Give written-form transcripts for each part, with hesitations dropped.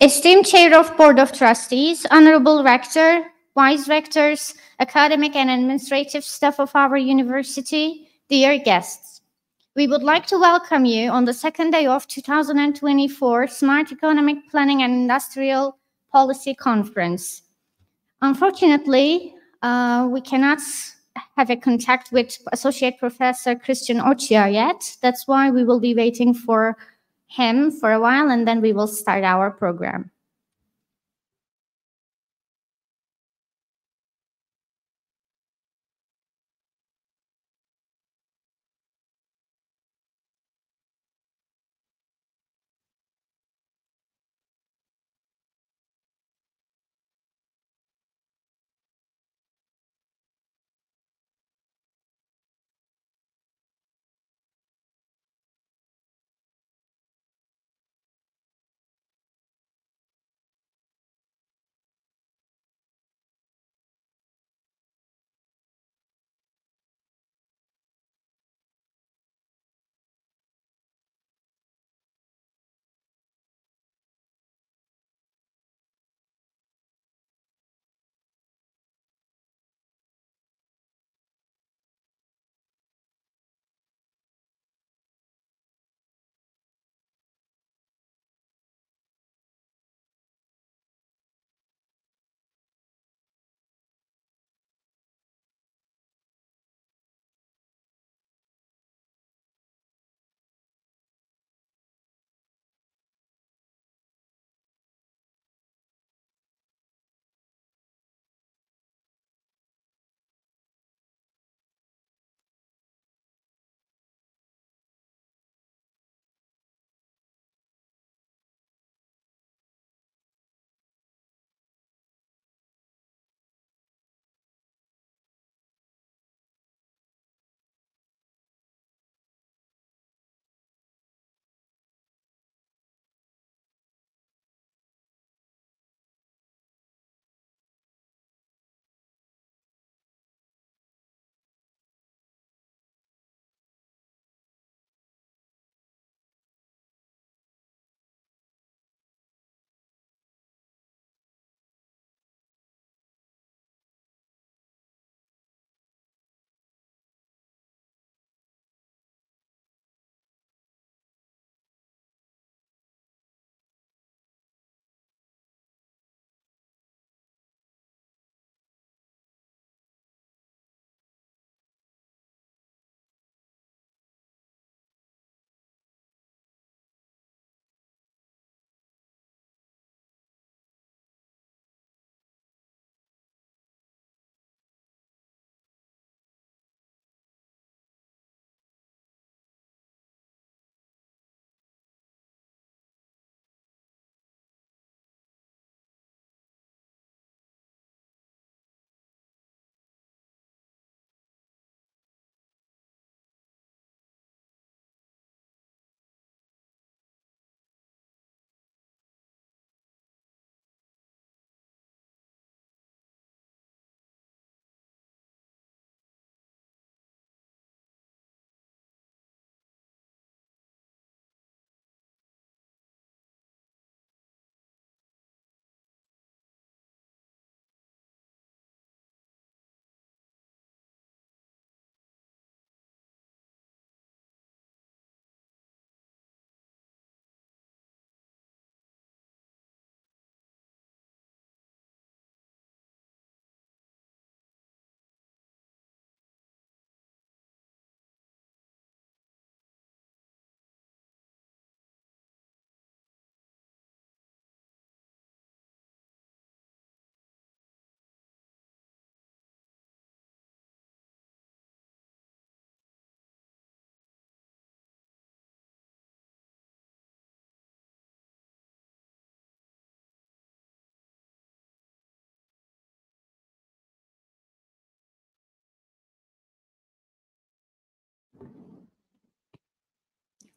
Esteemed Chair of Board of Trustees, Honorable Rector, Vice Rectors, academic and administrative staff of our university, dear guests. We would like to welcome you on the second day of 2024 Smart Economic Planning and Industrial Policy Conference. Unfortunately, we cannot have a contact with Associate Professor Christian Ochia yet. That's why we will be waiting for him for a while, and then we will start our program.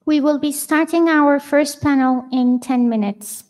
We will be starting our first panel in 10 minutes.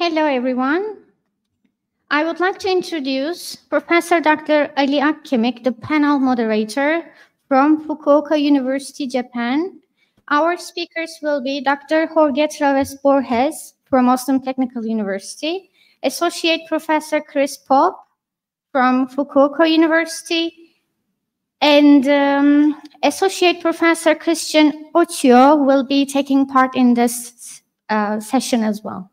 Hello, everyone. I would like to introduce Professor Dr. Ali Akkemik, the panel moderator from Fukuoka University, Japan. Our speakers will be Dr. Jorge Traves Borges from OSTİM Technical University, Associate Professor Chris Pope from Fukuoka University, and Associate Professor Christian Ochio will be taking part in this session as well.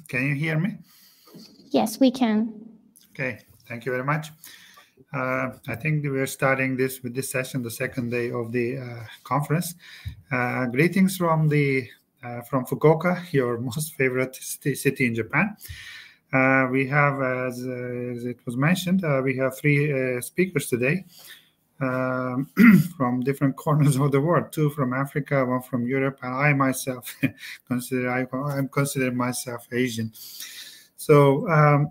Can you hear me? Yes, we can. Okay, thank you very much. I think we're starting with this session, the second day of the conference. Greetings from Fukuoka, your most favorite city in Japan. We have, as it was mentioned, we have three speakers today from different corners of the world. Two from Africa, one from Europe, and I myself I'm considered myself Asian. So how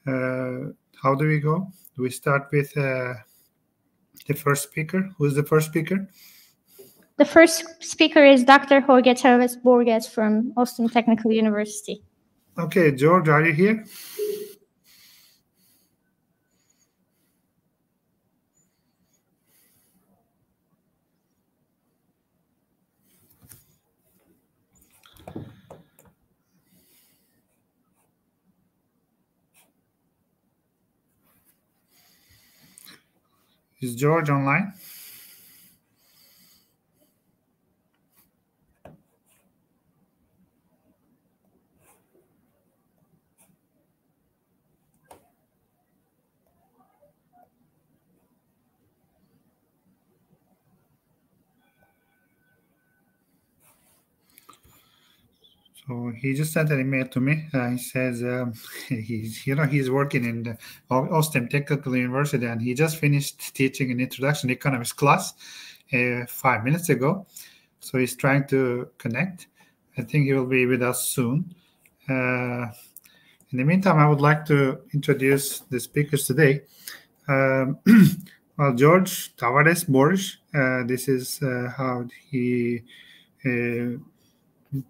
do we go? Do we start with the first speaker? Who is the first speaker? The first speaker is Dr. Jorge Traves Borges from OSTİM Technical University. Okay, George, are you here? Is George online? So he just sent an email to me. He says he's working in the OSTİM Technical University, and he just finished teaching an introduction to economics class 5 minutes ago. So he's trying to connect. I think he will be with us soon. In the meantime, I would like to introduce the speakers today. Well, George Tavares Borges, this is how he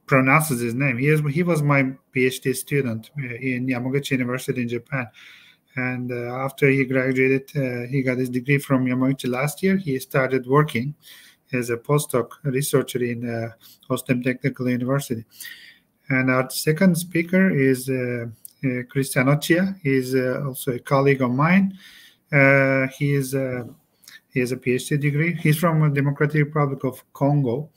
pronounces his name. He was my PhD student in Yamaguchi University in Japan. And after he graduated, he got his degree from Yamaguchi last year. He started working as a postdoc researcher in OSTİM Technical University. And our second speaker is Christian Ochia. He's also a colleague of mine. He has a PhD degree. He's from the Democratic Republic of Congo.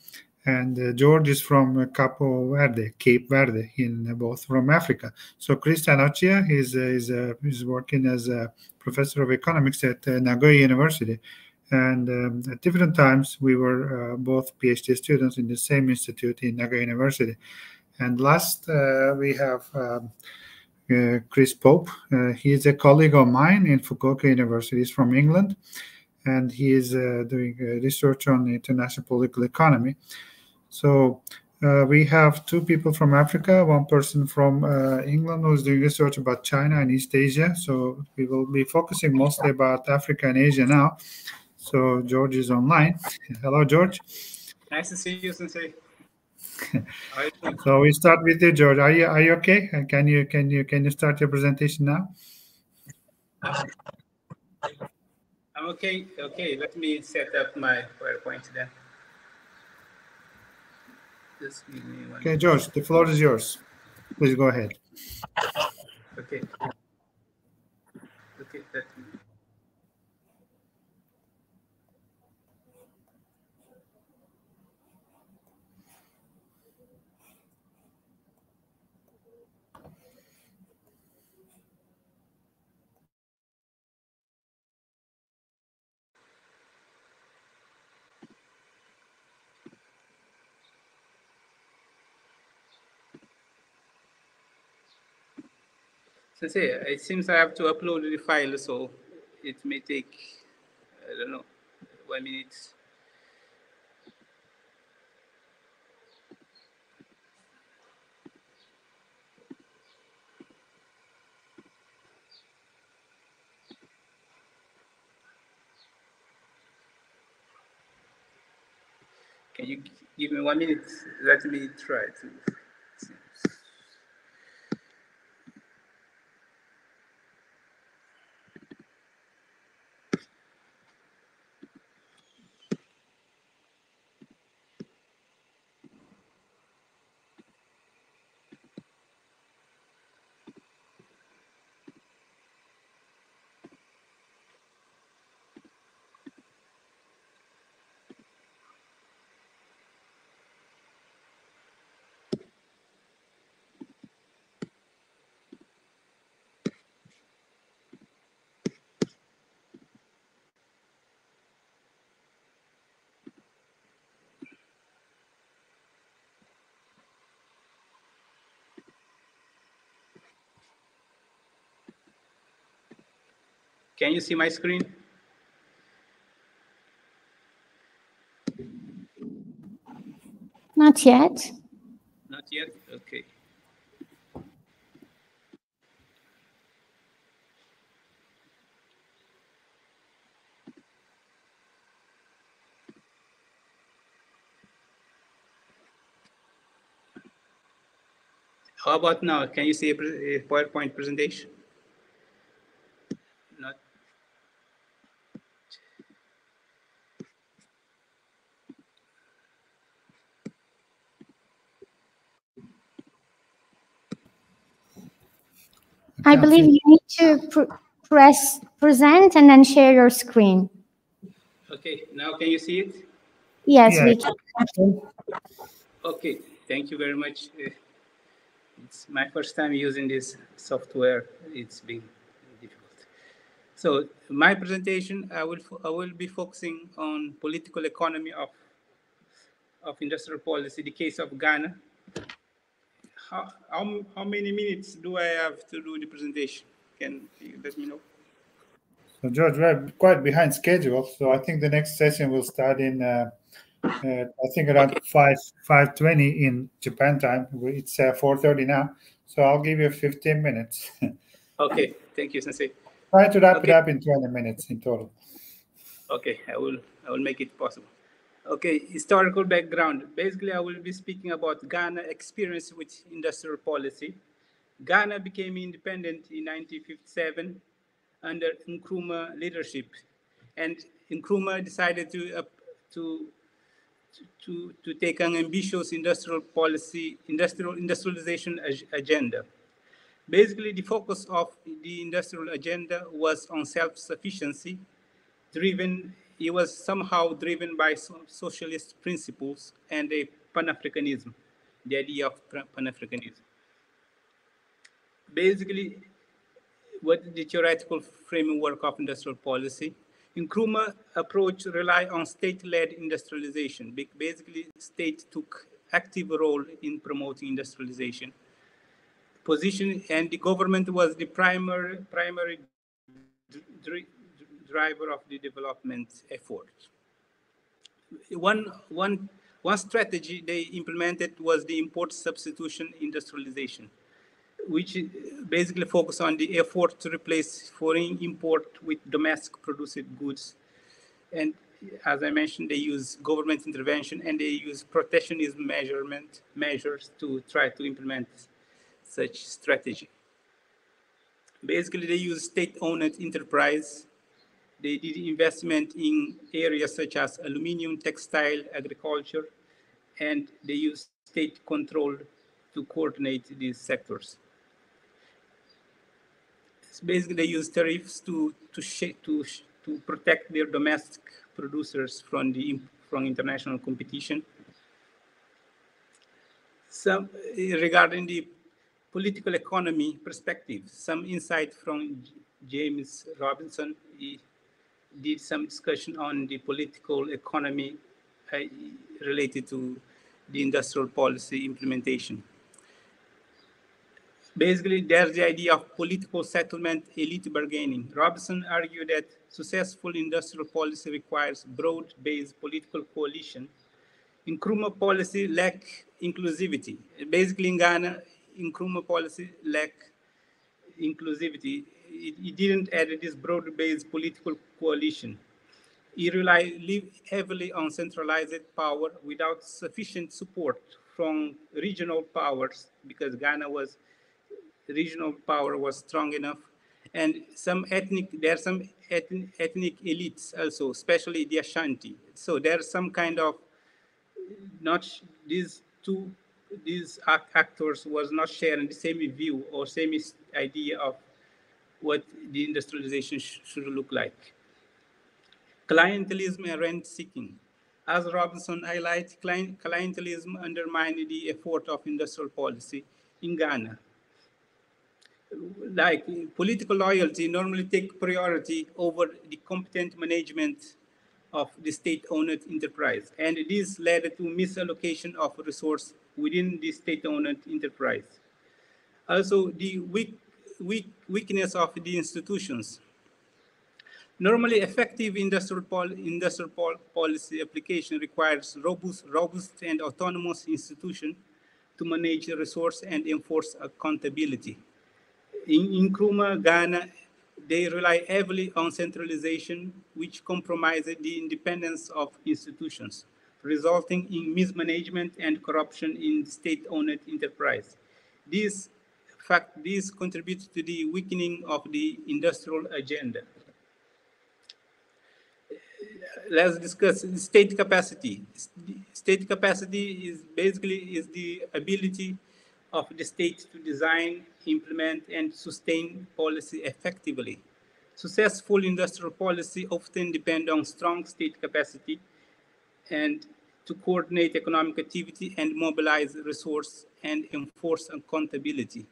And George is from Cape Verde, in both from Africa. So Christian Ochia is working as a professor of economics at Nagoya University. And at different times, we were both PhD students in the same institute in Nagoya University. And last, we have Chris Pope. He is a colleague of mine in Fukuoka University. He's from England, and he is doing research on international political economy. So we have two people from Africa, one person from England who is doing research about China and East Asia. So we will be focusing mostly about Africa and Asia now. So George is online. Hello, George. Nice to see you, Sensei. So we start with you, George. Are you okay? Can you start your presentation now? I'm okay. Okay, let me set up my PowerPoint then. Just give me one. Okay, George, the floor is yours. Please go ahead. Okay. Okay. Sensei, it seems I have to upload the file, so it may take, I don't know, 1 minute. Can you give me 1 minute? Let me try to. Can you see my screen? Not yet. Not yet? Okay. How about now? Can you see a PowerPoint presentation? Not. I believe you need to press present and then share your screen. Okay, now can you see it? Yes, Yeah. we can. Okay, thank you very much. It's my first time using this software. It's been difficult. So my presentation, I will be focusing on political economy of industrial policy, the case of Ghana. How many minutes do I have to do the presentation? Can you let me know? So George, we're quite behind schedule, so I think the next session will start in I think around 5:20 in Japan time. It's 4:30 now, so I'll give you 15 minutes. Okay, thank you, Sensei. Try to wrap it up in 20 minutes in total. Okay, I will make it possible. Okay, historical background. Basically, I will be speaking about Ghana experience with industrial policy. Ghana became independent in 1957 under Nkrumah leadership, and Nkrumah decided to take an ambitious industrialization agenda. Basically, the focus of the industrial agenda was on self-sufficiency. It was somehow driven by socialist principles and a Pan-Africanism, the idea of Pan-Africanism. Basically, what is the theoretical framework of industrial policy? Nkrumah's approach relied on state-led industrialization. Basically, state took active role in promoting industrialization. Position and the government was the primary driver of the development effort. One strategy they implemented was the import substitution industrialization, which basically focused on the effort to replace foreign import with domestic produced goods. And as I mentioned, they use government intervention and they use protectionism measures to try to implement such strategy. Basically, they use state-owned enterprise. They did investment in areas such as aluminum, textile, agriculture, and they use state control to coordinate these sectors. Basically, they use tariffs to protect their domestic producers from international competition. Some regarding the political economy perspective, some insight from James Robinson. He did some discussion on the political economy related to the industrial policy implementation. Basically, there's the idea of political settlement, elite bargaining. Robinson argued that successful industrial policy requires broad-based political coalition. Nkrumah policy lack inclusivity. Basically, in Ghana, Nkrumah policy lack inclusivity. It didn't add this broad-based political coalition. It relied heavily on centralized power without sufficient support from regional powers, because Ghana was regional power was strong enough, and there are some ethnic elites also, especially the Ashanti. So there's some kind of not these actors was not sharing the same view or same idea of what the industrialization should look like. Clientelism and rent seeking. As Robinson highlights, clientelism undermined the effort of industrial policy in Ghana. Like political loyalty normally take priority over the competent management of the state-owned enterprise, and this led to misallocation of resource within the state-owned enterprise. Also, the weakness of the institutions. Normally, effective industrial policy application requires robust and autonomous institutions to manage resource and enforce accountability. In Nkrumah, Ghana, they rely heavily on centralization, which compromises the independence of institutions, resulting in mismanagement and corruption in state-owned enterprise. These contribute to the weakening of the industrial agenda. Let's discuss state capacity. State capacity is basically the ability of the state to design, implement, and sustain policy effectively. Successful industrial policy often depend on strong state capacity and to coordinate economic activity and mobilize resource and enforce accountability.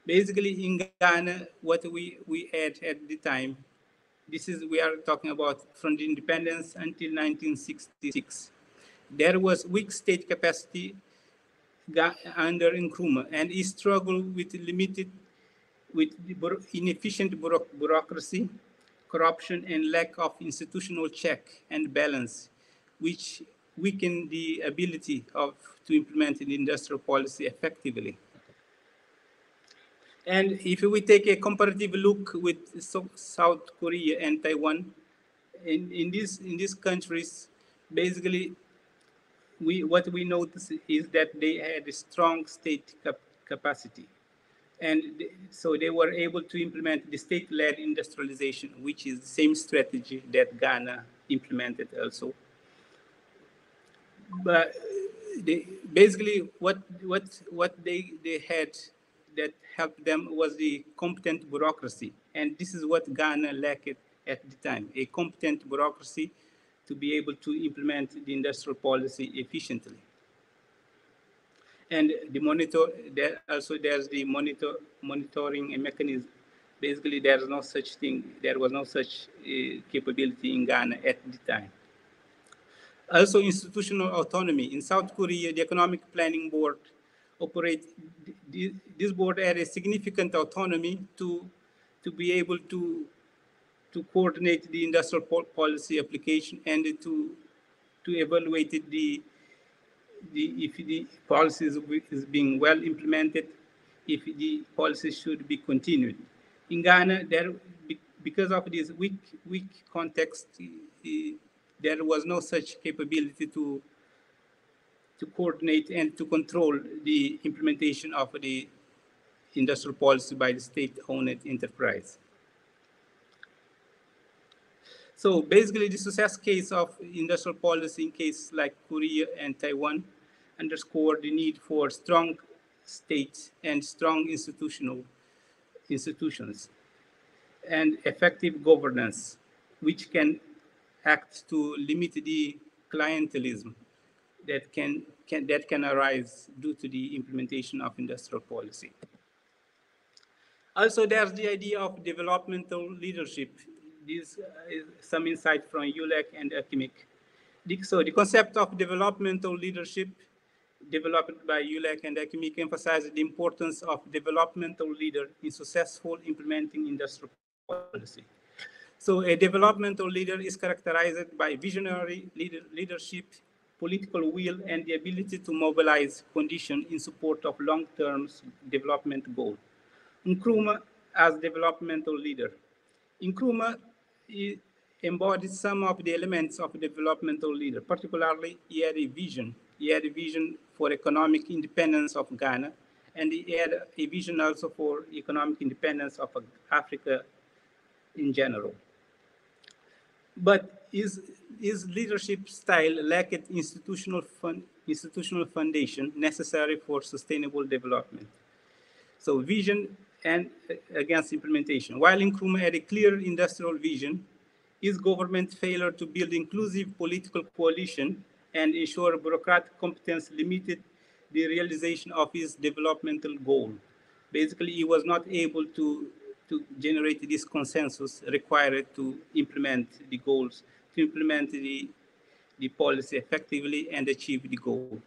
Basically, in Ghana, what we had at the time, we are talking about from the independence until 1966. There was weak state capacity under Nkrumah, and he struggled with inefficient bureaucracy, corruption, and lack of institutional check and balance, which weakened the ability to implement the industrial policy effectively. And if we take a comparative look with South Korea and Taiwan, in these countries, basically, what we notice is that they had a strong state capacity. And so they were able to implement the state-led industrialization, which is the same strategy that Ghana implemented also. But basically, what they had that helped them was the competent bureaucracy. And this is what Ghana lacked at the time, a competent bureaucracy to be able to implement the industrial policy efficiently. And there's the monitoring mechanism. Basically, there was no such capability in Ghana at the time. Also, institutional autonomy. In South Korea, the Economic Planning Board operates. This board had a significant autonomy to be able to coordinate the industrial policy application and to evaluate if the policy is being well implemented, if the policy should be continued. In Ghana, because of this weak context, there was no such capability to coordinate and to control the implementation of the industrial policy by the state-owned enterprise. So basically, the success case of industrial policy in cases like Korea and Taiwan underscore the need for strong states and strong institutions and effective governance, which can act to limit the clientelism that can arise due to the implementation of industrial policy. Also, there's the idea of developmental leadership. This is some insight from ULEC and ECMIC. So the concept of developmental leadership developed by ULEC and ECMIC emphasizes the importance of developmental leader in successful implementing industrial policy. So a developmental leader is characterized by visionary leadership, political will, and the ability to mobilize conditions in support of long-term development goals. Nkrumah as developmental leader. Nkrumah embodied some of the elements of a developmental leader. Particularly, he had a vision. He had a vision for economic independence of Ghana, and he had a vision also for economic independence of Africa in general. But his leadership style lacked institutional foundation necessary for sustainable development. So vision and against implementation. While Nkrumah had a clear industrial vision, his government failure to build inclusive political coalition and ensure bureaucratic competence limited the realization of his developmental goal. Basically, he was not able to generate this consensus required to implement the goals, to implement the policy effectively and achieve the goal.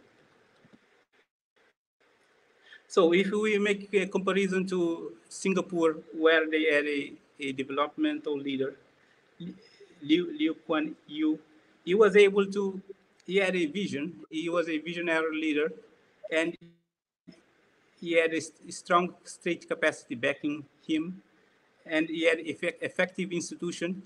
So if we make a comparison to Singapore, where they had a developmental leader, Liu Kuan Yew, he was able to, he had a vision, he was a visionary leader, and he had a strong state capacity backing him, and he had effective institution,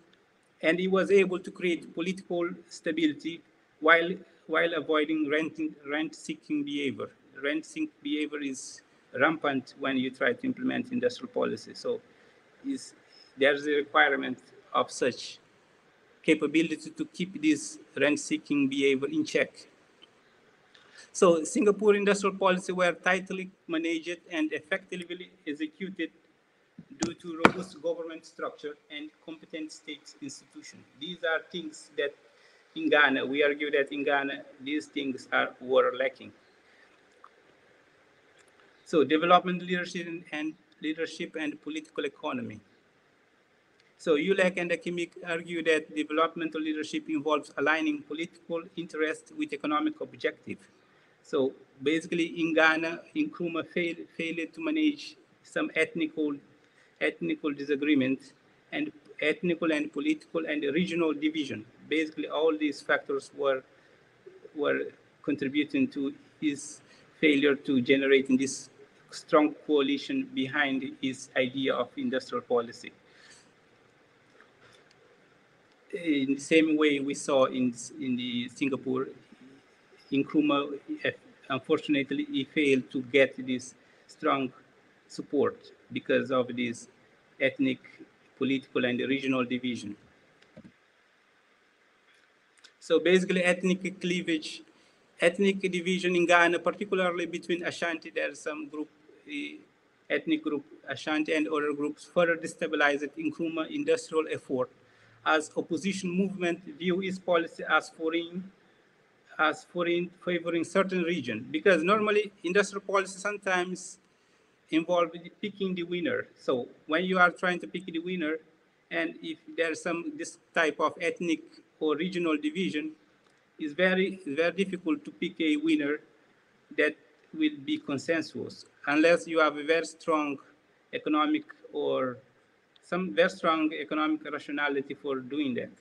and he was able to create political stability while avoiding rent-seeking behavior. Rent-seeking behavior is rampant when you try to implement industrial policy. So there's a requirement of such capability to keep this rent-seeking behavior in check. So Singapore industrial policy were tightly managed and effectively executed due to robust government structure and competent state institutions. These are things that in Ghana, we argue that in Ghana, these things were lacking. So development leadership and political economy. So ULEC and Akimik argue that developmental leadership involves aligning political interest with economic objective. So basically in Ghana, Nkrumah failed to manage some ethnical disagreement and ethnical and political and regional division. Basically all these factors were contributing to his failure to generate this strong coalition behind his idea of industrial policy. In the same way we saw in the Singapore, Nkrumah, unfortunately, he failed to get this strong support because of this ethnic, political, and regional division. So basically, ethnic cleavage, ethnic division in Ghana, particularly between Ashanti, there's some group, ethnic group Ashanti and other groups, further destabilized Nkrumah industrial effort as opposition movement view his policy as favoring certain region, because normally industrial policy sometimes involve picking the winner. So when you are trying to pick the winner, and if there's this type of ethnic or regional division, it's very difficult to pick a winner that will be consensus, unless you have a very strong economic or some very strong economic rationality for doing that.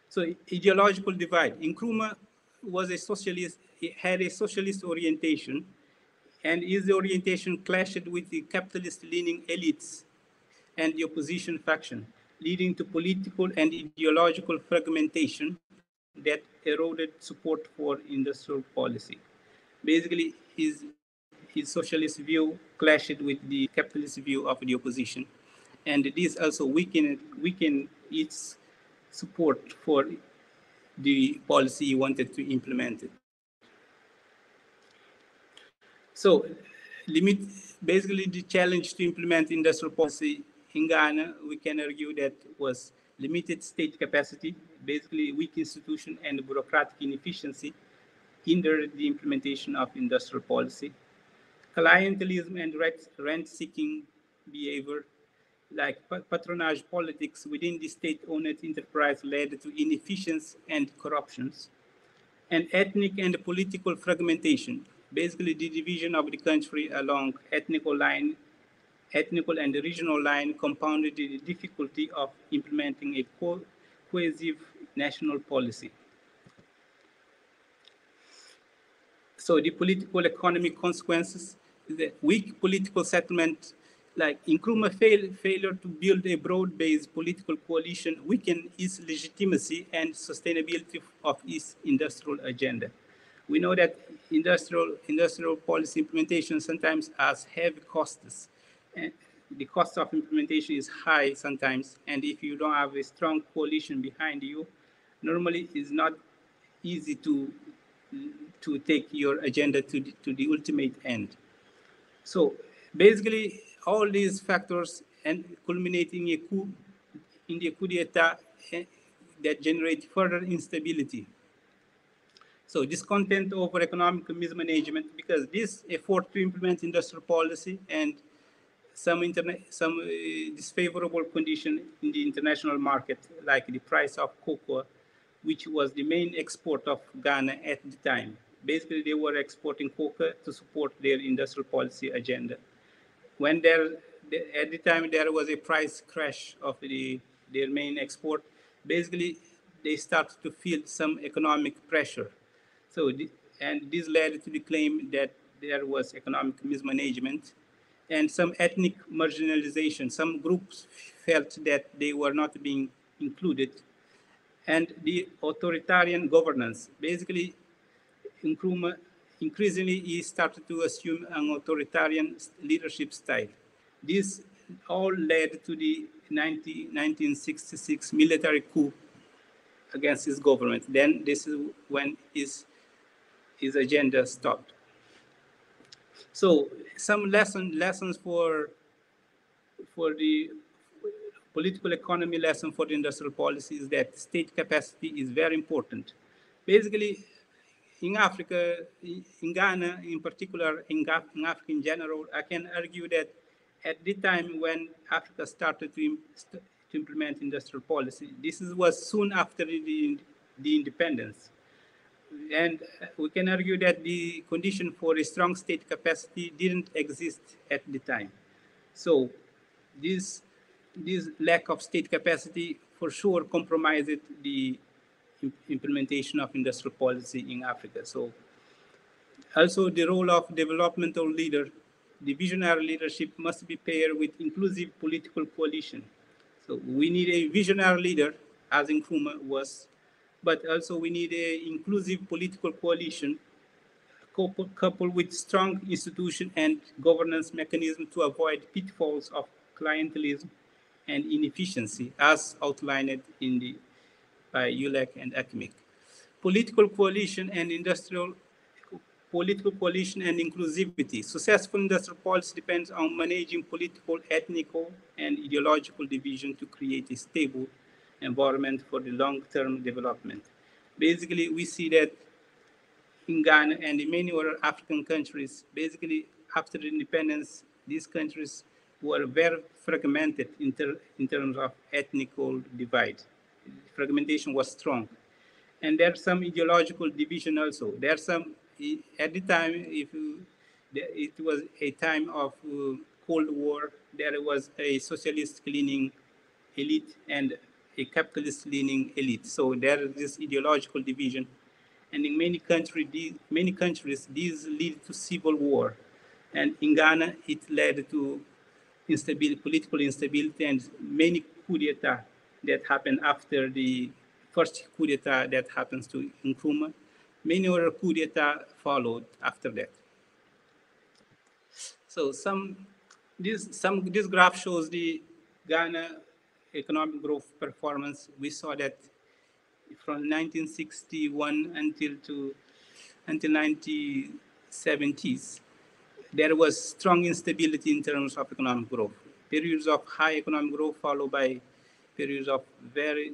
So ideological divide. Nkrumah was a socialist, he had a socialist orientation, and his orientation clashed with the capitalist-leaning elites and the opposition faction, leading to political and ideological fragmentation that eroded support for industrial policy. Basically, his socialist view clashed with the capitalist view of the opposition, and this also weakened its support for the policy he wanted to implement it. So basically the challenge to implement industrial policy in Ghana, we can argue that was limited state capacity, basically weak institution and bureaucratic inefficiency hindered the implementation of industrial policy. Clientelism and rent-seeking behavior, like patronage politics within the state-owned enterprise, led to inefficiency and corruptions. And ethnic and political fragmentation, basically the division of the country along ethnical and regional line, compounded the difficulty of implementing a cohesive national policy. So the political economic consequences, the weak political settlement like Nkrumah failure to build a broad-based political coalition weakened its legitimacy and sustainability of its industrial agenda. We know that industrial policy implementation sometimes has heavy costs. And the cost of implementation is high sometimes, and if you don't have a strong coalition behind you, normally it's not easy to take your agenda to the ultimate end. So basically, all these factors and culminating in the coup d'etat that generate further instability. So discontent over economic mismanagement, because this effort to implement industrial policy and some disfavorable condition in the international market, like the price of cocoa, which was the main export of Ghana at the time. Basically, they were exporting cocoa to support their industrial policy agenda. When at the time there was a price crash of their main export, basically they started to feel some economic pressure. So, and this led to the claim that there was economic mismanagement and some ethnic marginalization. Some groups felt that they were not being included. And the authoritarian governance. Basically, Nkrumah increasingly he started to assume an authoritarian leadership style. This all led to the 1966 military coup against his government. Then this is when his agenda stopped. So some lessons for the political economy lesson for the industrial policy is that state capacity is very important. Basically, in Africa, in Ghana in particular, in Africa in general, I can argue that at the time when Africa started to implement industrial policy, this was soon after the independence. And we can argue that the condition for a strong state capacity didn't exist at the time. So this lack of state capacity for sure compromised the implementation of industrial policy in Africa. So also the role of developmental leader, the visionary leadership must be paired with inclusive political coalition. So we need a visionary leader, as Nkrumah was, but also we need an inclusive political coalition coupled with strong institution and governance mechanism to avoid pitfalls of clientelism and inefficiency, as outlined by ULEC and ACMIC. Political coalition and inclusivity. Successful industrial policy depends on managing political, ethnical, and ideological division to create a stable environment for the long-term development. Basically, we see that in Ghana and in many other African countries, basically after the independence, these countries were very fragmented in terms of ethnical divide. Fragmentation was strong. And there's some ideological division also. There's some, at the time, it was a time of Cold War, there was a socialist-leaning elite and a capitalist-leaning elite. So there is this ideological division. And in many countries, these lead to civil war. And in Ghana, it led to political instability and many coups d'etat that happened after the first coup d'etat that happens to Nkrumah. Many other coups d'etat followed after that. So this graph shows the Ghana economic growth performance. We saw that from 1961 until 1970s, there was strong instability in terms of economic growth. Periods of high economic growth followed by periods of very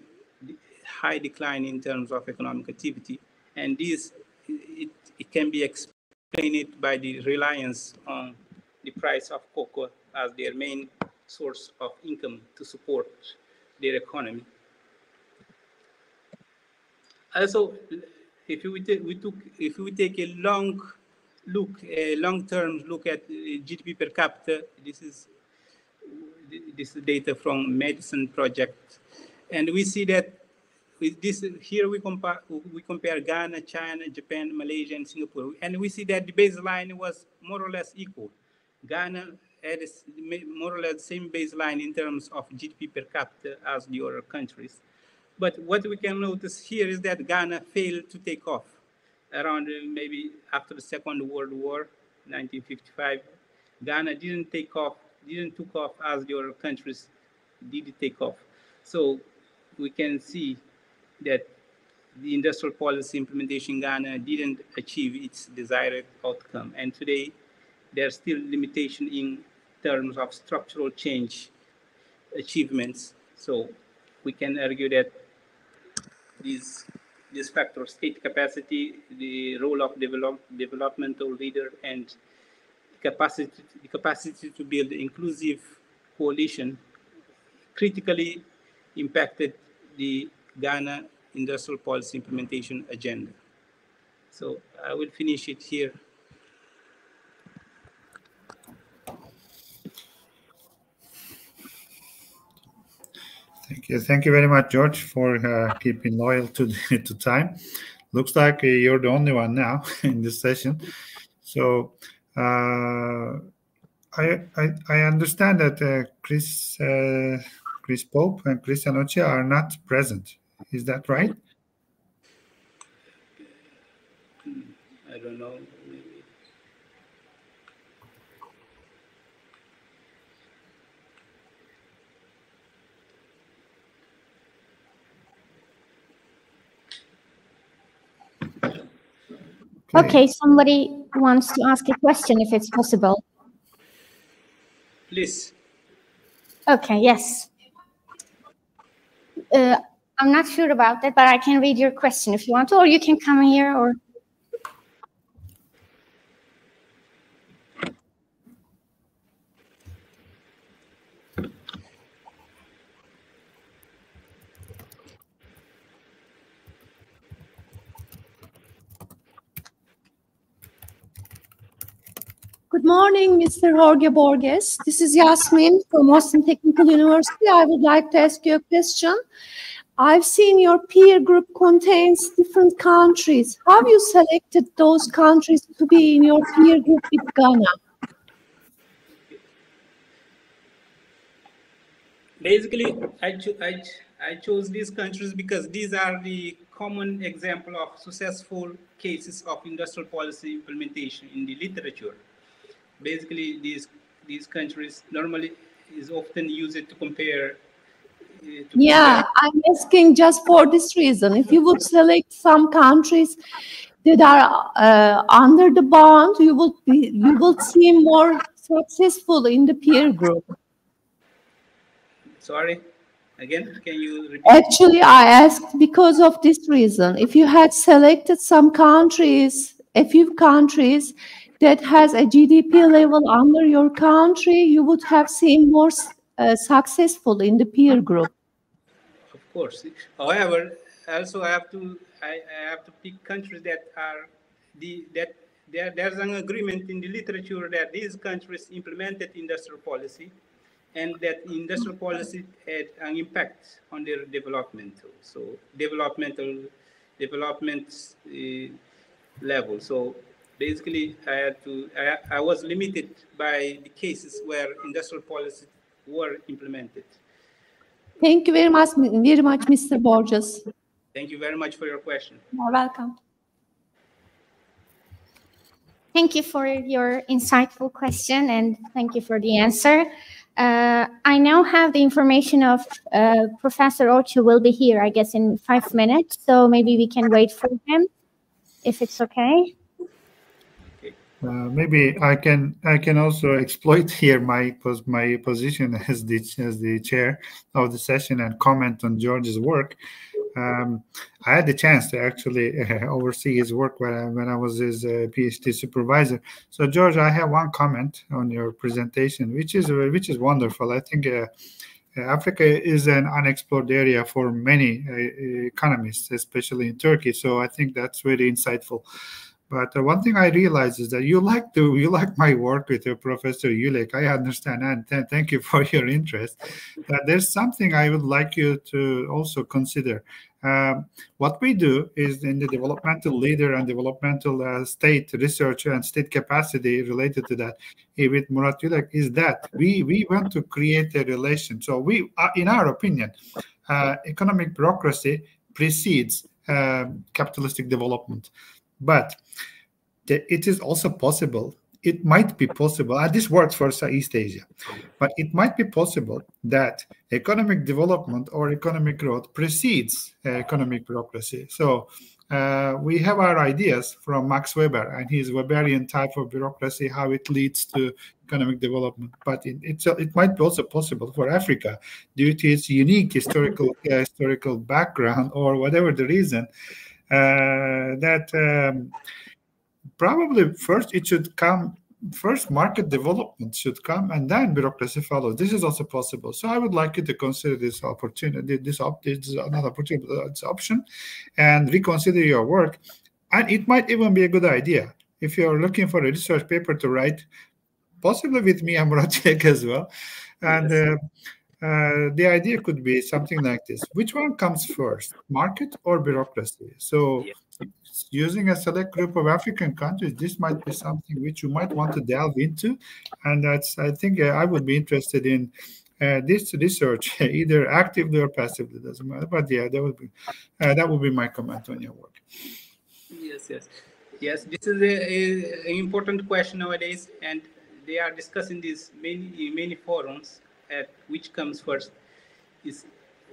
high decline in terms of economic activity. And this, it can be explained by the reliance on the price of cocoa as their main source of income to support their economy. Also, if we take a long-term look at GDP per capita, this is data from Medicine Project, and we see that with this here we compare Ghana, China, Japan, Malaysia, and Singapore, and we see that the baseline was more or less equal. Ghana had more or less the same baseline in terms of GDP per capita as the other countries. But what we can notice here is that Ghana failed to take off around maybe after the Second World War, 1955. Ghana didn't took off as the other countries did take off. So we can see that the industrial policy implementation in Ghana didn't achieve its desired outcome. And today, there's still limitation in terms of structural change achievements. So we can argue that these factors, state capacity, the role of developmental leader, and the capacity to build inclusive coalition critically impacted the Ghana industrial policy implementation agenda. So I will finish it here. Thank you very much, George, for keeping loyal to time. Looks like you're the only one now in this session. So I understand that Chris Pope and Chris Anoche are not present. Is that right? I don't know. Okay, somebody wants to ask a question, if it's possible. Please. Okay, yes. I'm not sure about that, but I can read your question if you want to, or you can come here, or... Good morning, Mr. Jorge Borges. This is Yasmin from OSTİM Technical University. I would like to ask you a question. I've seen your peer group contains different countries. How have you selected those countries to be in your peer group with Ghana? Basically, I chose these countries because these are the common example of successful cases of industrial policy implementation in the literature. Basically, these countries normally is often used to compare. I'm asking just for this reason. If you would select some countries that are under the bond, you will seem more successful in the peer group. Sorry, again, can you repeat? Actually, I asked because of this reason. If you had selected some countries, a few countries that has a GDP level under your country, you would have seen more successful in the peer group. Of course. However, also I have to pick countries that are there's an agreement in the literature that these countries implemented industrial policy, and that industrial policy had an impact on their development. So development level. So basically, I was limited by the cases where industrial policies were implemented. Thank you very much, Mr. Borges. Thank you very much for your question. You're welcome. Thank you for your insightful question, and thank you for the answer. I now have the information of Professor Ocho will be here, I guess, in 5 minutes. So maybe we can wait for him, if it's okay. Maybe I can also exploit here my position as the chair of the session and comment on George's work. I had the chance to actually oversee his work when I was his PhD supervisor. So, George, I have one comment on your presentation, which is wonderful. I think Africa is an unexplored area for many economists, especially in Turkey. So I think that's very insightful. But one thing I realize is that you like my work with Professor Yulek. I understand, and thank you for your interest. There's something I would like you to also consider. What we do is in the developmental leader and developmental state research and state capacity related to that with Murat Yulek is that we want to create a relation. So we, in our opinion, economic bureaucracy precedes capitalistic development. But it is also possible, it might be possible, and this works for East Asia, but it might be possible that economic development or economic growth precedes economic bureaucracy. So we have our ideas from Max Weber and his Weberian type of bureaucracy, how it leads to economic development. But it might be also possible for Africa, due to its unique historical background or whatever the reason, that probably first market development should come and then bureaucracy follows. This is also possible. So I would like you to consider this opportunity, this is another opportunity, this option, and reconsider your work. And it might even be a good idea if you're looking for a research paper to write, possibly with me and Murat Yulek as well. And yes. The idea could be something like this. Which one comes first, market or bureaucracy? So using a select group of African countries, this might be something which you might want to delve into. And I think I would be interested in this research, either actively or passively, doesn't matter. But yeah, that would be my comment on your work. Yes. This is an important question nowadays, and they are discussing this in many forums. Which comes first? Is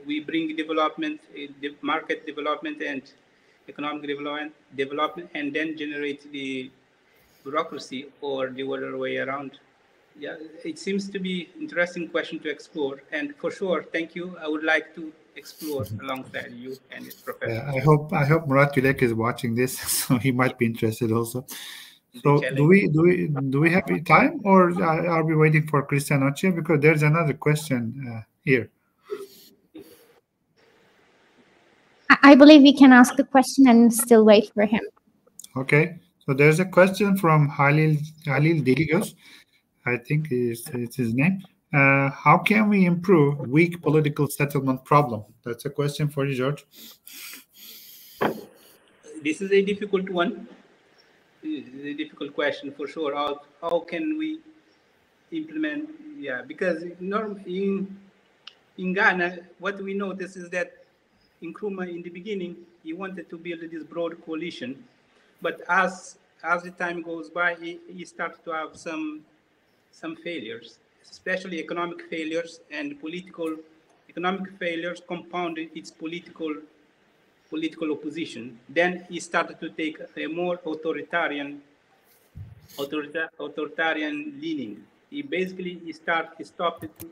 we bring development, market development, and economic development, and then generate the bureaucracy, or the other way around. Yeah, it seems to be interesting question to explore, and for sure, thank you. I would like to explore alongside you and this professor. I hope Murat Yulek is watching this, so he might be interested also. So do we have time, or are we waiting for Christian Oche? Because there's another question here. I believe we can ask the question and still wait for him. Okay. So there's a question from Halil Deligos, I think it's his name. How can we improve weak political settlement problem? That's a question for you, George. This is a difficult one. A difficult question for sure. How can we implement? Yeah, because in Ghana, what we notice is that Nkrumah, in the beginning, he wanted to build this broad coalition, but as the time goes by, he started to have some failures, especially economic failures, and economic failures compounded its political opposition. Then he started to take a more authoritarian leaning. He started to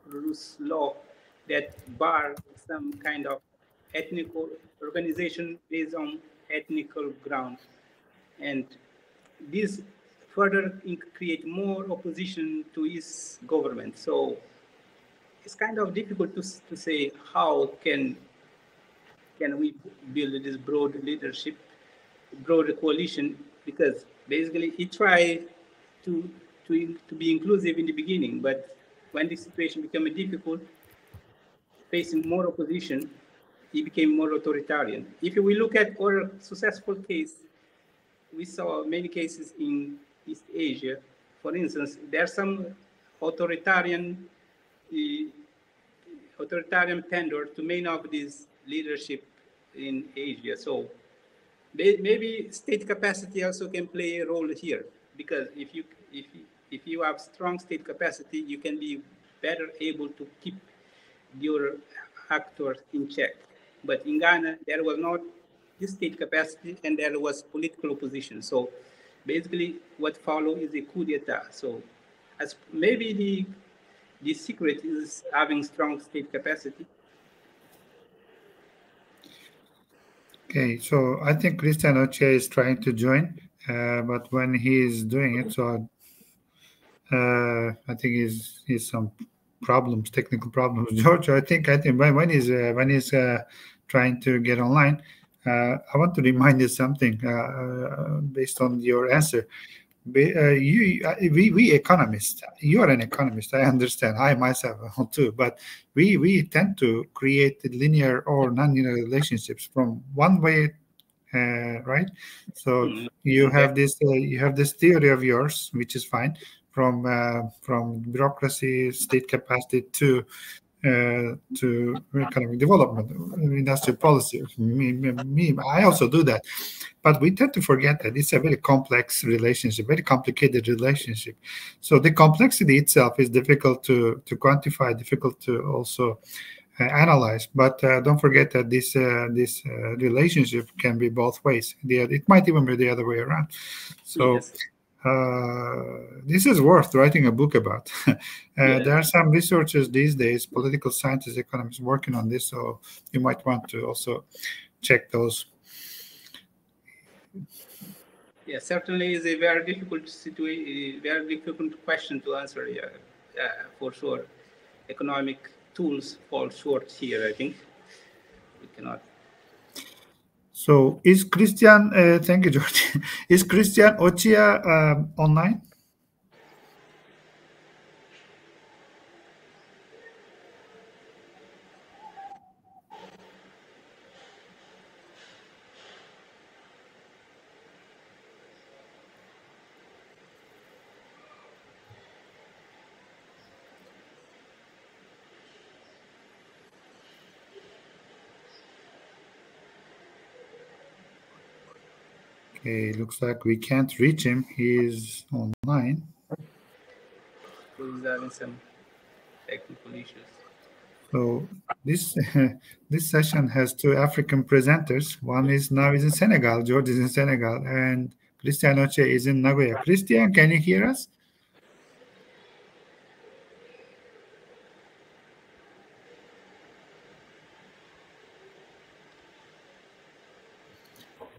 produce law that bar some kind of ethnical organization based on ethnical ground, and this further create more opposition to his government. So it's kind of difficult to say how can we build this broad leadership, broad coalition, because basically he tried to be inclusive in the beginning, but when the situation became difficult, facing more opposition, he became more authoritarian. If we look at our successful case, we saw many cases in East Asia. For instance, there are some authoritarian tender to many of these leadership in Asia. So maybe state capacity also can play a role here, because if you have strong state capacity, you can be better able to keep your actors in check. But in Ghana, there was not this state capacity, and there was political opposition. So basically, what followed is a coup d'etat. So as maybe the secret is having strong state capacity. Okay, so I think Christian Oche is trying to join, but when he is doing it, so I think he's some problems, technical problems. George, I think when he's trying to get online, I want to remind you something based on your answer. We economists, you are an economist, I understand, I myself too, but we tend to create linear or non-linear relationships from one way, right? So you have this theory of yours, which is fine, from bureaucracy, state capacity to economic development, industrial policy. I also do that. But we tend to forget that it's a very complex relationship, very complicated relationship. So the complexity itself is difficult to quantify, difficult to also analyze. But don't forget that this relationship can be both ways. It might even be the other way around. So. Yes. This is worth writing a book about. Yes. There are some researchers these days, political scientists, economists, working on this, so you might want to also check those. Yeah, certainly is a very difficult very difficult question to answer. For sure, economic tools fall short here. I think we cannot. So is Christian? Thank you, George. Is Christian Ochia online? Okay, looks like we can't reach him. He's online. He's having some technical issues. So this this session has two African presenters. One is now is in Senegal. George is in Senegal, and Christian Oche is in Nagoya. Christian, can you hear us?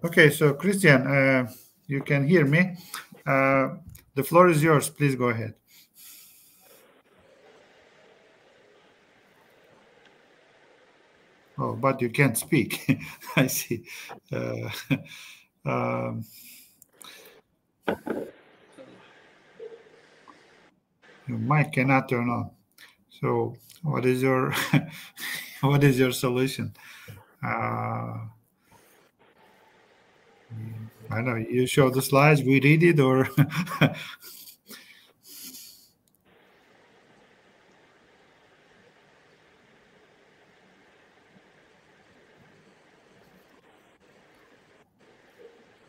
Okay, so Christian, you can hear me. The floor is yours. Please go ahead. Oh, but you can't speak. I see. Your mic cannot turn on. So, what is your what is your solution? I don't know. You show the slides, we read it, or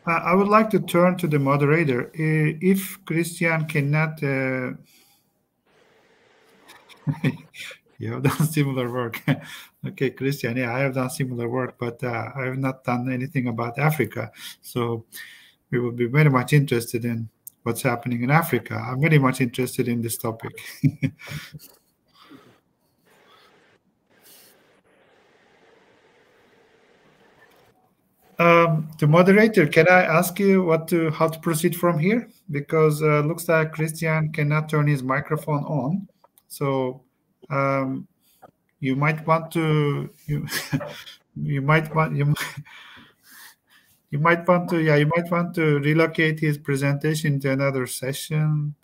I would like to turn to the moderator. If Christian cannot, you have done similar work. Okay, Christian, yeah, I have done similar work, but I have not done anything about Africa. So we would be very much interested in what's happening in Africa. I'm very much interested in this topic. The moderator, can I ask you how to proceed from here? Because looks like Christian cannot turn his microphone on. So you might want to you might want to relocate his presentation to another session.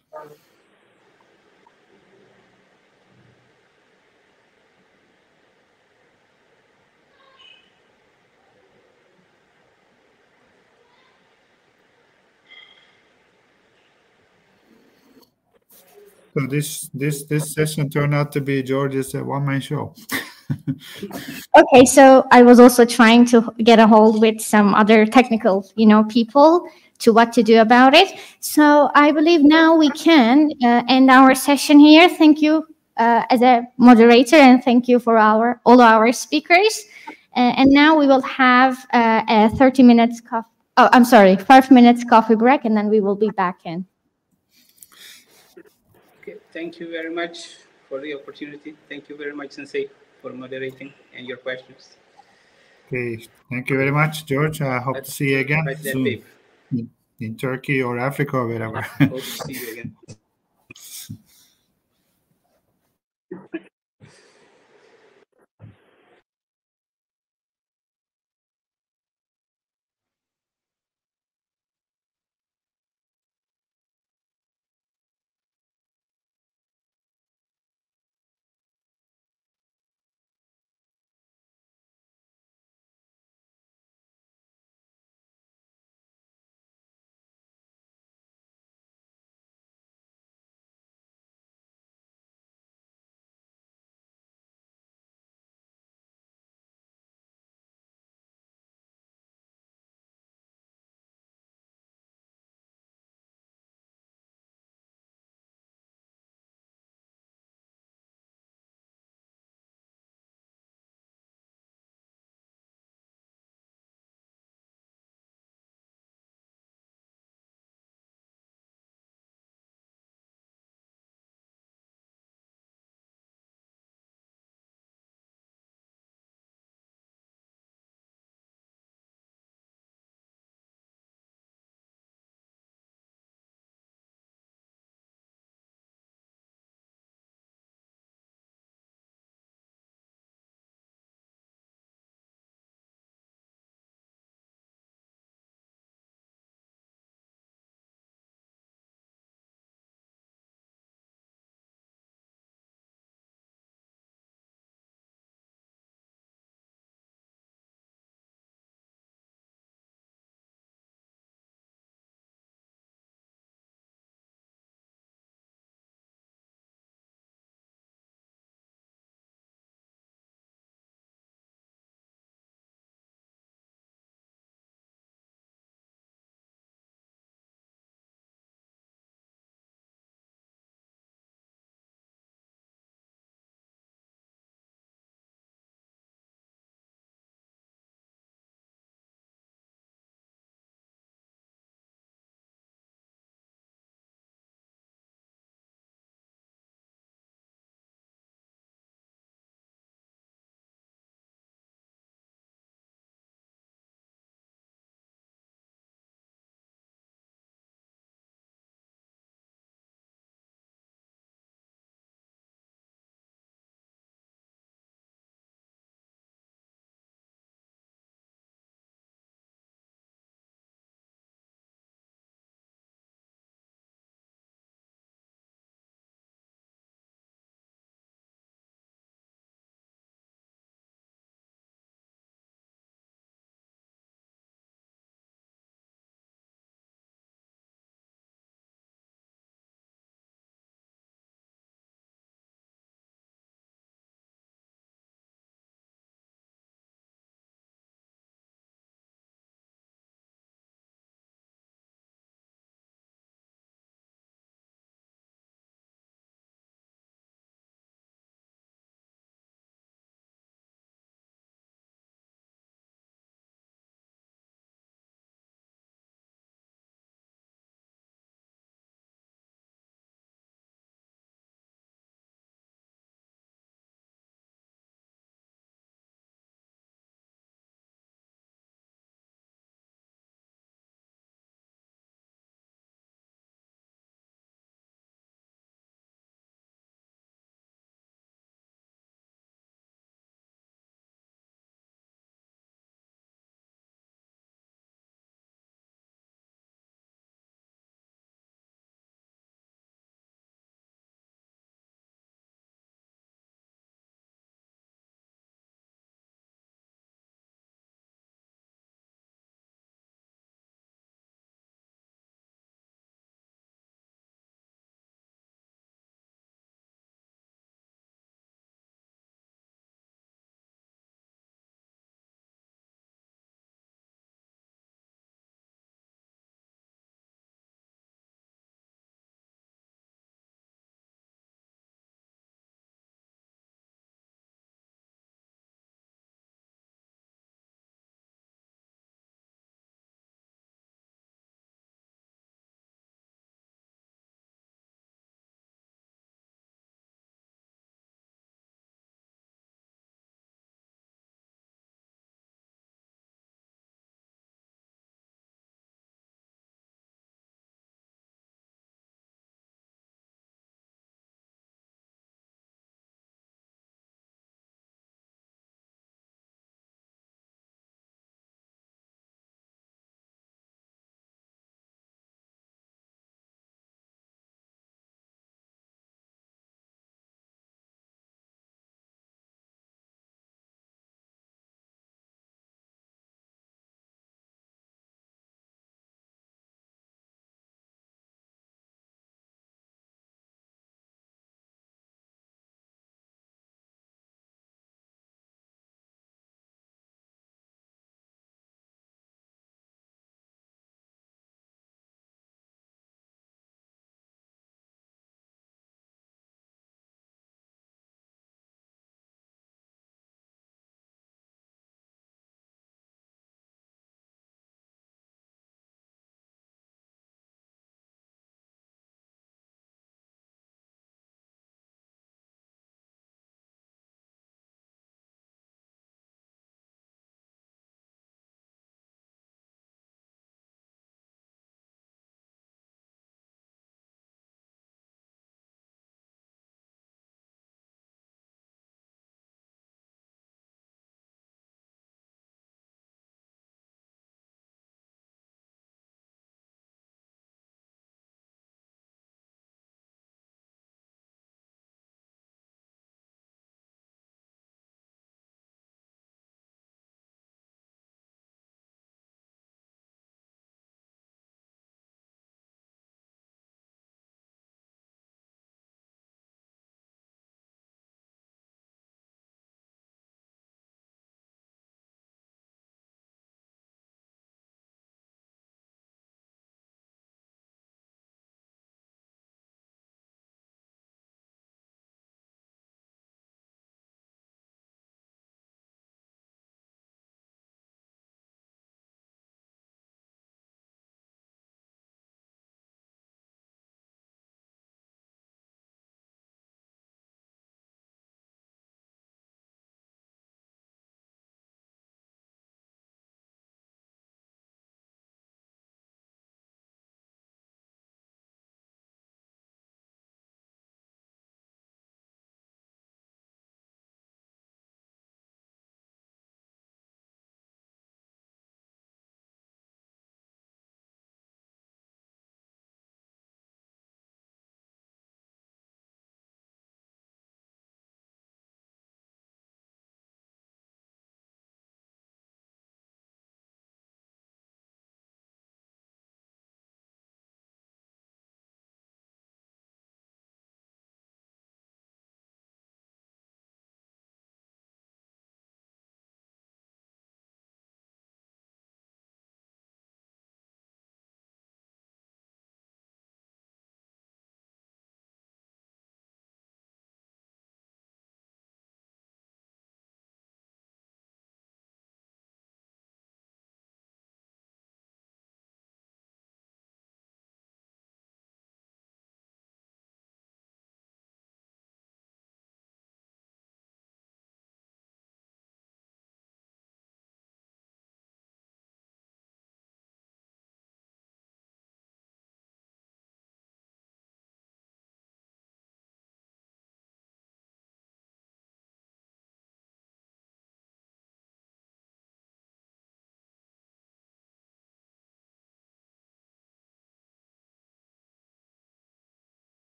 So this session turned out to be George's one-man show. Okay, so I was also trying to get a hold with some other technical, people to what to do about it. So I believe now we can end our session here. Thank you as a moderator, and thank you for all our speakers. And now we will have a 30 minutes 5 minutes coffee break, and then we will be back in. Okay, thank you very much for the opportunity. Thank you very much, Sensei, for moderating and your questions. Okay, thank you very much, George. I hope to see you again soon in Turkey or Africa or wherever. Hope to see you again.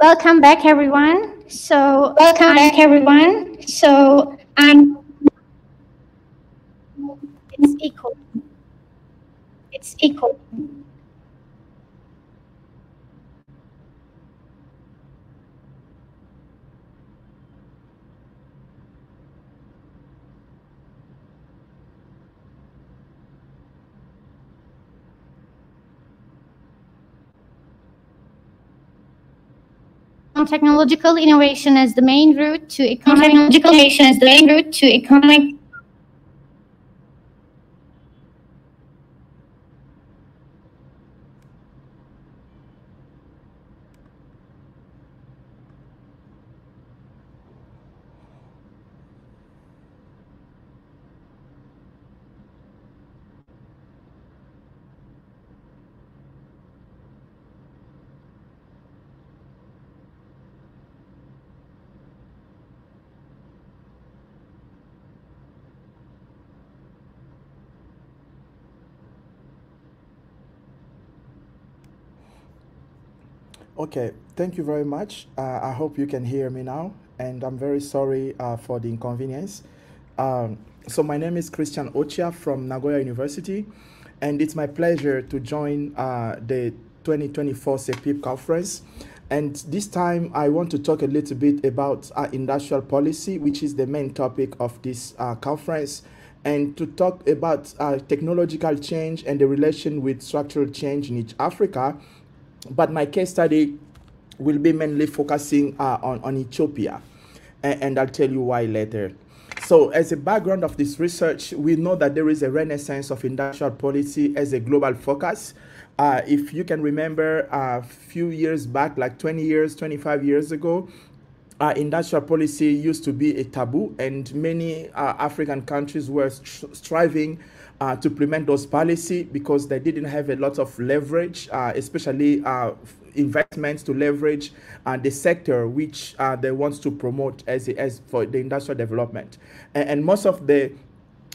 Welcome back, everyone. It's equal. It's equal. Technological innovation as the main route to economic Okay, thank you very much. I hope you can hear me now, and I'm very sorry for the inconvenience. So my name is Christian Ochia from Nagoya University, and it's my pleasure to join the 2024 SEPİP conference. And this time I want to talk a little bit about industrial policy, which is the main topic of this conference, and to talk about technological change and the relation with structural change in East Africa. But my case study will be mainly focusing on Ethiopia, and I'll tell you why later. So as a background of this research, we know that there is a renaissance of industrial policy as a global focus. If you can remember a few years back, like 20 years, 25 years ago, industrial policy used to be a taboo, and many African countries were striving to implement those policy because they didn't have a lot of leverage, especially investments to leverage the sector which they want to promote as for the industrial development. And most of the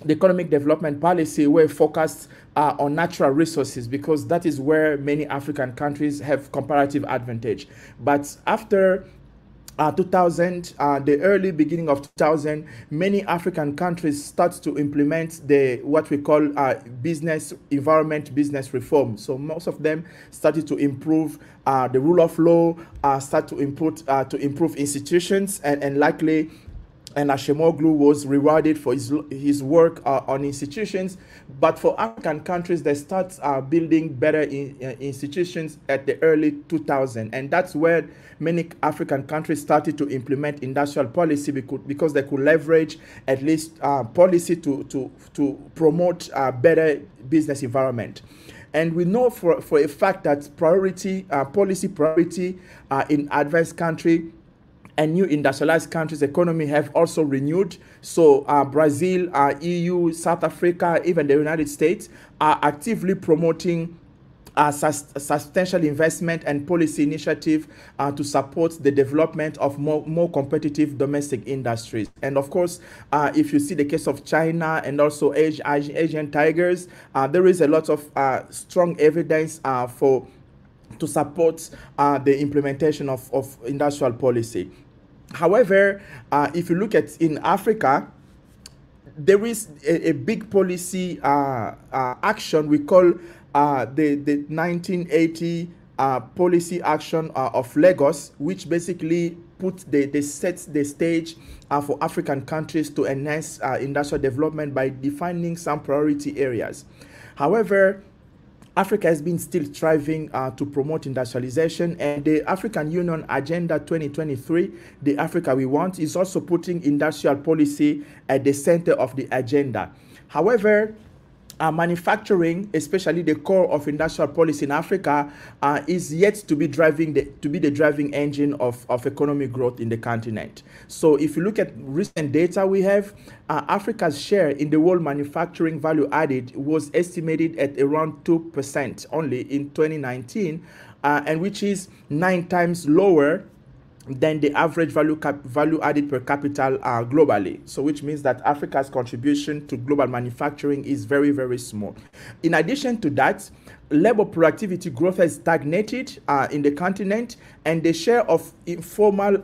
economic development policy were focused on natural resources because that is where many African countries have comparative advantage. But after 2000, the early beginning of 2000, many African countries start to implement what we call business environment, business reform. So most of them started to improve the rule of law, start to improve institutions, and likely, and Ashemoglu was rewarded for his work on institutions. But for African countries, they start building better institutions at the early 2000s. And that's where many African countries started to implement industrial policy because they could leverage at least policy to promote better business environment. And we know for a fact that policy priority in advanced country and new industrialized countries' economy have also renewed. So Brazil, EU, South Africa, even the United States are actively promoting substantial investment and policy initiative to support the development of more competitive domestic industries. And of course, if you see the case of China and also Asian tigers, there is a lot of strong evidence to support the implementation of industrial policy. However, if you look at in Africa, there is a big policy action we call the 1980 policy action of Lagos, which basically sets the stage for African countries to enhance industrial development by defining some priority areas. However, Africa has been still striving to promote industrialization, and the African Union Agenda 2023, the Africa we want, is also putting industrial policy at the center of the agenda. However, manufacturing, especially the core of industrial policy in Africa, is yet to be the driving engine of economic growth in the continent. So if you look at recent data we have, Africa's share in the world manufacturing value added was estimated at around 2% only in 2019, and which is 9 times lower than the average value added per capita globally. So which means that Africa's contribution to global manufacturing is very, very small. In addition to that, labor productivity growth has stagnated in the continent, and the share of informal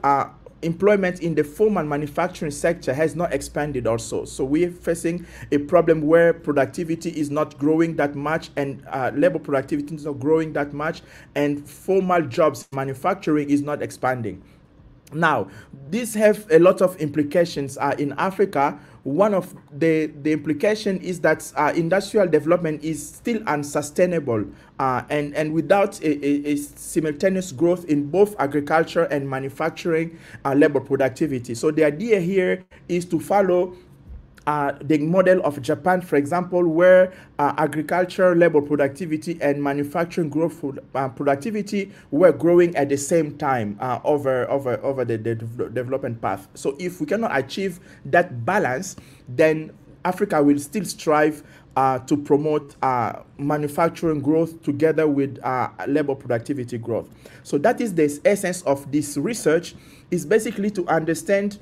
employment in the formal manufacturing sector has not expanded also. So we're facing a problem where productivity is not growing that much, and labor productivity is not growing that much, and formal jobs manufacturing is not expanding. Now, these have a lot of implications in Africa. One of the implication is that industrial development is still unsustainable, and without a simultaneous growth in both agriculture and manufacturing labor productivity. So the idea here is to follow the model of Japan, for example, where agriculture, labor productivity, and manufacturing growth productivity were growing at the same time over the development path. So if we cannot achieve that balance, then Africa will still strive to promote manufacturing growth together with labor productivity growth. So that is the essence of this research, is basically to understand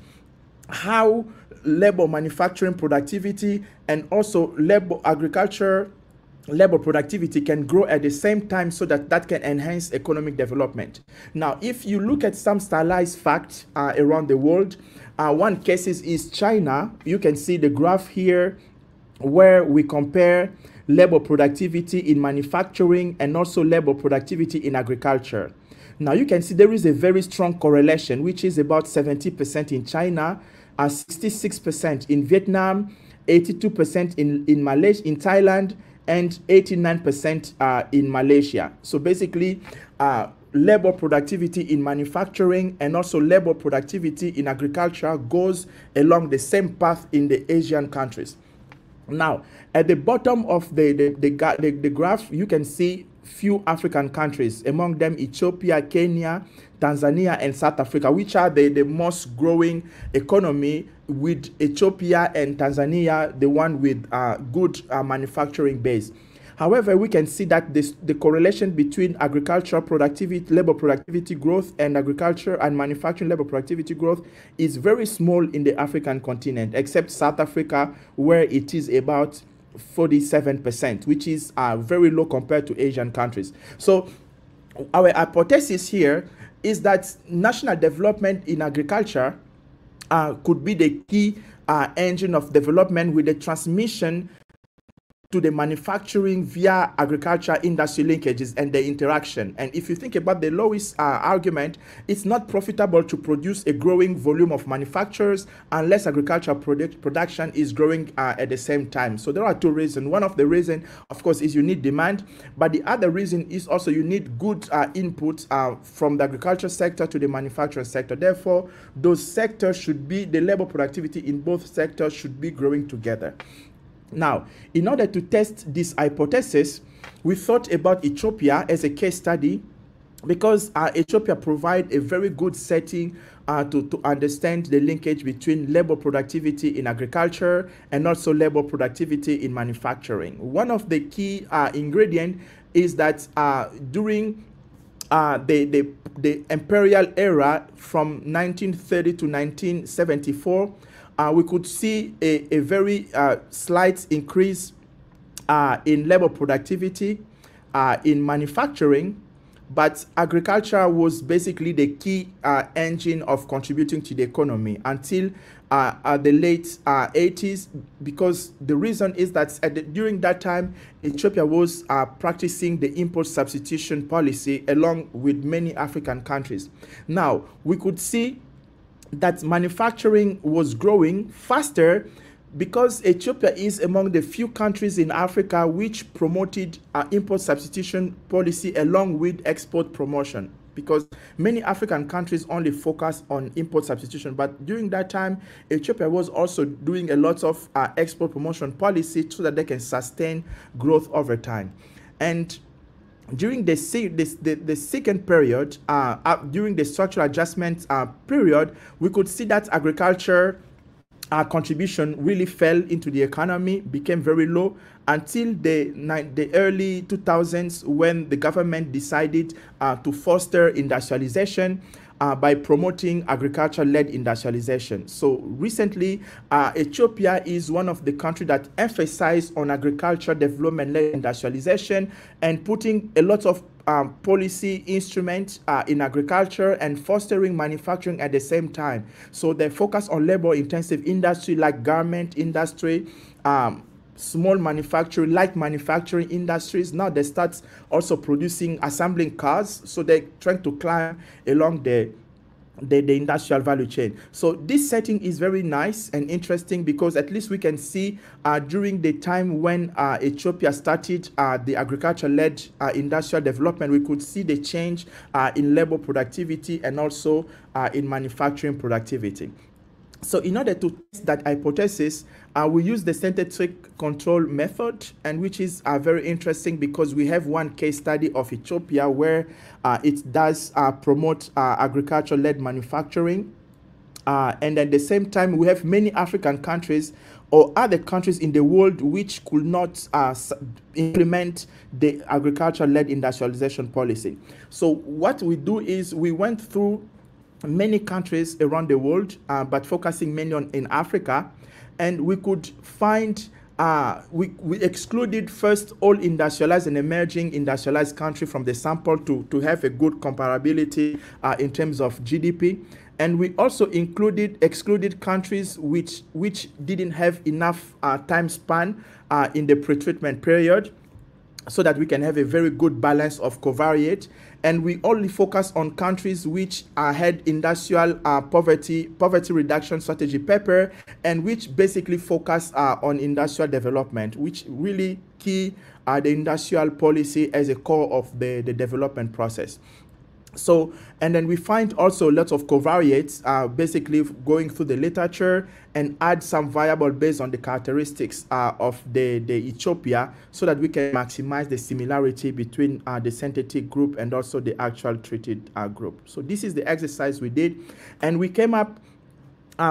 how labor manufacturing productivity and also agriculture labor productivity can grow at the same time, so that can enhance economic development. Now, if you look at some stylized facts around the world, one case is China. You can see the graph here where we compare labor productivity in manufacturing and also labor productivity in agriculture. Now, you can see there is a very strong correlation, which is about 70% in China, 66% in Vietnam, 82% in Malaysia, in Thailand, and 89% in Malaysia. So basically, labor productivity in manufacturing and also labor productivity in agriculture goes along the same path in the Asian countries. Now, at the bottom of the graph, you can see few African countries, among them Ethiopia, Kenya, Tanzania, and South Africa, which are the most growing economy, with Ethiopia and Tanzania the one with good manufacturing base. However, we can see that the correlation between agricultural productivity, labor productivity growth, and agriculture and manufacturing labor productivity growth is very small in the African continent, except South Africa, where it is about 47%, which is very low compared to Asian countries. So our hypothesis here is that national development in agriculture could be the key engine of development, with the transmission to the manufacturing via agriculture industry linkages and the interaction. And if you think about the lowest argument, it's not profitable to produce a growing volume of manufacturers unless agricultural production is growing at the same time. So there are two reasons. One of the reasons, of course, is you need demand, but the other reason is also you need good input from the agriculture sector to the manufacturing sector. Therefore, those sectors should be, the labor productivity in both sectors should be growing together. Now, in order to test this hypothesis, we thought about Ethiopia as a case study, because Ethiopia provides a very good setting to understand the linkage between labor productivity in agriculture and also labor productivity in manufacturing. One of the key ingredients is that during the imperial era from 1930 to 1974, we could see a very slight increase in labor productivity in manufacturing, but agriculture was basically the key engine of contributing to the economy until the late 80s, because the reason is that during that time, Ethiopia was practicing the import substitution policy along with many African countries. Now, we could see that manufacturing was growing faster because Ethiopia is among the few countries in Africa which promoted import substitution policy along with export promotion, because many African countries only focus on import substitution. But during that time, Ethiopia was also doing a lot of export promotion policy so that they can sustain growth over time. And during the second period, during the structural adjustment period, we could see that agriculture contribution really fell into the economy, became very low until the early 2000s, when the government decided to foster industrialization. by promoting agriculture-led industrialization. So recently, Ethiopia is one of the countries that emphasized on agriculture development-led industrialization and putting a lot of policy instruments in agriculture and fostering manufacturing at the same time. So they focus on labor-intensive industry like garment industry, small manufacturing, light manufacturing industries. Now they start also producing, assembling cars. So they're trying to climb along the industrial value chain. So this setting is very nice and interesting because at least we can see during the time when Ethiopia started the agriculture-led industrial development, we could see the change in labor productivity and also in manufacturing productivity. So in order to test that hypothesis, we use the synthetic control method, and which is very interesting because we have one case study of Ethiopia where it does promote agriculture-led manufacturing. And at the same time, we have many African countries or other countries in the world which could not implement the agriculture-led industrialization policy. So what we do is we went through many countries around the world, but focusing mainly in Africa, and we could find we excluded first all industrialized and emerging industrialized country from the sample to have a good comparability in terms of GDP, and we also excluded countries which didn't have enough time span in the pretreatment period, so that we can have a very good balance of covariate. And we only focus on countries which had industrial poverty reduction strategy paper, and which basically focus on industrial development, which really key the industrial policy as a core of the development process. So, and then we find also lots of covariates, basically going through the literature and add some variable based on the characteristics of the Ethiopia, so that we can maximize the similarity between the synthetic group and also the actual treated group. So this is the exercise we did, and we came up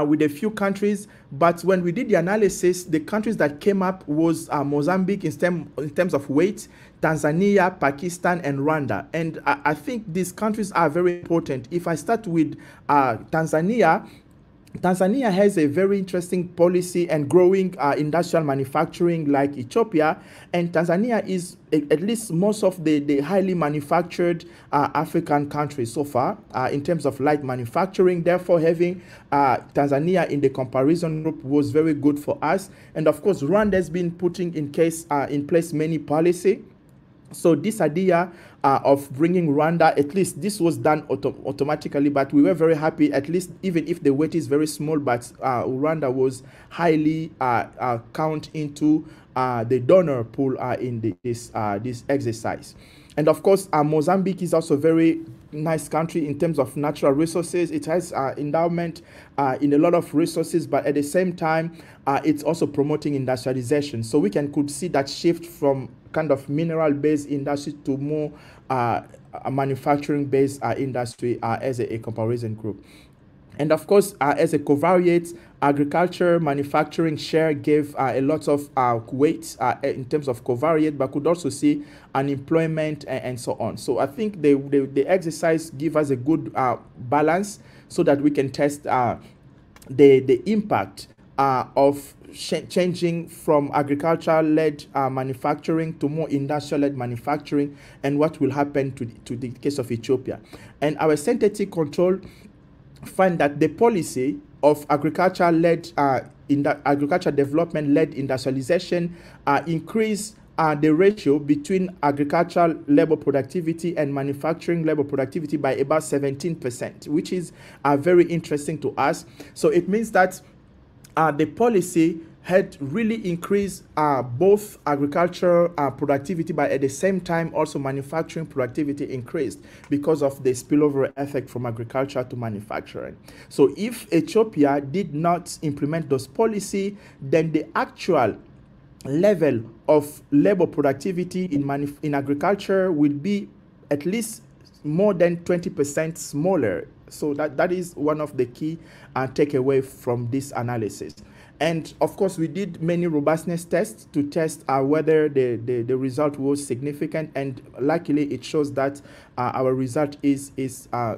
with a few countries, but when we did the analysis, the countries that came up was Mozambique in terms of weight, Tanzania, Pakistan, and Rwanda. And I think these countries are very important. If I start with Tanzania, Tanzania has a very interesting policy and growing industrial manufacturing like Ethiopia, and Tanzania is at least most of the highly manufactured African countries so far in terms of light manufacturing. Therefore, having Tanzania in the comparison group was very good for us. And of course, Rwanda has been putting in place many policy. So this idea of bringing Rwanda, at least this was done automatically, but we were very happy, at least even if the weight is very small, but Rwanda was highly count into the donor pool in this exercise. And of course, Mozambique is also a very nice country in terms of natural resources. It has endowment in a lot of resources, but at the same time, it's also promoting industrialization. So we could see that shift from kind of mineral-based industry to more manufacturing-based industry as a comparison group. And of course, as a covariate, agriculture, manufacturing share gave a lot of weight in terms of covariate, but could also see unemployment and so on. So I think the exercise give us a good balance so that we can test the impact of changing from agriculture-led manufacturing to more industrial-led manufacturing, and what will happen to the case of Ethiopia. And our synthetic control find that the policy of agriculture-led agriculture development-led industrialization increase the ratio between agricultural labor productivity and manufacturing labor productivity by about 17%, which is very interesting to us. So it means that the policy had really increased both agriculture productivity, but at the same time also manufacturing productivity increased because of the spillover effect from agriculture to manufacturing. So if Ethiopia did not implement those policies, then the actual level of labor productivity in agriculture will be at least more than 20% smaller. So that is one of the key takeaway from this analysis. And of course, we did many robustness tests to test whether the result was significant. And luckily, it shows that our result is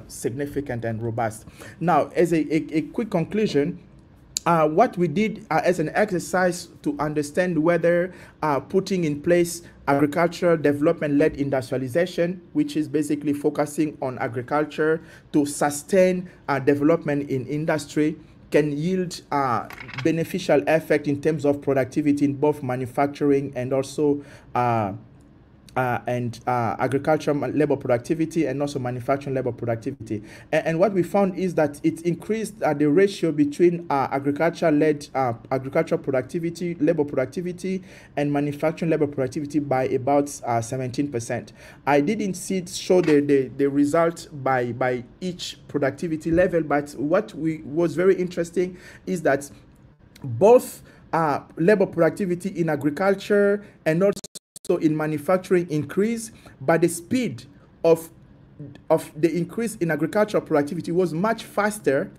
significant and robust. Now, as a quick conclusion, what we did as an exercise to understand whether putting in place agricultural development-led industrialization, which is basically focusing on agriculture to sustain development in industry, can yield beneficial effect in terms of productivity in both manufacturing and also agricultural labor productivity and also manufacturing labor productivity. And what we found is that it increased the ratio between agricultural productivity, labor productivity, and manufacturing labor productivity by about 17%. I didn't show the result by each productivity level, but what was very interesting is that both labor productivity in agriculture and also in manufacturing increase, but the speed of the increase in agricultural productivity was much faster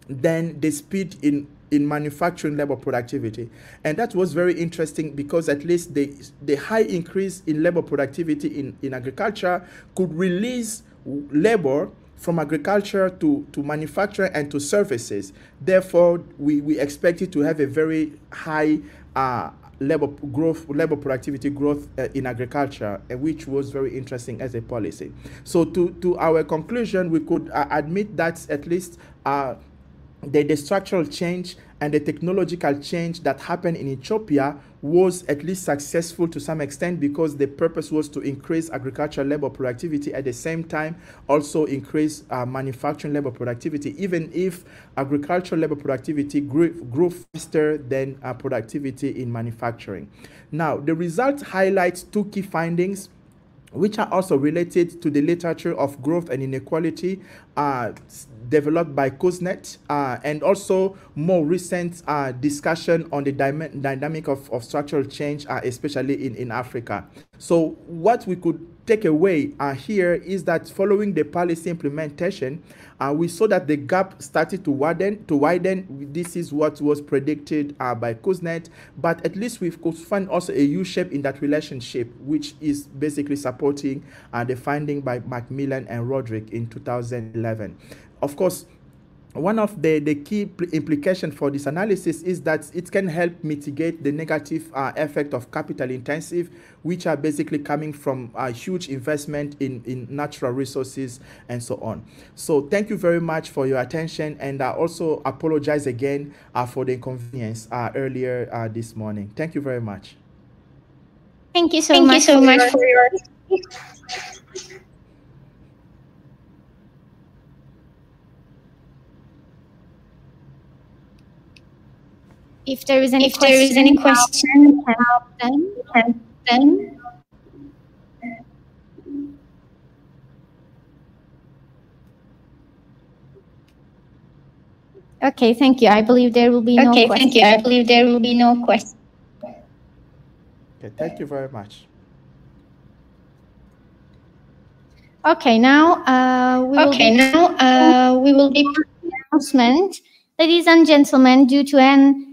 than the speed in manufacturing labor productivity. And that was very interesting because at least the high increase in labor productivity in agriculture could release labor from agriculture to manufacturing and to services. Therefore, we expected to have a very high labor productivity growth in agriculture, which was very interesting as a policy. So to our conclusion, we could admit that at least the structural change and the technological change that happened in Ethiopia was at least successful to some extent, because the purpose was to increase agricultural labor productivity, at the same time also increase manufacturing labor productivity, even if agricultural labor productivity grew faster than productivity in manufacturing. Now, the result highlights two key findings, which are also related to the literature of growth and inequality developed by Kuznets, and also more recent discussion on the dynamic of structural change, especially in Africa. So what we could take away here is that following the policy implementation, we saw that the gap started to widen. This is what was predicted by Kuznets, but at least we could find also a U-shape in that relationship, which is basically supporting the finding by Macmillan and Roderick in 2011. Of course, one of the key implications for this analysis is that it can help mitigate the negative effect of capital intensive, which are basically coming from huge investment in natural resources and so on. So thank you very much for your attention, and I also apologize again for the inconvenience earlier this morning. Thank you very much. Thank you so much for your... If there is any question, then okay, thank you. I believe there will be no question. Okay, thank you very much. Okay, now we will be announcement. Ladies and gentlemen, due to an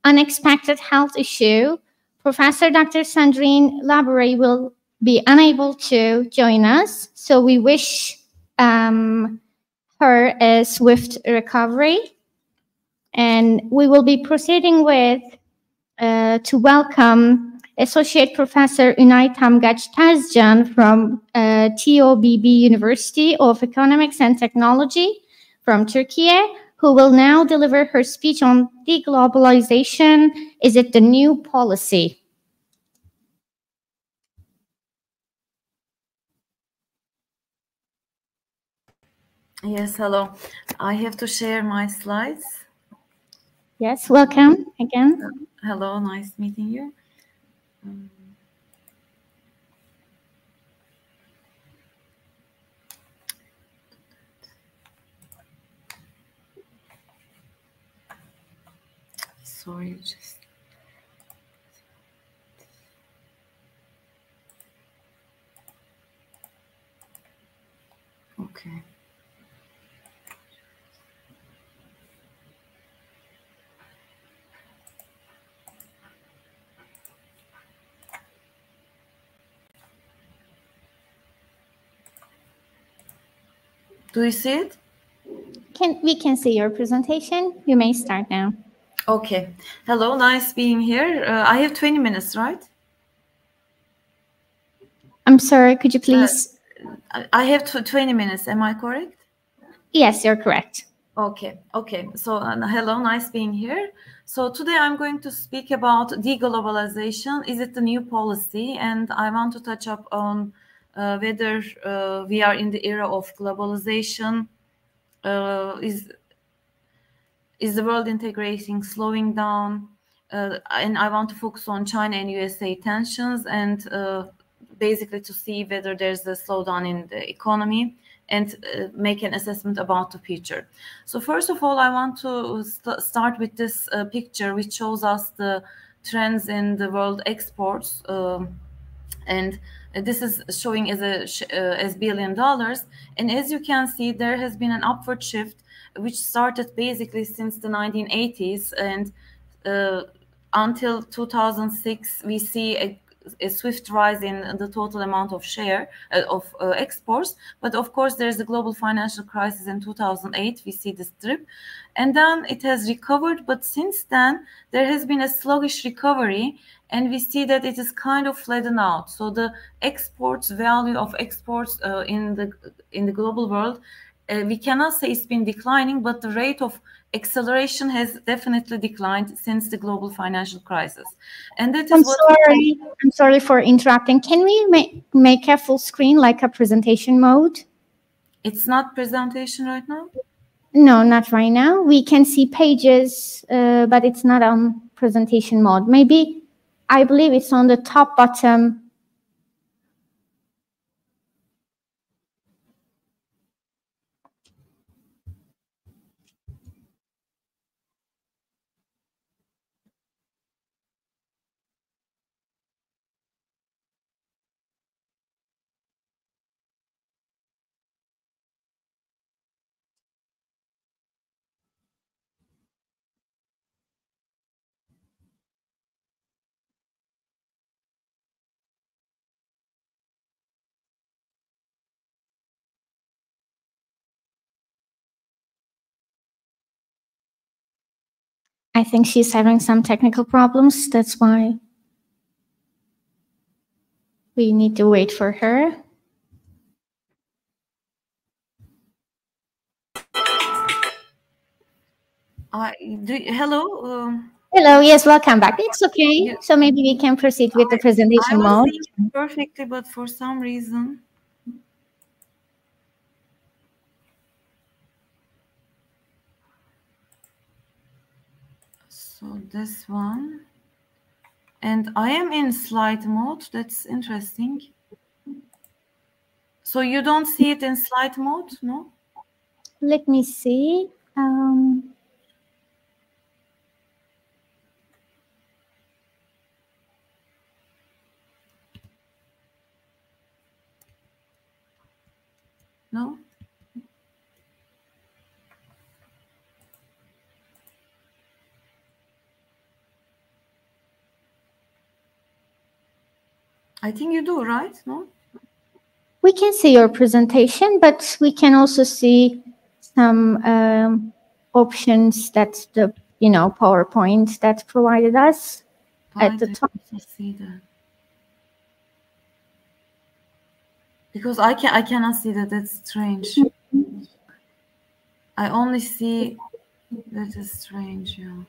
unexpected health issue, Professor Dr. Sandrine Labouré will be unable to join us. So we wish her a swift recovery. And we will be proceeding with to welcome Associate Professor Ünay Tamgaç Tezcan from TOBB University of Economics and Technology from Turkey, who will now deliver her speech on deglobalization. Is it the new policy? Yes, hello. I have to share my slides. Yes, welcome again. Hello, nice meeting you. Sorry, just... Okay. Do you see it? We can see your presentation. You may start now. Okay. Hello, nice being here. I have 20 minutes, right? I'm sorry, could you please? I have 20 minutes. Am I correct? Yes, you're correct. Okay. So hello, nice being here. So today I'm going to speak about deglobalization. Is it the new policy? And I want to touch up on whether we are in the era of globalization. Is the world integrating slowing down? And I want to focus on China and USA tensions and basically to see whether there's a slowdown in the economy and make an assessment about the future. So first of all, I want to start with this picture, which shows us the trends in the world exports. And this is showing as $1 billion. And as you can see, there has been an upward shift, which started basically since the 1980s. And until 2006, we see a swift rise in the total amount of share of exports. But of course, there's a global financial crisis in 2008. We see this dip. And then it has recovered. But since then, there has been a sluggish recovery. And we see that it is kind of flattened out. So the exports value of exports in the global world, we cannot say it's been declining, but the rate of acceleration has definitely declined since the global financial crisis. And that is I'm sorry for interrupting. Can we make a full screen, like a presentation mode? It's not presentation right now? No, not right now. We can see pages, but it's not on presentation mode. Maybe, I believe it's on the top bottom. I think she's having some technical problems. That's why we need to wait for her. Hello? Hello, yes, welcome back. It's okay. Yeah. So maybe we can proceed with the presentation mode. I was seeing perfectly, but for some reason. So this one. And I am in slide mode. That's interesting. So you don't see it in slide mode, no? Let me see. No? I think you do, right? No? We can see your presentation, but we can also see some options that the PowerPoint that provided us at the top. See that. Because I cannot see that. That's strange. I only see that is strange. Yeah.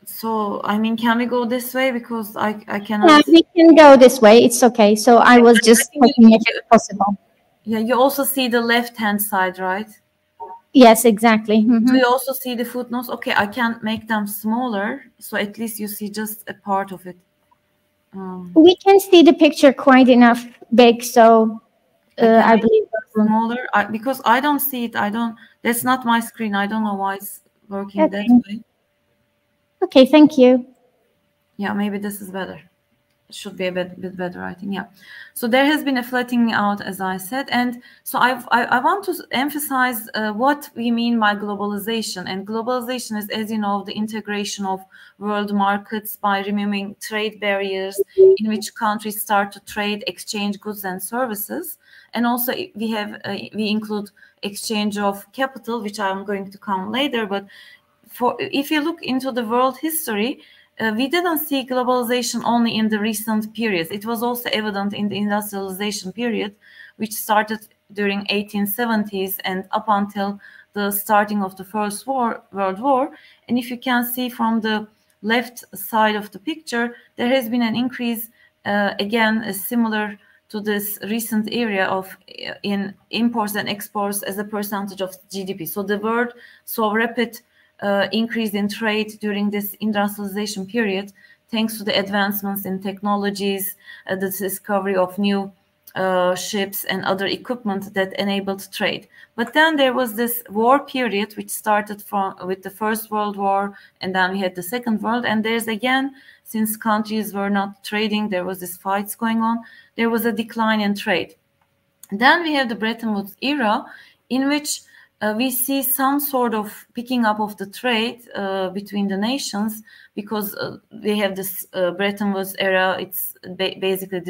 So, I mean, can we go this way? Because I cannot... Yeah, we can go this way. It's okay. So I was just checking if it's possible. Yeah, you also see the left-hand side, right? Yes, exactly. Mm-hmm. Do you also see the footnotes? Okay, I can't make them smaller. So at least you see just a part of it. We can see the picture quite enough big. So I believe smaller because I don't see it. That's not my screen. I don't know why it's working that way. Okay, thank you. Yeah, maybe this is better. should be a bit better, I think. Yeah. So there has been a flattening out, as I said, and so I want to emphasize what we mean by globalization. And globalization is, as you know, the integration of world markets by removing trade barriers in which countries start to trade, exchange goods and services. And also we include exchange of capital, which I'm going to come later. But if you look into the world history, we didn't see globalization only in the recent periods. It was also evident in the industrialization period, which started during 1870s and up until the starting of the First World War. And if you can see from the left side of the picture, there has been an increase, again, similar to this recent area of in imports and exports as a percentage of GDP. So the world saw rapid increase in trade during this industrialization period, thanks to the advancements in technologies, the discovery of new ships and other equipment that enabled trade. But then there was this war period, which started with the First World War, and then we had the Second World. And there's again, since countries were not trading, there was this fights going on. There was a decline in trade. Then we have the Bretton Woods era, in which we see some sort of picking up of the trade between the nations, because we have this Bretton Woods era. It's basically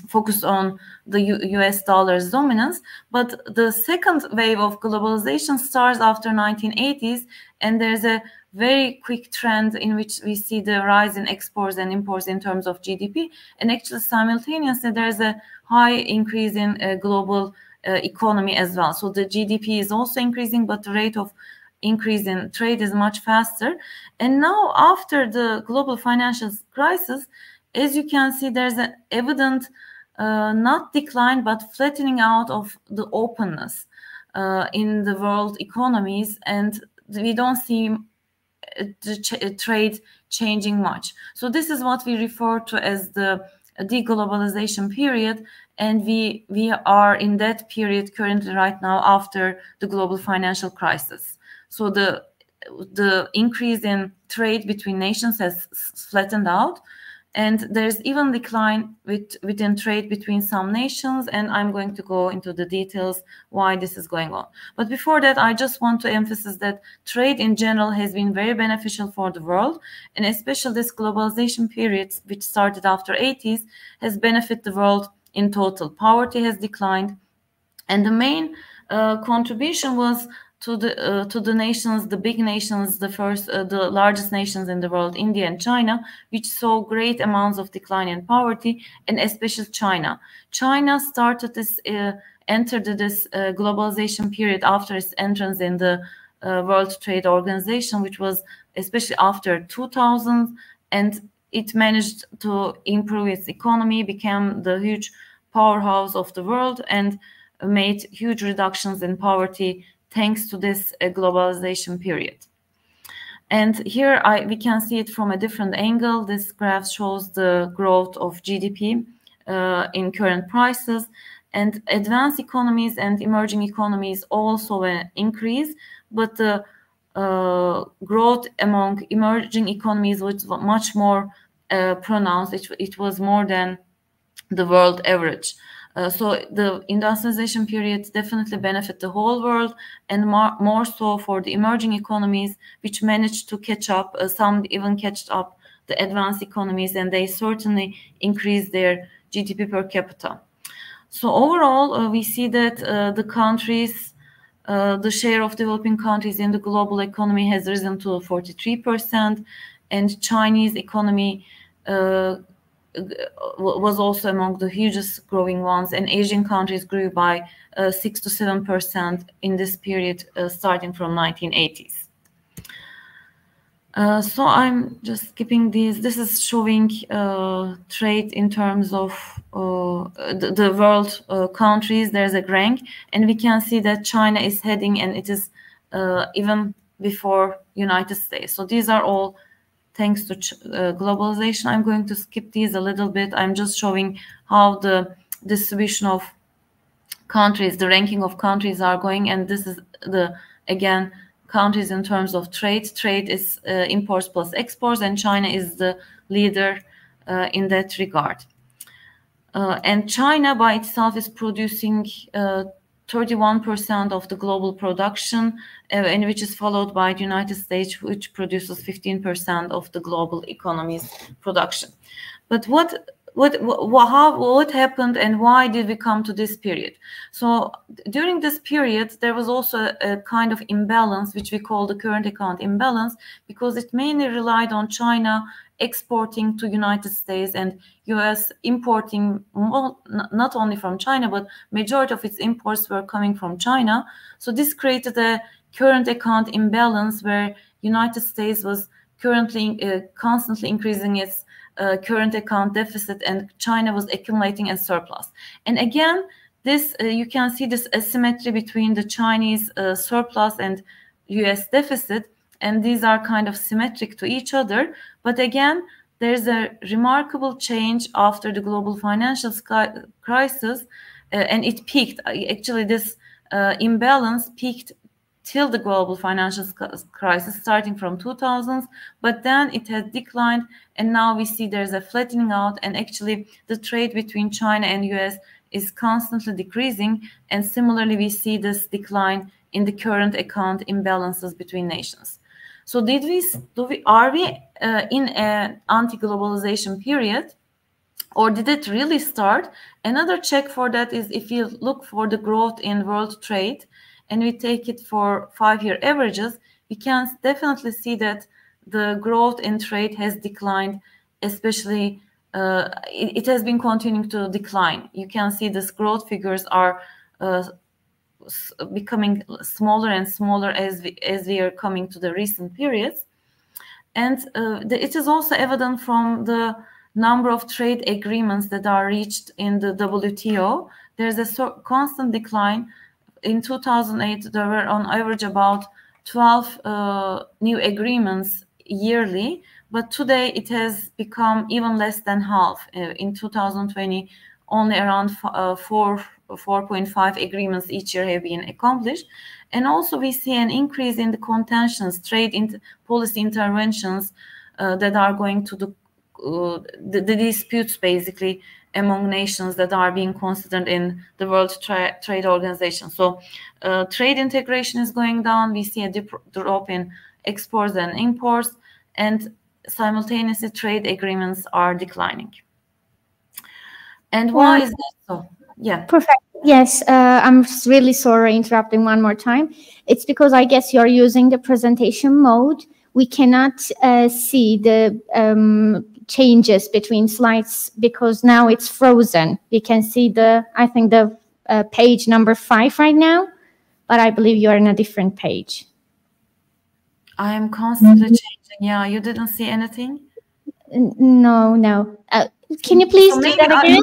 focused on the US dollar's dominance. But the second wave of globalization starts after 1980s, and there's a very quick trend in which we see the rise in exports and imports in terms of GDP. And actually simultaneously, there's a high increase in global economy as well. So the GDP is also increasing, but the rate of increase in trade is much faster. And now, after the global financial crisis, as you can see, there's an evident not decline, but flattening out of the openness in the world economies. And we don't see the trade changing much. So this is what we refer to as the deglobalization period, and we are in that period currently right now after the global financial crisis. So the increase in trade between nations has flattened out, and there's even decline within trade between some nations, and I'm going to go into the details why this is going on. But before that, I just want to emphasize that trade in general has been very beneficial for the world, and especially this globalization period, which started after 80s, has benefited the world in total. Poverty has declined, and the main contribution was to the nations, the big nations, the largest nations in the world, India and China, which saw great amounts of decline in poverty, and especially China. China started entered this globalization period after its entrance in the World Trade Organization, which was especially after 2000, and it managed to improve its economy, became the huge powerhouse of the world, and made huge reductions in poverty thanks to this globalization period. And here we can see it from a different angle. This graph shows the growth of GDP in current prices, and advanced economies and emerging economies also an increase, but the growth among emerging economies was much more pronounced. It was more than the world average. So the industrialization period definitely benefit the whole world, and more so for the emerging economies, which managed to catch up. Some even catched up the advanced economies, and they certainly increased their GDP per capita. So overall, we see that the countries, the share of developing countries in the global economy has risen to 43%, and Chinese economy was also among the hugest growing ones, and Asian countries grew by 6 to 7% in this period, starting from 1980s. So I'm just skipping these. This is showing trade in terms of the world countries. There's a rank, and we can see that China is heading, and it is even before United States. So these are all thanks to globalization. I'm going to skip these a little bit. I'm just showing how the distribution of countries, the ranking of countries are going. And this is again, countries in terms of trade. Trade is imports plus exports, and China is the leader in that regard. And China by itself is producing 31% of the global production, and which is followed by the United States, which produces 15% of the global economy's production. But what happened and why did we come to this period? So during this period, there was also a kind of imbalance, which we call the current account imbalance, because it mainly relied on China exporting to United States and US importing not only from China, but majority of its imports were coming from China. So this created a current account imbalance where United States was currently constantly increasing its current account deficit, and China was accumulating a surplus. And again, this you can see this asymmetry between the Chinese surplus and US deficit, and these are kind of symmetric to each other. But again, there's a remarkable change after the global financial crisis, and it peaked. Actually, this imbalance peaked till the global financial crisis starting from 2000s, but then it has declined, and now we see there's a flattening out, and actually the trade between China and US is constantly decreasing, and similarly we see this decline in the current account imbalances between nations. So are we in an anti-globalization period, or did it really start? Another check for that is if you look for the growth in world trade, and we take it for 5-year averages, we can definitely see that the growth in trade has declined, especially it has been continuing to decline. You can see these growth figures are becoming smaller and smaller as we are coming to the recent periods. And it is also evident from the number of trade agreements that are reached in the WTO. There's a constant decline. In 2008, there were on average about 12 new agreements yearly, but today it has become even less than half. In 2020, only around 4.5 agreements each year have been accomplished. And also we see an increase in the contentions, trade policy interventions that are going to the disputes basically among nations that are being considered in the World Trade Organization. So trade integration is going down. We see a drop in exports and imports, and simultaneously trade agreements are declining. And why is that so? Yeah. Perfect. Yes, I'm really sorry interrupting one more time. It's because I guess you're using the presentation mode. We cannot see the changes between slides because now it's frozen. We can see I think the page number 5 right now, but I believe you're in a different page. I am constantly changing. Yeah, you didn't see anything? No. Can you please do that again?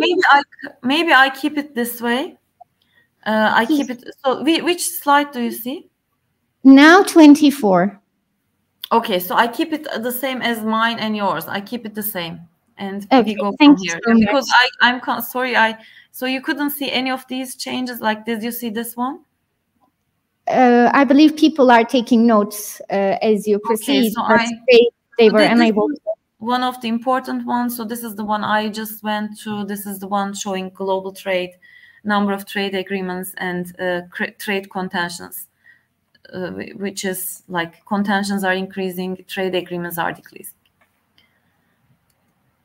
Maybe I keep it this way. I keep it. So which slide do you see? Now 24. Okay, so I keep it the same as mine and yours. I keep it the same, and okay, we go from here. So because I'm sorry. So you couldn't see any of these changes. Like, did you see this one? I believe people are taking notes as you proceed. Okay, so they were unable. One of the important ones. So this is the one I just went through. This is the one showing global trade, number of trade agreements, and trade contentions. Which is like contentions are increasing, trade agreements are decreasing.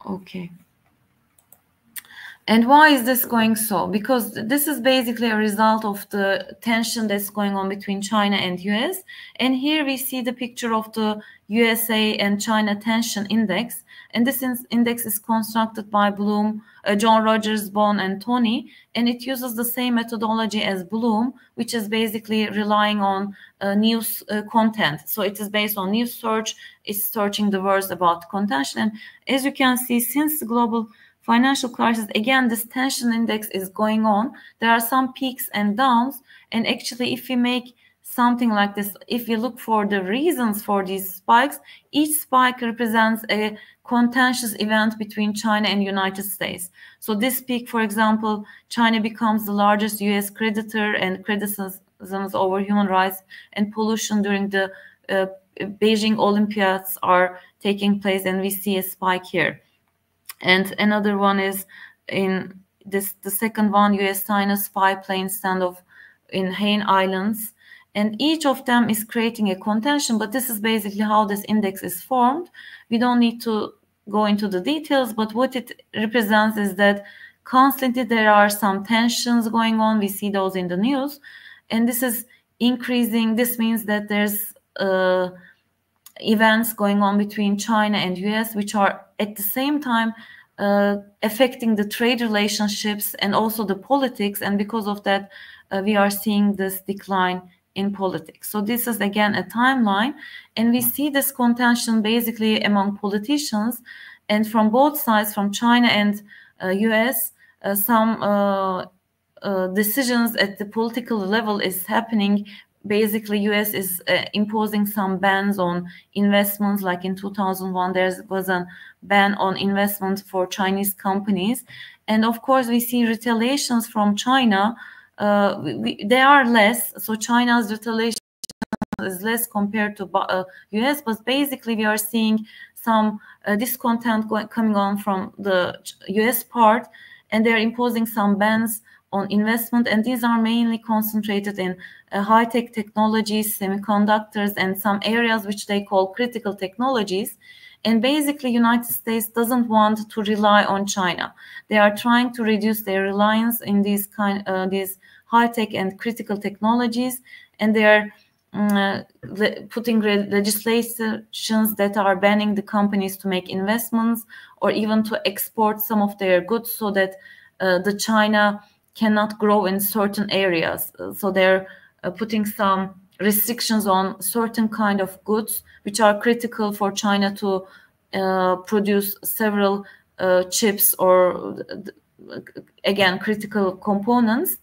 Okay. And why is this going so? Because this is basically a result of the tension that's going on between China and US. And here we see the picture of the USA and China tension index. And this index is constructed by Bloom, John Rogers, Bone, and Tony. And it uses the same methodology as Bloom, which is basically relying on news content. So it is based on news search. It's searching the words about contention. And as you can see, since the global financial crisis, again, this tension index is going on. There are some peaks and downs. And actually, if we make something like this, if you look for the reasons for these spikes, each spike represents a contentious event between China and United States. So this peak, for example, China becomes the largest US creditor and over human rights and pollution during the Beijing Olympiads are taking place, and we see a spike here. And another one is in this, the second one, US-China spy plane standoff in Hainan Islands. And each of them is creating a contention, but this is basically how this index is formed. We don't need to go into the details, but what it represents is that constantly there are some tensions going on. We see those in the news, and this is increasing. This means that there's events going on between China and US, which are at the same time affecting the trade relationships and also the politics. And because of that, we are seeing this decline in politics. So this is again a timeline, and we see this contention basically among politicians, and from both sides, from China and US, some decisions at the political level is happening. Basically, US is imposing some bans on investments. Like in 2001, there was a ban on investment for Chinese companies. And of course, we see retaliations from China. They are less. So China's retaliation is less compared to US. But basically, we are seeing some discontent coming on from the US part, and they're imposing some bans on investment, and these are mainly concentrated in high-tech technologies, semiconductors, and some areas which they call critical technologies. And basically, United States doesn't want to rely on China. They are trying to reduce their reliance in these high-tech and critical technologies, and they are putting legislations that are banning the companies to make investments or even to export some of their goods, so that the China cannot grow in certain areas. So they're putting some restrictions on certain kind of goods which are critical for China to produce several chips or again critical components.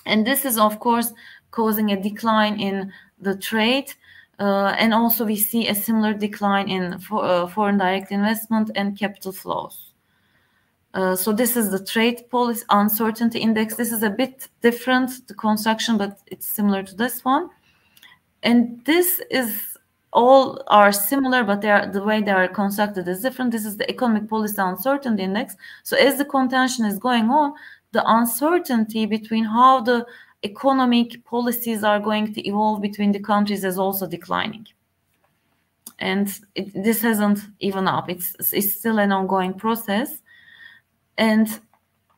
And this is of course causing a decline in the trade, and also we see a similar decline in foreign direct investment and capital flows. So this is the trade policy uncertainty index. This is a bit different, the construction, but it's similar to this one. And this is all are similar, but the way they are constructed is different. This is the economic policy uncertainty index. So as the contention is going on, the uncertainty between how the economic policies are going to evolve between the countries is also declining. And this hasn't even up. It's still an ongoing process. And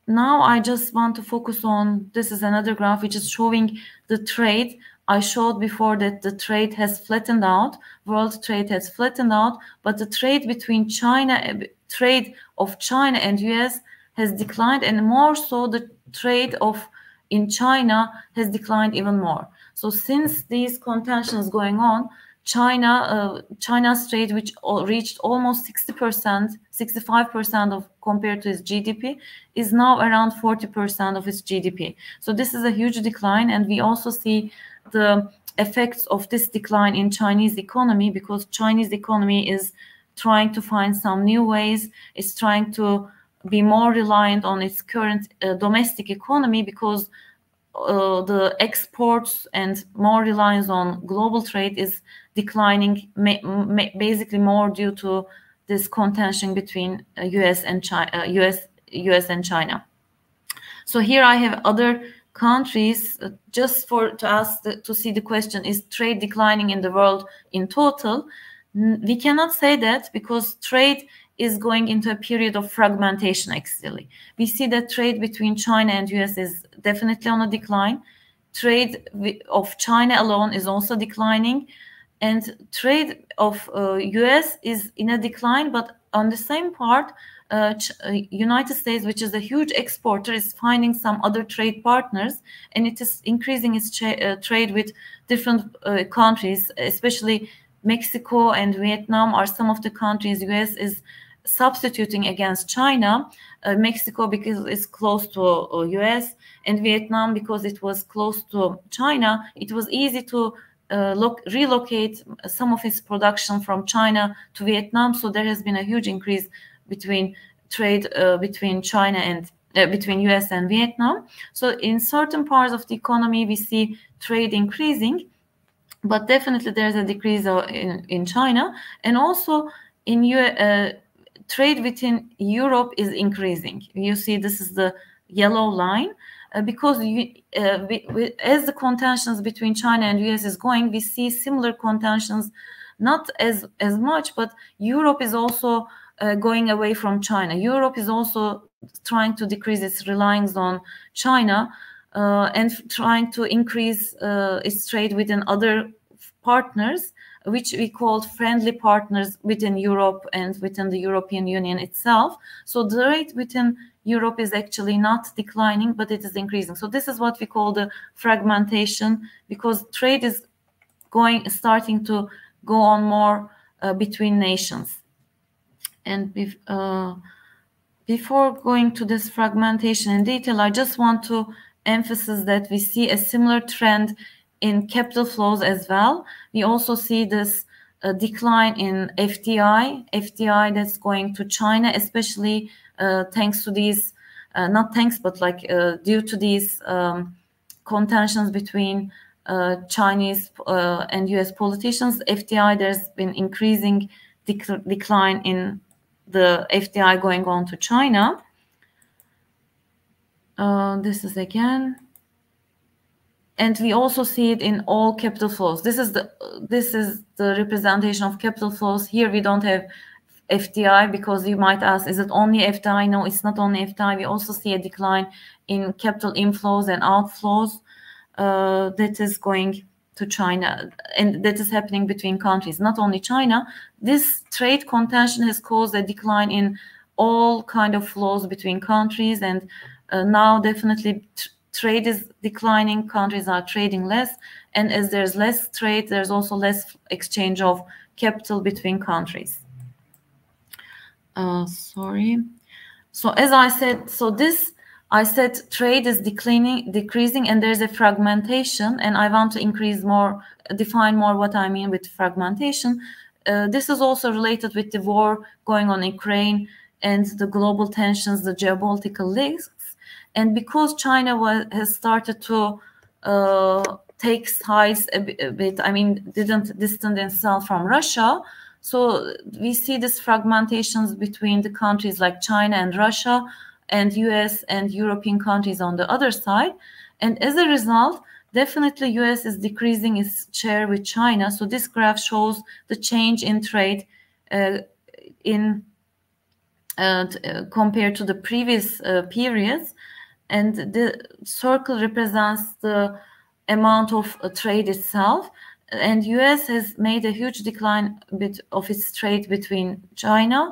now I just want to focus on, this is another graph which is showing the trade. I showed before that the trade has flattened out, world trade has flattened out, but the trade between trade of China and US has declined, and more so the trade in China has declined even more. So since these contentions going on, China's trade, which reached almost 60%, 65% of compared to its GDP, is now around 40% of its GDP. So this is a huge decline, and we also see the effects of this decline in Chinese economy, because Chinese economy is trying to find some new ways. It's trying to be more reliant on its current domestic economy, because the exports and more reliance on global trade is declining, basically more due to this contention between US and China. So here I have other countries, just to see the question, is trade declining in the world in total? We cannot say that, because trade is going into a period of fragmentation. Actually, we see that trade between China and US is definitely on a decline. Trade of China alone is also declining, and trade of US is in a decline. But on the same part, United States, which is a huge exporter, is finding some other trade partners, and it is increasing its trade with different countries, especially Mexico and Vietnam are some of the countries US is substituting against China. Mexico because it's close to US, and Vietnam because it was close to China. It was easy to relocate some of its production from China to Vietnam. So there has been a huge increase between trade between China and between US and Vietnam. So in certain parts of the economy, we see trade increasing, but definitely there's a decrease in China, and also in trade within Europe is increasing. You see, this is the yellow line. Because as the contentions between China and US is going, we see similar contentions, not as much, but Europe is also going away from China. Europe is also trying to decrease its reliance on China and trying to increase its trade within other partners, which we call friendly partners within Europe and within the European Union itself. So the trade within Europe is actually not declining, but it is increasing. So this is what we call the fragmentation, because trade is starting to go on more between nations. And before going to this fragmentation in detail, I just want to emphasize that we see a similar trend in capital flows as well. We also see this decline in FDI that's going to China, especially thanks to these, not thanks, but like due to these contentions between Chinese and US politicians. FDI, there's been increasing decline in the FDI going on to China. This is again, and we also see it in all capital flows. This is the representation of capital flows. Here we don't have FDI, because you might ask, is it only FDI? No, it's not only FDI. We also see a decline in capital inflows and outflows that is going to China, and that is happening between countries, not only China. This trade contention has caused a decline in all kind of flows between countries, and now definitely trade is declining, countries are trading less, and as there's less trade, there's also less exchange of capital between countries. Sorry. So as I said, I said trade is decreasing, and there's a fragmentation, and I want to define more what I mean with fragmentation. This is also related with the war going on in Ukraine and the global tensions, the geopolitical risks. And because China has started to take sides a bit, I mean, didn't distance itself from Russia, so we see this fragmentations between the countries like China and Russia, and US and European countries on the other side. And as a result, definitely US is decreasing its share with China. So this graph shows the change in trade compared to the previous periods. And the circle represents the amount of trade itself. And US has made a huge decline of its trade between China.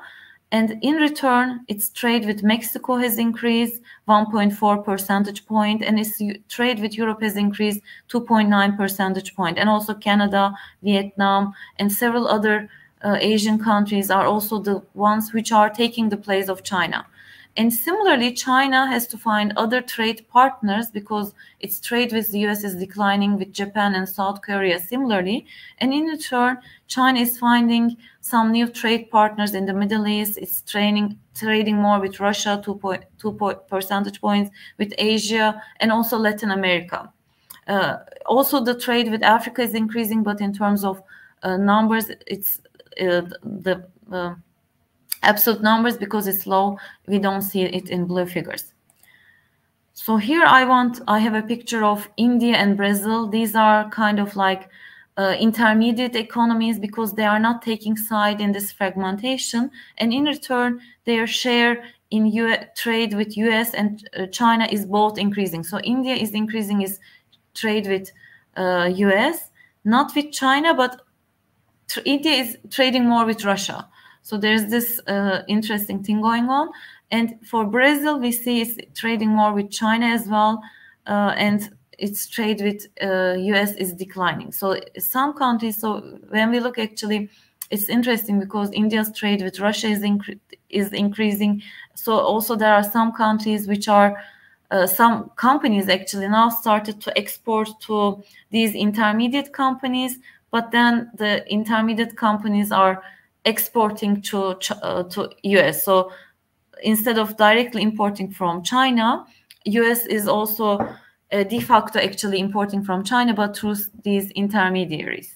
And in return, its trade with Mexico has increased 1.4 percentage point, and its trade with Europe has increased 2.9 percentage point. And also Canada, Vietnam, and several other Asian countries are also the ones which are taking the place of China. And similarly, China has to find other trade partners, because its trade with the US is declining, with Japan and South Korea similarly. And in return, China is finding some new trade partners in the Middle East. It's trading more with Russia, 2 percentage points, with Asia, and also Latin America. Also, the trade with Africa is increasing, but in terms of numbers, it's the absolute numbers, because it's low, we don't see it in blue figures. So here I have a picture of India and Brazil. These are kind of like intermediate economies, because they are not taking side in this fragmentation, and in return their share in trade with US and China is both increasing. So India is increasing its trade with US, not with China, but India is trading more with Russia. So there's this interesting thing going on. And for Brazil, we see it's trading more with China as well, and its trade with US is declining. So some countries, so when we look, actually, it's interesting, because India's trade with Russia is increasing. So also there are some countries which are, some companies actually now started to export to these intermediate companies, but then the intermediate companies are exporting to US. So instead of directly importing from China, US is also de facto actually importing from China, but through these intermediaries.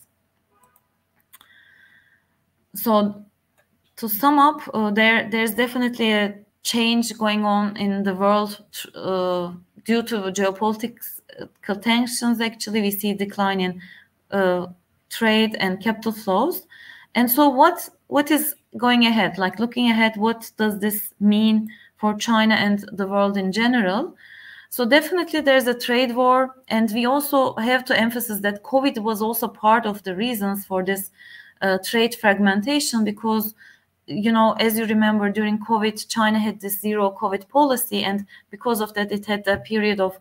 So to sum up, there's definitely a change going on in the world due to geopolitical tensions. Actually, we see decline in trade and capital flows. And so what is going ahead? Like looking ahead, what does this mean for China and the world in general? So definitely there's a trade war, and we also have to emphasize that COVID was also part of the reasons for this trade fragmentation, because, you know, as you remember, during COVID, China had this zero COVID policy, and because of that, it had a period of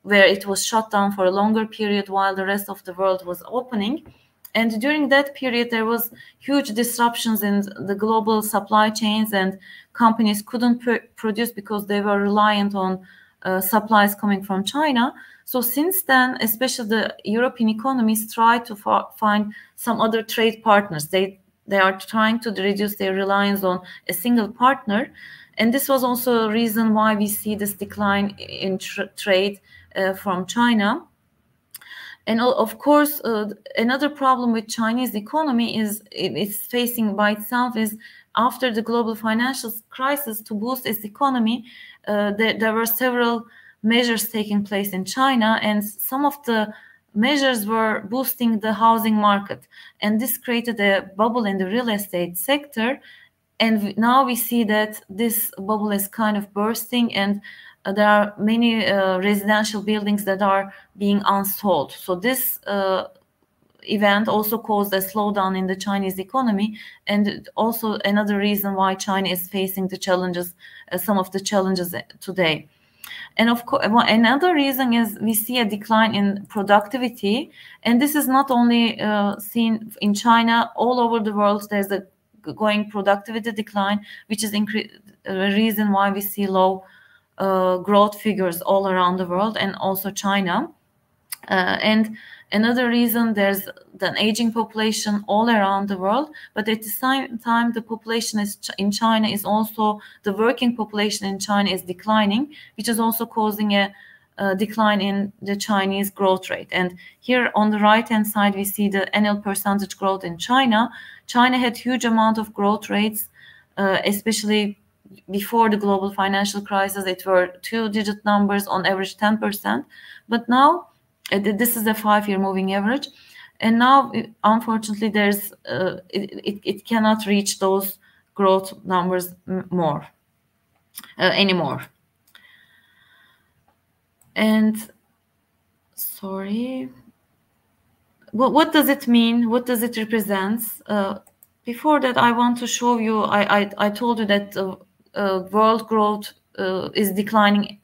where it was shut down for a longer period while the rest of the world was opening. And during that period, there was huge disruptions in the global supply chains, and companies couldn't produce because they were reliant on supplies coming from China. So since then, especially the European economies try to find some other trade partners. They are trying to reduce their reliance on a single partner. And this was also a reason why we see this decline in trade from China. And of course, another problem with Chinese economy is it's facing by itself is after the global financial crisis, to boost its economy, there were several measures taking place in China, and some of the measures were boosting the housing market. And this created a bubble in the real estate sector. And now we see that this bubble is kind of bursting, and there are many residential buildings that are being unsold. So this event also caused a slowdown in the Chinese economy, and also another reason why China is facing the challenges, some of the challenges today. And of course, another reason is we see a decline in productivity, and this is not only seen in China. All over the world, there's a going productivity decline, which is a reason why we see low growth figures all around the world, and also China. And another reason, there's an aging population all around the world, but at the same time, the population in China is also, the working population in China is declining, which is also causing a decline in the Chinese growth rate. And here on the right-hand side, we see the annual percentage growth in China. China had huge amount of growth rates, especially before the global financial crisis. It were two-digit numbers, on average 10%. But now, this is a 5-year moving average. And now, unfortunately, there's it cannot reach those growth numbers anymore. And sorry, what does it mean? What does it represent? Before that, I want to show you. I told you that world growth is declining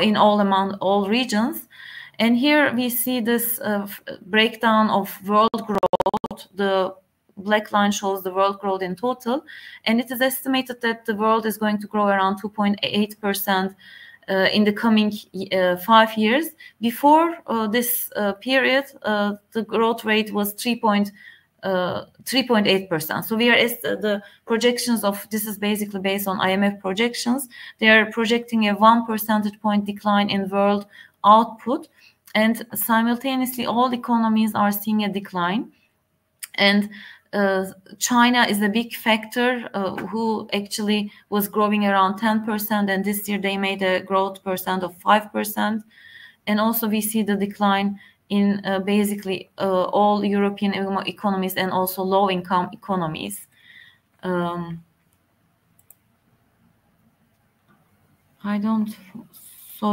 in all regions. And here we see this breakdown of world growth. The black line shows the world growth in total, and it is estimated that the world is going to grow around 2.8% in the coming 5 years. Before this period, the growth rate was 3.8%. So we are the projections of this is basically based on IMF projections. They are projecting a 1 percentage point decline in world output, and simultaneously all economies are seeing a decline. And China is a big factor who actually was growing around 10%, and this year they made a growth percent of 5%. And also we see the decline in basically all European economies and also low-income economies. So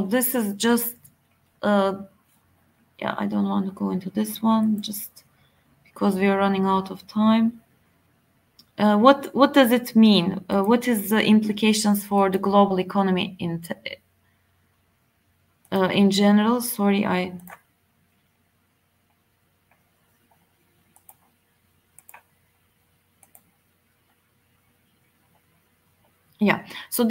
this is just, yeah, I don't want to go into this one just because we are running out of time. What does it mean? What is the implications for the global economy in general? Sorry, Yeah, so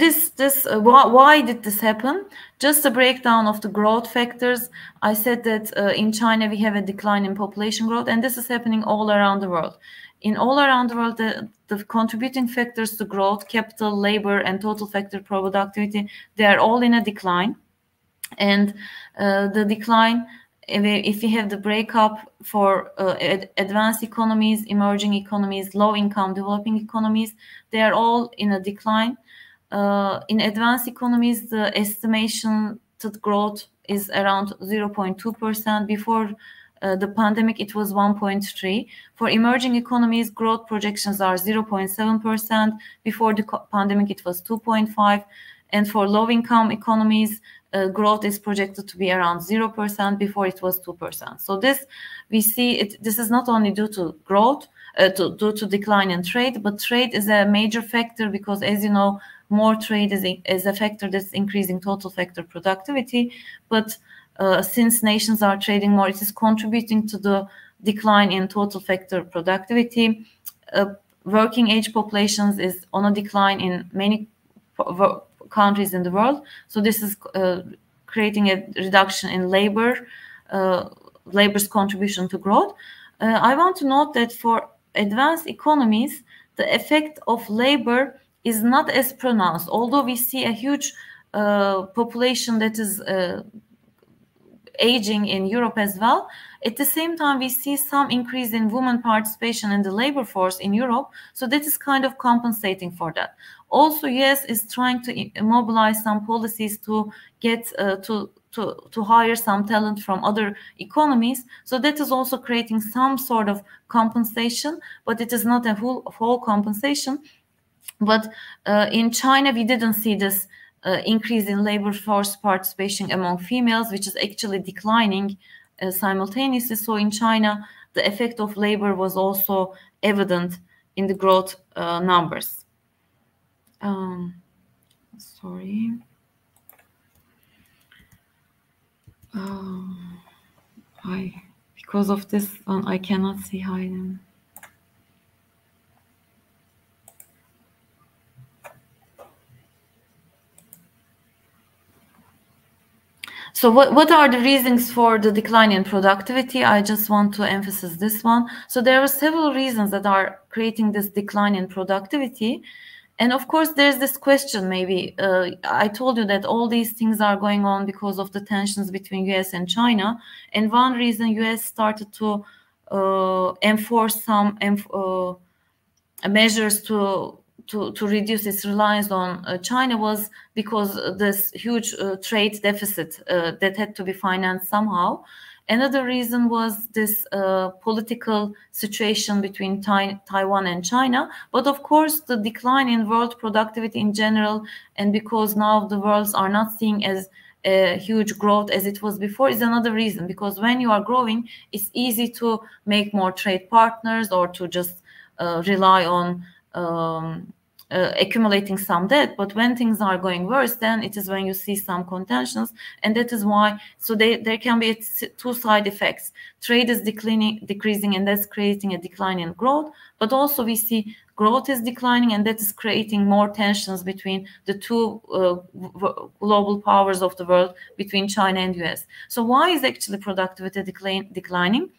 why did this happen? Just a breakdown of the growth factors. I said that in China we have a decline in population growth, and this is happening all around the world. in all around the world, the contributing factors to growth, capital, labor, and total factor productivity, they are all in a decline. And the decline, if you have the breakup for advanced economies, emerging economies, low income, developing economies, they are all in a decline. In advanced economies, the estimation to growth is around 0.2%. Before the pandemic, it was 1.3%. For emerging economies, growth projections are 0.7%. Before the pandemic, it was 2.5%. And for low-income economies, growth is projected to be around 0%. Before it was 2%. So this, we see it. This is not only due to growth, due to decline in trade, but trade is a major factor because, as you know, more trade is a factor that's increasing total factor productivity. But since nations are trading more, it is contributing to the decline in total factor productivity. Working age populations is on a decline in many countries in the world. So this is creating a reduction in labor's contribution to growth. I want to note that for advanced economies, the effect of labor is not as pronounced. Although we see a huge population that is aging in Europe as well, at the same time we see some increase in women participation in the labor force in Europe. So that is kind of compensating for that. Also, US is trying to mobilize some policies to get to hire some talent from other economies. So that is also creating some sort of compensation, but it is not a whole compensation. But in China, we didn't see this increase in labor force participation among females, which is actually declining simultaneously. So in China, the effect of labor was also evident in the growth numbers. Sorry. Because of this, I cannot see hiding. So what are the reasons for the decline in productivity? I just want to emphasize this one. So there are several reasons that are creating this decline in productivity. And of course, there's this question, maybe, I told you that all these things are going on because of the tensions between US and China. And one reason US started to enforce some measures to reduce its reliance on China was because this huge trade deficit that had to be financed somehow. Another reason was this political situation between Taiwan and China. But of course, the decline in world productivity in general, and because now the worlds are not seeing as a huge growth as it was before, is another reason. Because when you are growing, it's easy to make more trade partners or to just rely on accumulating some debt. But when things are going worse, then it is when you see some contentions. And that is why, so there can be two side effects. Trade is decreasing, and that's creating a decline in growth. But also we see growth is declining, and that is creating more tensions between the two global powers of the world, between China and US. So why is actually productivity declining?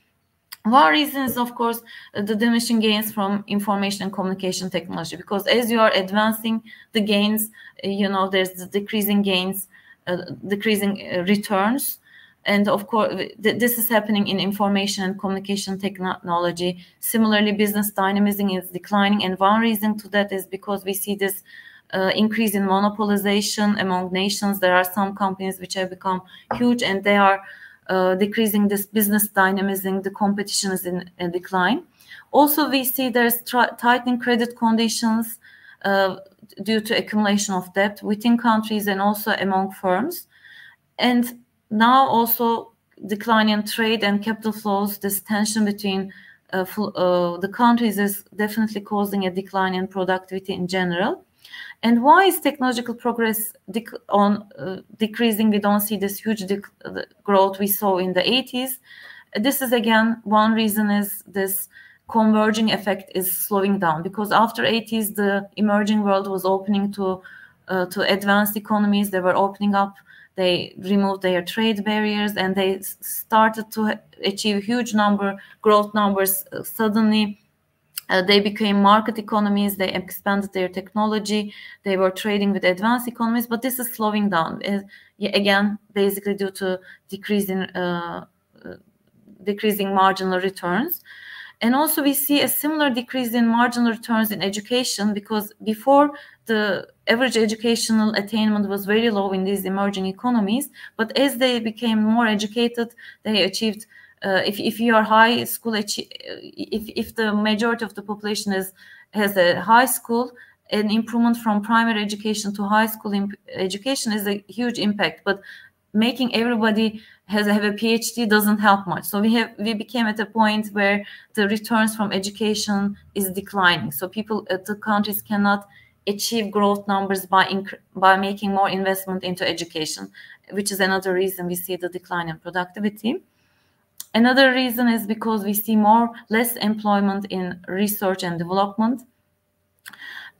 One reason is, of course, the diminishing gains from information and communication technology, because as you are advancing the gains, you know, there's the decreasing gains, decreasing returns. And of course, this is happening in information and communication technology. Similarly, business dynamism is declining. And one reason to that is because we see this increase in monopolization among nations. There are some companies which have become huge, and they are decreasing this business dynamism. The competition is in decline. Also, we see there's tightening credit conditions due to accumulation of debt within countries and also among firms. And now also decline in trade and capital flows. This tension between the countries is definitely causing a decline in productivity in general. And why is technological progress decreasing? We don't see this huge growth we saw in the 80s. This is, again, one reason is this converging effect is slowing down, because after 80s, the emerging world was opening to advanced economies. They were opening up. They removed their trade barriers, and they started to achieve huge growth numbers suddenly. They became market economies, they expanded their technology, they were trading with advanced economies, but this is slowing down. Again, basically due to decreasing marginal returns. And also we see a similar decrease in marginal returns in education, because before the average educational attainment was very low in these emerging economies, but as they became more educated, they achieved, if you are high school, if the majority of the population has a high school, an improvement from primary education to high school education is a huge impact. But making everybody have a PhD doesn't help much. So we became at a point where the returns from education is declining. So the countries cannot achieve growth numbers by making more investment into education, which is another reason we see the decline in productivity. Another reason is because we see less employment in research and development.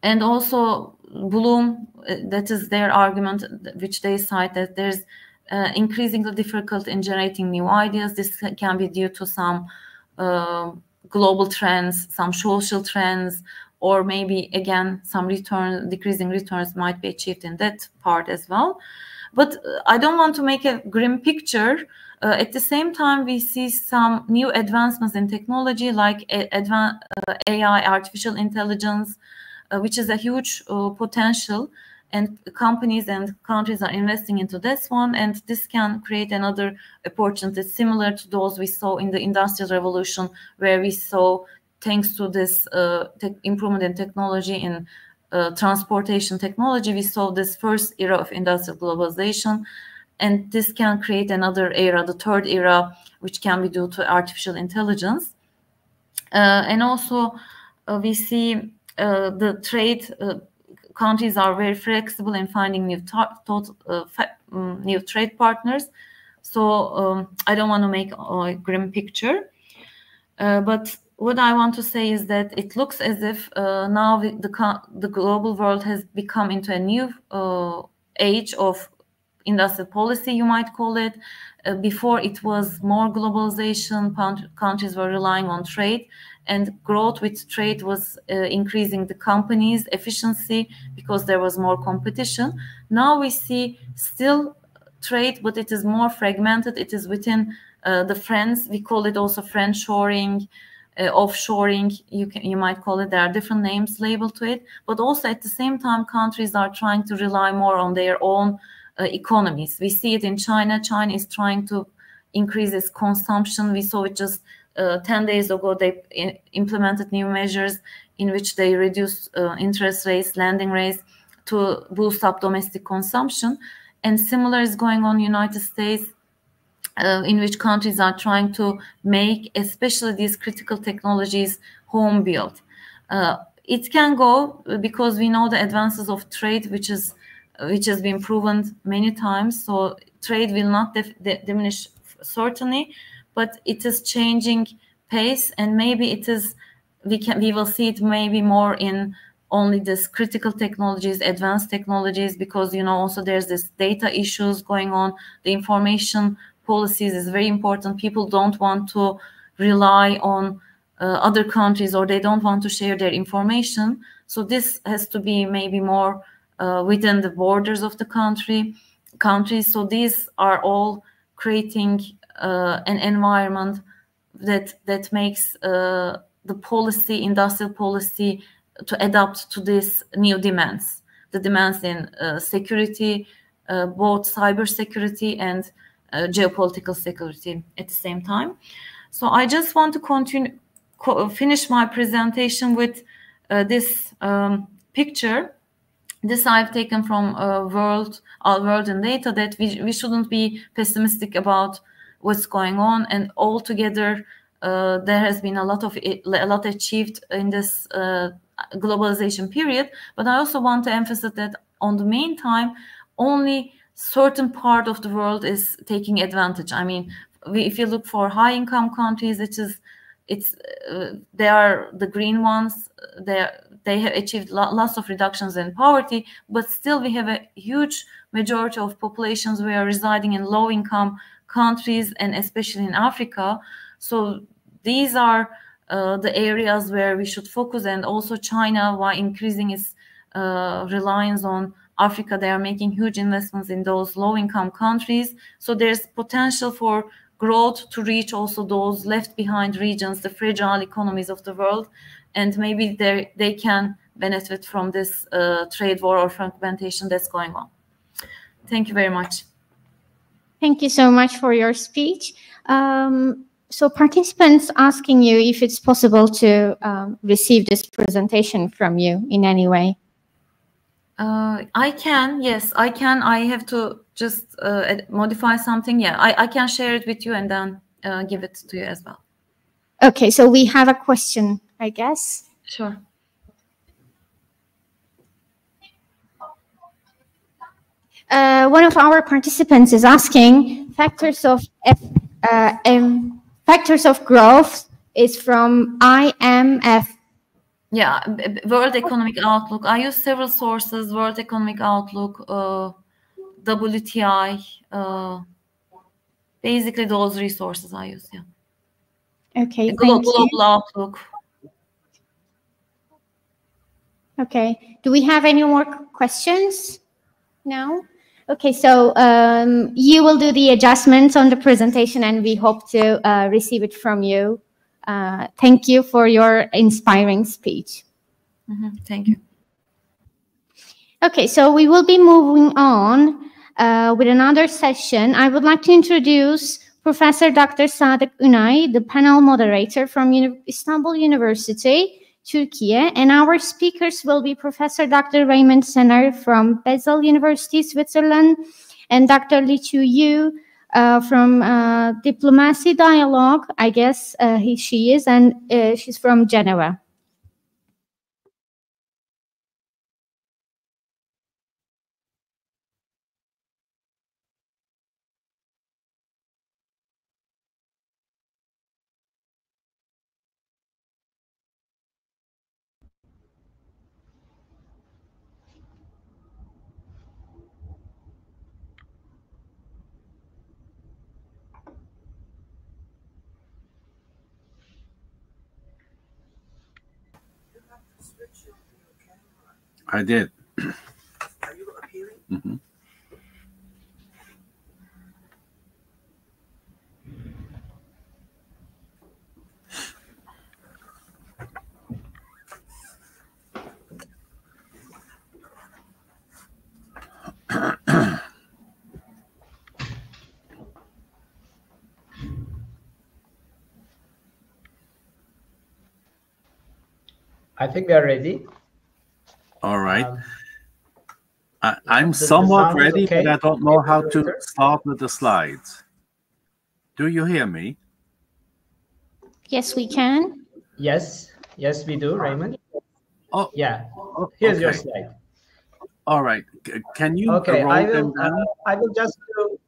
And also Bloom, that is their argument, which they cite, that there's increasingly difficult in generating new ideas. This can be due to some global trends, some social trends, or maybe, again, some decreasing returns might be achieved in that part as well. But I don't want to make a grim picture. At the same time, we see some new advancements in technology, like AI, artificial intelligence, which is a huge potential, and companies and countries are investing into this one, and this can create another opportunity similar to those we saw in the Industrial Revolution, where we saw, thanks to this improvement in technology, in transportation technology, we saw this first era of industrial globalization. And this can create another era, the third era, which can be due to artificial intelligence. And also we see the trade, countries are very flexible in finding new trade partners. So I don't want to make a grim picture. But what I want to say is that it looks as if now the global world has become into a new age of industrial policy, you might call it. Before it was more globalization, countries were relying on trade, and growth with trade was increasing the companies' efficiency because there was more competition. Now we see still trade, but it is more fragmented. It is within the friends. We call it also friendshoring, offshoring, you might call it. There are different names labeled to it, but also at the same time, countries are trying to rely more on their own economies. We see it in China. China is trying to increase its consumption. We saw it just 10 days ago. They implemented new measures in which they reduced interest rates, lending rates, to boost up domestic consumption. And similar is going on in the United States, in which countries are trying to make, especially these critical technologies, home built. It can go, because we know the advances of trade, which has been proven many times. So trade will not diminish certainly, but it is changing pace, and maybe it is, we will see it maybe more in only this critical technologies, advanced technologies, because also there's this data issues going on. The information policies is very important. People don't want to rely on other countries, or they don't want to share their information. So this has to be maybe more within the borders of the countries. So these are all creating an environment that makes the policy, industrial policy, to adapt to these new demands, the demands in security, both cyber security and geopolitical security at the same time. So I just want to finish my presentation with this picture. This I've taken from Our World in Data, that we shouldn't be pessimistic about what's going on, and altogether there has been a lot achieved in this globalization period. But I also want to emphasize that on the meantime, only certain part of the world is taking advantage. I mean, if you look for high-income countries, they are the green ones. They have achieved lots of reductions in poverty, but still we have a huge majority of populations who are residing in low-income countries, and especially in Africa. So these are the areas where we should focus, and also China, while increasing its reliance on Africa, they are making huge investments in those low-income countries. So there's potential for growth to reach also those left behind regions, the fragile economies of the world, and maybe they can benefit from this trade war or fragmentation that's going on. Thank you very much. Thank you so much for your speech. So participants asking you if it's possible to receive this presentation from you in any way. I can, yes, I can. I have to just modify something. Yeah, I can share it with you and then give it to you as well. Okay, so we have a question, I guess. Sure. One of our participants is asking factors of growth is from IMF. Yeah, World Economic Outlook. I use several sources: World Economic Outlook, WTI. Basically, those resources I use. Yeah. Okay. Global Outlook. Okay. Do we have any more questions? No. Okay. So you will do the adjustments on the presentation, and we hope to receive it from you. Thank you for your inspiring speech. Thank you. Okay, so we will be moving on with another session. I would like to introduce Professor Dr. Sadık Ünay, the panel moderator from Istanbul University, Turkey, and our speakers will be Professor Dr. Raymond Sener from Basel University, Switzerland, and Dr. Li Chu Yu from Diplomacy Dialogue, I guess she is, and she's from Geneva. I did. Are you appearing? Mm-hmm. I think we are ready. All right. I'm somewhat ready, okay, but I don't know how to start with the slides. Do you hear me? Yes, we can. Yes, we do, Raymond. Oh, yeah. Here's your slide. All right. Can you? Okay, I will just do.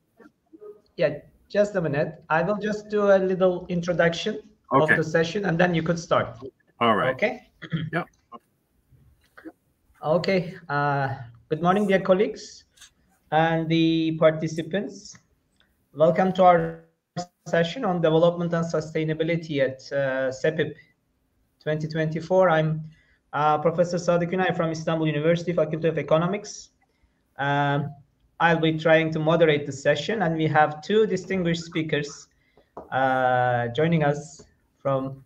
Yeah, just a minute. I will just do a little introduction of the session, and then you could start. All right. Okay. Yeah. Okay. Good morning, dear colleagues and the participants. Welcome to our session on development and sustainability at SEPİP 2024. I'm Professor Sadık Ünay from Istanbul University, Faculty of Economics. I'll be trying to moderate the session, and we have two distinguished speakers joining us from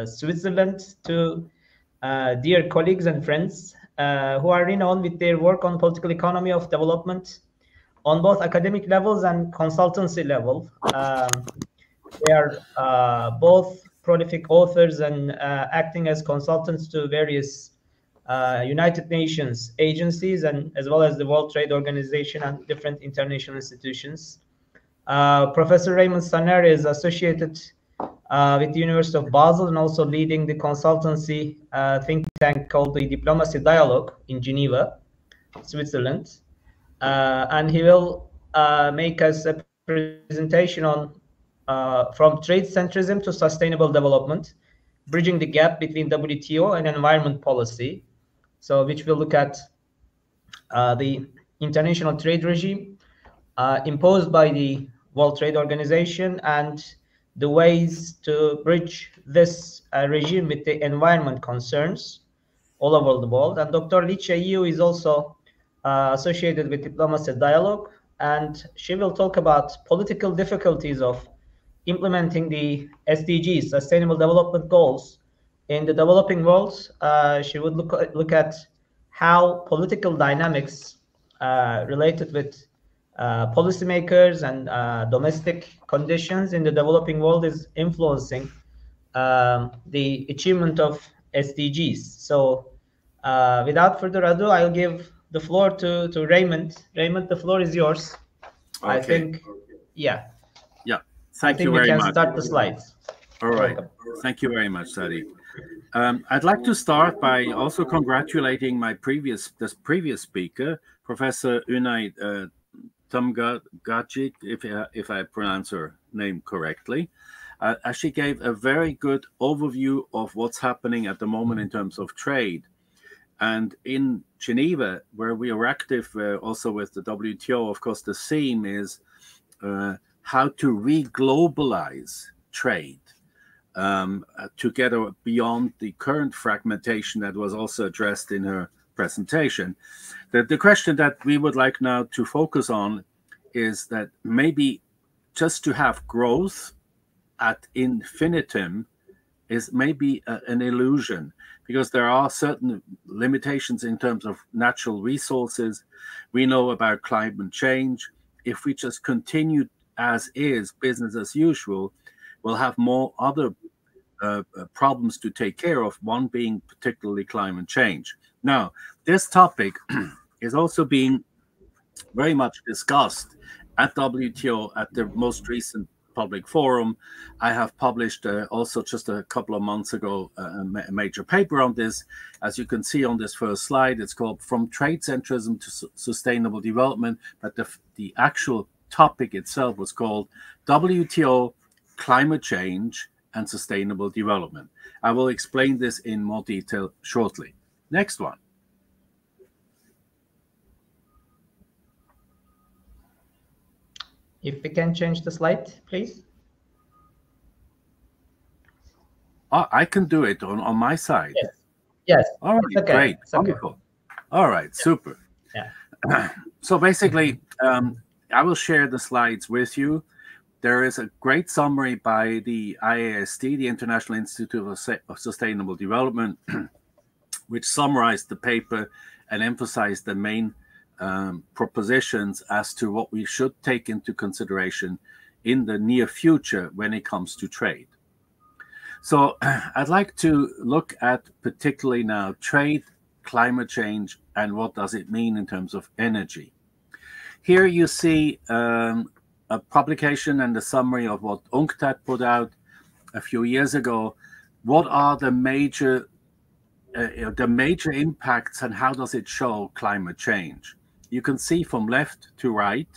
Switzerland, two dear colleagues and friends who are renowned with their work on political economy of development on both academic levels and consultancy level. They are both prolific authors and acting as consultants to various United Nations agencies, and as well as the World Trade Organization and different international institutions. Professor Raymond Sener is associated with the University of Basel and also leading the consultancy think tank called the Diplomacy Dialogue in Geneva, Switzerland. And he will make us a presentation on from trade centrism to sustainable development, bridging the gap between WTO and environment policy. So which will look at the international trade regime imposed by the World Trade Organization and the ways to bridge this regime with the environment concerns all over the world. And Dr. Licia Yu is also associated with Diplomacy Dialogue, and she will talk about political difficulties of implementing the SDGs, Sustainable Development Goals, in the developing world. She would look at how political dynamics related with policymakers and domestic conditions in the developing world is influencing the achievement of SDGs. So without further ado, I'll give the floor to Raymond. Raymond, the floor is yours. Okay. I think, yeah. Yeah, thank you very much. I think we can start the slides. All right. Thank you very much, Sadiq. I'd like to start by also congratulating my previous speaker, Professor Unai Tumgagic, if I pronounce her name correctly. She gave a very good overview of what's happening at the moment in terms of trade. And in Geneva, where we are active also with the WTO, of course, the theme is how to re-globalize trade to get beyond the current fragmentation that was also addressed in her presentation. The question that we would like now to focus on is that maybe just to have growth ad infinitum is maybe an illusion, because there are certain limitations in terms of natural resources. We know about climate change. If we just continue as is, business as usual, we'll have more other problems to take care of, one being particularly climate change. Now, this topic is also being very much discussed at WTO at the most recent public forum. I have published also just a couple of months ago a major paper on this. As you can see on this first slide, it's called From Trade Centrism to Sustainable Development, but the actual topic itself was called WTO, Climate Change and Sustainable Development. I will explain this in more detail shortly. Next one. If we can change the slide, please. Oh, I can do it on my side. Yes. Yes. All right, okay. Great. Okay. Wonderful. All right, yeah. Super. Yeah. So basically, I will share the slides with you. There is a great summary by the IASD, the International Institute of Sustainable Development, which summarized the paper and emphasized the main propositions as to what we should take into consideration in the near future when it comes to trade. So I'd like to look at particularly now trade, climate change, and what does it mean in terms of energy. Here you see a publication and a summary of what UNCTAD put out a few years ago. What are the major impacts and how does it show climate change? You can see from left to right,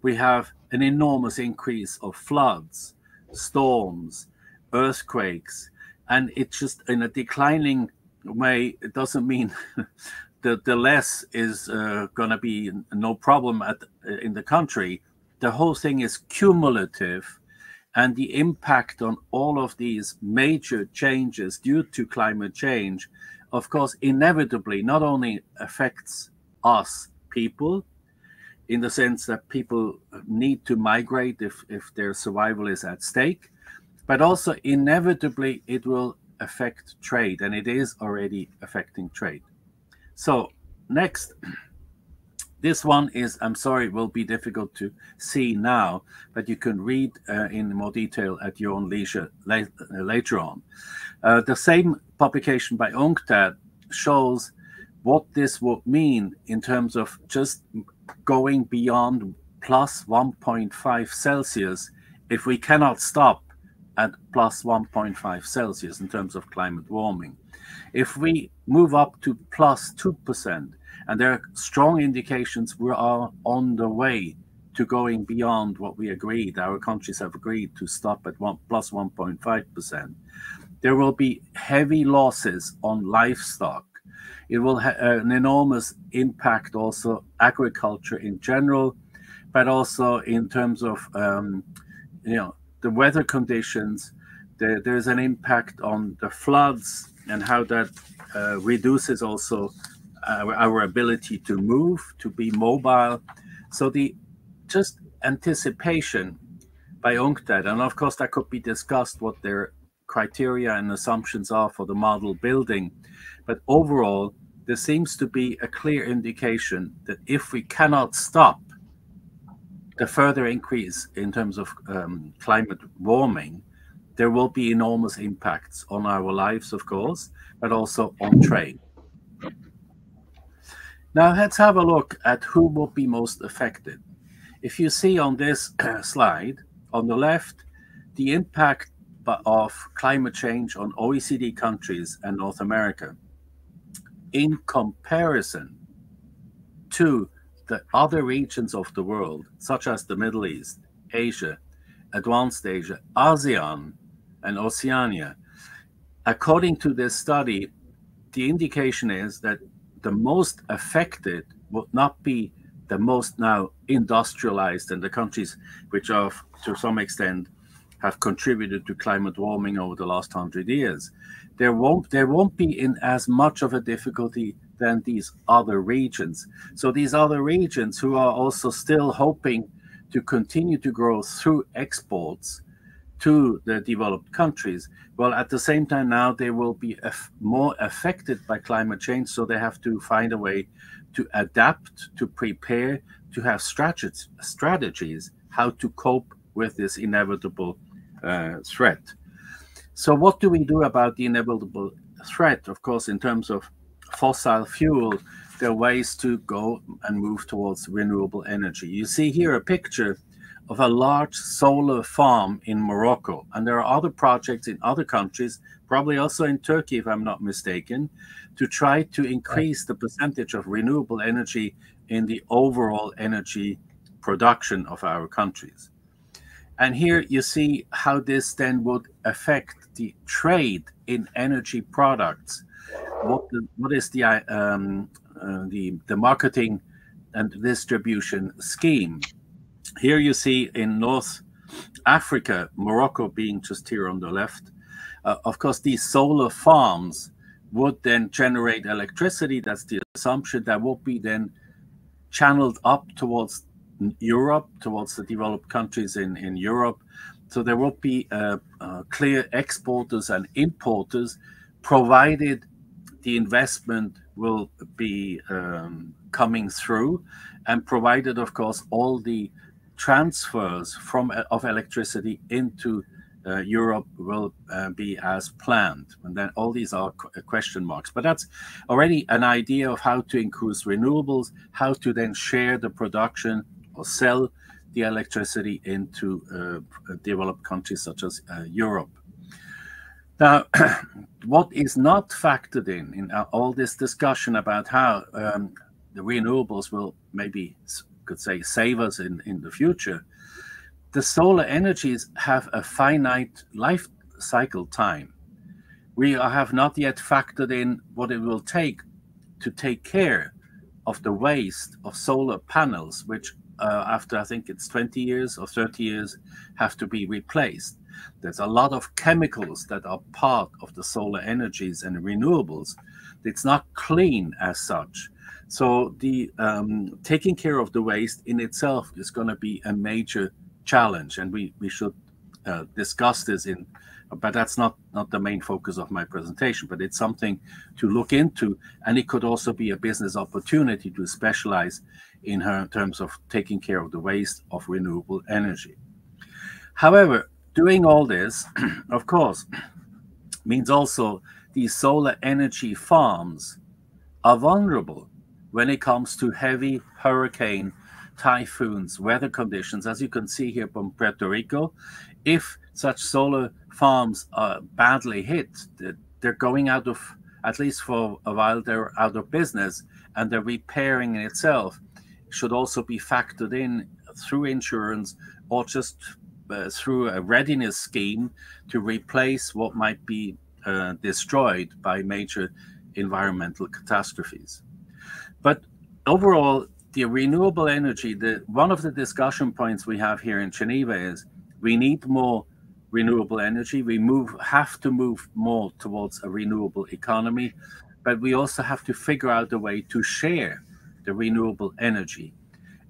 we have an enormous increase of floods, storms, earthquakes, and it's just in a declining way. It doesn't mean the less is going to be no problem in the country. The whole thing is cumulative, and the impact on all of these major changes due to climate change, of course, inevitably not only affects us people, in the sense that people need to migrate if their survival is at stake, but also inevitably it will affect trade, and it is already affecting trade. So next, this one is, I'm sorry, will be difficult to see now, but you can read in more detail at your own leisure later on. The same publication by UNCTAD shows what this would mean in terms of just going beyond plus 1.5 Celsius if we cannot stop at plus 1.5 Celsius in terms of climate warming. If we move up to plus 2%, and there are strong indications we are on the way to going beyond what we agreed, our countries have agreed to stop at plus 1.5%, there will be heavy losses on livestock. It will have an enormous impact also agriculture in general, but also in terms of the the weather conditions. There's an impact on the floods and how that reduces also our ability to move, to be mobile. So the just anticipation by UNCTAD, and of course that could be discussed what their criteria and assumptions are for the model building. But overall, there seems to be a clear indication that if we cannot stop the further increase in terms of climate warming, there will be enormous impacts on our lives, of course, but also on trade. Now let's have a look at who will be most affected. If you see on this slide, on the left, the impact of climate change on OECD countries and North America in comparison to the other regions of the world, such as the Middle East, Asia, Advanced Asia, ASEAN, and Oceania. According to this study, the indication is that the most affected would not be the most now industrialized and the countries which are to some extent have contributed to climate warming over the last 100 years. There won't be in as much of a difficulty than these other regions. So these other regions who are also still hoping to continue to grow through exports to the developed countries, well, at the same time now they will be more affected by climate change, so they have to find a way to adapt, to prepare, to have strategies how to cope with this inevitable threat. So what do we do about the inevitable threat? Of course, in terms of fossil fuel, there are ways to go and move towards renewable energy. You see here a picture of a large solar farm in Morocco. And there are other projects in other countries, probably also in Turkey, if I'm not mistaken, to try to increase the percentage of renewable energy in the overall energy production of our countries. And here you see how this then would affect the trade in energy products. What is the marketing and distribution scheme? Here you see in North Africa, Morocco being just here on the left. Of course, these solar farms would then generate electricity. That's the assumption that will be then channeled up towards Europe, towards the developed countries in Europe. So there will be clear exporters and importers, provided the investment will be coming through, and provided, of course, all the transfers of electricity into Europe will be as planned. And then all these are question marks. But that's already an idea of how to increase renewables, how to then share the production or sell the electricity into developed countries such as Europe. Now, what is not factored in all this discussion about how the renewables will maybe, could say, save us in the future, the solar energies have a finite life cycle time. We have not yet factored in what it will take to take care of the waste of solar panels, which after I think it's 20 years or 30 years have to be replaced. There's a lot of chemicals that are part of the solar energies and renewables. It's not clean as such. So the taking care of the waste in itself is going to be a major challenge, and we should discuss this but that's not the main focus of my presentation, but it's something to look into, and it could also be a business opportunity to specialize in terms of taking care of the waste of renewable energy. However, doing all this, of course, means also these solar energy farms are vulnerable when it comes to heavy hurricane, typhoons, weather conditions. As you can see here from Puerto Rico, if such solar farms are badly hit, they're going out of, at least for a while, they're out of business, and the repairing in itself should also be factored in through insurance or just through a readiness scheme to replace what might be destroyed by major environmental catastrophes. But overall, the renewable energy, one of the discussion points we have here in Geneva is we need more renewable energy. We have to move more towards a renewable economy, but we also have to figure out a way to share the renewable energy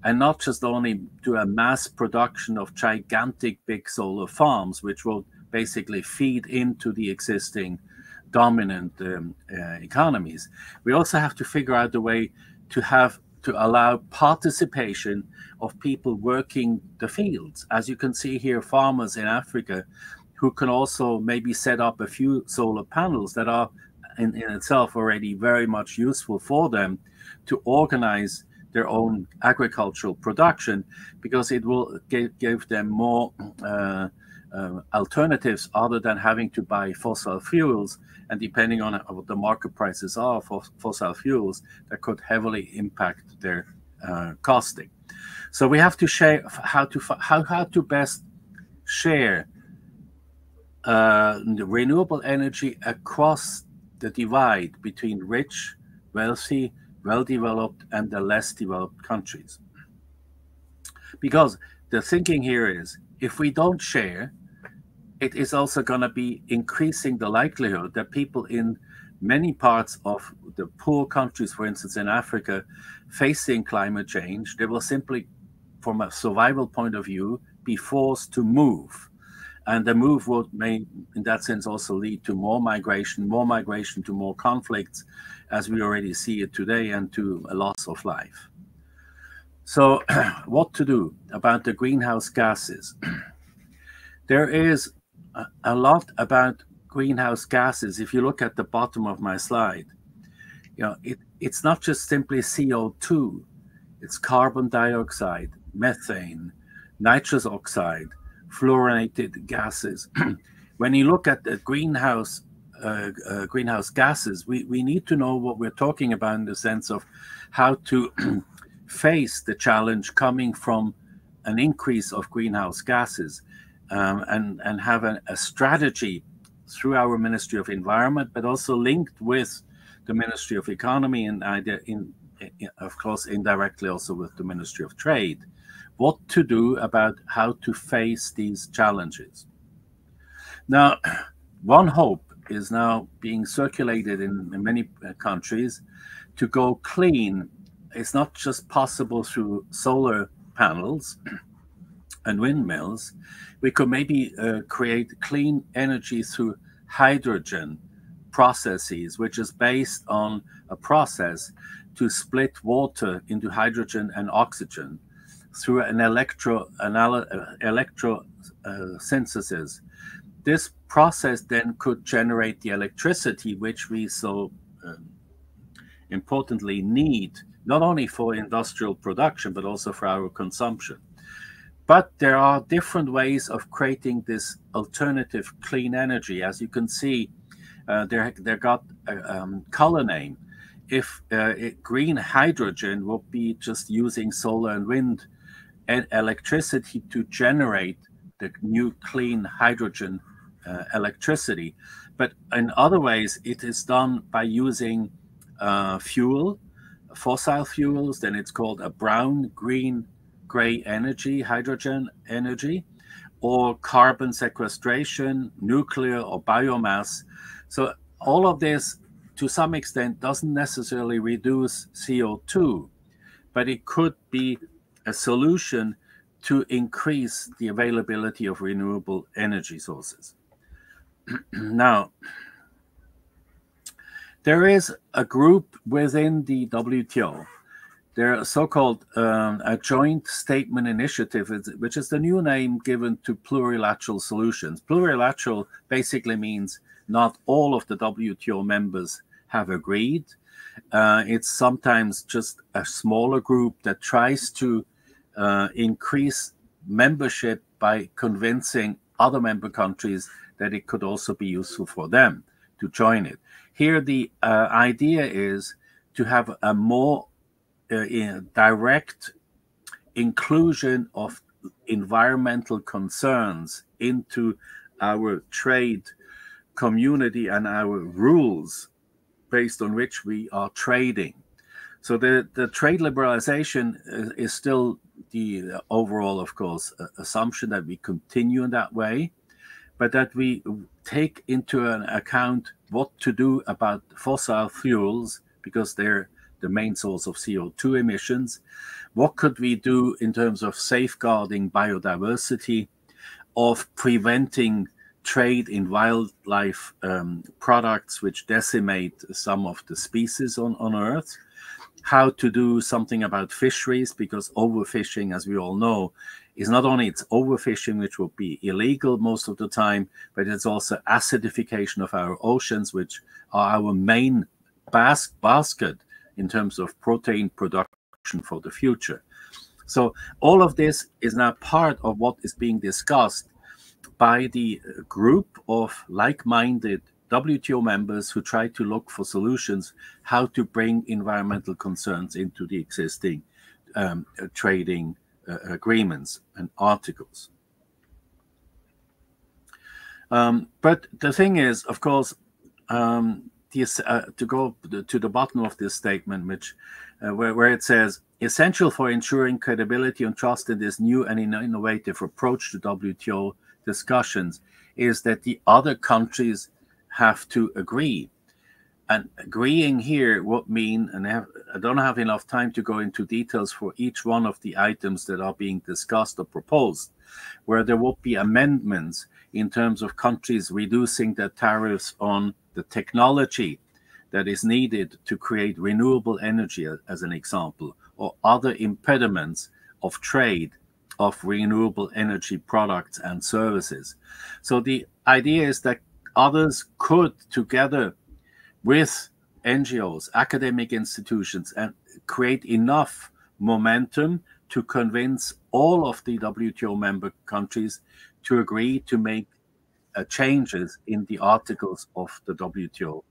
and not just only do a mass production of gigantic big solar farms, which will basically feed into the existing dominant economies. We also have to figure out a way to allow participation of people working the fields. As you can see here, farmers in Africa who can also maybe set up a few solar panels that are in itself already very much useful for them to organize their own agricultural production, because it will give them more alternatives other than having to buy fossil fuels. And depending on what the market prices are for fossil fuels, that could heavily impact their costing. So we have to share how to best share the renewable energy across the divide between rich, wealthy, well-developed, and the less developed countries. Because the thinking here is, if we don't share, it is also going to be increasing the likelihood that people in many parts of the poor countries, for instance, in Africa, facing climate change, they will simply, from a survival point of view, be forced to move. And the move may, in that sense, also lead to more migration to more conflicts, as we already see it today, and to a loss of life. So what to do about the greenhouse gases? There is a lot about greenhouse gases. If you look at the bottom of my slide, it's not just simply CO2, it's carbon dioxide, methane, nitrous oxide, fluorinated gases. When you look at the greenhouse gases, we need to know what we're talking about in the sense of how to face the challenge coming from an increase of greenhouse gases, and have a strategy through our Ministry of Environment, but also linked with the Ministry of Economy and of course indirectly also with the Ministry of Trade, what to do about how to face these challenges. Now, one hope is now being circulated in many countries to go clean. It's not just possible through solar panels and windmills. We could maybe create clean energy through hydrogen processes, which is based on a process to split water into hydrogen and oxygen through an electrosynthesis. This process then could generate the electricity which we so importantly need, not only for industrial production, but also for our consumption. But there are different ways of creating this alternative clean energy. As you can see, they got a color name. If green hydrogen would be just using solar and wind and electricity to generate the new clean hydrogen electricity. But in other ways, it is done by using fossil fuels. Then it's called a brown, green, gray energy, hydrogen energy, or carbon sequestration, nuclear or biomass. So all of this, to some extent, doesn't necessarily reduce CO2, but it could be a solution to increase the availability of renewable energy sources. Now, there is a group within the WTO. They're so-called a joint statement initiative, which is the new name given to plurilateral solutions. Plurilateral basically means not all of the WTO members have agreed. It's sometimes just a smaller group that tries to increase membership by convincing other member countries that it could also be useful for them to join it. Here, the idea is to have a more direct inclusion of environmental concerns into our trade community and our rules based on which we are trading. So the trade liberalization is still the overall, of course, assumption that we continue in that way. but that we take into an account what to do about fossil fuels, because they're the main source of CO2 emissions. What could we do in terms of safeguarding biodiversity, of preventing trade in wildlife products which decimate some of the species on Earth? How to do something about fisheries, because overfishing, as we all know, is not only it's overfishing, which will be illegal most of the time, but it's also acidification of our oceans, which are our main basket in terms of protein production for the future. So all of this is now part of what is being discussed by the group of like-minded WTO members who try to look for solutions how to bring environmental concerns into the existing trading agreements and articles. But the thing is, of course, to go to the bottom of this statement, which where it says, essential for ensuring credibility and trust in this new and innovative approach to WTO discussions is that the other countries have to agree. And agreeing here would mean, and I don't have enough time to go into details for each one of the items that are being discussed or proposed, where there would be amendments in terms of countries reducing their tariffs on the technology that is needed to create renewable energy, as an example, or other impediments of trade of renewable energy products and services. So the idea is that others could, together with NGOs, academic institutions, and create enough momentum to convince all of the WTO member countries to agree to make changes in the articles of the WTO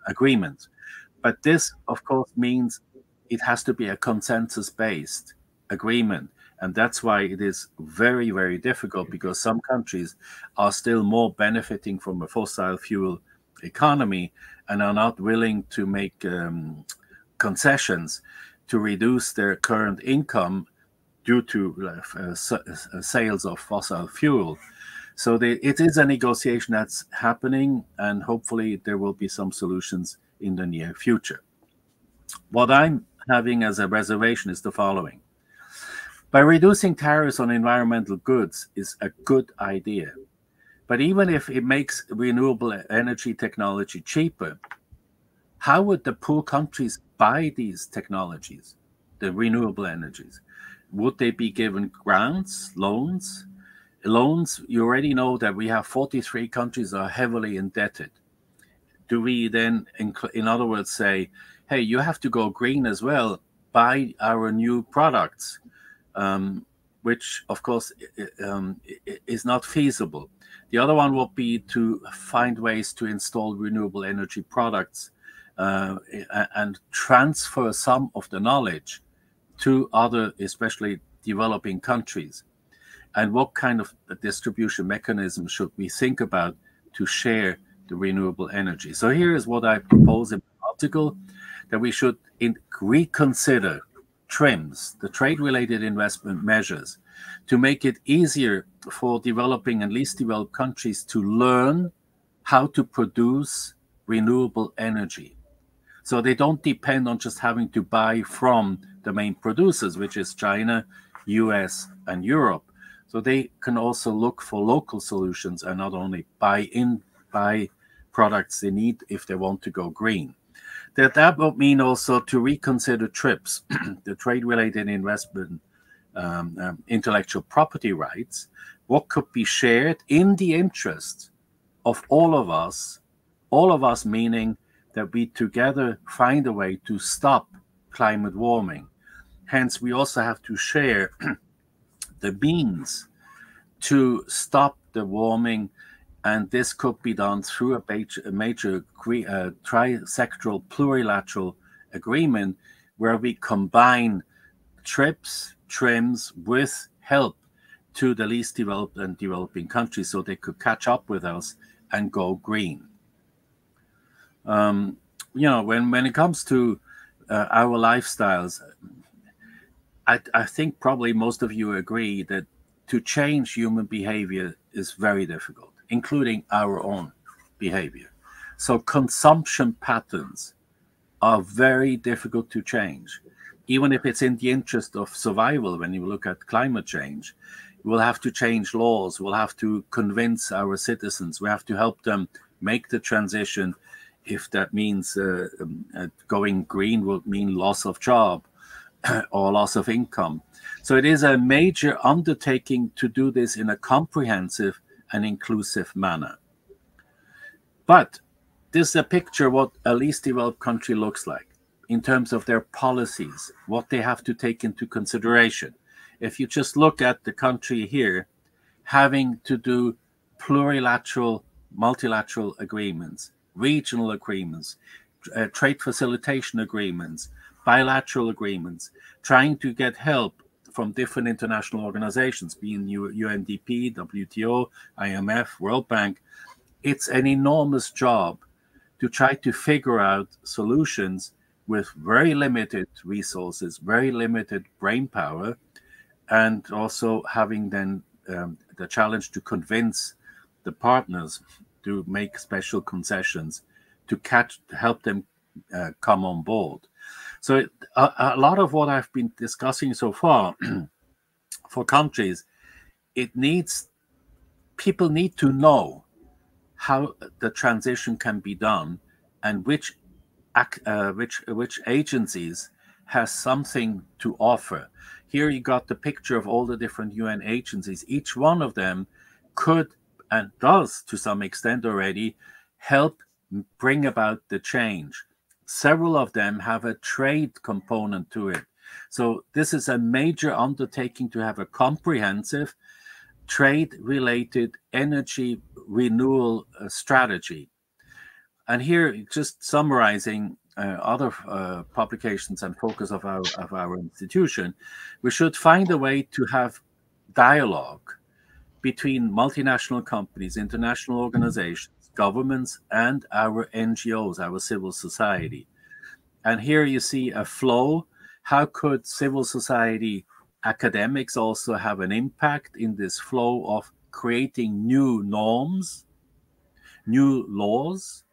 agreement. But this, of course, means it has to be a consensus-based agreement. And that's why it is very, very difficult, because some countries are still more benefiting from a fossil fuel economy and are not willing to make concessions to reduce their current income due to sales of fossil fuel. So it is a negotiation that's happening, and hopefully there will be some solutions in the near future. What I'm having as a reservation is the following. By reducing tariffs on environmental goods is a good idea. But even if it makes renewable energy technology cheaper, how would the poor countries buy these technologies, the renewable energies? Would they be given grants, loans? Loans, you already know that we have 43 countries that are heavily indebted. Do we then, in other words, say, hey, you have to go green as well, buy our new products, which, of course, is not feasible. The other one would be to find ways to install renewable energy products and transfer some of the knowledge to other, especially developing countries. And what kind of distribution mechanism should we think about to share the renewable energy? So here is what I propose in the article, that we should reconsider TRIMs, the trade-related investment measures, to make it easier for developing and least developed countries to learn how to produce renewable energy. So they don't depend on just having to buy from the main producers, which is China, US, and Europe. So they can also look for local solutions and not only buy products they need if they want to go green. That would mean also to reconsider TRIPS, the trade-related investment intellectual property rights, what could be shared in the interest of all of us meaning that we together find a way to stop climate warming. Hence, we also have to share the means to stop the warming, and this could be done through a major trisectoral plurilateral agreement where we combine TRIMs with help to the least developed and developing countries so they could catch up with us and go green. You know, when it comes to our lifestyles, I think probably most of you agree that to change human behavior is very difficult, including our own behavior. So consumption patterns are very difficult to change. Even if it's in the interest of survival, when you look at climate change, we'll have to change laws. We'll have to convince our citizens. We have to help them make the transition. If that means going green will mean loss of job or loss of income. So it is a major undertaking to do this in a comprehensive and inclusive manner. But this is a picture of what a least developed country looks like in terms of their policies, what they have to take into consideration. If you just look at the country here, having to do plurilateral, multilateral agreements, regional agreements, trade facilitation agreements, bilateral agreements, trying to get help from different international organizations, being UNDP, WTO, IMF, World Bank. It's an enormous job to try to figure out solutions with very limited resources, very limited brain power, and also having then the challenge to convince the partners to make special concessions to help them come on board. So a lot of what I've been discussing so far for countries, people need to know how the transition can be done and which agencies has something to offer. Here you got the picture of all the different UN agencies. Each one of them could and does to some extent already help bring about the change. Several of them have a trade component to it. So this is a major undertaking to have a comprehensive trade-related energy renewal strategy. And here, just summarizing other publications and focus of our institution, we should find a way to have dialogue between multinational companies, international organizations, governments, and our NGOs, our civil society. And here you see a flow. How could civil society academics also have an impact in this flow of creating new norms, new laws,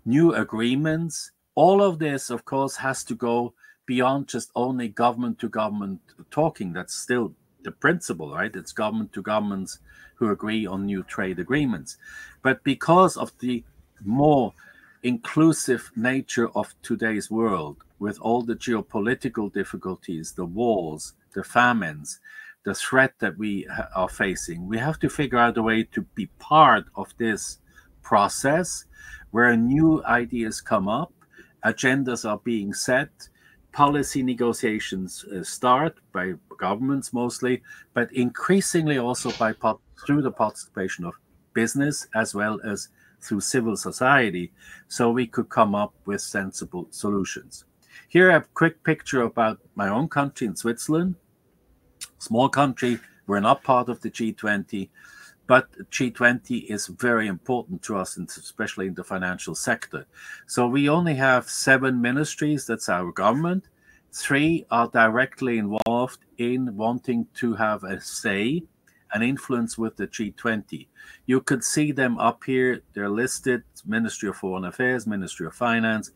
new agreements? All of this, of course, has to go beyond just only government to government talking. That's still the principle, right? It's government to governments who agree on new trade agreements. But because of the more inclusive nature of today's world, with all the geopolitical difficulties, the wars, the famines, the threat that we are facing, we have to figure out a way to be part of this process where new ideas come up, agendas are being set, policy negotiations start by governments mostly, but increasingly also through the participation of business as well as through civil society, so we could come up with sensible solutions. Here, a quick picture about my own country in Switzerland. Small country, we're not part of the G20, but G20 is very important to us, especially in the financial sector. So we only have 7 ministries, that's our government. 3 are directly involved in wanting to have a say, an influence with the G20. You could see them up here. They're listed: Ministry of Foreign Affairs, Ministry of Finance,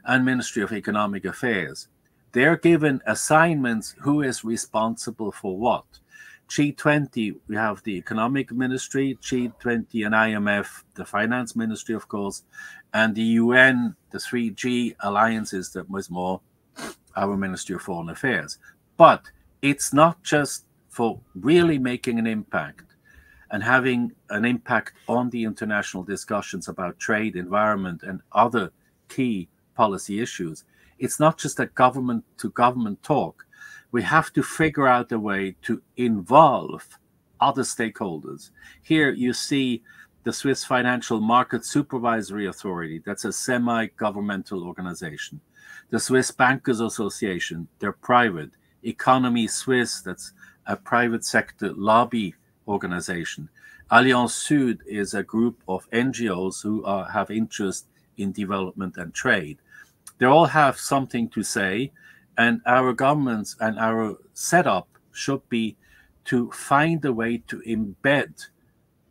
and Ministry of Economic Affairs. They're given assignments, who is responsible for what. G20, we have the Economic Ministry, G20 and IMF, the Finance Ministry, of course, and the UN, the 3G alliances, that was more our Ministry of Foreign Affairs. But it's not just for really making an impact and having an impact on the international discussions about trade, environment, and other key policy issues. It's not just a government-to-government talk. We have to figure out a way to involve other stakeholders. Here you see the Swiss Financial Market Supervisory Authority. That's a semi-governmental organization. The Swiss Bankers Association, they're private. Economy Suisse, that's a private sector lobby organization. Allianz Sud is a group of NGOs who have interest in development and trade. They all have something to say, and our governments and our setup should be to find a way to embed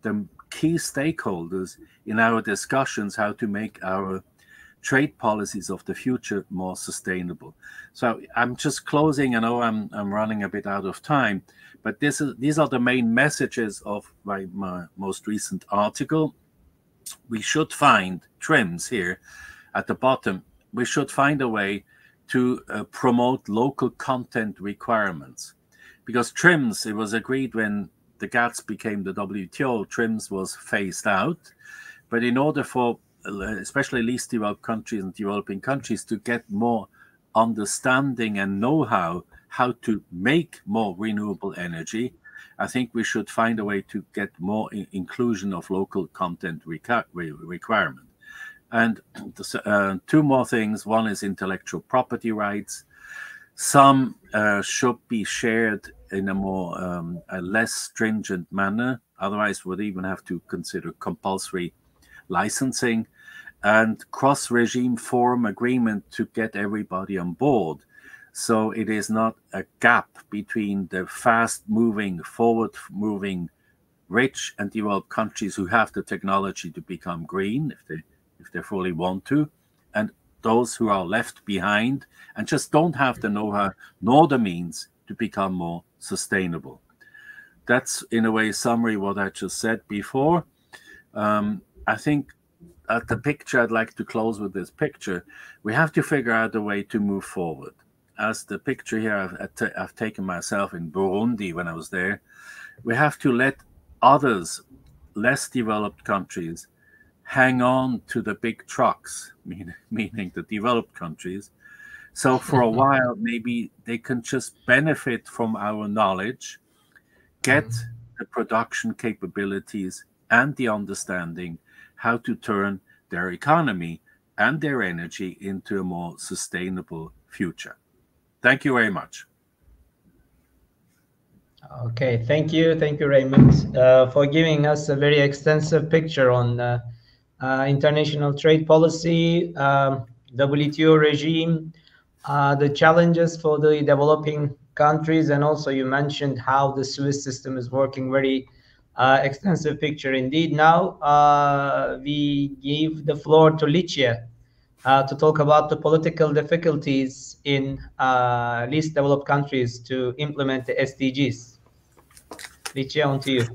the key stakeholders in our discussions how to make our trade policies of the future more sustainable. So I'm just closing. I know I'm running a bit out of time, but these are the main messages of my most recent article. We should find TRIMS here at the bottom. We should find a way to promote local content requirements, because TRIMS, it was agreed when the GATS became the WTO, TRIMS was phased out. But in order for especially least developed countries and developing countries to get more understanding and know-how how to make more renewable energy, I think we should find a way to get more inclusion of local content requirement. And two more things. One is intellectual property rights. Some should be shared in a more a less stringent manner. Otherwise, we'd even have to consider compulsory licensing and cross-regime forum agreement to get everybody on board. So it is not a gap between the fast-moving, forward-moving, rich and developed countries who have the technology to become green, if they fully want to, and those who are left behind and just don't have the know-how nor the means to become more sustainable. That's, in a way, summary what I just said before. I think at the picture, I'd like to close with this picture. We have to figure out a way to move forward. As the picture here I've taken myself in Burundi when I was there, we have to let others, less developed countries, hang on to the big trucks, meaning the developed countries. So for a while, maybe they can just benefit from our knowledge, get the production capabilities and the understanding how to turn their economy and their energy into a more sustainable future. Thank you very much. Okay, thank you, Raymond, for giving us a very extensive picture on international trade policy, WTO regime, the challenges for the developing countries, and also you mentioned how the Swiss system is working. Very extensive picture indeed. Now we give the floor to Licia to talk about the political difficulties in least developed countries to implement the SDGs. Licia, on to you.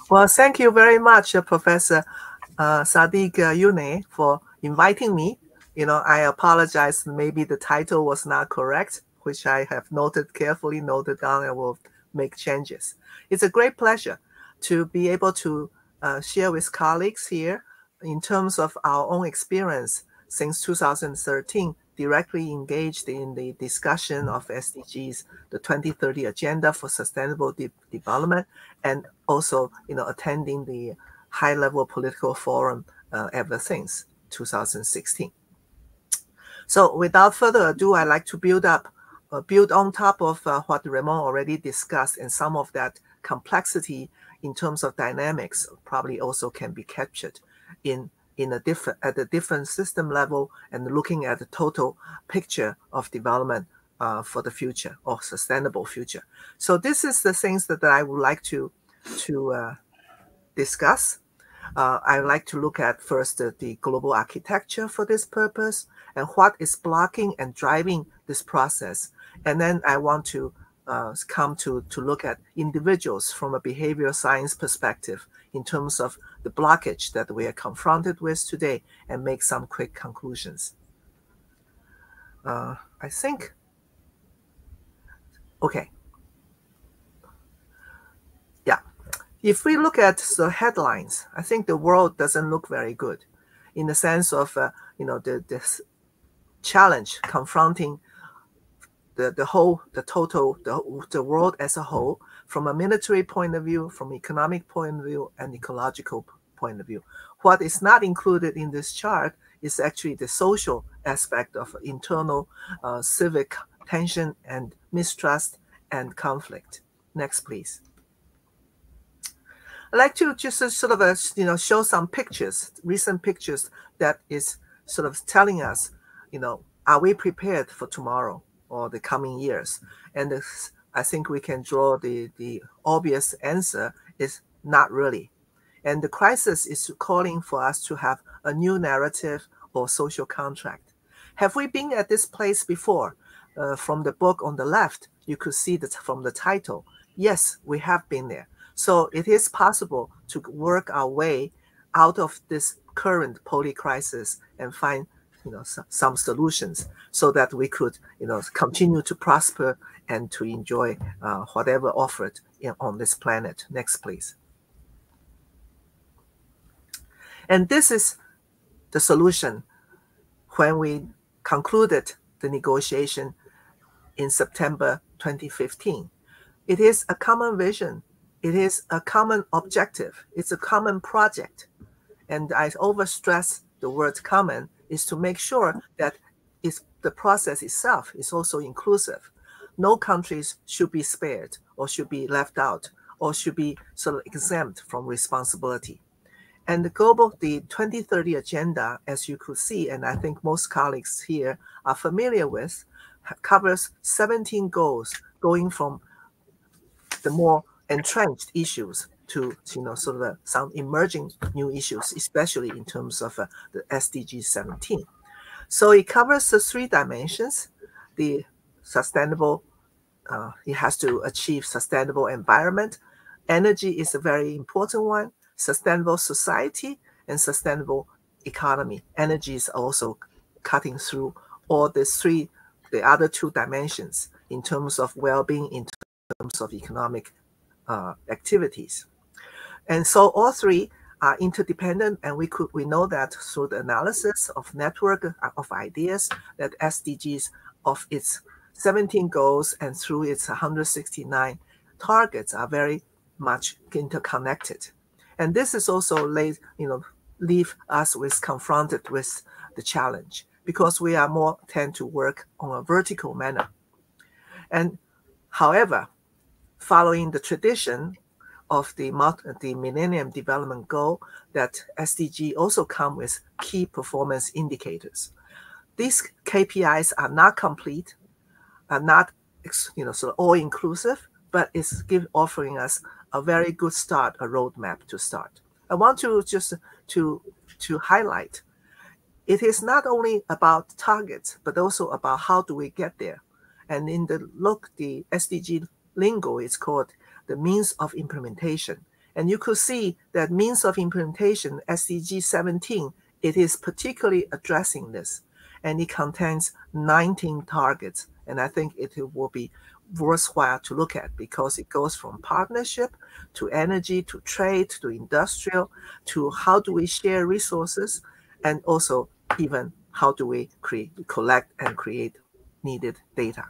Well, thank you very much, Professor Sadiq Yune, for inviting me. You know, I apologize, maybe the title was not correct, which I have carefully noted down, and will make changes. It's a great pleasure to be able to share with colleagues here in terms of our own experience since 2013, directly engaged in the discussion of SDGs, the 2030 Agenda for Sustainable Development, and also, you know, attending the high-level political forum ever since 2016. So without further ado, I'd like to build on top of what Raymond already discussed, and some of that complexity in terms of dynamics probably also can be captured at the different system level, and looking at the total picture of development for the future, or sustainable future. So this is the things that I would like to discuss. I would like to look at first the global architecture for this purpose, and what is blocking and driving this process. And then I want to come to look at individuals from a behavioral science perspective in terms of the blockage that we are confronted with today, and make some quick conclusions. I think, okay. Yeah, if we look at the headlines, I think the world doesn't look very good in the sense of, you know, this challenge confronting the world as a whole, from a military point of view, from economic point of view, and ecological point of view. What is not included in this chart is actually the social aspect of internal civic tension and mistrust and conflict. Next, please. I'd like to just sort of you know, show some pictures, recent pictures, that is sort of telling us, you know, are we prepared for tomorrow or the coming years? And I think we can draw the obvious answer is not really. And the crisis is calling for us to have a new narrative or social contract. Have we been at this place before? From the book on the left, you could see that from the title. Yes, we have been there. So it is possible to work our way out of this current poly-crisis and find, some solutions so that we could, continue to prosper and to enjoy whatever offered on this planet. Next, please. And this is the solution when we concluded the negotiation in September 2015. It is a common vision. It is a common objective. It's a common project. And I overstress the word common is to make sure that the process itself is also inclusive. No countries should be spared or should be left out or should be sort of exempt from responsibility. And the 2030 agenda, as you could see, and I think most colleagues here are familiar with, covers 17 goals going from the more entrenched issues to sort of some emerging new issues, especially in terms of the SDG 17. So it covers the 3 dimensions: the sustainable, it has to achieve sustainable environment. Energy is a very important one. Sustainable society and sustainable economy. Energy is also cutting through all the other 2 dimensions in terms of well-being, in terms of economic activities. And so all 3 are interdependent, and we know that through the analysis of network of ideas that SDGs of its 17 goals and through its 169 targets are very much interconnected. And this is also leave us confronted with the challenge, because we are more tend to work on a vertical manner. And however, following the tradition of the Millennium Development Goal, that SDG also come with key performance indicators. These KPIs are not complete, are not sort of all inclusive, but it's offering us a very good start, a roadmap to start. I want to just to highlight, it is not only about targets, but also about how do we get there. And in the SDG lingo, it's called the means of implementation. And you could see that means of implementation, SDG 17, it is particularly addressing this. And it contains 19 targets. And I think it will be worthwhile to look at, because it goes from partnership to energy to trade to industrial to how do we share resources, and also even how do we collect and create needed data.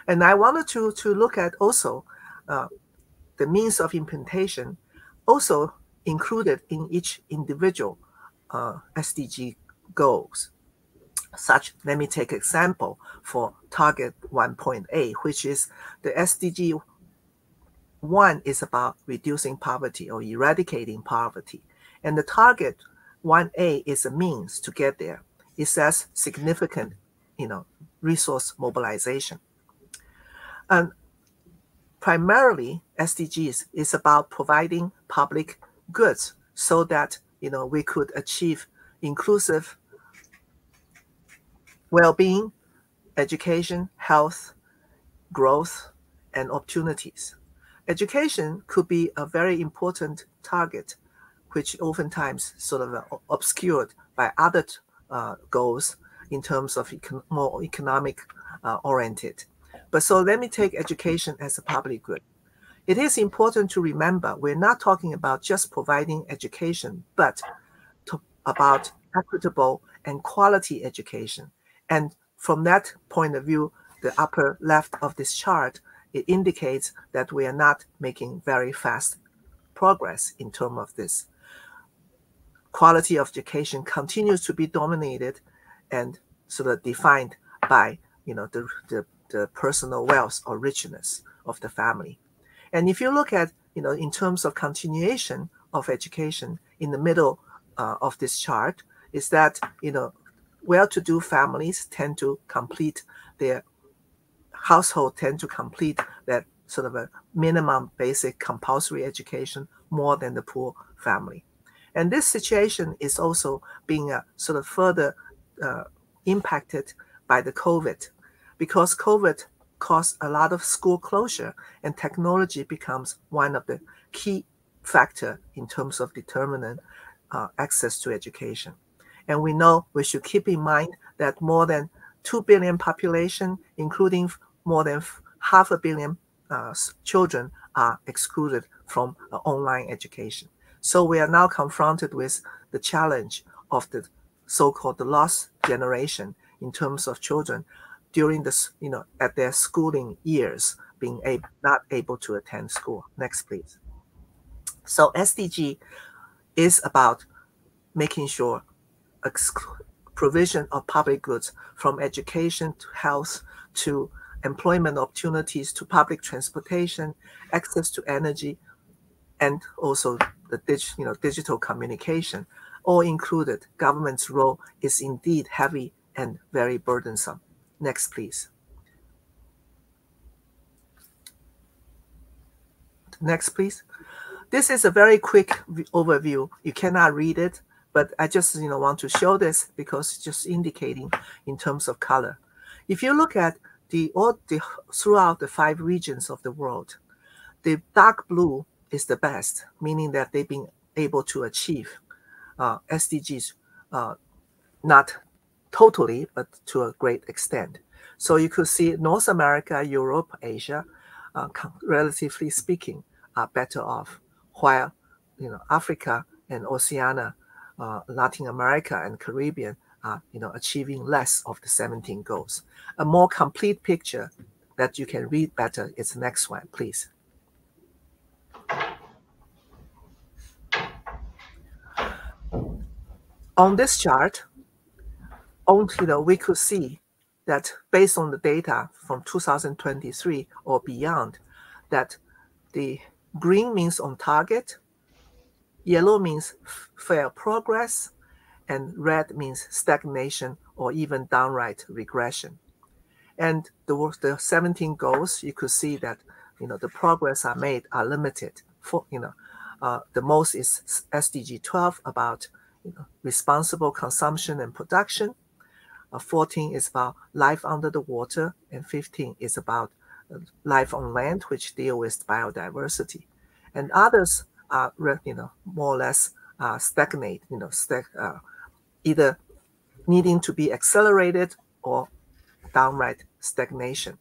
And I wanted to look at also the means of implementation also included in each individual SDG goals. Let me take example for target 1.8, which is the SDG 1 is about reducing poverty or eradicating poverty. And the target 1A is a means to get there. It says significant, resource mobilization. And primarily, SDGs is about providing public goods so that, we could achieve inclusive well-being, education, health, growth, and opportunities. Education could be a very important target, which oftentimes sort of obscured by other goals in terms of more economic oriented. But so let me take education as a public good. It is important to remember we're not talking about just providing education, but about equitable and quality education. And from that point of view, the upper left of this chart, it indicates that we are not making very fast progress in terms of this. Quality of education continues to be dominated and sort of defined by, the personal wealth or richness of the family. And if you look at, in terms of continuation of education in the middle of this chart, is that, well-to-do families tend to complete their household tend to complete that sort of a minimum basic compulsory education more than the poor family. And this situation is also being sort of further impacted by the COVID, because COVID caused a lot of school closure, and technology becomes one of the key factor in terms of determining access to education. And we know we should keep in mind that more than 2 billion population, including more than 500 million children, are excluded from online education. So we are now confronted with the challenge of the so-called the lost generation in terms of children during this, at their schooling years, being not able to attend school. Next, please. So SDG is about making sure provision of public goods, from education to health to employment opportunities to public transportation, access to energy, and also the digital communication, all included. Government's role is indeed heavy and very burdensome. Next, please. Next, please. This is a very quick overview. You cannot read it, but I just want to show this because it's just indicating in terms of color. If you look at throughout the 5 regions of the world, the dark blue is the best, meaning that they've been able to achieve SDGs, not totally, but to a great extent. So you could see North America, Europe, Asia, relatively speaking, are better off, while Africa and Oceania, Latin America and Caribbean are achieving less of the 17 goals. A more complete picture that you can read better is the next one, please. On this chart, we could see that based on the data from 2023 or beyond, that the green means on target, yellow means fair progress, and red means stagnation or even downright regression. And the 17 goals, you could see that the progress are limited. For the most is SDG 12 about responsible consumption and production. 14 is about life under the water, and 15 is about life on land, which deal with biodiversity. And others are more or less stagnate, either needing to be accelerated or downright stagnation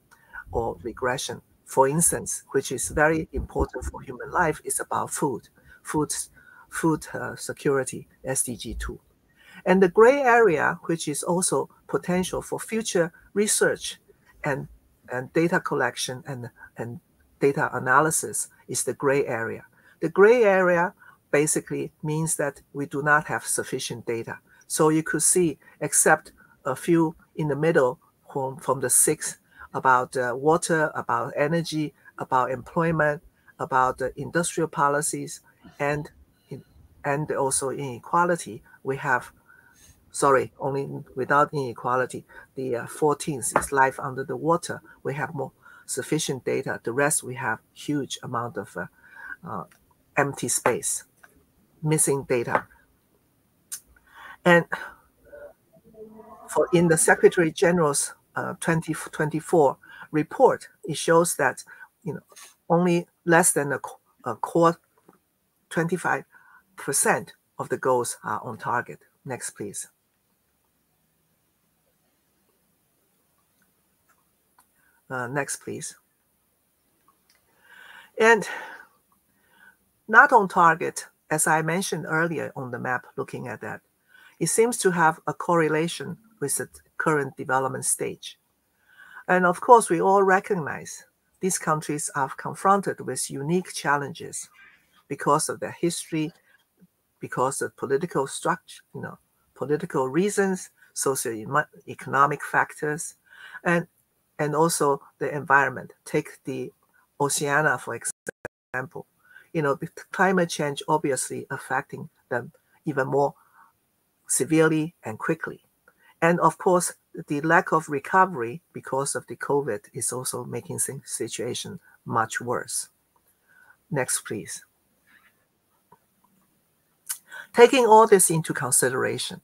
or regression. For instance, which is very important for human life, is about food security, SDG 2. And the gray area, which is also potential for future research and data collection and data analysis, is the gray area. The gray area basically means that we do not have sufficient data. So you could see, except a few in the middle from the 6 about water, about energy, about employment, about industrial policies, and also inequality, we have, sorry, only without inequality, the 14th is life under the water. We have more sufficient data. The rest, we have huge amount of empty space, missing data. And in the Secretary General's 2024 report, it shows that only less than a core 25% of the goals are on target. Next, please. Next, please. And not on target, as I mentioned earlier on the map, looking at that, it seems to have a correlation with the current development stage. And of course, we all recognize these countries are confronted with unique challenges because of their history, because of political structure, political reasons, socio-economic factors, and also the environment. Take the Oceania, for example. Climate change obviously affecting them even more severely and quickly. And of course, the lack of recovery because of the COVID is also making the situation much worse. Next, please. Taking all this into consideration,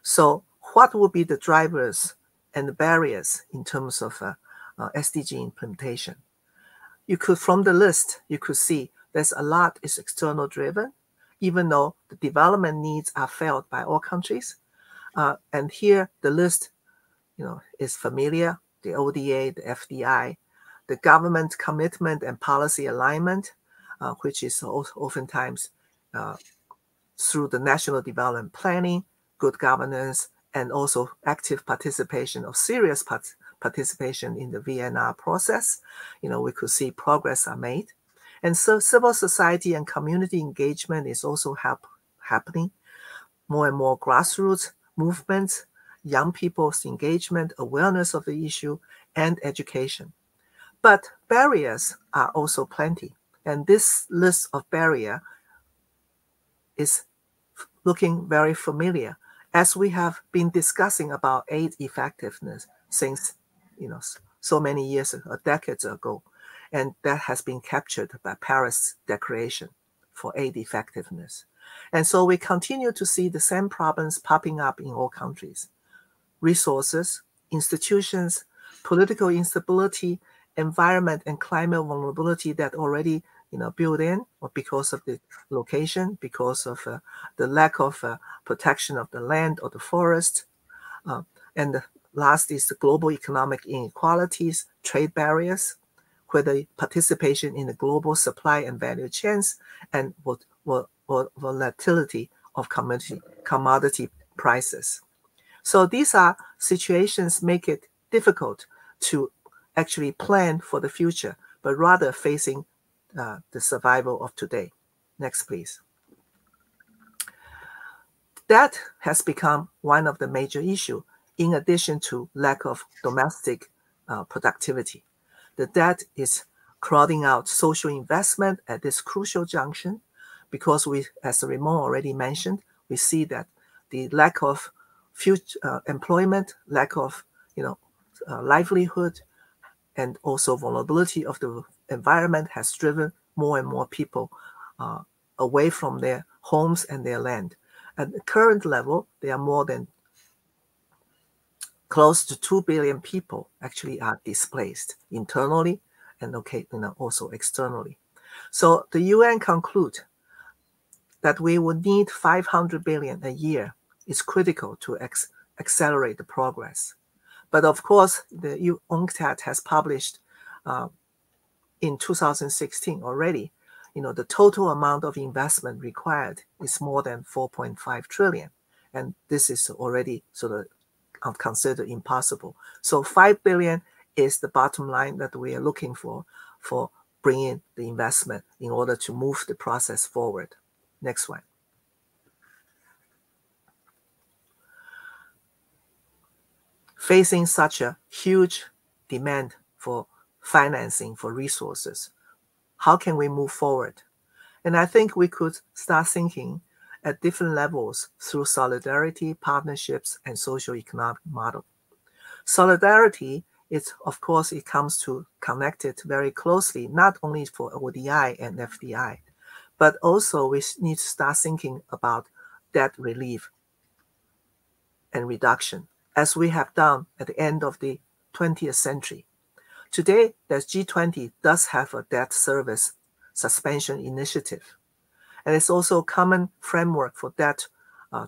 so what will be the drivers and the barriers in terms of SDG implementation? You could, from the list, you could see there's a lot is external driven, even though the development needs are felt by all countries. And here the list, is familiar: the ODA, the FDI, the government commitment and policy alignment, which is oftentimes through the national development planning, good governance, and also active participation of serious participation in the VNR process. We could see progress are made. And so civil society and community engagement is also happening. More and more grassroots movements, young people's engagement, awareness of the issue, and education. But barriers are also plenty. And this list of barriers is looking very familiar, as we have been discussing about aid effectiveness since so many years ago, decades ago, and that has been captured by Paris Declaration for aid effectiveness. And so we continue to see the same problems popping up in all countries: resources, institutions, political instability, environment and climate vulnerability that already built in, or because of the location, because of the lack of protection of the land or the forest. And the last is the global economic inequalities, trade barriers, where the participation in the global supply and value chains, and volatility of commodity prices. So these are situations make it difficult to actually plan for the future, but rather facing the survival of today. Next, please. That has become one of the major issues, in addition to lack of domestic productivity. The debt is crowding out social investment at this crucial junction, because we, as Raymond already mentioned, we see that the lack of future employment, lack of livelihood, and also vulnerability of the environment has driven more and more people away from their homes and their land. At the current level, there are more than close to 2 billion people actually are displaced internally and also externally. So the UN conclude that we would need 500 billion a year is critical to accelerate the progress. But of course, the UNCTAD has published in 2016 already, the total amount of investment required is more than 4.5 trillion. And this is already sort of considered impossible. So 5 billion is the bottom line that we are looking for bringing the investment in order to move the process forward. Next one. Facing such a huge demand for financing, for resources, how can we move forward? And I think we could start thinking at different levels through solidarity, partnerships, and social economic model. Solidarity is, of course, it comes to connect it very closely, not only for ODI and FDI, but also we need to start thinking about debt relief and reduction, as we have done at the end of the 20th century. Today, the G20 does have a debt service suspension initiative. And it's also a common framework for debt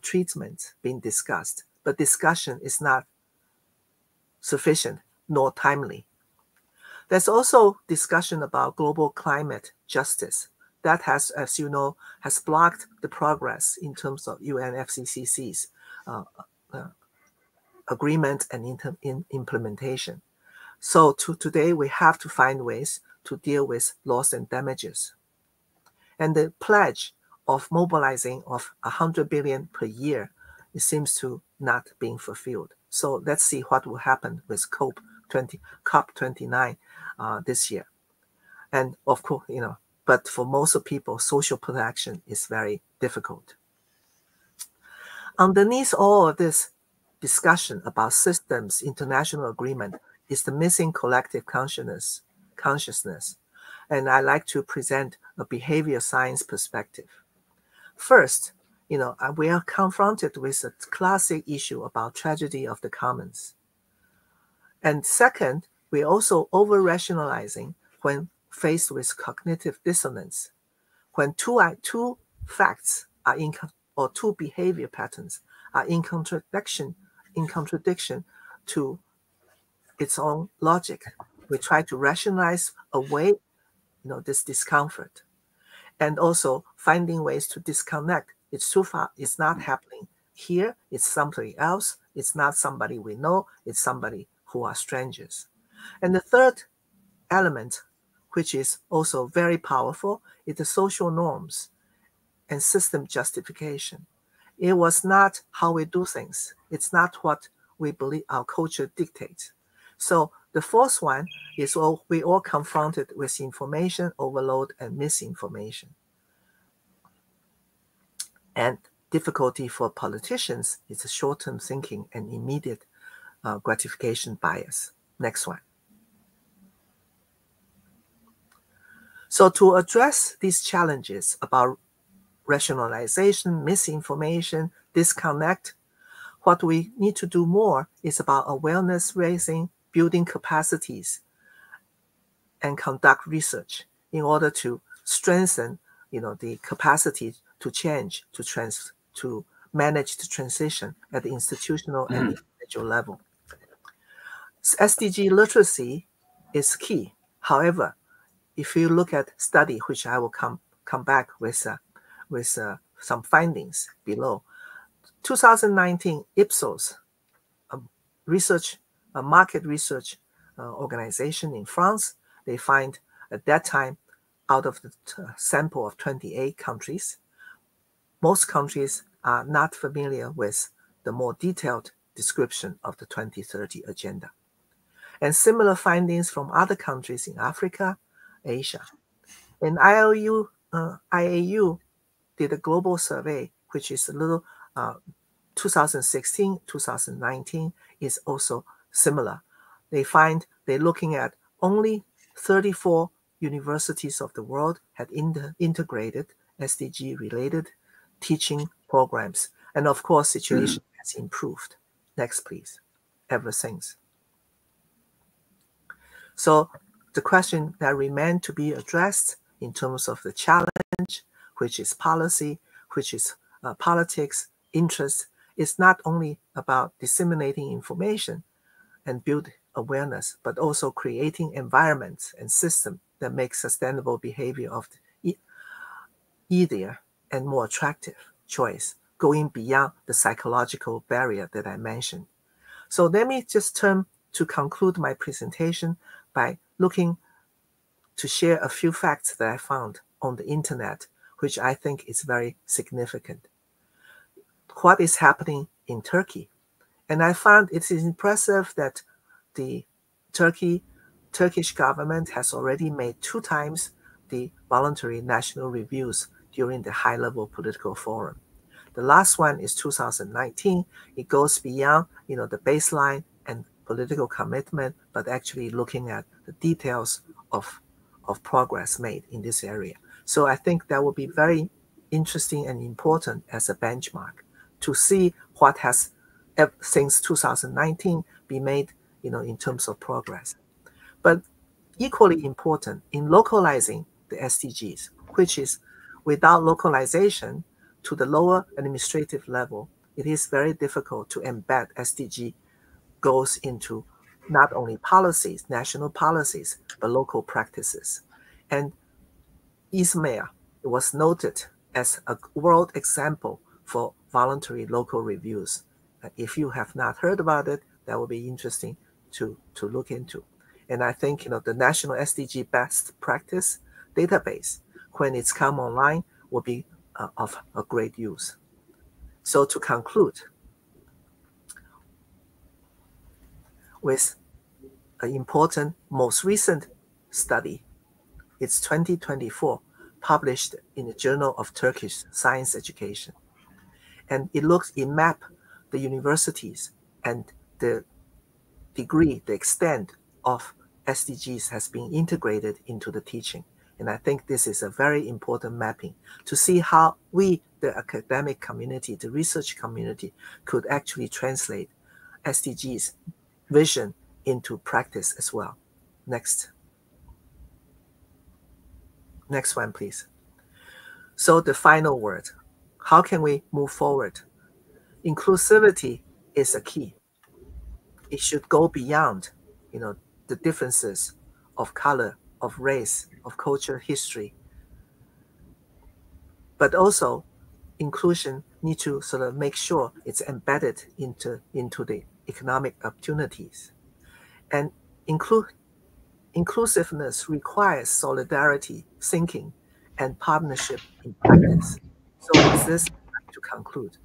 treatment being discussed, but discussion is not sufficient nor timely. There's also discussion about global climate justice. That has, as you know, has blocked the progress in terms of UNFCCC's agreement and implementation. So today we have to find ways to deal with loss and damages. And the pledge of mobilizing of 100 billion per year, it seems to not being fulfilled. So let's see what will happen with COP29 this year. And of course, but for most of people, social protection is very difficult. Underneath all of this discussion about systems, international agreement is the missing collective consciousness. And I like to present a behavior science perspective. First, we are confronted with a classic issue about tragedy of the commons. And second, we're also over-rationalizing when faced with cognitive dissonance. When two facts are or two behavior patterns are in contradiction to its own logic, we try to rationalize away this discomfort, and also finding ways to disconnect. It's too far, it's not happening here, it's somebody else, it's not somebody we know, it's somebody who are strangers. And the third element, which is also very powerful, is the social norms and system justification. It was not how we do things. It's not what we believe our culture dictates. So the fourth one is we all confronted with information overload and misinformation. And difficulty for politicians is short-term thinking and immediate gratification bias. Next one. So to address these challenges about rationalization, misinformation, disconnect, what we need to do more is about awareness raising, building capacities, and conduct research in order to strengthen the capacity to change, to manage the transition at the institutional and individual level. SDG literacy is key. However, if you look at study, which I will come back with some findings below, 2019 Ipsos, a market research organization in France, they find at that time, out of the sample of 28 countries, most countries are not familiar with the more detailed description of the 2030 agenda. And similar findings from other countries in Africa, Asia. And IAU did a global survey, which is a little 2016, 2019 is also similar. They find they're looking at only 34 universities of the world had integrated SDG-related teaching programs. And of course, situation has improved. Next, please. Ever since. So the question that remains to be addressed in terms of the challenge, which is policy, which is politics, interest, is not only about disseminating information and build awareness, but also creating environments and systems that make sustainable behavior of the easier and more attractive choice, going beyond the psychological barrier that I mentioned. So let me just turn to conclude my presentation by looking to share a few facts that I found on the internet, which I think is very significant. What is happening in Turkey? And I found it is impressive that the Turkish government has already made 2 times the voluntary national reviews during the high-level political forum. The last one is 2019. It goes beyond, the baseline and political commitment, but actually looking at the details of progress made in this area. So I think that will be very interesting and important as a benchmark to see what has, since 2019, been made, in terms of progress. But equally important in localizing the SDGs, which is without localization to the lower administrative level, it is very difficult to embed SDG goals into not only policies, national policies, but local practices. And Izmir was noted as a world example for voluntary local reviews. If you have not heard about it, that will be interesting to look into. And I think the National SDG Best Practice database, when it's come online, will be of a great use. So to conclude, with an important, most recent study, it's 2024, published in the Journal of Turkish Science Education. And it mapped the universities and the degree, the extent of SDGs has been integrated into the teaching. And I think this is a very important mapping to see how we, the academic community, the research community, could actually translate SDGs vision into practice as well. Next. Next one, please. So the final word, how can we move forward? Inclusivity is a key. It should go beyond, the differences of color, of race, of culture, history. But also, inclusion needs to sort of make sure it's embedded into the economic opportunities. And inclusiveness requires solidarity, thinking, and partnership in practice. So with this, I'd like to conclude.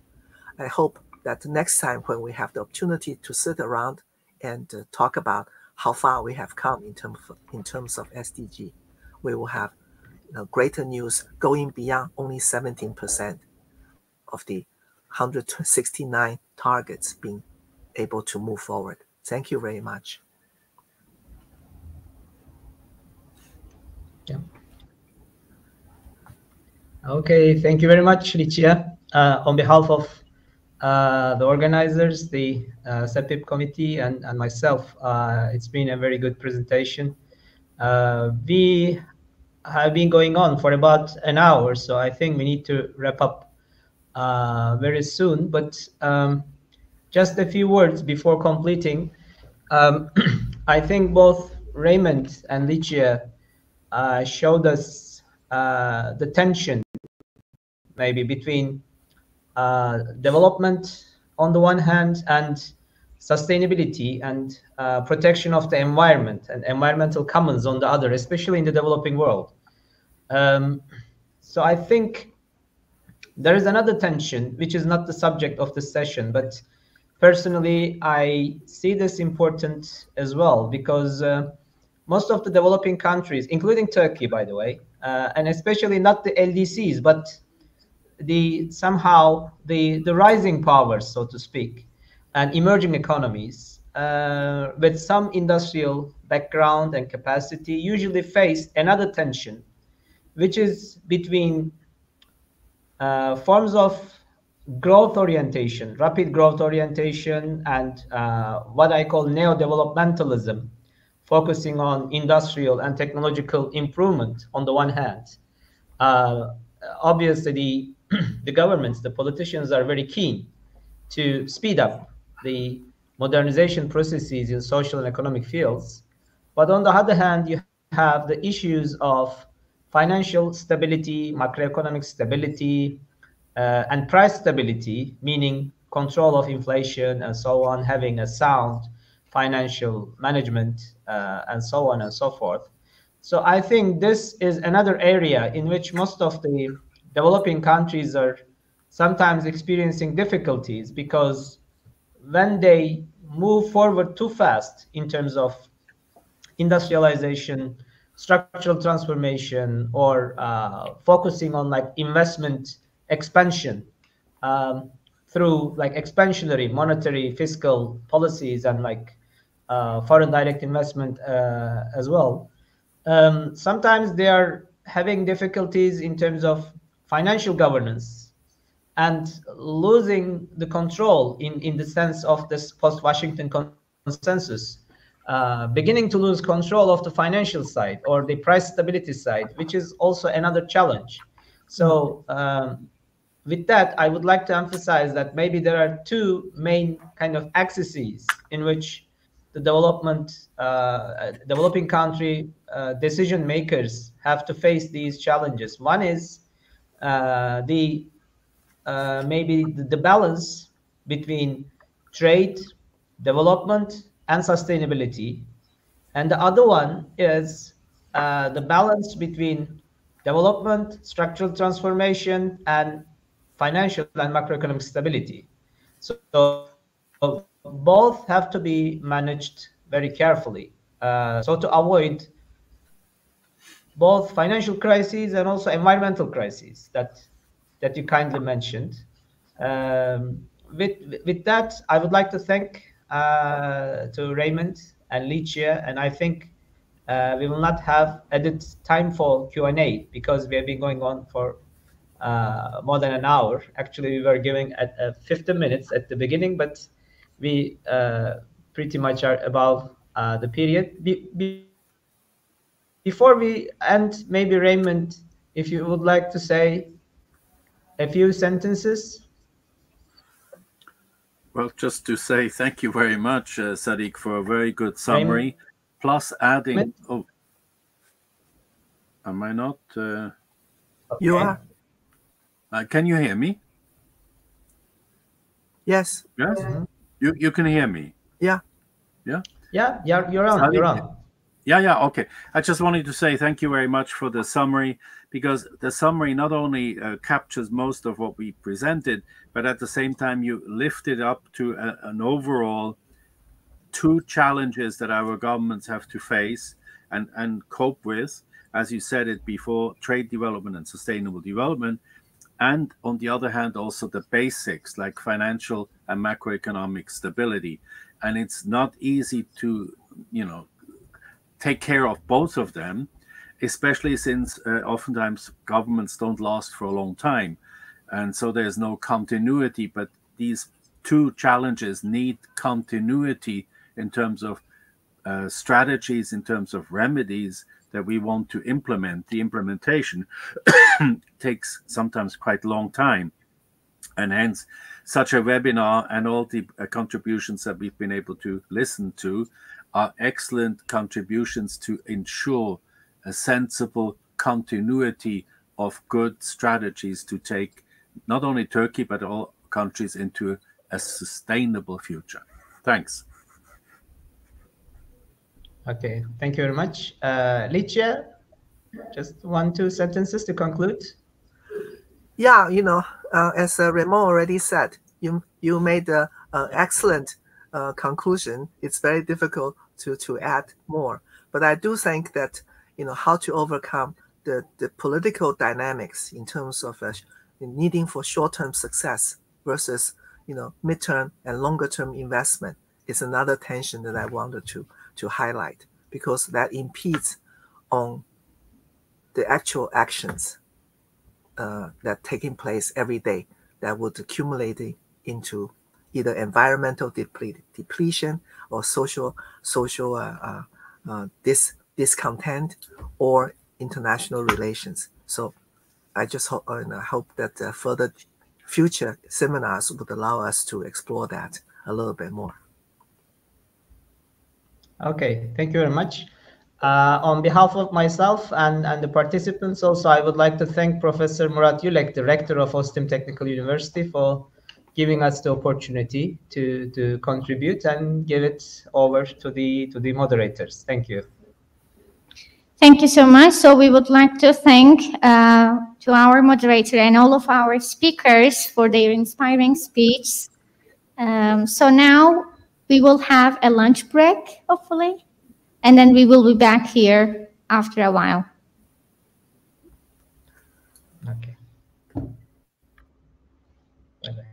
I hope that the next time when we have the opportunity to sit around and talk about how far we have come in terms of SDG, we will have greater news going beyond only 17% of the 169 targets being able to move forward. Thank you very much. Yeah. Okay, thank you very much, Licia. On behalf of the organizers, the SEPİP committee, and myself, it's been a very good presentation. We have been going on for about an hour, so I think we need to wrap up very soon. But just a few words before completing. I think both Raymond and Licia showed us the tension maybe between development on the one hand and sustainability and protection of the environment and environmental commons on the other, especially in the developing world. So I think there is another tension, which is not the subject of this session, but personally, I see this important as well, because most of the developing countries, including Turkey, by the way, and especially not the LDCs, but somehow the rising powers, so to speak, and emerging economies with some industrial background and capacity usually face another tension, which is between forms of growth orientation, rapid growth orientation, and what I call neo-developmentalism, focusing on industrial and technological improvement on the one hand. Obviously, the governments, the politicians are very keen to speed up the modernization processes in social and economic fields. But on the other hand, you have the issues of financial stability, macroeconomic stability, and price stability, meaning control of inflation and so on, having a sound financial management, and so on and so forth. So I think this is another area in which most of the developing countries are sometimes experiencing difficulties, because when they move forward too fast in terms of industrialization, structural transformation, or focusing on like investment expansion through like expansionary monetary fiscal policies and like foreign direct investment as well. Sometimes they are having difficulties in terms of financial governance and losing the control in the sense of this post-Washington consensus, beginning to lose control of the financial side or the price stability side, which is also another challenge. So with that, I would like to emphasize that maybe there are two main kind of axes in which the developing country decision makers have to face these challenges. One is maybe the balance between trade, development, and sustainability. And the other one is the balance between development, structural transformation, and financial and macroeconomic stability. So both have to be managed very carefully. So to avoid both financial crises and also environmental crises that you kindly mentioned. with that, I would like to thank to Raymond and Licia, and I think we will not have added time for Q&A because we have been going on for more than an hour. Actually, we were giving at 15 minutes at the beginning, but we pretty much are above the period. Before we end, maybe Raymond, if you would like to say a few sentences. Well, just to say thank you very much, Sadiq, for a very good summary. Raymond? Plus adding, oh, am I not? You are? Can you hear me? Yes. Yes? You can hear me? Yeah. Yeah? Yeah, you're on. You're on. Yeah, okay. I just wanted to say thank you very much for the summary, because the summary not only captures most of what we presented, but at the same time you lifted up to an overall two challenges that our governments have to face and cope with, as you said it before, trade development and sustainable development, and on the other hand, also the basics like financial and macroeconomic stability. And it's not easy to, take care of both of them, especially since oftentimes governments don't last for a long time. And so there's no continuity, but these two challenges need continuity in terms of strategies, in terms of remedies that we want to implement. The implementation takes sometimes quite a long time. And hence, such a webinar and all the contributions that we've been able to listen to are excellent contributions to ensure a sensible continuity of good strategies to take not only Turkey, but all countries into a sustainable future. Thanks. Okay, thank you very much. Licia, just 1-2 sentences to conclude. Yeah, as Raymond already said, you made an excellent conclusion. It's very difficult to add more, but I do think that how to overcome the political dynamics in terms of needing for short-term success versus midterm and longer-term investment is another tension that I wanted to highlight, because that impedes on the actual actions that taking place every day that would accumulate into either environmental depletion or social discontent or international relations. So I just hope that further future seminars would allow us to explore that a little bit more. Okay, thank you very much. On behalf of myself and the participants also, I would like to thank Professor Murat Yülek, the Rector of OSTİM Technical University, for giving us the opportunity to contribute and give it over to the moderators. Thank you. Thank you so much. So we would like to thank to our moderator and all of our speakers for their inspiring speech. So now we will have a lunch break, hopefully, and then we will be back here after a while. Okay. Bye-bye.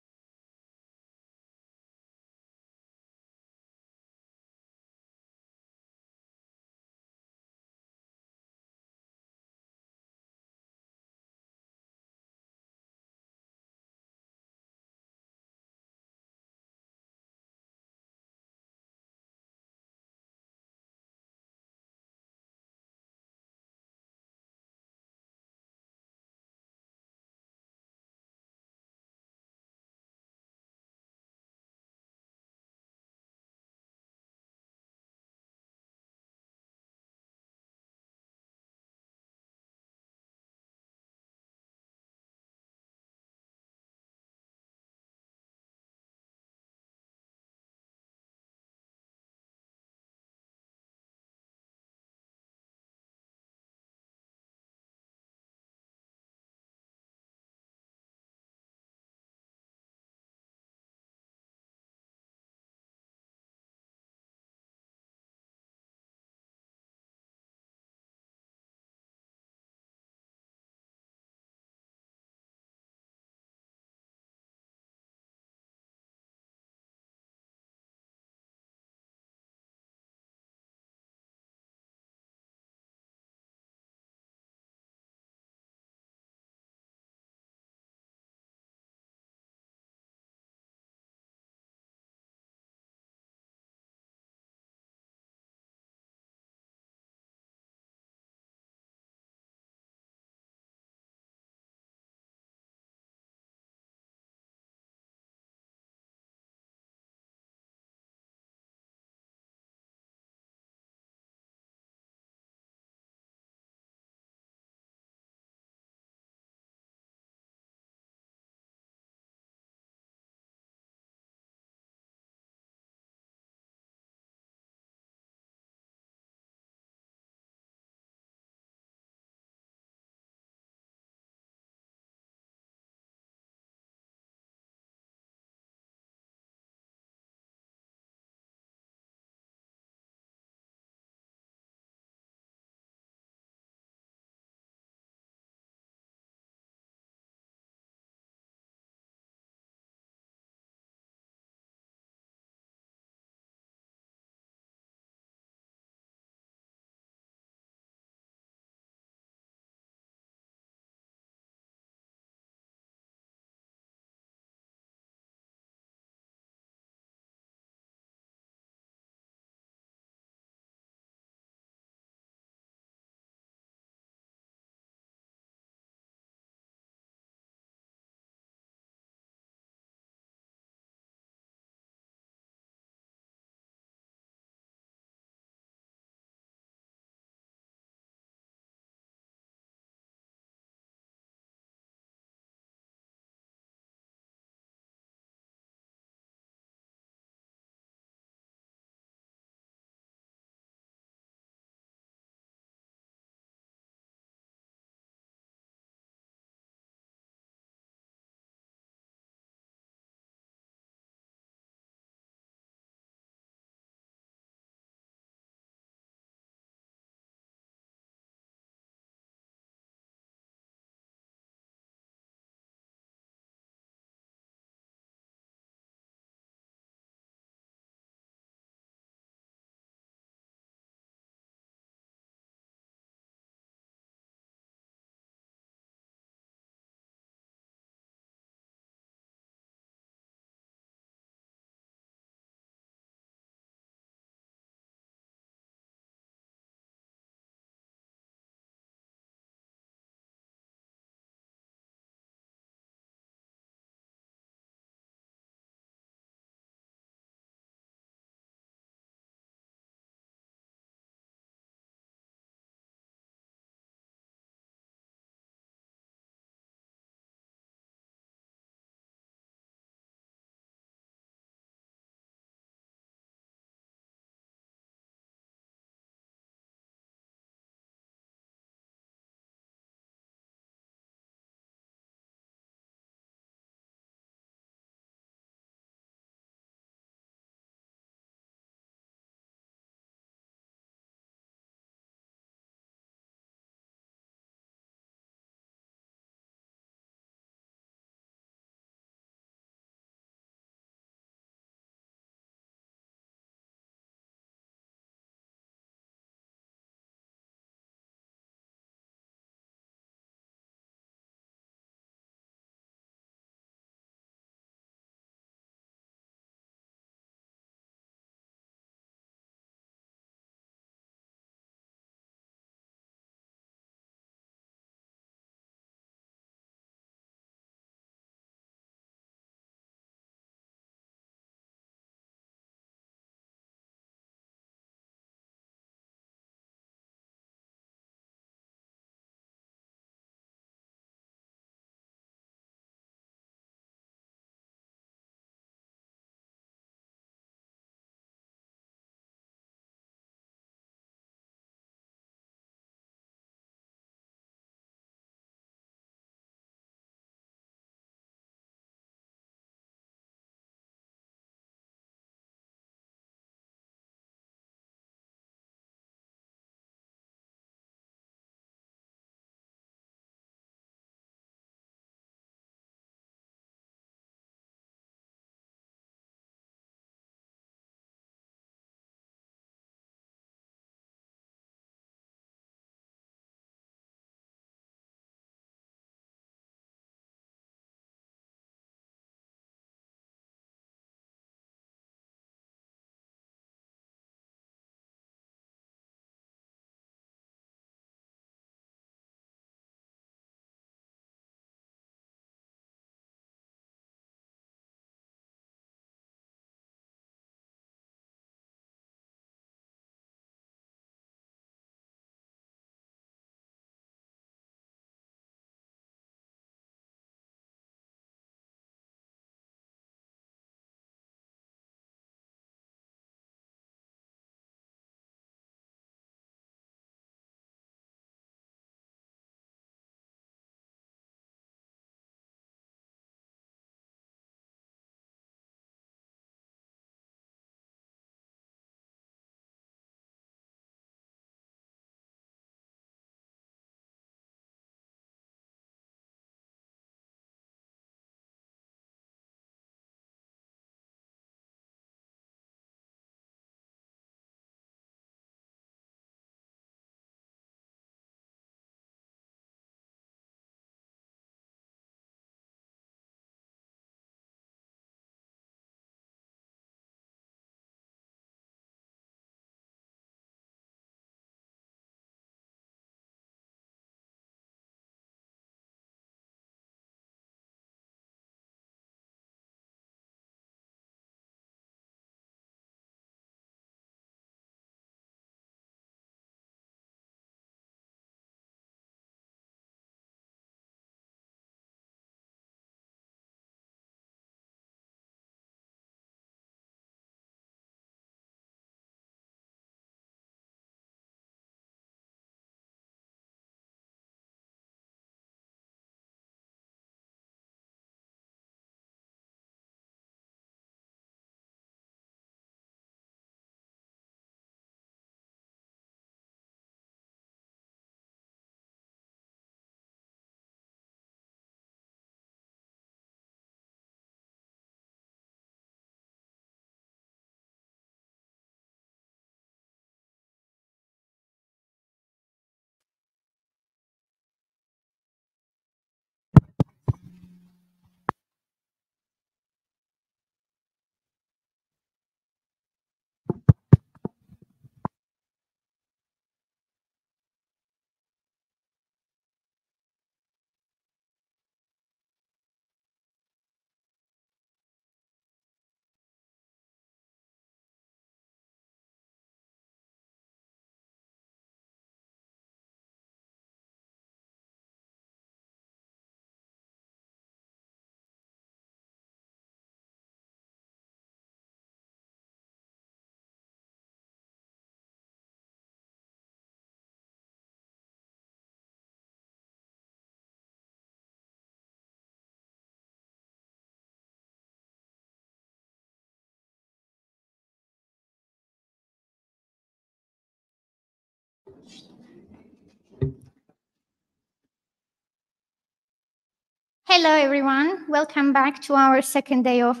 Hello, everyone. Welcome back to our second day of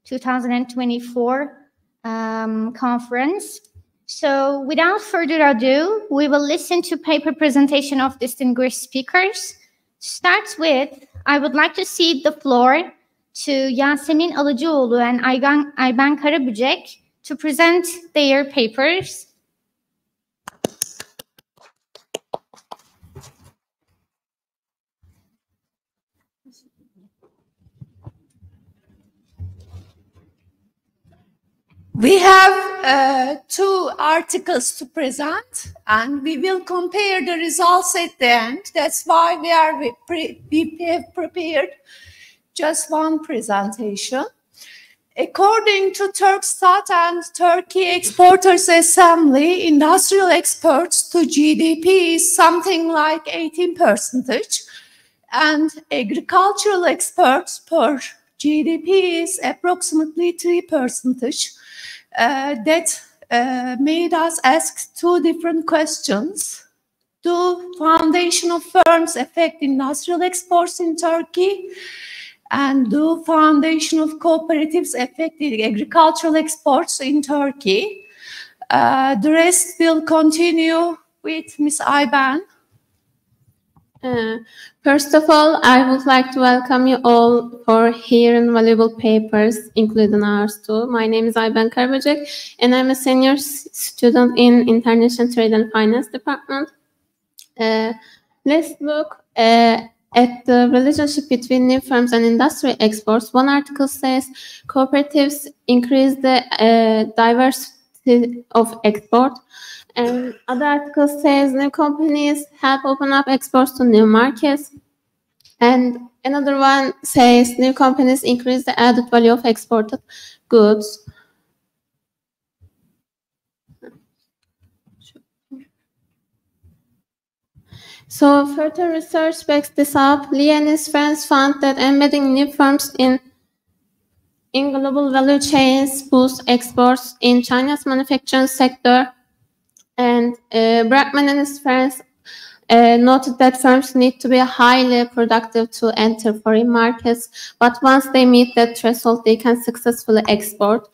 2024 conference. So without further ado, we will listen to paper presentation of distinguished speakers. To start with, I would like to cede the floor to Yasemin Alıcıoğlu and Ayben Karabücek to present their papers. We have two articles to present, and we will compare the results at the end. That's why we have prepared just one presentation. According to Turkstat and Turkey Exporters Assembly, industrial exports to GDP is something like 18%, and agricultural exports per GDP is approximately 3%. That made us ask two different questions. Do foundational firms affect industrial exports in Turkey? And do foundational cooperatives affect the agricultural exports in Turkey? The rest will continue with Ms. Ayben. First of all, I would like to welcome you all for hearing valuable papers, including ours too. My name is Ayben Karabücek, and I'm a senior student in International Trade and Finance Department. Let's look at the relationship between new firms and industrial exports. One article says cooperatives increase the diversity of export. And other article says new companies help open up exports to new markets. And another one says new companies increase the added value of exported goods. So further research backs this up. Lee and his friends found that embedding new firms in global value chains boosts exports in China's manufacturing sector. And Brackman and his friends noted that firms need to be highly productive to enter foreign markets, but once they meet that threshold, they can successfully export.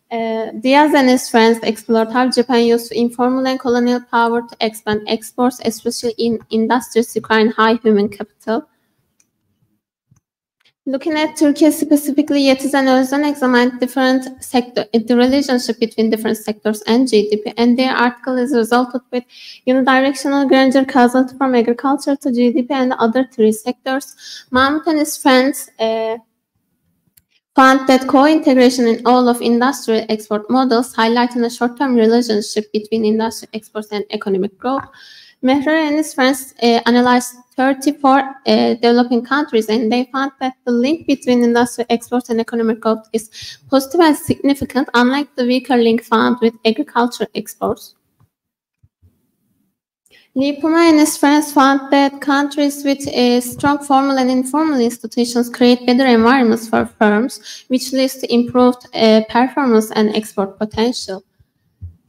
Diaz and his friends explored how Japan used informal and colonial power to expand exports, especially in industries requiring high human capital. Looking at Turkey specifically, Yetiz and Özden examined the relationship between different sectors and GDP, and their article is resulted with unidirectional granger causality from agriculture to GDP and the other three sectors. Mahmut and his friends found that co-integration in all of industrial export models highlighting a short-term relationship between industrial exports and economic growth. Mehrer and his friends analyzed 34 developing countries, and they found that the link between industrial exports and economic growth is positive and significant, unlike the weaker link found with agricultural exports. Lee Puma and his friends found that countries with strong formal and informal institutions create better environments for firms, which leads to improved performance and export potential.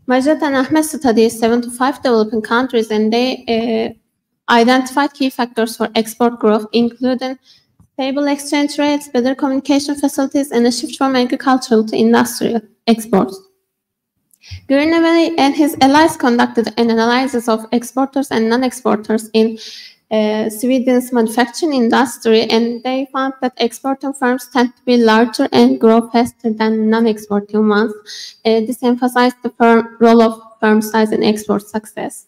Majed and Ahmed studied 75 developing countries, and they identified key factors for export growth, including stable exchange rates, better communication facilities, and a shift from agricultural to industrial exports. Greenaway and his allies conducted an analysis of exporters and non-exporters in Sweden's manufacturing industry, and they found that exporting firms tend to be larger and grow faster than non-exporting ones. This emphasized the role of firm size in export success.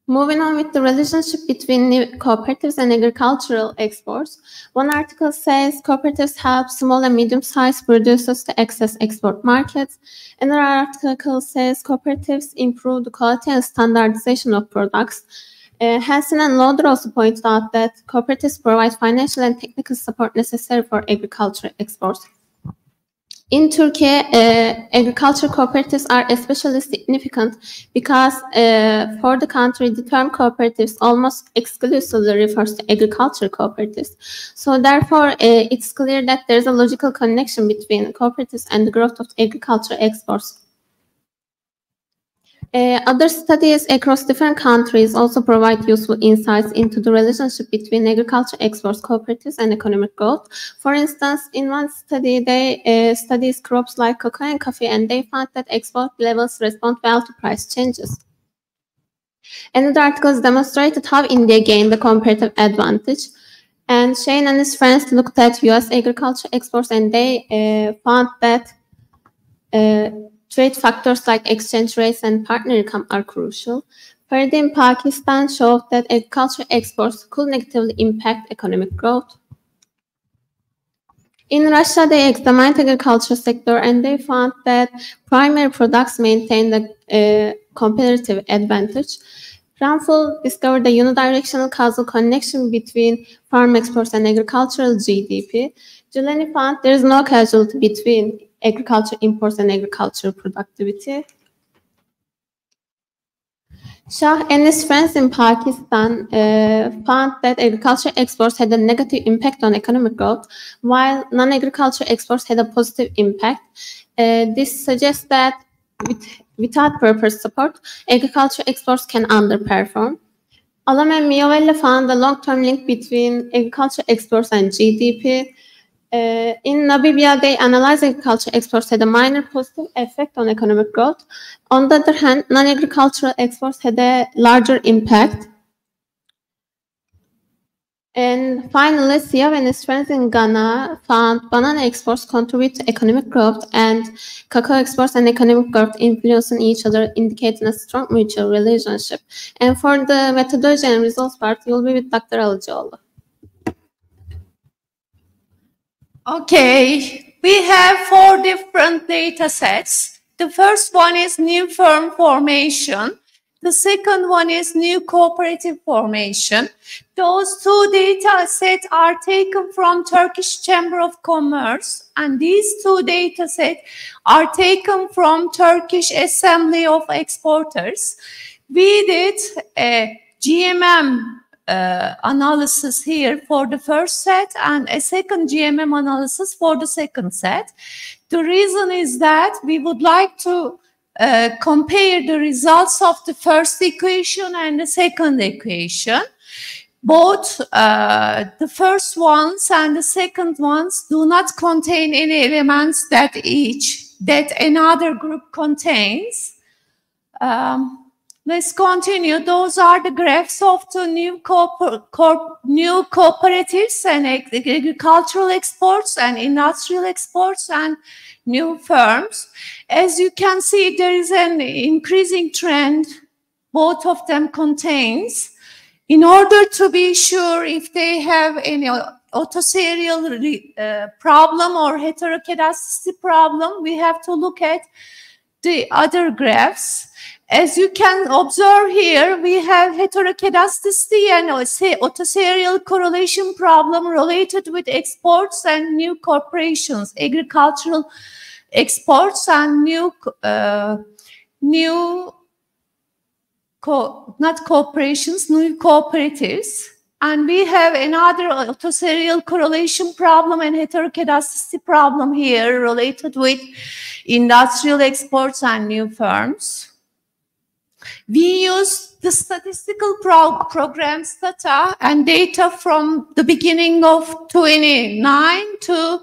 Moving on with the relationship between new cooperatives and agricultural exports, one article says cooperatives help small and medium-sized producers to access export markets. Another article says cooperatives improve the quality and standardization of products. Hansen and Lauder also pointed out that cooperatives provide financial and technical support necessary for agricultural exports. In Turkey, agricultural cooperatives are especially significant because for the country, the term cooperatives almost exclusively refers to agricultural cooperatives. So therefore, it's clear that there's a logical connection between cooperatives and the growth of agricultural exports. Other studies across different countries also provide useful insights into the relationship between agriculture exports, cooperatives, and economic growth. For instance, in one study, they studied crops like cocoa and coffee, and they found that export levels respond well to price changes. Another article demonstrated how India gained the comparative advantage. And Shane and his friends looked at US agriculture exports, and they found that trade factors like exchange rates and partner income are crucial. Further, in Pakistan showed that agriculture exports could negatively impact economic growth. In Russia, they examined the agriculture sector, and they found that primary products maintained a competitive advantage. Ramphal discovered a unidirectional causal connection between farm exports and agricultural GDP. Juleni found there is no causality between agriculture imports and agricultural productivity. Shah and his friends in Pakistan found that agriculture exports had a negative impact on economic growth, while non-agriculture exports had a positive impact. This suggests that without purpose support, agriculture exports can underperform. Alam and Miovelle found a long-term link between agriculture exports and GDP. In Namibia, they analyzed agriculture exports had a minor positive effect on economic growth. On the other hand, non-agricultural exports had a larger impact. And finally, Siav and his friends in Ghana found banana exports contribute to economic growth, and cacao exports and economic growth influencing each other, indicating a strong mutual relationship. And for the methodology and results part, you'll be with Dr. Alıcıoğlu. Okay, we have 4 different data sets. The first one is new firm formation. The second one is new cooperative formation. Those 2 data sets are taken from Turkish Chamber of Commerce, and these 2 data sets are taken from Turkish Assembly of Exporters. We did a GMM analysis here for the first set and a second GMM analysis for the second set. The reason is that we would like to compare the results of the first equation and the second equation. Both the first ones and the second ones do not contain any elements that another group contains. Let's continue. Those are the graphs of the new cooperatives and agricultural exports and industrial exports and new firms. As you can see, there is an increasing trend. Both of them contains. In order to be sure if they have any autoserial problem or heteroscedasticity problem, we have to look at the other graphs. As you can observe here, we have heteroscedasticity and autoserial correlation problem related with exports and new corporations, agricultural exports and not corporations, new cooperatives. And we have another autoserial correlation problem and heteroscedasticity problem here related with industrial exports and new firms. We use the statistical programs data and data from the beginning of 2009 to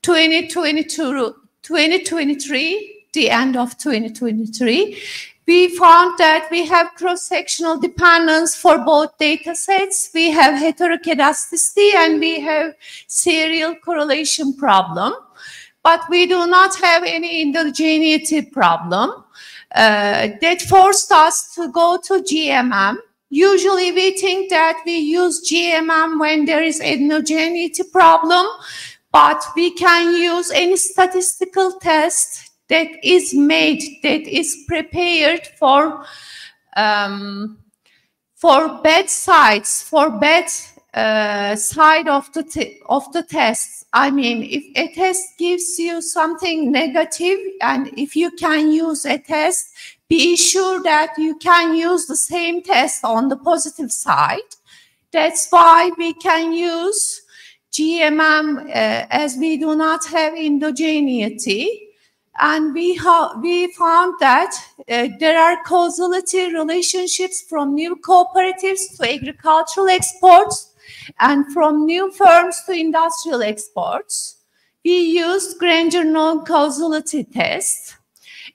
2023, the end of 2023. We found that we have cross-sectional dependence for both data sets. We have heteroscedasticity and we have serial correlation problem, but we do not have any endogeneity problem. That forced us to go to GMM. Usually we think that we use GMM when there is endogeneity problem, but we can use any statistical test that is made, that is prepared for bad sides, for bad side of the test. I mean, if a test gives you something negative, and if you can use a test, be sure that you can use the same test on the positive side. That's why we can use GMM as we do not have endogeneity. And we found that there are causality relationships from new cooperatives to agricultural exports and from new firms to industrial exports. We used Granger non-causality test.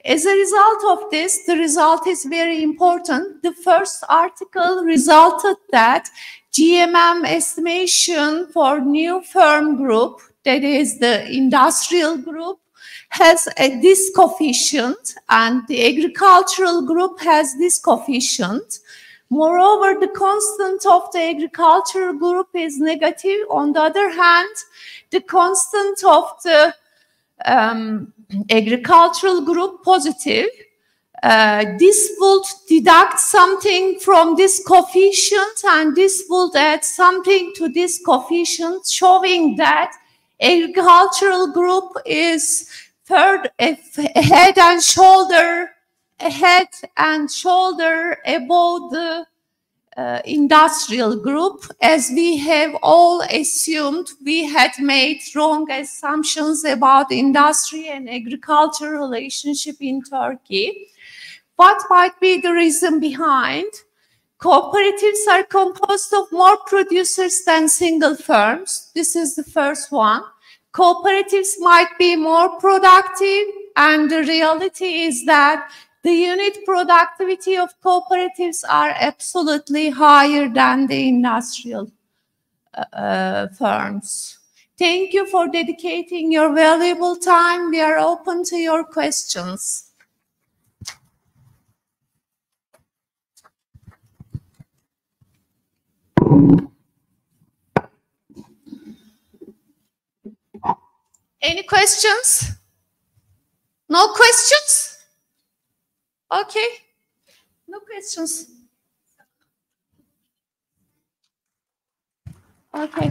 As a result of this, the result is very important. The first article resulted that GMM estimation for new firm group, that is the industrial group, has this coefficient, and the agricultural group has this coefficient. Moreover, the constant of the agricultural group is negative. On the other hand, the constant of the agricultural group positive. This would deduct something from this coefficient, and this would add something to this coefficient, showing that agricultural group is head and shoulder above the industrial group, as we have all assumed. We had made wrong assumptions about industry and agriculture relationship in Turkey. What might be the reason behind? Cooperatives are composed of more producers than single firms. This is the first one. Cooperatives might be more productive, and the reality is that the unit productivity of cooperatives are absolutely higher than the industrial firms. Thank you for dedicating your valuable time. We are open to your questions. Any questions? No questions? Okay, no questions. Okay.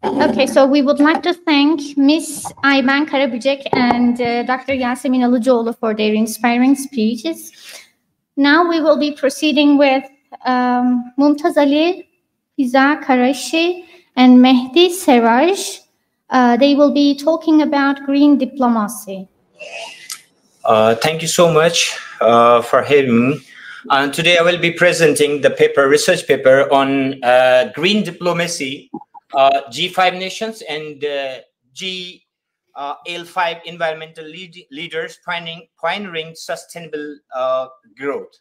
Okay, so we would like to thank Ms. Ayben Karabücek and Dr. Yasemin Alıcıoğlu for their inspiring speeches. Now we will be proceeding with Mumtaz Ali, Fiza Karashi, and Mehdi Seraj. They will be talking about green diplomacy. Thank you so much for having me. And today I will be presenting the research paper on green diplomacy, G5 nations and GL5 environmental leaders pioneering sustainable growth.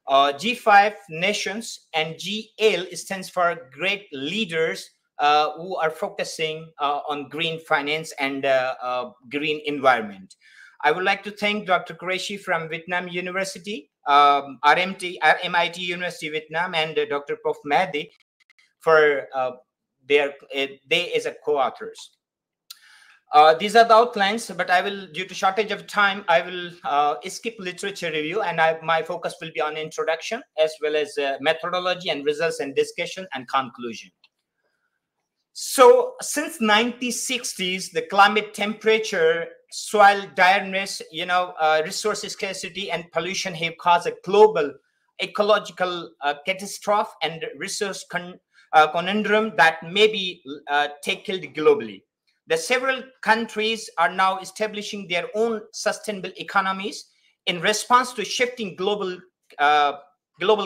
G5 nations and GL stands for great leaders who are focusing on green finance and green environment. I would like to thank Dr. Qureshi from Vietnam University, RMIT University Vietnam, and Dr. Prof. Mehdi for they as a co-authors. These are the outlines, but I will, due to shortage of time, I will skip literature review, and my focus will be on introduction as well as methodology and results and discussion and conclusion. So since 1960s, the climate, temperature, soil dryness, resource scarcity and pollution have caused a global ecological catastrophe and resource conundrum that may be tackled globally. The several countries are now establishing their own sustainable economies in response to shifting global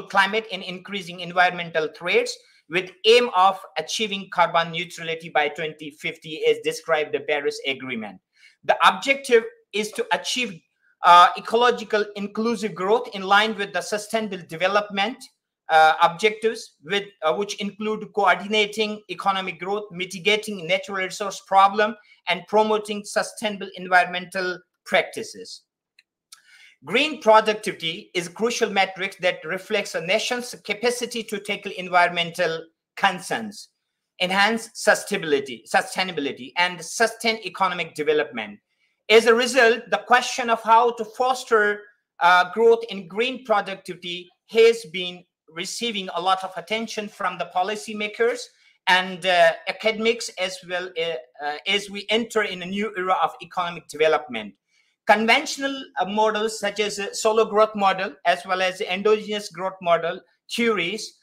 climate and increasing environmental threats, with aim of achieving carbon neutrality by 2050 as described the Paris Agreement. The objective is to achieve ecological inclusive growth in line with the sustainable development objectives, which include coordinating economic growth, mitigating natural resource problem, and promoting sustainable environmental practices. Green productivity is a crucial metric that reflects a nation's capacity to tackle environmental concerns, enhance sustainability, and sustain economic development. As a result, the question of how to foster growth in green productivity has been receiving a lot of attention from the policymakers and academics, as well as we enter in a new era of economic development. Conventional models such as solo growth model as well as endogenous growth model theories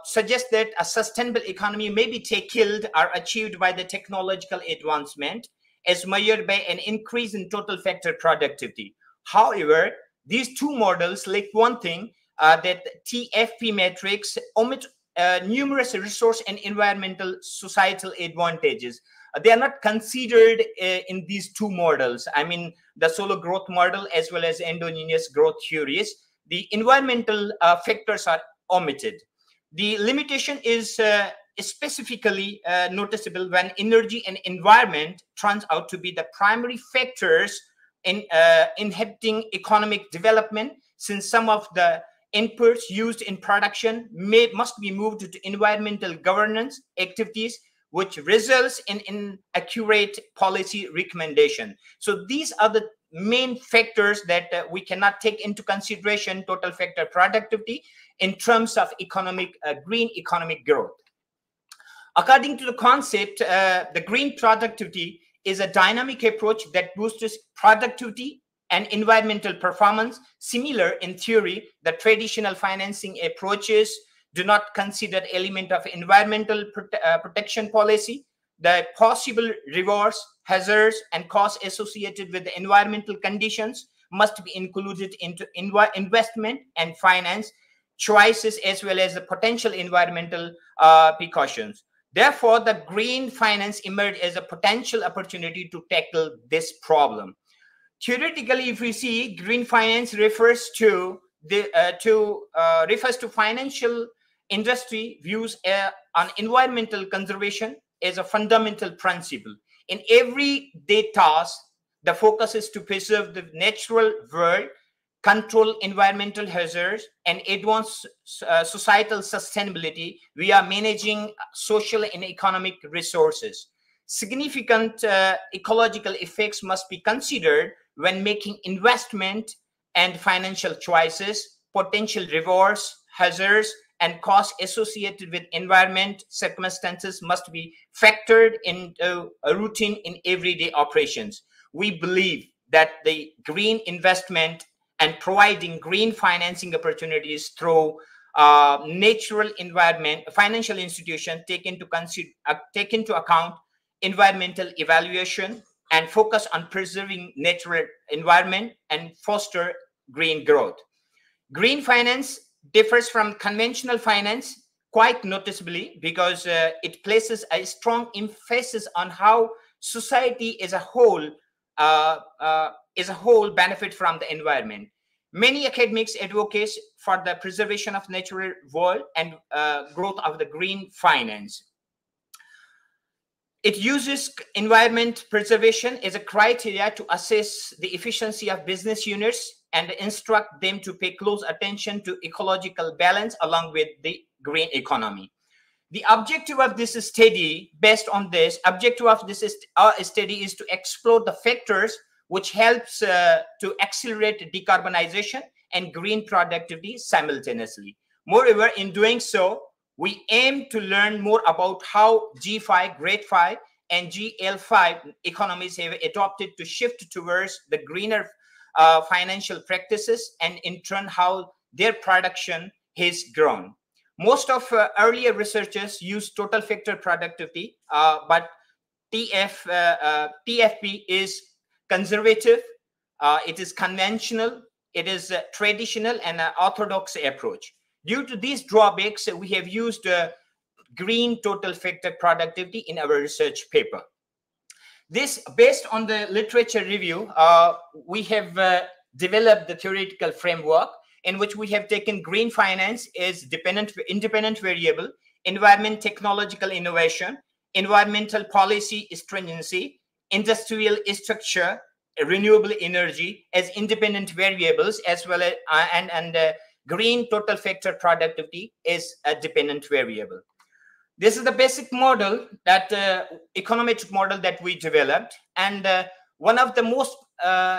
suggest that a sustainable economy may be killed or achieved by the technological advancement as measured by an increase in total factor productivity. However, these two models lack one thing, that TFP metrics omit numerous resource and environmental societal advantages. They are not considered in these two models. I mean, the solo growth model as well as endogenous growth theories. The environmental factors are omitted. The limitation is specifically noticeable when energy and environment turns out to be the primary factors in inhibiting economic development, since some of the inputs used in production must be moved to environmental governance activities, which results in inaccurate policy recommendation. So these are the main factors that we cannot take into consideration total factor productivity in terms of green economic growth. According to the concept, the green productivity is a dynamic approach that boosts productivity and environmental performance. Similar in theory, the traditional financing approaches do not consider element of environmental protection policy. The possible rewards, hazards, and costs associated with the environmental conditions must be included into investment and finance choices, as well as the potential environmental precautions. Therefore, the green finance emerged as a potential opportunity to tackle this problem. Theoretically, if we see, green finance refers to financial industry views on environmental conservation as a fundamental principle. In everyday tasks, the focus is to preserve the natural world, control environmental hazards, and advance societal sustainability via managing social and economic resources. Significant ecological effects must be considered when making investment and financial choices. Potential rewards, hazards, and costs associated with environment circumstances must be factored into a routine in everyday operations. We believe that the green investment and providing green financing opportunities through natural environment, financial institutions take into account environmental evaluation and focus on preserving natural environment and foster green growth. Green finance differs from conventional finance quite noticeably because it places a strong emphasis on how society as a whole benefit from the environment. Many academics advocate for the preservation of natural world and growth of the green finance. It uses environment preservation as a criteria to assess the efficiency of business units and instruct them to pay close attention to ecological balance along with the green economy. The objective of this study, based on this, study is to explore the factors which helps to accelerate decarbonization and green productivity simultaneously. Moreover, in doing so, we aim to learn more about how G5, Grade 5, and GL5 economies have adopted to shift towards the greener financial practices, and in turn how their production has grown. Most of earlier researchers use total factor productivity, but TFP is conservative, it is conventional, it is traditional and orthodox approach. Due to these drawbacks, we have used green total factor productivity in our research paper. This, based on the literature review, we have developed the theoretical framework in which we have taken green finance as independent variable, environment technological innovation, environmental policy stringency, industrial structure, renewable energy as independent variables, as well as green total factor productivity is a dependent variable. This is the basic model, that econometric model that we developed, and one of the most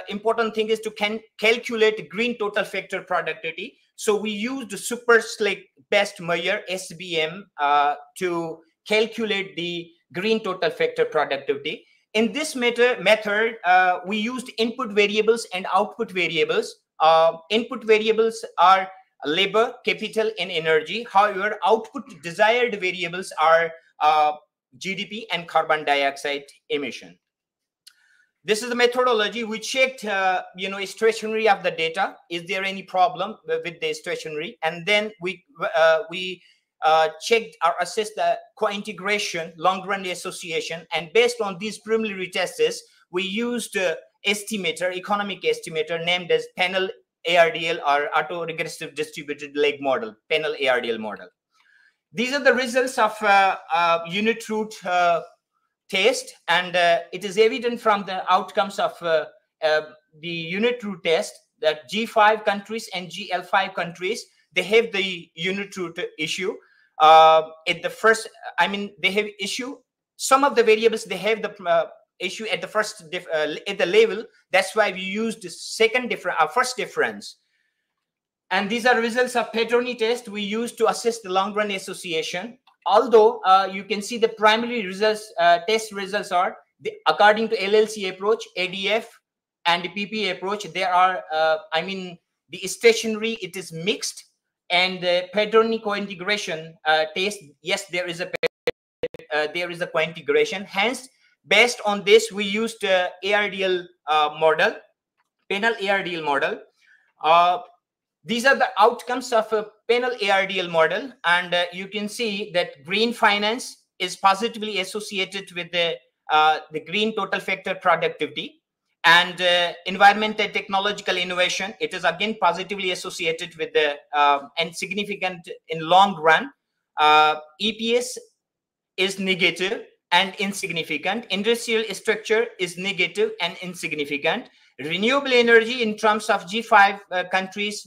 important thing is to calculate green total factor productivity. So we used the super slick best measure SBM to calculate the green total factor productivity. In this method, we used input variables and output variables. Input variables are labor, capital, and energy. However, output desired variables are GDP and carbon dioxide emission. This is the methodology. We checked, stationary of the data. Is there any problem with the stationary? And then we checked or assessed the co-integration, long-run association. And based on these preliminary tests, we used estimator, economic estimator named as panel ARDL or auto-regressive distributed leg model, panel ARDL model. These are the results of unit root test, and it is evident from the outcomes of the unit root test that G5 countries and GL5 countries, they have the unit root issue. At the first, they have issue. Some of the variables, they have the issue at the first at the level. That's why we used the first difference. And these are results of Pedroni test we used to assess the long run association. Although you can see the primary results, test results are according to LLC approach, ADF, and the PP approach. There are, the stationary, it is mixed, and the Pedroni co-integration test, yes, there is a co-integration. Hence, based on this, we used ARDL model, panel ARDL model. These are the outcomes of a panel ARDL model, and you can see that green finance is positively associated with the green total factor productivity, and environmental technological innovation, it is again positively associated with the and significant in long run. EPS is negative and insignificant. Industrial structure is negative and insignificant. Renewable energy in terms of G5 countries,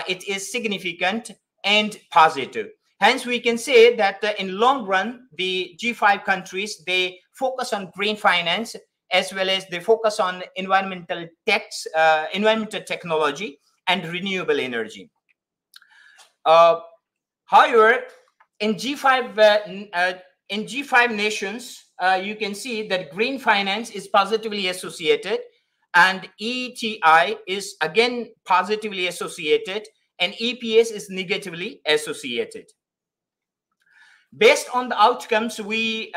it is significant and positive. Hence, we can say that in long run, the G5 countries, they focus on green finance as well as they focus on environmental technology and renewable energy. However, in G5 nations, you can see that green finance is positively associated, and ETI is again positively associated, and EPS is negatively associated. Based on the outcomes, we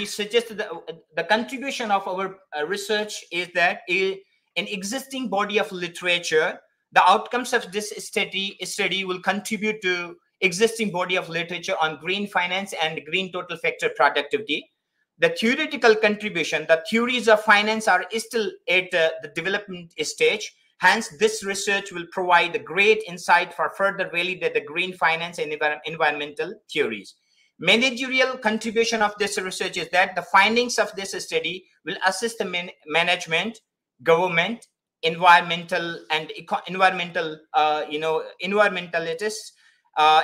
suggested that the contribution of our research is that in existing body of literature, the outcomes of this study will contribute to existing body of literature on green finance and green total factor productivity. The theoretical contribution, the theories of finance are still at the development stage. Hence, this research will provide a great insight for further validate the green finance and environmental theories. Managerial contribution of this research is that the findings of this study will assist the management, government, environmental and environmentalists,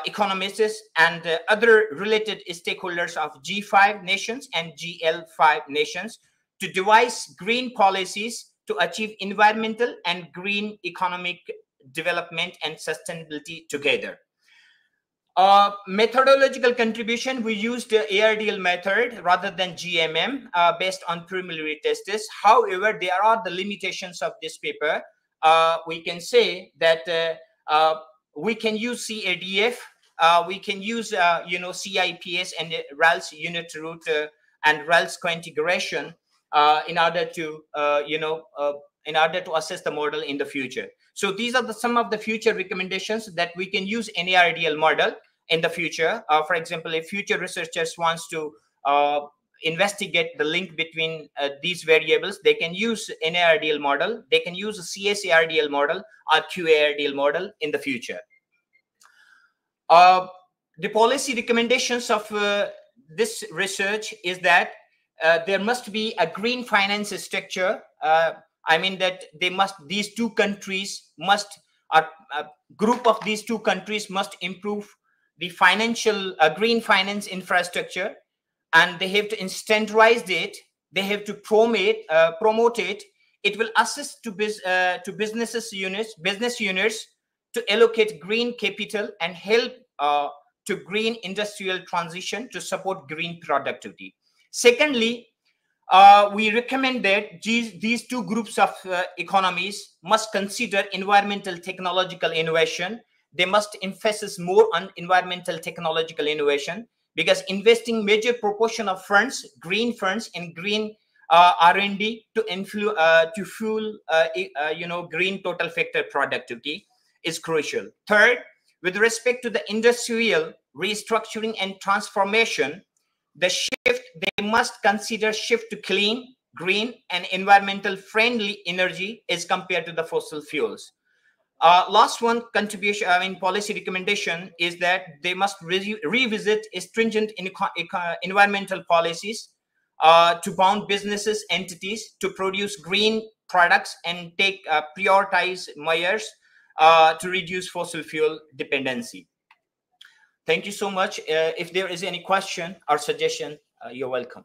economists, and other related stakeholders of G5 nations and GL5 nations to devise green policies to achieve environmental and green economic development and sustainability together. Methodological contribution, we used the ARDL method rather than GMM based on preliminary tests. However, there are the limitations of this paper. We can say that we can use CADF, we can use CIPS and RALS unit root and RALS co-integration in order to assess the model in the future. So these are some of the future recommendations that we can use NARDL model in the future. For example, if future researchers wants to investigate the link between these variables, they can use NARDL model, they can use a CSARDL model or QARDL model in the future. The policy recommendations of this research is that there must be a green finance structure. These two countries must, a group of these two countries must improve the financial green finance infrastructure, and they have to standardize it. They have to promote it. It will assist to business units to allocate green capital and help to green industrial transition to support green productivity. Secondly, we recommend that these two groups of economies must consider environmental technological innovation. They must emphasize more on environmental technological innovation, because investing major proportion of funds, green funds, in green R&D to fuel green total factor productivity is crucial. Third, with respect to the industrial restructuring and transformation, the shift, they must consider shift to clean, green, and environmental friendly energy as compared to the fossil fuels. Last one contribution, policy recommendation is that they must revisit stringent environmental policies to bound businesses, entities to produce green products and take prioritize measures to reduce fossil fuel dependency. Thank you so much. If there is any question or suggestion, you're welcome.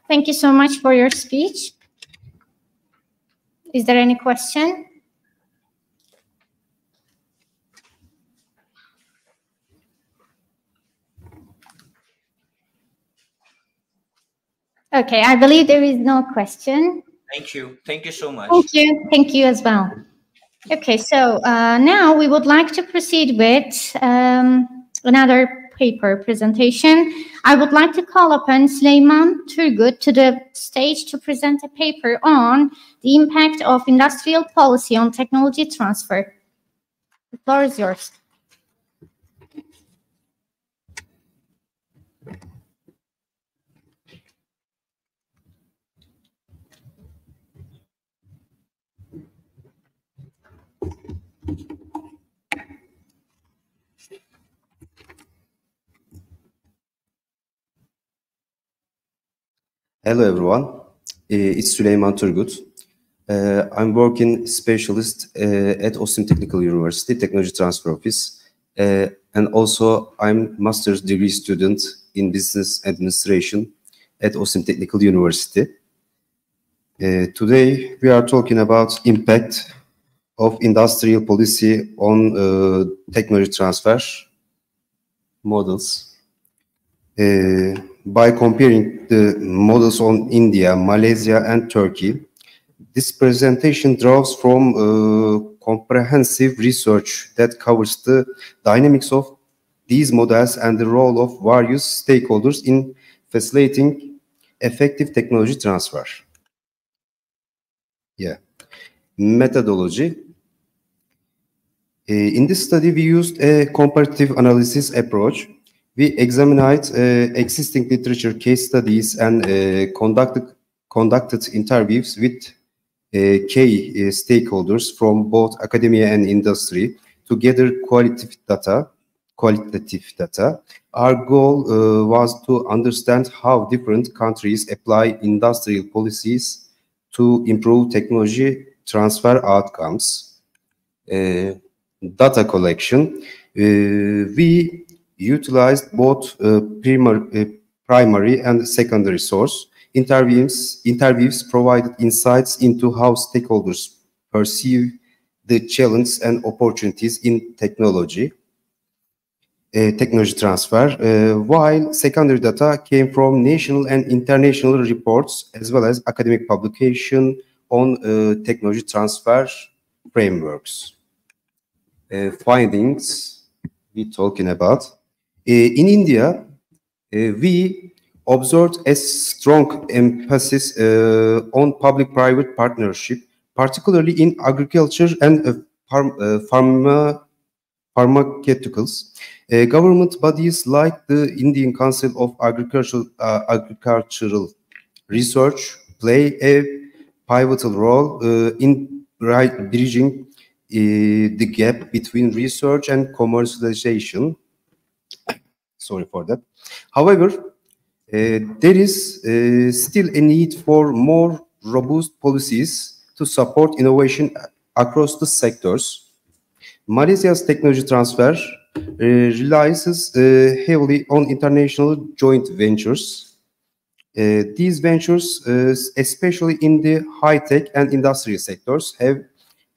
Thank you so much for your speech. Is there any question? Okay, I believe there is no question. Thank you. Thank you so much. Thank you. Thank you as well. Okay, so now we would like to proceed with another paper presentation. I would like to call upon Süleyman Turgut to the stage to present a paper on the impact of industrial policy on technology transfer. The floor is yours. Hello everyone, it's Süleyman Turgut. I'm working specialist at OSTİM Technical University, Technology Transfer Office, and also I'm master's degree student in business administration at OSTİM Technical University. Today we are talking about impact of industrial policy on technology transfer models. By comparing the models on India, Malaysia, and Turkey, this presentation draws from comprehensive research that covers the dynamics of these models and the role of various stakeholders in facilitating effective technology transfer. Methodology. In this study, we used a comparative analysis approach. We examined existing literature, case studies, and conducted interviews with key stakeholders from both academia and industry to gather qualitative data. Our goal was to understand how different countries apply industrial policies to improve technology transfer outcomes. Data collection. We utilized both primary and secondary source. Interviews provided insights into how stakeholders perceive the challenges and opportunities in technology transfer, while secondary data came from national and international reports as well as academic publication on technology transfer frameworks. Findings we're talking about. In India, we observed a strong emphasis on public-private partnership, particularly in agriculture and pharmaceuticals. Government bodies like the Indian Council of Agricultural Research play a pivotal role in bridging the gap between research and commercialization. Sorry for that. However, there is still a need for more robust policies to support innovation across the sectors. Malaysia's technology transfer relies heavily on international joint ventures. These ventures, especially in the high-tech and industrial sectors, have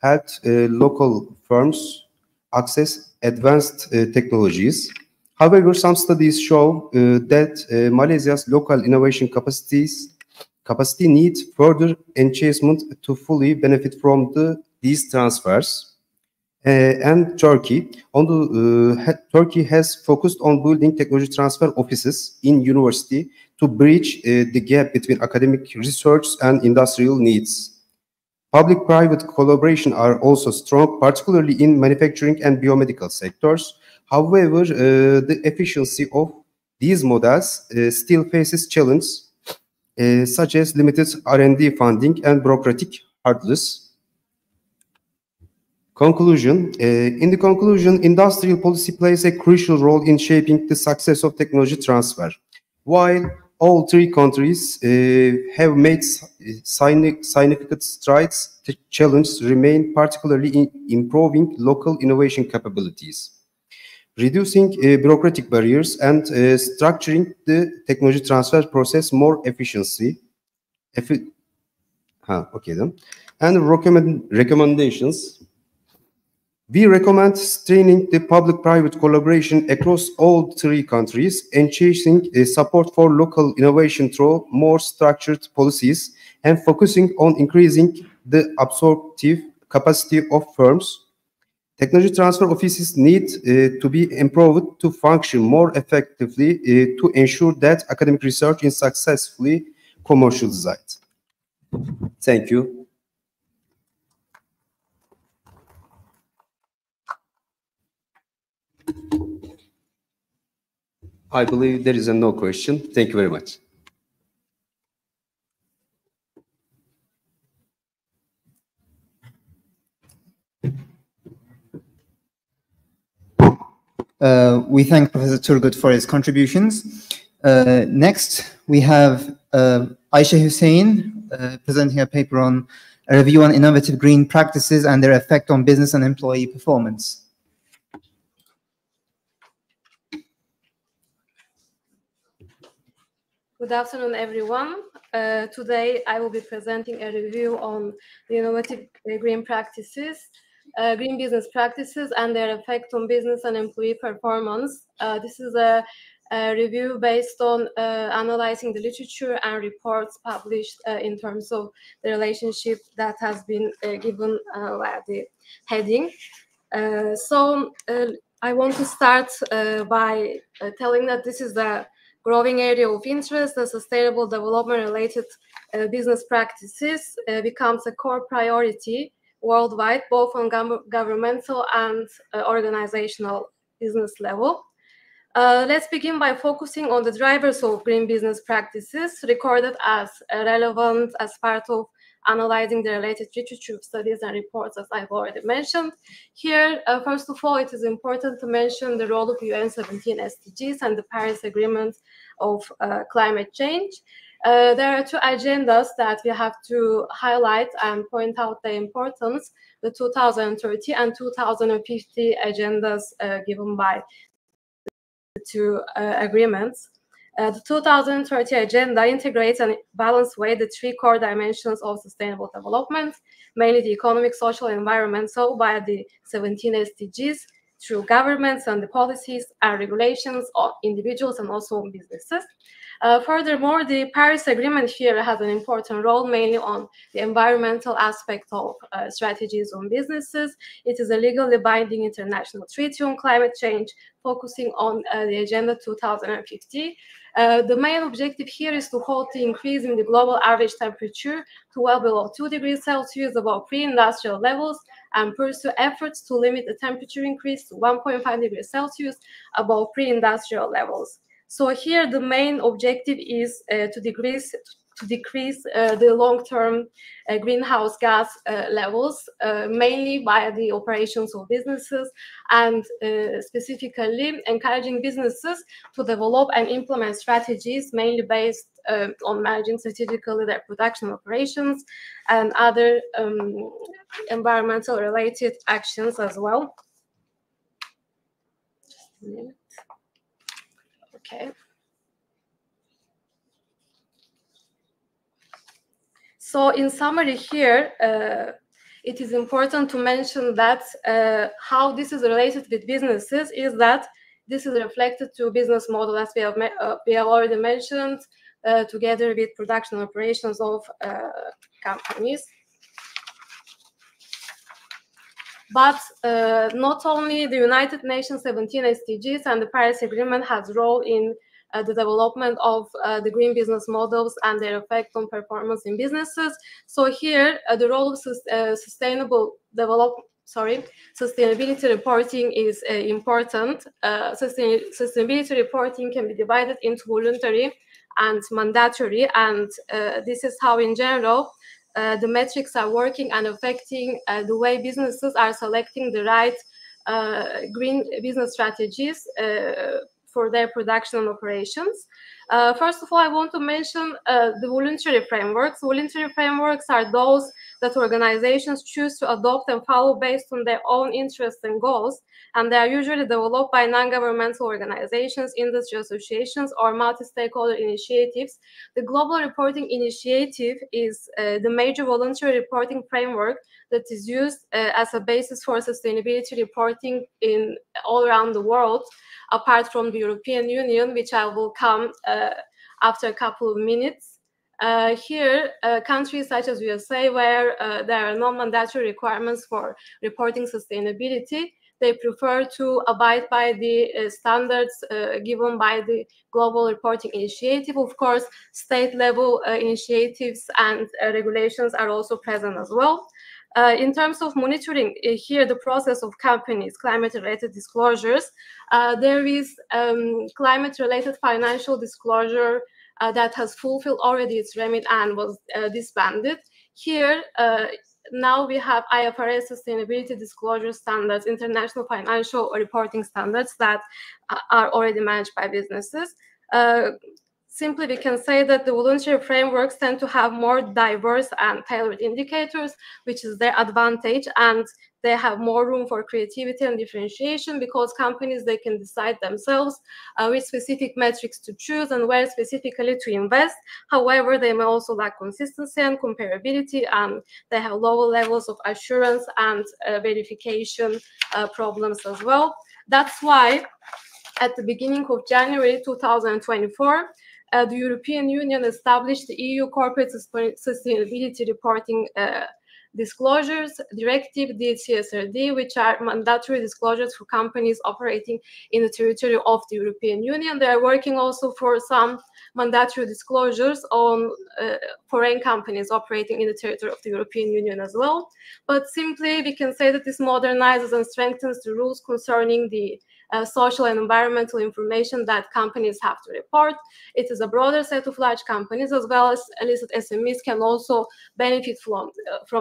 helped local firms access advanced technologies. However, some studies show that Malaysia's local innovation capacity needs further enhancement to fully benefit from these transfers. And Turkey, Turkey has focused on building technology transfer offices in university to bridge the gap between academic research and industrial needs. Public-private collaboration are also strong, particularly in manufacturing and biomedical sectors. However, the efficiency of these models still faces challenges, such as limited R&D funding and bureaucratic hurdles. Conclusion. In the conclusion, industrial policy plays a crucial role in shaping the success of technology transfer. While all three countries have made significant strides, the challenges remain, particularly in improving local innovation capabilities, reducing bureaucratic barriers, and structuring the technology transfer process more efficiently. And recommendations. We recommend strengthening the public-private collaboration across all three countries, enhancing support for local innovation through more structured policies, and focusing on increasing the absorptive capacity of firms. Technology transfer offices need to be improved to function more effectively to ensure that academic research is successfully commercialized. Thank you. I believe there is no question. Thank you very much. We thank Professor Turgut for his contributions. Next, we have Ayşe Hussein presenting a paper on a review on innovative green practices and their effect on business and employee performance. Good afternoon, everyone. Today, I will be presenting a review on the innovative green practices, green business practices, and their effect on business and employee performance. This is a review based on analyzing the literature and reports published in terms of the relationship that has been given via the heading. I want to start by telling that this is the growing area of interest. The sustainable development related business practices becomes a core priority worldwide, both on governmental and organizational business level. Let's begin by focusing on the drivers of green business practices recorded as relevant as part of analyzing the related literature studies and reports, as I've already mentioned. Here, first of all, it is important to mention the role of UN 17 SDGs and the Paris Agreement of climate change. There are two agendas that we have to highlight and point out their importance, the 2030 and 2050 agendas given by the two agreements. The 2030 agenda integrates in a balanced way the three core dimensions of sustainable development, mainly the economic, social, and environmental, via the 17 SDGs through governments and the policies and regulations of individuals and also businesses. Furthermore, the Paris Agreement here has an important role, mainly on the environmental aspect of strategies on businesses. It is a legally binding international treaty on climate change, focusing on the Agenda 2050. The main objective here is to halt the increase in the global average temperature to well below 2 degrees Celsius above pre-industrial levels, and pursue efforts to limit the temperature increase to 1.5 degrees Celsius above pre-industrial levels. So here the main objective is to decrease the long-term greenhouse gas levels, mainly via the operations of businesses, and specifically encouraging businesses to develop and implement strategies mainly based on managing strategically their production operations and other environmental related actions as well. Just a minute. Okay. So in summary here, it is important to mention that how this is related with businesses is that this is reflected to business model, as we have already mentioned, together with production operations of companies. But not only the United Nations 17 SDGs and the Paris Agreement has a role in the development of the green business models and their effect on performance in businesses. So here, the role of sustainability reporting is important. Sustainability reporting can be divided into voluntary and mandatory, and this is how, in general, the metrics are working and affecting the way businesses are selecting the right green business strategies for their production and operations. First of all, I want to mention the voluntary frameworks. Voluntary frameworks are those that organizations choose to adopt and follow based on their own interests and goals, and they are usually developed by non-governmental organizations, industry associations, or multi-stakeholder initiatives. The Global Reporting Initiative is the major voluntary reporting framework that is used as a basis for sustainability reporting in all around the world, apart from the European Union, which I will come after a couple of minutes. Here, countries such as USA, where there are no mandatory requirements for reporting sustainability, they prefer to abide by the standards given by the Global Reporting Initiative. Of course, state-level initiatives and regulations are also present as well. In terms of monitoring, here the process of companies' climate-related disclosures, there is climate-related financial disclosure that has fulfilled already its remit and was disbanded. Here, now we have IFRS sustainability disclosure standards, international financial reporting standards that are already managed by businesses. Simply, we can say that the voluntary frameworks tend to have more diverse and tailored indicators, which is their advantage, and they have more room for creativity and differentiation because companies, they can decide themselves which specific metrics to choose and where specifically to invest. However, they may also lack consistency and comparability, and they have lower levels of assurance and verification problems as well. That's why at the beginning of January 2024, the European Union established the EU Corporate Sustainability Reporting Disclosures Directive, the CSRD, which are mandatory disclosures for companies operating in the territory of the European Union. They are working also for some mandatory disclosures on foreign companies operating in the territory of the European Union as well. But simply, we can say that this modernizes and strengthens the rules concerning the social and environmental information that companies have to report. It is a broader set of large companies as well as illicit SMEs can also benefit from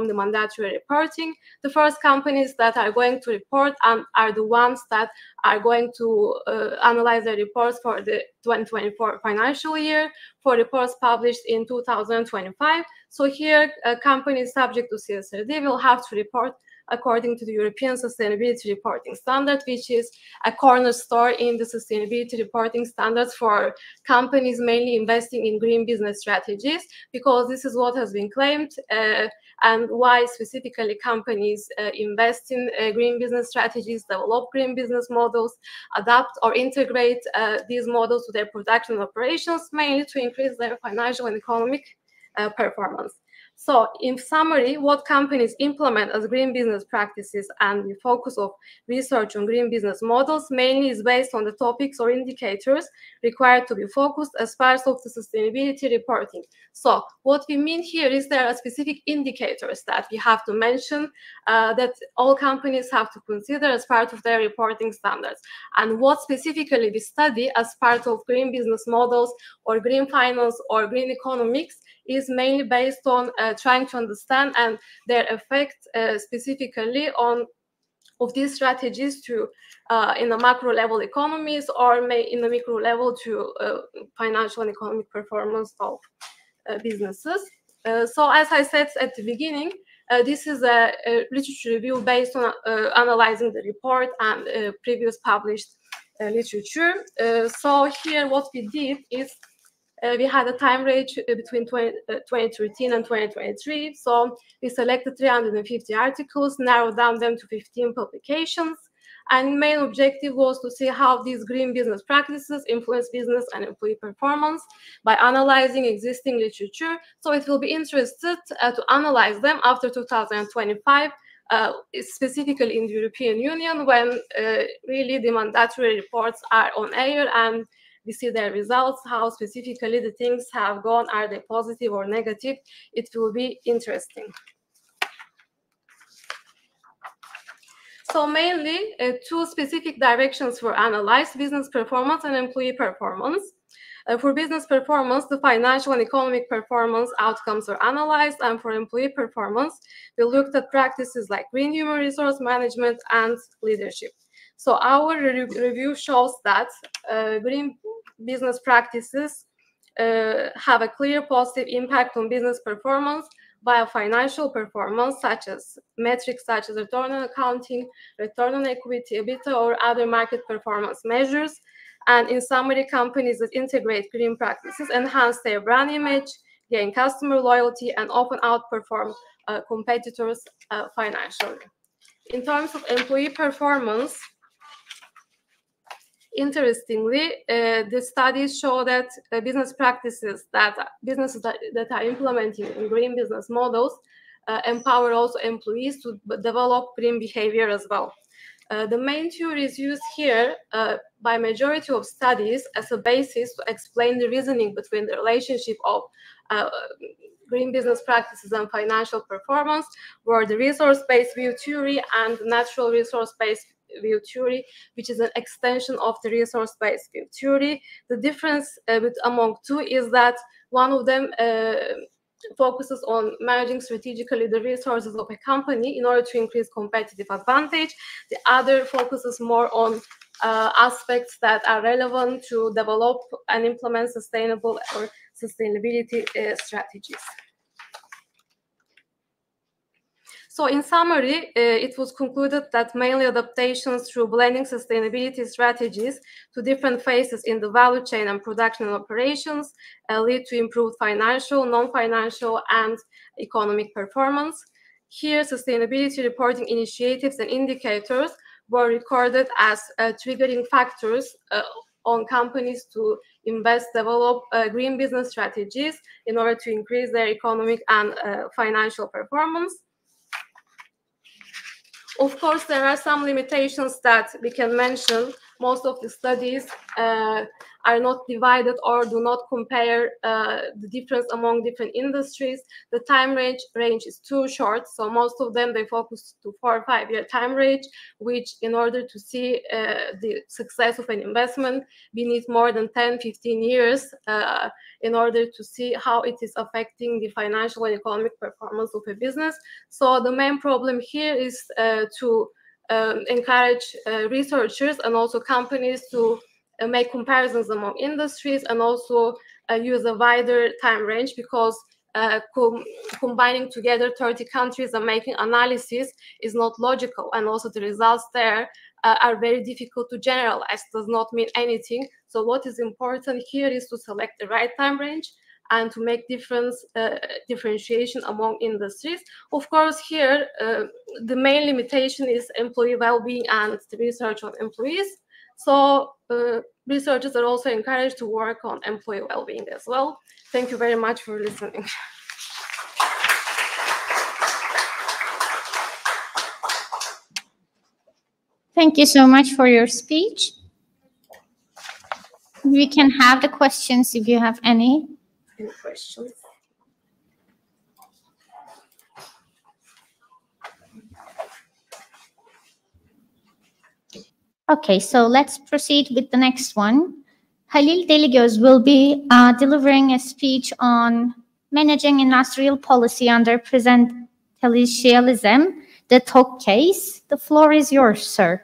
the mandatory reporting. The first companies that are going to report are the ones that are going to analyze their reports for the 2024 financial year, for reports published in 2025. So here, companies subject to CSRD will have to report according to the European Sustainability Reporting Standard, which is a cornerstone in the sustainability reporting standards for companies mainly investing in green business strategies, because this is what has been claimed and why specifically companies invest in green business strategies, develop green business models, adapt or integrate these models to their production operations, mainly to increase their financial and economic performance. So in summary, what companies implement as green business practices and the focus of research on green business models mainly is based on the topics or indicators required to be focused as part of the sustainability reporting. So what we mean here is there are specific indicators that we have to mention that all companies have to consider as part of their reporting standards. And what specifically we study as part of green business models or green finance or green economics is mainly based on trying to understand and their effect specifically on of these strategies to in the macro level economies or in the micro level to financial and economic performance of businesses. So as I said at the beginning, this is a literature review based on analyzing the report and previous published literature. So here what we did is we had a time range between 2013 and 2023. So we selected 350 articles, narrowed down them to 15 publications. And main objective was to see how these green business practices influence business and employee performance by analyzing existing literature. So it will be interested to analyze them after 2025, specifically in the European Union, when really the mandatory reports are on air and we see their results, how specifically the things have gone, are they positive or negative. It will be interesting. So mainly, two specific directions were analyzed: business performance and employee performance. For business performance, the financial and economic performance outcomes were analyzed, and for employee performance, we looked at practices like green human resource management and leadership. So our review shows that green business practices have a clear positive impact on business performance via financial performance, such as metrics such as return on accounting, return on equity, EBITDA, or other market performance measures. And in summary, companies that integrate green practices enhance their brand image, gain customer loyalty, and often outperform competitors financially. In terms of employee performance, interestingly, the studies show that businesses that are implementing green business models empower also employees to develop green behavior as well. The main theories used here by majority of studies as a basis to explain the reasoning between the relationship of green business practices and financial performance were the resource-based view theory and the natural resource-based view theory, which is an extension of the resource-based view theory. The difference among two is that one of them focuses on managing strategically the resources of a company in order to increase competitive advantage. The other focuses more on aspects that are relevant to develop and implement sustainable or sustainability strategies. So in summary, it was concluded that mainly adaptations through blending sustainability strategies to different phases in the value chain and production and operations lead to improved financial, non-financial, and economic performance. Here, sustainability reporting initiatives and indicators were recorded as triggering factors on companies to invest, develop green business strategies in order to increase their economic and financial performance. Of course, there are some limitations that we can mention. Most of the studies are not divided or do not compare the difference among different industries. The time range is too short, so most of them, they focus to 4 or 5 year time range, which in order to see the success of an investment, we need more than 10, 15 years in order to see how it is affecting the financial and economic performance of a business. So the main problem here is to encourage researchers and also companies to make comparisons among industries and also use a wider time range, because combining together 30 countries and making analysis is not logical, and also the results there are very difficult to generalize, does not mean anything. So what is important here is to select the right time range and to make differentiation among industries. Of course, here, the main limitation is employee well-being and the research on employees. So researchers are also encouraged to work on employee well-being as well. Thank you very much for listening. Thank you so much for your speech. We can have the questions if you have any. Any questions? Okay, so let's proceed with the next one. Halil Deligöz will be delivering a speech on managing industrial policy under presidentialism, the TOC case. The floor is yours, sir.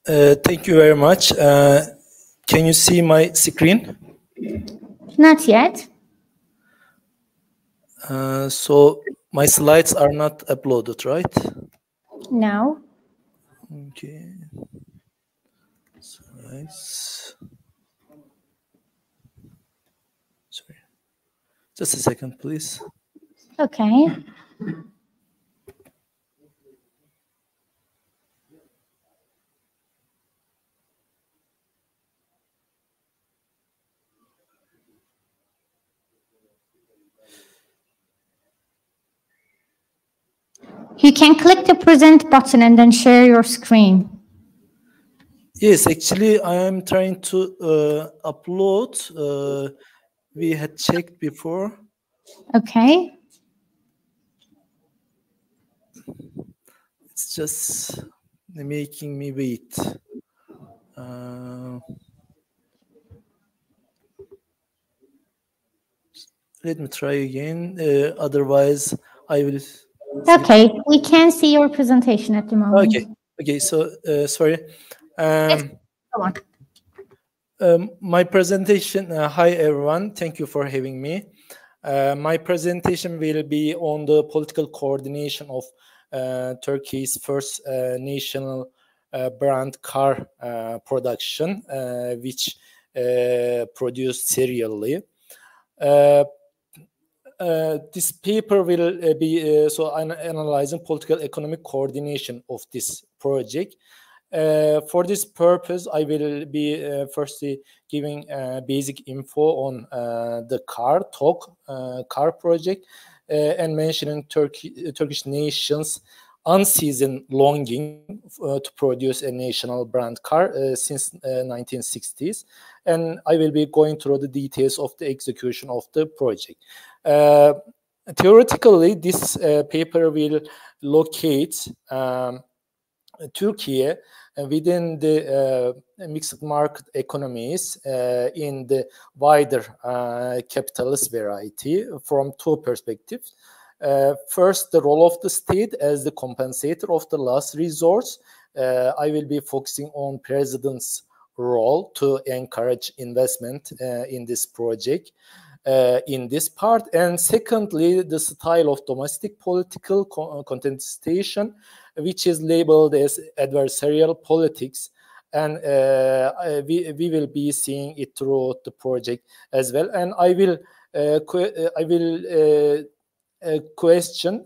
Thank you very much. Can you see my screen? Not yet. So my slides are not uploaded, right? No. Okay. Slides. Sorry. Just a second, please. Okay. You can click the present button and then share your screen. Yes, actually, I am trying to upload. We had checked before. Okay. It's just making me wait. Let me try again. Otherwise, I will. Okay, we can see your presentation at the moment. Okay. Okay. So sorry. Yes, go on. My presentation. Hi everyone. Thank you for having me. My presentation will be on the political coordination of Turkey's first national brand car production, which produced serially. This paper will be analyzing political economic coordination of this project. For this purpose, I will be firstly giving basic info on the car project and mentioning Turkish nation's unceasing longing to produce a national brand car since 1960s. And I will be going through the details of the execution of the project. Theoretically, this paper will locate Turkey within the mixed market economies in the wider capitalist variety from two perspectives. First, the role of the state as the compensator of the last resort. I will be focusing on president's role to encourage investment in this project. In this part, and secondly, the style of domestic political contestation, which is labeled as adversarial politics, and we will be seeing it throughout the project as well. And I will question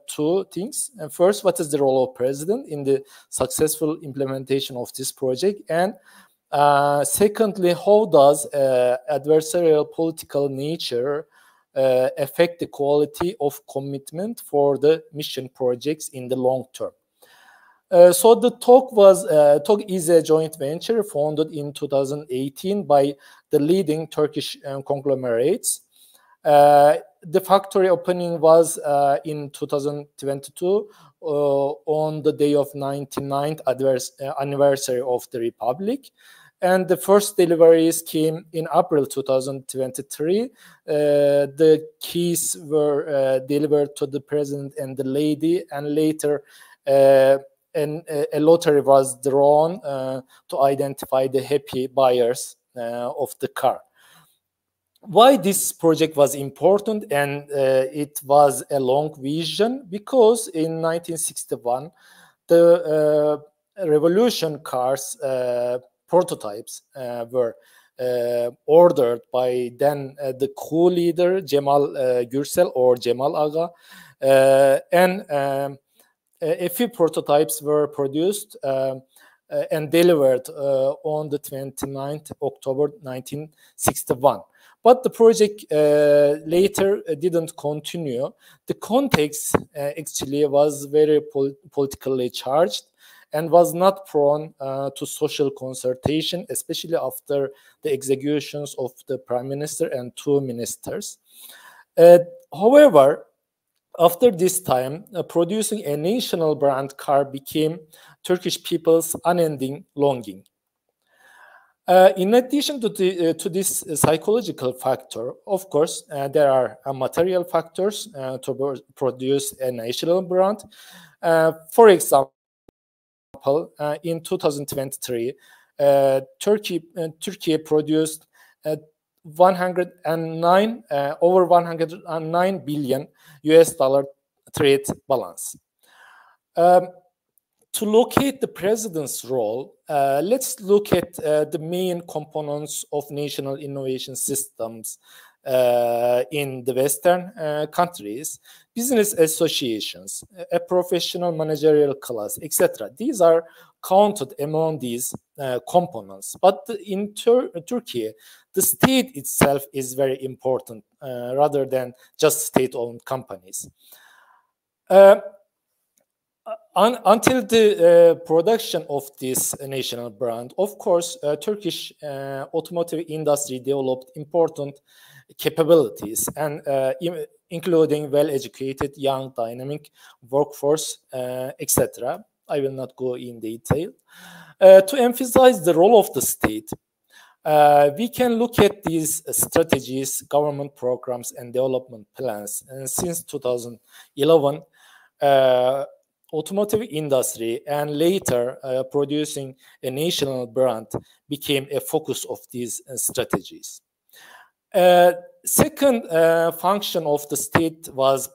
two things. First, what is the role of president in the successful implementation of this project? And secondly, how does adversarial political nature affect the quality of commitment for the mission projects in the long term? So the TOG is a joint venture founded in 2018 by the leading Turkish conglomerates. The factory opening was in 2022 on the day of 99th anniversary of the Republic. And the first deliveries came in April 2023. The keys were delivered to the president and the lady, and later a lottery was drawn to identify the happy buyers of the car. Why this project was important, and it was a long vision, because in 1961 the revolution cars prototypes were ordered by then the coup leader Cemal Gürsel, or Cemal Aga, and a few prototypes were produced and delivered on the 29th October 1961. But the project later didn't continue. The context actually was very politically charged and was not prone to social consultation, especially after the executions of the prime minister and two ministers. However, after this time, producing a national brand car became Turkish people's unending longing. In addition to this psychological factor, of course, there are material factors to produce a national brand. For example, in 2023, Turkey produced over 109 billion US dollar trade balance. to locate the president's role, let's look at the main components of national innovation systems in the Western countries. Business associations, a professional managerial class, etc. These are counted among these components. But in Turkey, the state itself is very important rather than just state-owned companies. Until the production of this national brand, of course, Turkish automotive industry developed important capabilities, and including well-educated, young, dynamic workforce, etc. I will not go in detail. To emphasize the role of the state, we can look at these strategies, government programs, and development plans. And since 2011, automotive industry and later producing a national brand became a focus of these strategies. Second function of the state was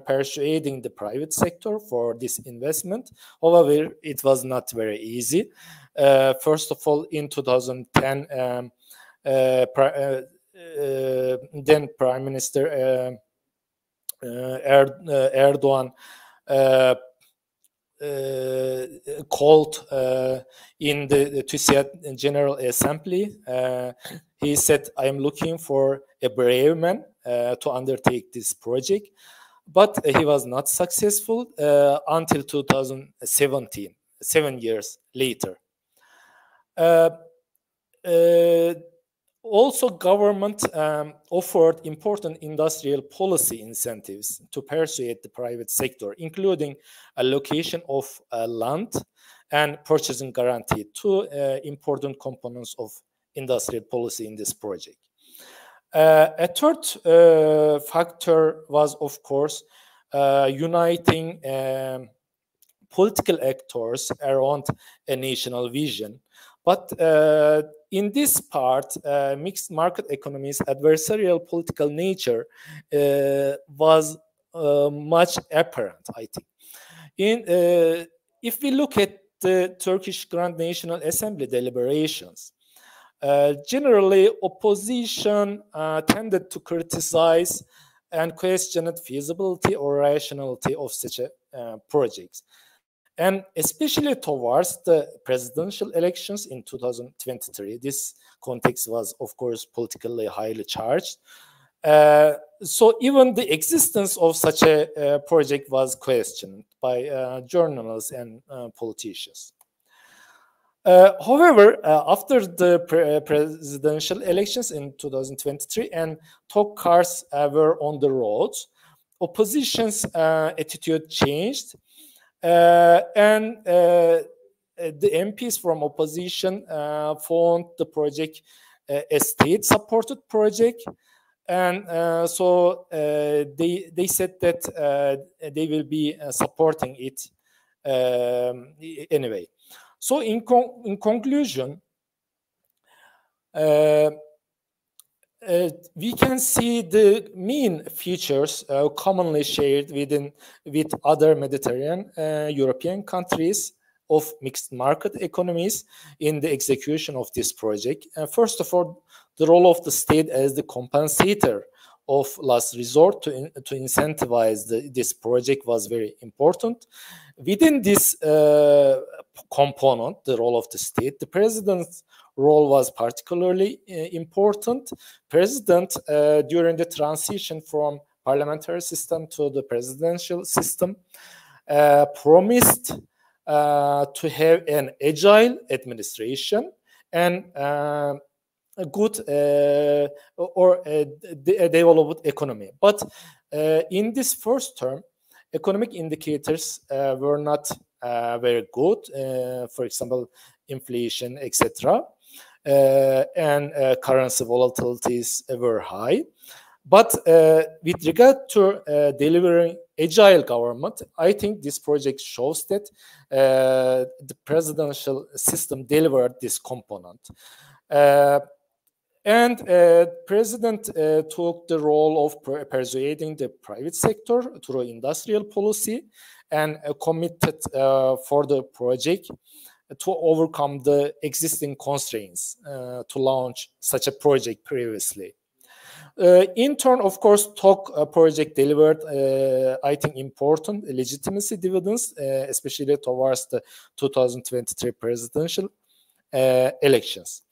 persuading the private sector for this investment. However, it was not very easy. First of all, in 2010, then Prime Minister Erdogan called in the TÜSİAD General Assembly. He said, I am looking for a brave man to undertake this project. But he was not successful until 2017, 7 years later. Also, government offered important industrial policy incentives to persuade the private sector, including allocation of land and purchasing guarantee, two important components of industrial policy in this project. A third factor was, of course, uniting political actors around a national vision. But in this part, mixed market economy's adversarial political nature was much apparent, I think. If we look at the Turkish Grand National Assembly deliberations, generally opposition tended to criticize and question the feasibility or rationality of such projects. And especially towards the presidential elections in 2023, this context was, of course, politically highly charged. So even the existence of such a project was questioned by journalists and politicians. However, after the presidential elections in 2023 and talk cars were on the roads, opposition's attitude changed. And the MPs from opposition found the project a state-supported project, and so they said that they will be supporting it anyway. So in conclusion, we can see the main features commonly shared with other Mediterranean European countries of mixed market economies in the execution of this project. First of all, the role of the state as the compensator of last resort to incentivize this project was very important. Within this component, the role of the state, the president's role was particularly important. President, during the transition from parliamentary system to the presidential system, promised to have an agile administration and a good or a developed economy. But in this first term, economic indicators were not very good. For example, inflation, etc. And currency volatilities were high. But with regard to delivering agile government, I think this project shows that the presidential system delivered this component. And President took the role of persuading the private sector through industrial policy and committed for the project to overcome the existing constraints to launch such a project previously. In turn, of course, TOC project delivered, I think, important legitimacy dividends, especially towards the 2023 presidential elections.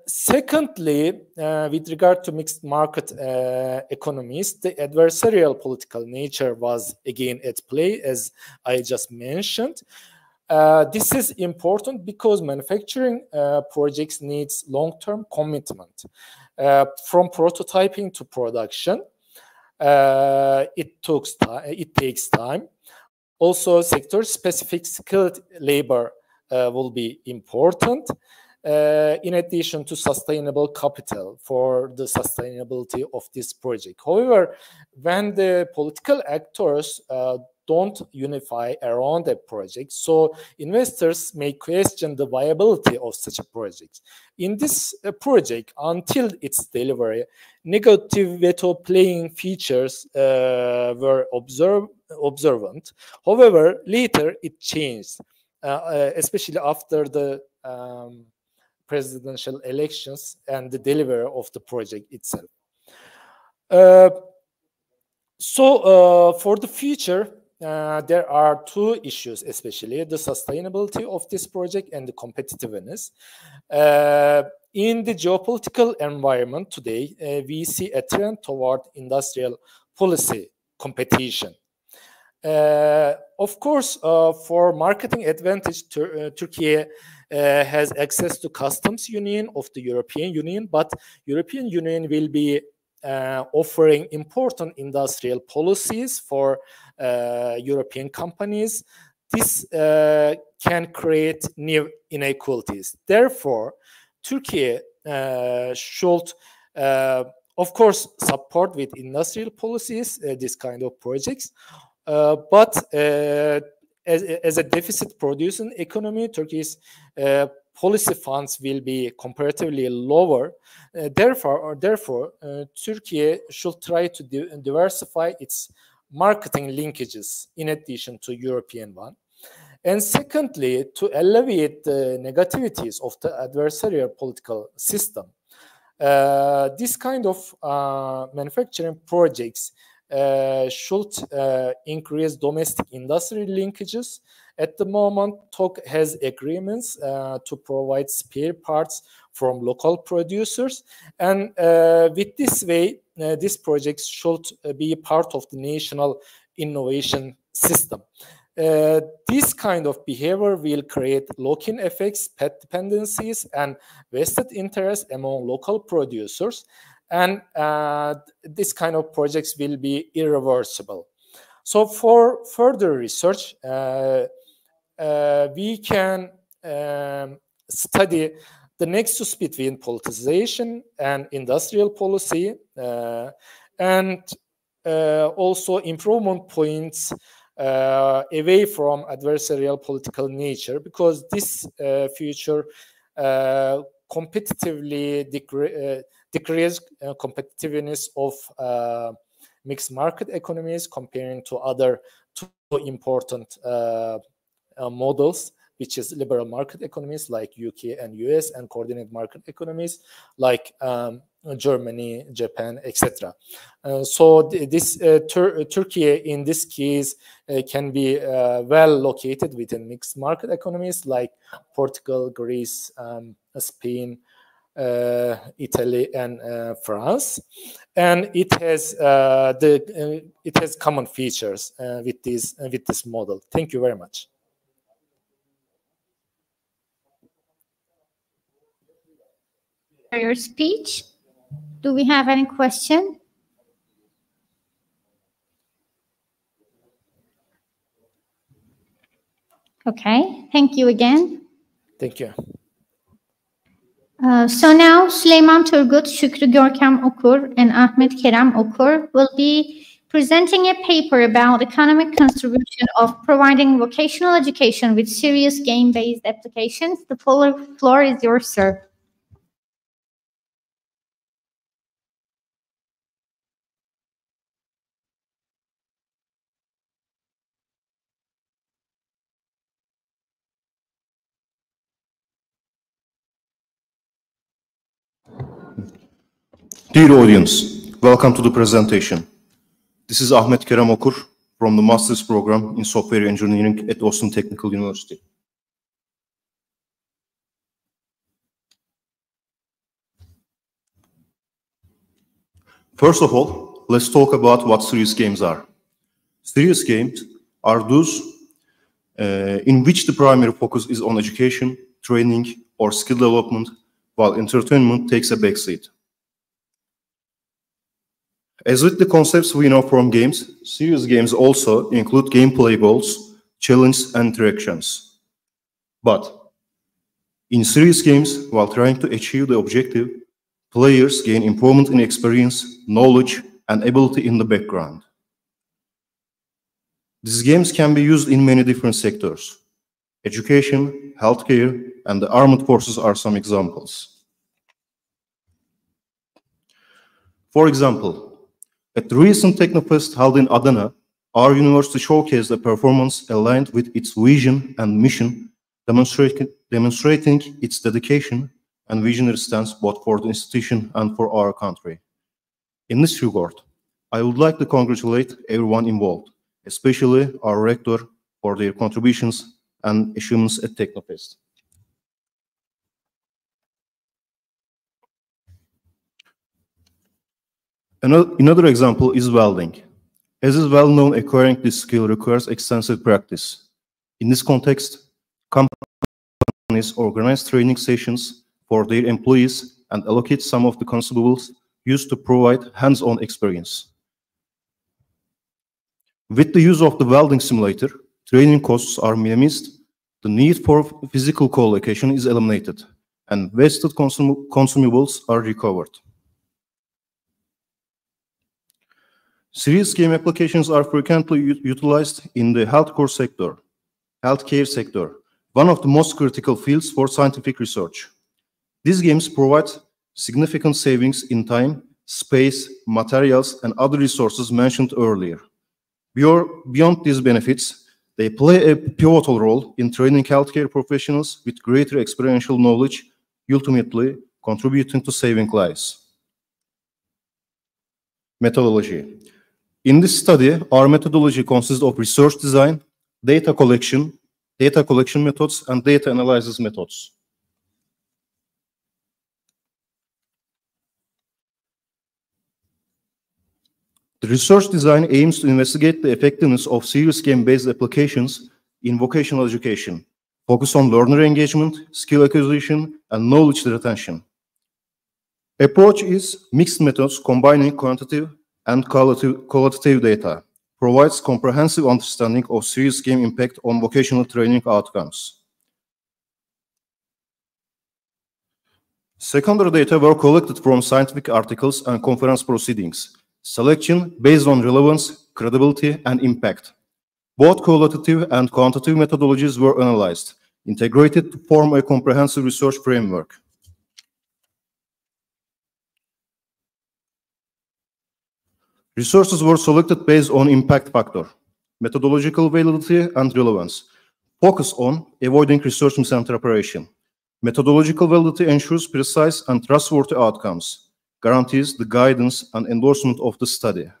Secondly, with regard to mixed market economies, the adversarial political nature was again at play, as I just mentioned. This is important because manufacturing projects needs long-term commitment. From prototyping to production, it takes time. Also, sector-specific skilled labor will be important, in addition to sustainable capital for the sustainability of this project. However, when the political actors don't unify around a project, so investors may question the viability of such a project. In this project, until its delivery, negative veto playing features were observant. However, later it changed, especially after the presidential elections and the delivery of the project itself. For the future, there are two issues, especially the sustainability of this project and the competitiveness. In the geopolitical environment today, we see a trend toward industrial policy competition. Of course, for marketing advantage, Turkey has access to customs union of the European Union, but European Union will be offering important industrial policies for European companies. This can create new inequalities. Therefore, Turkey should, of course, support with industrial policies this kind of projects. But as a deficit-producing economy, Turkey's policy funds will be comparatively lower. Therefore, Turkey should try to diversify its marketing linkages in addition to European one. And secondly, to alleviate the negativities of the adversarial political system, this kind of manufacturing projects should increase domestic industry linkages. At the moment, TOC has agreements to provide spare parts from local producers, and with this way, these projects should be part of the national innovation system. This kind of behavior will create lock-in effects, pet dependencies, and vested interest among local producers, and this kind of projects will be irreversible. So for further research, we can study the nexus between politicization and industrial policy, and also improvement points away from adversarial political nature, because this future competitively decrease competitiveness of mixed market economies comparing to other two important models, which is liberal market economies like UK and US, and coordinated market economies like Germany, Japan, etc. So this Turkey in this case can be well located within mixed market economies like Portugal, Greece, Spain, Italy, and France, and it has common features with this model. Thank you very much. For your speech. Do we have any question? Okay, thank you again. Thank you. So now Süleyman Turgut, Şükrü Görkem Okur, and Ahmet Kerem Okur will be presenting a paper about economic contribution of providing vocational education with serious game-based applications. The floor is yours, sir. Dear audience, welcome to the presentation. This is Ahmet Kerem Okur from the Master's Program in Software Engineering at OSTİM Technical University. First of all, let's talk about what serious games are. Serious games are those in which the primary focus is on education, training, or skill development, while entertainment takes a backseat. As with the concepts we know from games, serious games also include gameplay goals, challenges, and interactions. But in serious games, while trying to achieve the objective, players gain improvement in experience, knowledge, and ability in the background. These games can be used in many different sectors. Education, healthcare, and the armed forces are some examples. For example, at the recent Technofest held in Adana, our university showcased a performance aligned with its vision and mission, demonstrating its dedication and visionary stance both for the institution and for our country. In this regard, I would like to congratulate everyone involved, especially our rector, for their contributions and achievements at Technofest. Another example is welding. As is well known, acquiring this skill requires extensive practice. In this context, companies organize training sessions for their employees and allocate some of the consumables used to provide hands-on experience. With the use of the welding simulator, training costs are minimized, the need for physical co-location is eliminated, and wasted consumables are recovered. Serious game applications are frequently utilized in the healthcare sector, one of the most critical fields for scientific research. These games provide significant savings in time, space, materials, and other resources mentioned earlier. Beyond these benefits, they play a pivotal role in training healthcare professionals with greater experiential knowledge, ultimately contributing to saving lives. Methodology. In this study, our methodology consists of research design, data collection methods, and data analysis methods. The research design aims to investigate the effectiveness of serious game-based applications in vocational education, focus on learner engagement, skill acquisition, and knowledge retention. Approach is mixed methods combining quantitative and qualitative data, provides comprehensive understanding of serious game impact on vocational training outcomes. Secondary data were collected from scientific articles and conference proceedings. Selection based on relevance, credibility, and impact. Both qualitative and quantitative methodologies were analyzed, integrated to form a comprehensive research framework. Resources were selected based on impact factor, methodological validity and relevance. Focus on avoiding research misinterpretation. Methodological validity ensures precise and trustworthy outcomes, guarantees the guidance and endorsement of the study.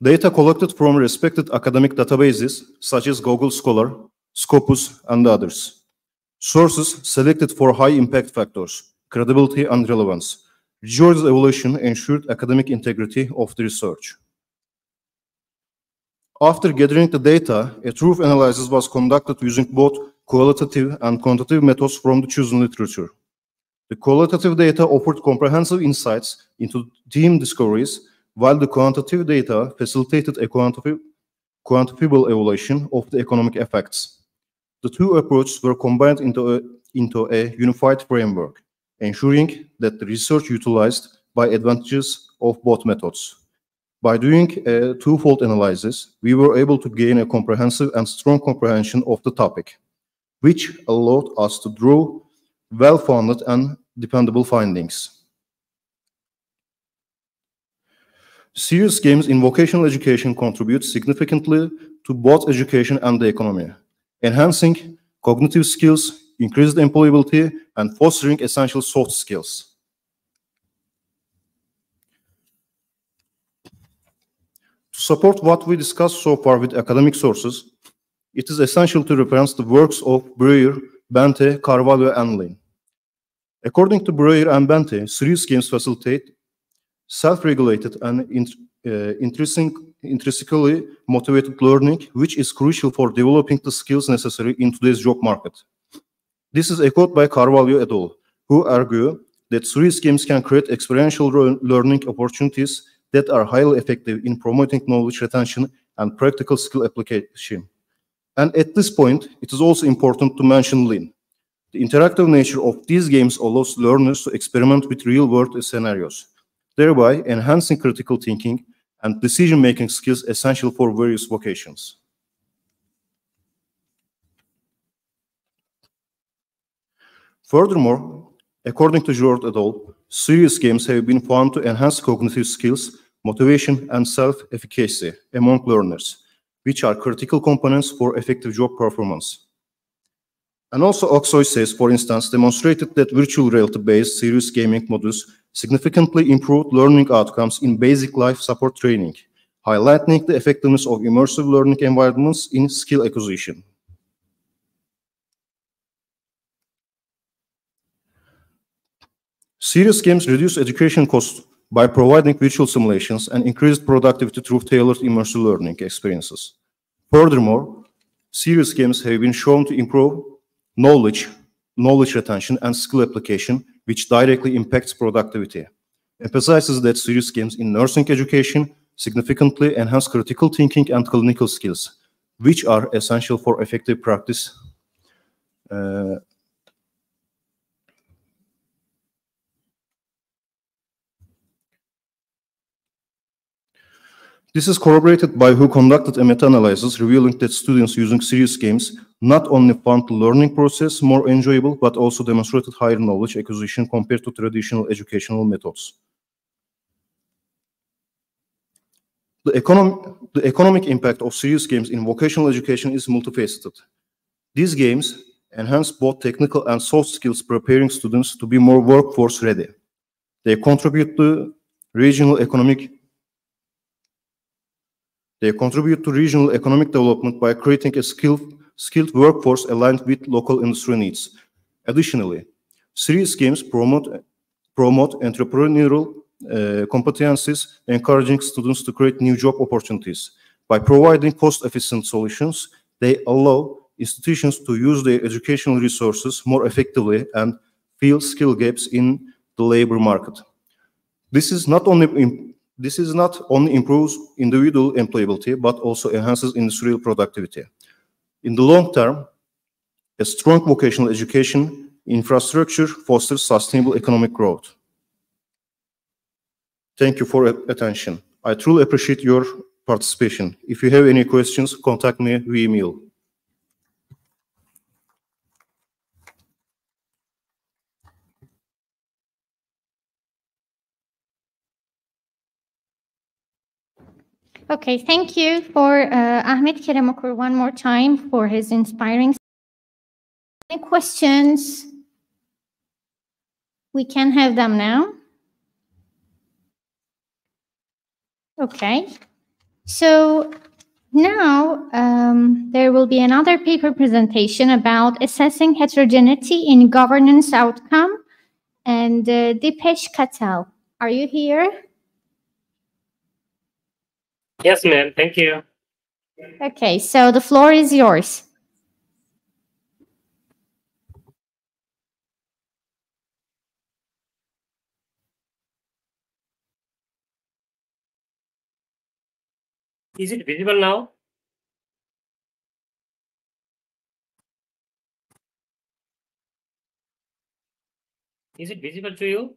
Data collected from respected academic databases such as Google Scholar, Scopus, and others. Sources selected for high impact factors, credibility and relevance. Rigorous evaluation ensured academic integrity of the research. After gathering the data, a truth analysis was conducted using both qualitative and quantitative methods from the chosen literature. The qualitative data offered comprehensive insights into theme discoveries, while the quantitative data facilitated a quantifiable evaluation of the economic effects. The two approaches were combined into a unified framework, ensuring that the research utilized by advantages of both methods. By doing a twofold analysis, we were able to gain a comprehensive and strong comprehension of the topic, which allowed us to draw well-founded and dependable findings. Serious games in vocational education contribute significantly to both education and the economy, enhancing cognitive skills, increased employability, and fostering essential soft skills. To support what we discussed so far with academic sources, it is essential to reference the works of Breuer, Bente, Carvalho, and Lin. According to Breuer and Bente, serious games facilitate self-regulated and intrinsically motivated learning, which is crucial for developing the skills necessary in today's job market. This is echoed by Carvalho et al., who argue that serious games can create experiential learning opportunities that are highly effective in promoting knowledge retention and practical skill application. And at this point, it is also important to mention Lin. The interactive nature of these games allows learners to experiment with real-world scenarios, thereby enhancing critical thinking and decision-making skills essential for various vocations. Furthermore, according to Jord et al., serious games have been found to enhance cognitive skills, motivation, and self-efficacy among learners, which are critical components for effective job performance. And also Oxoy says, for instance, demonstrated that virtual reality-based serious gaming modules significantly improved learning outcomes in basic life support training, highlighting the effectiveness of immersive learning environments in skill acquisition. Serious games reduce education costs by providing virtual simulations and increased productivity through tailored immersive learning experiences. Furthermore, serious games have been shown to improve knowledge retention, and skill application, which directly impacts productivity. Emphasizes that serious games in nursing education significantly enhance critical thinking and clinical skills, which are essential for effective practice. This is corroborated by who conducted a meta-analysis revealing that students using serious games not only found the learning process more enjoyable, but also demonstrated higher knowledge acquisition compared to traditional educational methods. The economic impact of serious games in vocational education is multifaceted. These games enhance both technical and soft skills, preparing students to be more workforce ready. They contribute to regional economic development by creating a skilled workforce aligned with local industry needs. Additionally, serious games promote entrepreneurial competencies, encouraging students to create new job opportunities. By providing cost-efficient solutions, they allow institutions to use their educational resources more effectively and fill skill gaps in the labor market. This is not only improves individual employability, but also enhances industrial productivity. In the long term, a strong vocational education infrastructure fosters sustainable economic growth. Thank you for attention. I truly appreciate your participation. If you have any questions, contact me via email. Okay, thank you for Ahmet Keremokur one more time for his inspiring. Any questions? We can have them now. Okay, so now there will be another paper presentation about assessing heterogeneity in governance outcome, and Dipesh Katal. Are you here? Yes, ma'am. Thank you. Okay, so the floor is yours. Is it visible now? Is it visible to you?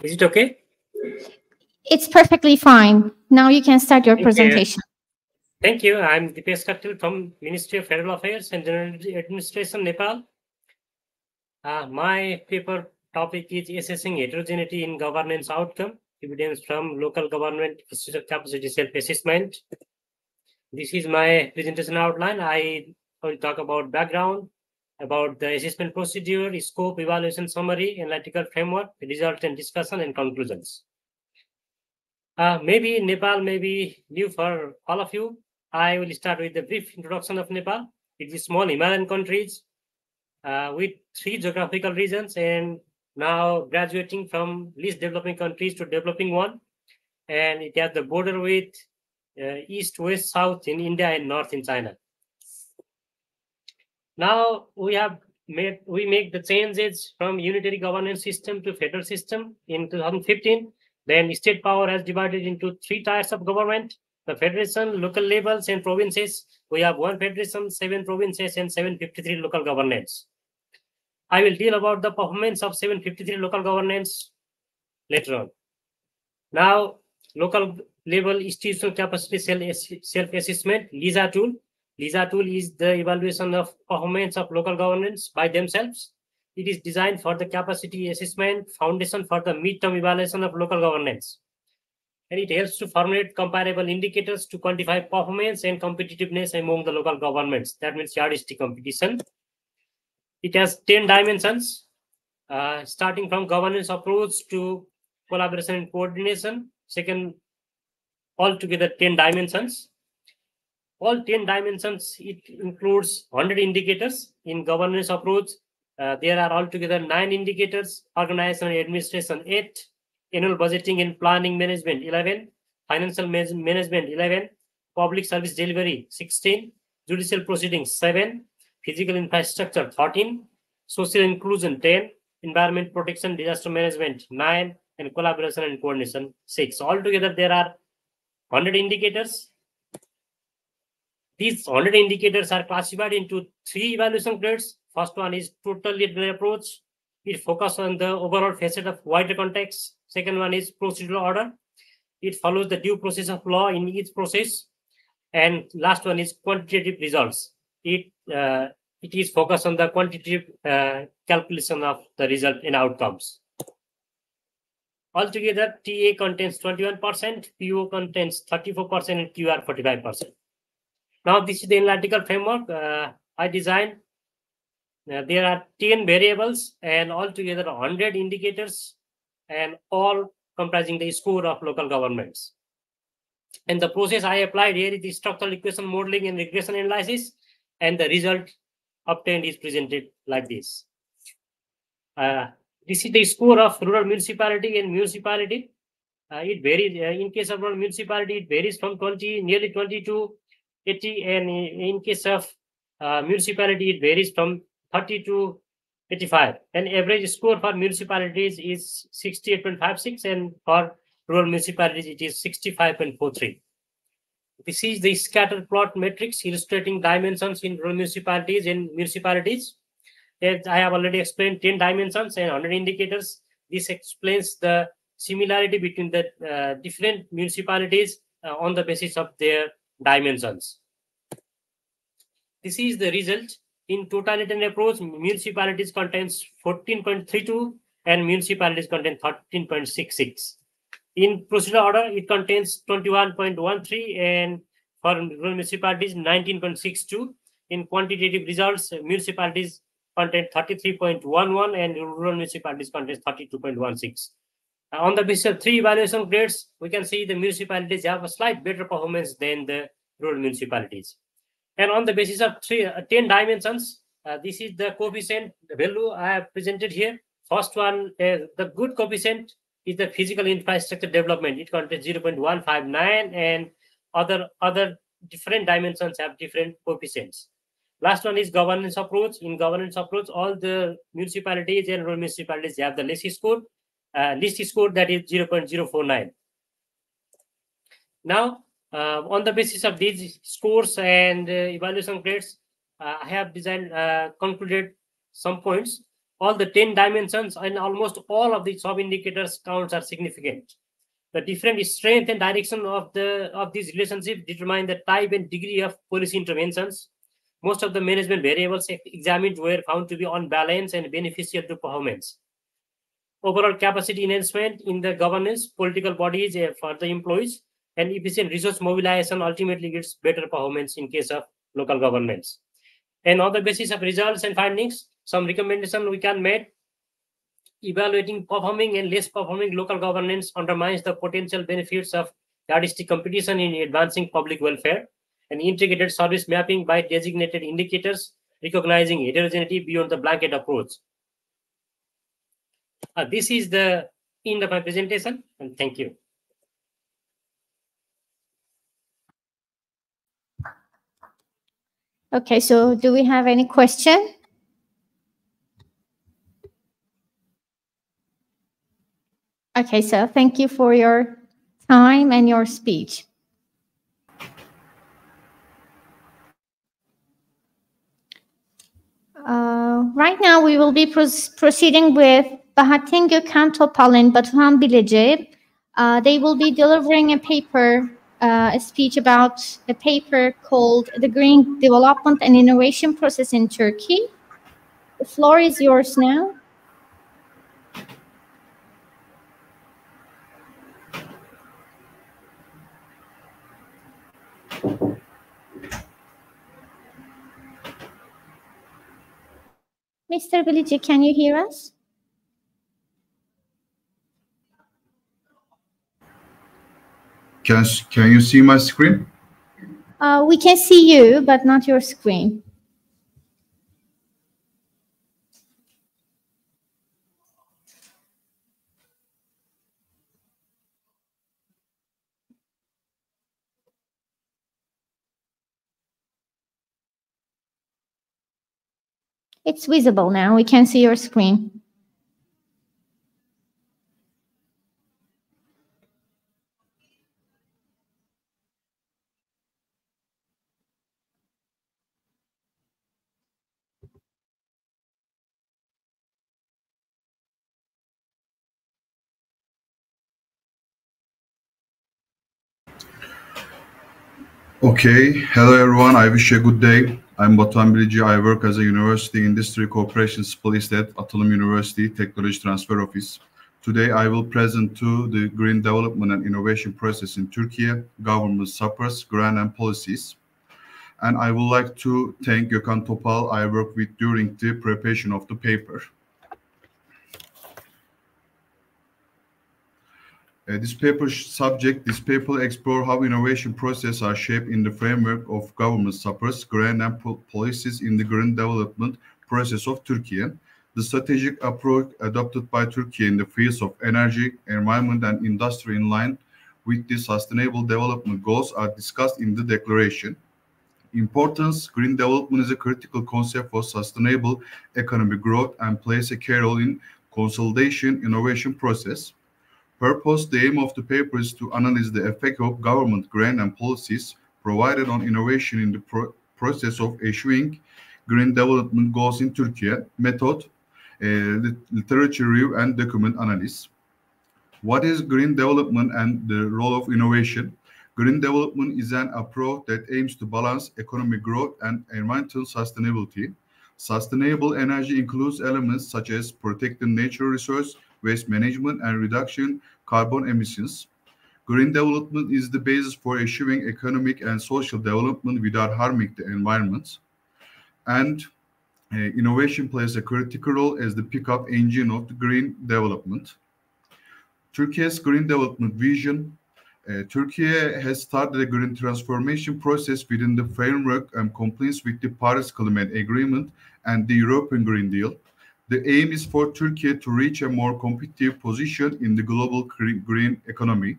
Is it okay? It's perfectly fine. Now you can start your presentation. Thank you. I'm Dipesh Katil from Ministry of Federal Affairs and General Administration, Nepal. My paper topic is assessing heterogeneity in governance outcome, evidence from local government capacity self-assessment. This is my presentation outline. I will talk about background, about the assessment procedure, scope, evaluation summary, analytical framework, result and discussion, and conclusions. Maybe Nepal may be new for all of you. I will start with a brief introduction of Nepal. It is small Himalayan countries with 3 geographical regions and now graduating from least developing countries to developing one. And it has the border with east, west, south in India and north in China. Now we make the changes from unitary governance system to federal system in 2015. Then state power has divided into 3 tiers of government: the federation, local levels, and provinces. We have 1 federation, 7 provinces, and 753 local governments. I will deal about the performance of 753 local governments later on. Now, local level institutional capacity self-assessment, LISA tool. LISA tool is the evaluation of performance of local governance by themselves. It is designed for the capacity assessment foundation for the midterm evaluation of local governance. And it helps to formulate comparable indicators to quantify performance and competitiveness among the local governments. That means yardstick competition. It has 10 dimensions, starting from governance approach to collaboration and coordination. Second, altogether 10 dimensions. All 10 dimensions, it includes 100 indicators. In governance approach, there are altogether 9 indicators: organization and administration 8, annual budgeting and planning management 11, financial management 11, public service delivery 16, judicial proceedings 7, physical infrastructure 13, social inclusion 10, environment protection, disaster management 9, and collaboration and coordination 6. Altogether, there are 100 indicators. These 100 indicators are classified into 3 evaluation grades. First one is total leader approach. It focuses on the overall facet of wider context. Second one is procedural order. It follows the due process of law in each process. And last one is quantitative results. It is focused on the quantitative calculation of the result and outcomes. Altogether, TA contains 21%, PO contains 34%, and QR 45%. Now, this is the analytical framework I designed. There are 10 variables and altogether 100 indicators, and all comprising the score of local governments. And the process I applied here is the structural equation modeling and regression analysis, and the result obtained is presented like this. This is the score of rural municipality and municipality. It varies. In case of rural municipality, it varies from nearly 20 to 80, and in case of municipality, it varies from 30 to 85. And average score for municipalities is 68.56, and for rural municipalities, it is 65.43. This is the scatter plot matrix illustrating dimensions in rural municipalities and municipalities. As I have already explained, 10 dimensions and 100 indicators. This explains the similarity between the different municipalities on the basis of their dimensions. This is the result. In totalitarian approach, municipalities contains 14.32 and municipalities contain 13.66. In procedural order, it contains 21.13, and for rural municipalities 19.62. In quantitative results, municipalities contain 33.11 and rural municipalities contain 32.16. On the basis of 3 evaluation grades, we can see the municipalities have a slight better performance than the rural municipalities. And on the basis of 10 dimensions, this is the coefficient value I have presented here. First one, the good coefficient is the physical infrastructure development. It contains 0.159, and other different dimensions have different coefficients. Last one is governance approach. In governance approach, all the municipalities and rural municipalities have the least score that is 0.049. Now, on the basis of these scores and evaluation grades, I have concluded some points. All the 10 dimensions and almost all of the sub-indicators counts are significant. The different strength and direction of these relationships determine the type and degree of policy interventions. Most of the management variables examined were found to be on balance and beneficial to performance. Overall capacity enhancement in the governance, political bodies for the employees, and efficient resource mobilization ultimately gives better performance in case of local governments. And on the basis of results and findings, some recommendation we can make. Evaluating performing and less performing local governance undermines the potential benefits of artistic competition in advancing public welfare, and integrated service mapping by designated indicators, recognizing heterogeneity beyond the blanket approach. This is the end of my presentation, and thank you. Okay, so do we have any question? Okay, so thank you for your time and your speech. Right now, we will be proceeding with Bahattin Gökhan Topal and Batuhan Bilece. They will be delivering a paper, a speech about a paper called The Green Development and Innovation Process in Turkey. The floor is yours now. Mr. Bilece, can you hear us? Can you see my screen? We can see you, but not your screen. It's visible now. We can see your screen. Okay, hello everyone. I wish you a good day. I'm Batuhan Bilece. I work as a University Industry Cooperation Specialist at Atılım University Technology Transfer Office. Today I will present to the green development and innovation process in Turkey, government supports, grant and policies. And I would like to thank Gökhan Topal I worked with during the preparation of the paper. This paper explore how innovation processes are shaped in the framework of government supports, grant and policies in the green development process of Turkey. The strategic approach adopted by Turkey in the fields of energy, environment, and industry in line with the sustainable development goals are discussed in the declaration. Importance: green development is a critical concept for sustainable economic growth and plays a key role in consolidation innovation process. Purpose: the aim of the paper is to analyze the effect of government grant and policies provided on innovation in the process of achieving green development goals in Turkey. Method: literature review and document analysis. What is green development and the role of innovation? Green development is an approach that aims to balance economic growth and environmental sustainability. Sustainable energy includes elements such as protecting natural resource, waste management, and reduction carbon emissions. Green development is the basis for achieving economic and social development without harming the environment. And innovation plays a critical role as the pickup engine of the green development. Turkey's green development vision. Turkey has started a green transformation process within the framework and compliance with the Paris Climate Agreement and the European Green Deal. The aim is for Turkey to reach a more competitive position in the global green economy.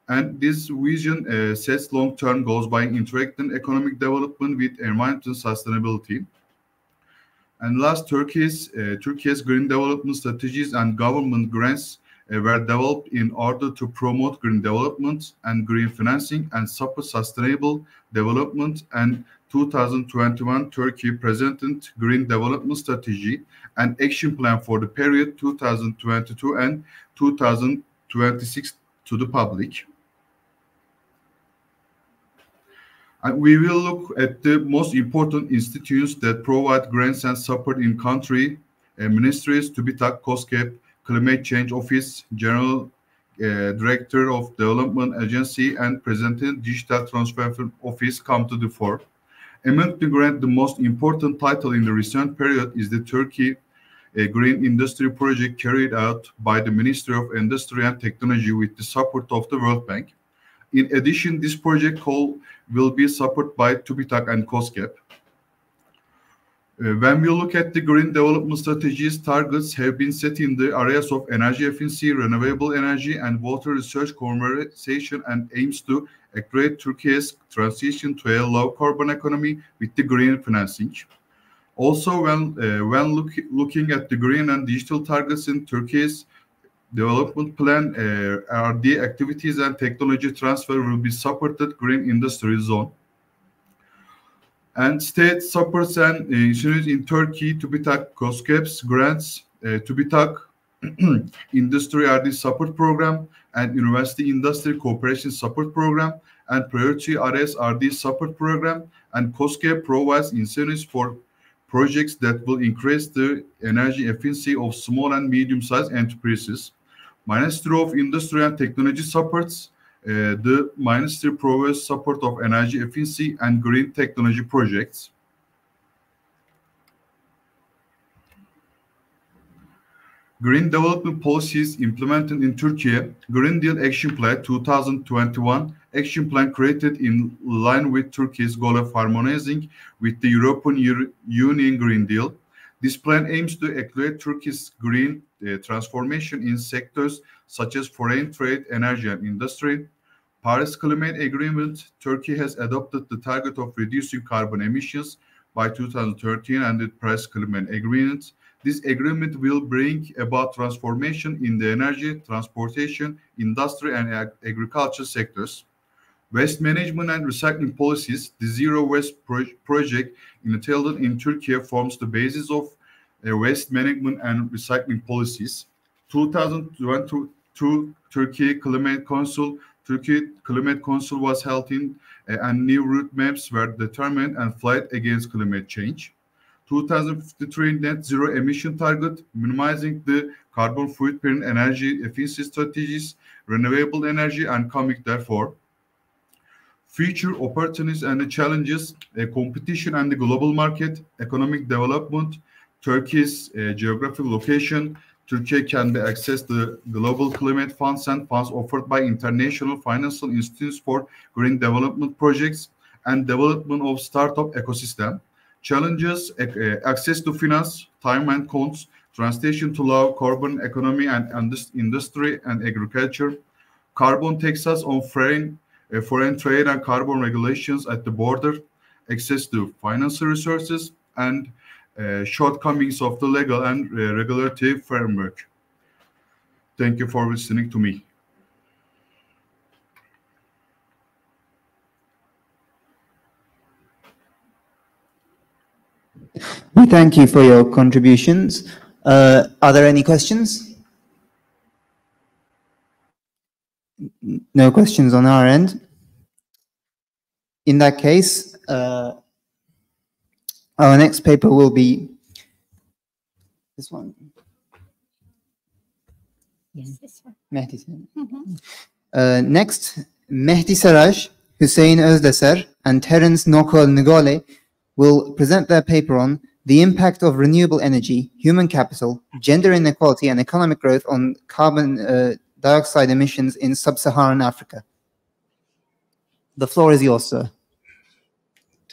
And this vision sets long-term goals by integrating economic development with environmental sustainability. And last, Turkey's green development strategies and government grants were developed in order to promote green development and green financing and support sustainable development. And 2021, Turkey presented Green Development Strategy and Action Plan for the period 2022 and 2026 to the public. And we will look at the most important institutions that provide grants and support in country ministries: TÜBİTAK, COSGAP, Climate Change Office, General Director of Development Agency, and President Digital Transfer Office come to the fore. Among the grant, the most important title in the recent period is the Turkey Green Industry Project carried out by the Ministry of Industry and Technology with the support of the World Bank. In addition, this project will be supported by TÜBİTAK and COSGAP. When we look at the green development strategies, targets have been set in the areas of energy efficiency, renewable energy, and water research conservation, and aims to accelerate Turkey's transition to a low-carbon economy with the green financing. Also, when looking at the green and digital targets in Turkey's development plan, R&D activities and technology transfer will be supported green industry zone. And state supports and initiatives in Turkey, TÜBİTAK, COSGAP's grants, TÜBİTAK Industry R&D Support Program and University Industry Cooperation Support Program and Priority Areas R&D Support Program, and COSGAP provides incentives for projects that will increase the energy efficiency of small and medium-sized enterprises. Ministry of Industry and Technology supports the ministry provides support of energy efficiency and green technology projects. Green development policies implemented in Turkey. Green Deal Action Plan 2021 Action Plan created in line with Turkey's goal of harmonizing with the European Union Green Deal. This plan aims to accelerate Turkey's green transformation in sectors such as foreign trade, energy, and industry. Paris Climate Agreement. Turkey has adopted the target of reducing carbon emissions by 2013 and the Paris Climate Agreement. This agreement will bring about transformation in the energy, transportation, industry, and agriculture sectors. Waste management and recycling policies. The Zero Waste Project entailed in Turkey forms the basis of waste management and recycling policies. 2022 Turkey Climate Council. Turkey Climate Council was held in and new route maps were determined and fight against climate change. 2053 net zero emission target, minimizing the carbon footprint, energy efficiency strategies, renewable energy, and coming therefore. Future opportunities and the challenges, competition and the global market, economic development, Turkey's geographic location. Turkey can be accessed the global climate funds and funds offered by international financial institutes for green development projects and development of startup ecosystem. Challenges, access to finance, time and costs, transition to low carbon economy and industry and agriculture, carbon taxes on foreign trade and carbon regulations at the border, access to financial resources, and shortcomings of the legal and regulatory framework. Thank you for listening to me. We thank you for your contributions. Are there any questions? No questions on our end. In that case, our next paper will be this one. Yes, this one. Mehdi. Next, Mehdi Saraj, Hüseyin Özdeser, and Terence Nokol Ngole will present their paper on the impact of renewable energy, human capital, gender inequality, and economic growth on carbon dioxide emissions in sub-Saharan Africa. The floor is yours, sir.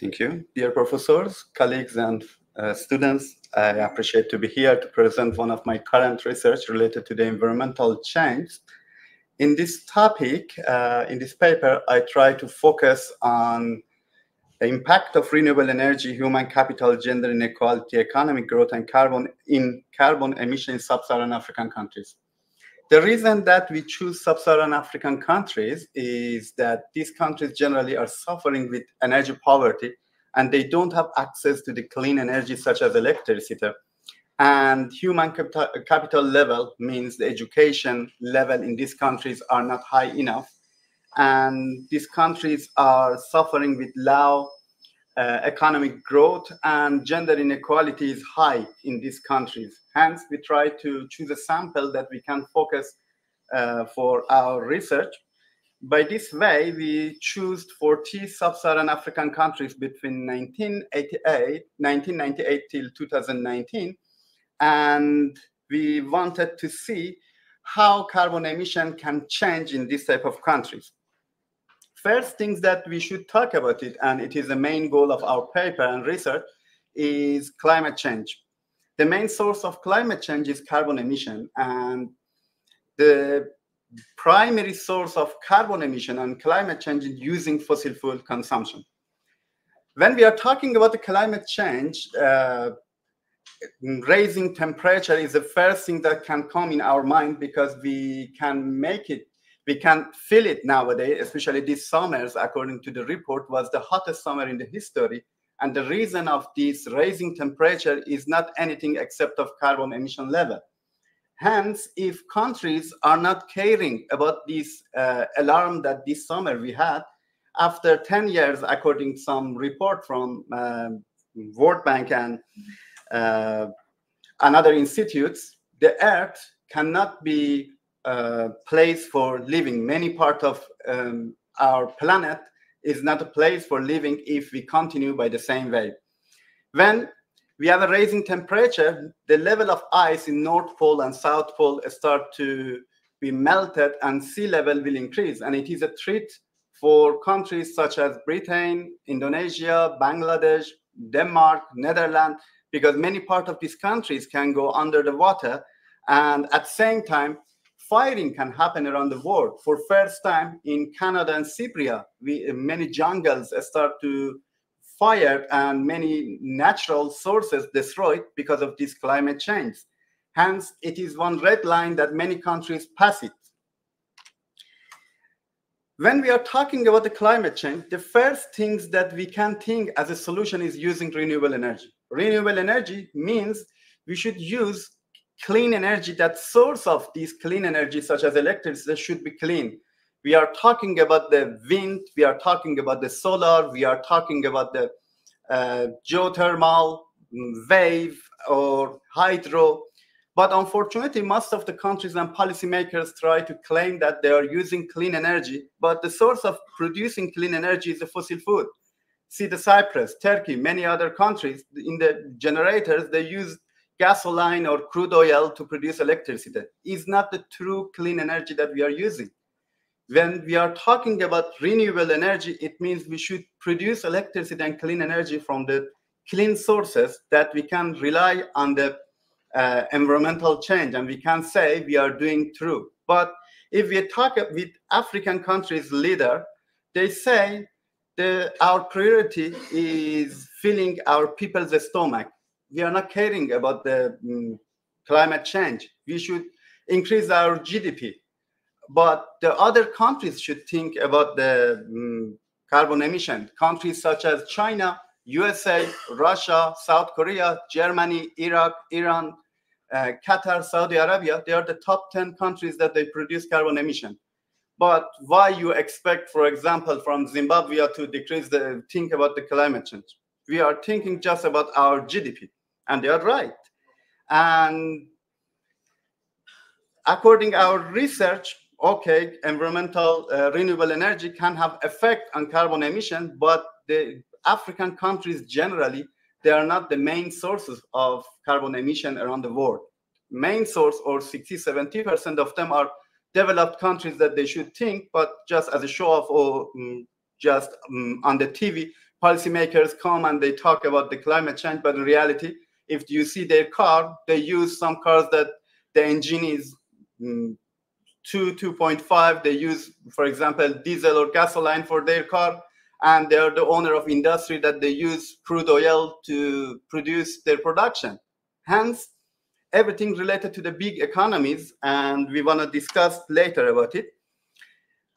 Thank you. Dear professors, colleagues, and students, I appreciate to be here to present one of my current research related to the environmental change. In this topic, in this paper, I try to focus on the impact of renewable energy, human capital, gender inequality, economic growth, and carbon emission in sub-Saharan African countries. The reason that we choose sub-Saharan African countries is that these countries generally are suffering with energy poverty, and they don't have access to the clean energy such as electricity. and human capital level means the education level in these countries are not high enough, and these countries are suffering with low economic growth, and gender inequality is high in these countries. Hence, we try to choose a sample that we can focus for our research. By this way, we choose 40 sub-Saharan African countries between 1998 till 2019, and we wanted to see how carbon emission can change in this type of countries. First things that we should talk about it, and it is the main goal of our paper and research, is climate change. The main source of climate change is carbon emission, and the primary source of carbon emission and climate change is using fossil fuel consumption. When we are talking about the climate change, raising temperature is the first thing that can come in our mind, because we can make it, we can feel it nowadays, especially these summers, according to the report, was the hottest summer in the history. And the reason of this rising temperature is not anything except of carbon emission level. Hence, if countries are not caring about this alarm that this summer we had, after 10 years, according to some report from World Bank and another institutes, the Earth cannot be a place for living. Many parts of our planet is not a place for living if we continue by the same way. When we have a rising temperature, the level of ice in North Pole and South Pole start to be melted, and sea level will increase. And it is a threat for countries such as Britain, Indonesia, Bangladesh, Denmark, Netherlands, because many parts of these countries can go under the water. And at the same time, firing can happen around the world. For first time in Canada and Cyprus, many jungles start to fire and many natural sources destroyed because of this climate change. Hence, it is one red line that many countries pass it. When we are talking about the climate change, the first things that we can think as a solution is using renewable energy. Renewable energy means we should use clean energy. That source of this clean energy, such as electricity, should be clean. We are talking about the wind, we are talking about the solar, we are talking about the geothermal, wave, or hydro. But unfortunately, most of the countries and policymakers try to claim that they are using clean energy, but the source of producing clean energy is the fossil fuel. See the Cyprus, Turkey, many other countries, in the generators, they use gasoline or crude oil to produce electricity. It's not the true clean energy that we are using. When we are talking about renewable energy, it means we should produce electricity and clean energy from the clean sources that we can rely on the environmental change, and we can say we are doing true. But if we talk with African countries' leader, they say our priority is filling our people's stomach. We are not caring about the climate change. We should increase our GDP. But the other countries should think about the carbon emission. Countries such as China, USA, Russia, South Korea, Germany, Iraq, Iran, Qatar, Saudi Arabia, they are the top 10 countries that they produce carbon emission. But why you expect, for example, from Zimbabwe to decrease think about the climate change? We are thinking just about our GDP, and they are right. And according to our research, okay, environmental renewable energy can have effect on carbon emission, but the African countries generally, they are not the main sources of carbon emission around the world. Main source, or 60–70% of them, are developed countries that they should think, but just as a show off, or just on the TV, policymakers come and they talk about the climate change, but in reality, if you see their car, they use some cars that the engine is 2.5. They use, for example, diesel or gasoline for their car, and they are the owner of industry that they use crude oil to produce their production. Hence, everything related to the big economies, and we want to discuss later about it.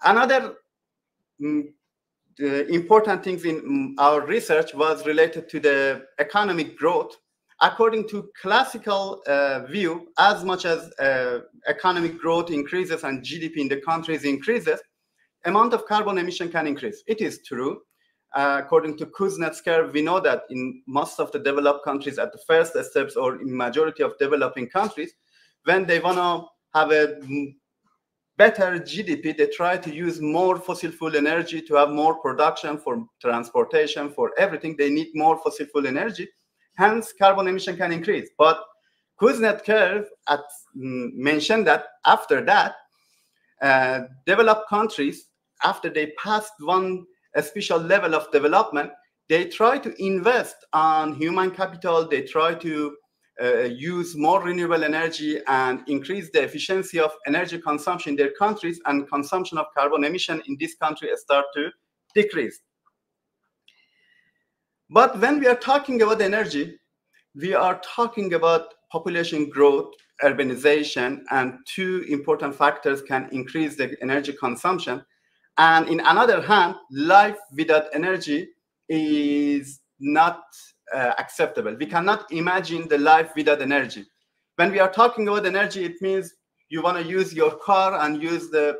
Another important things in our research was related to the economic growth. according to classical view, as much as economic growth increases and GDP in the countries increases, amount of carbon emission can increase. It is true. According to Kuznets curve, we know that in most of the developed countries at the first steps, or in majority of developing countries, when they want to have a better GDP, they try to use more fossil fuel energy to have more production for transportation, for everything. They need more fossil fuel energy. Hence, carbon emission can increase. But Kuznets curve mentioned that after that, developed countries, after they passed one special level of development, they try to invest on human capital. They try to use more renewable energy and increase the efficiency of energy consumption in their countries, and consumption of carbon emission in this country start to decrease. But when we are talking about energy, we are talking about population growth, urbanization, and two important factors can increase the energy consumption. And in another hand, life without energy is not acceptable. We cannot imagine the life without energy. When we are talking about energy, it means you want to use your car and use the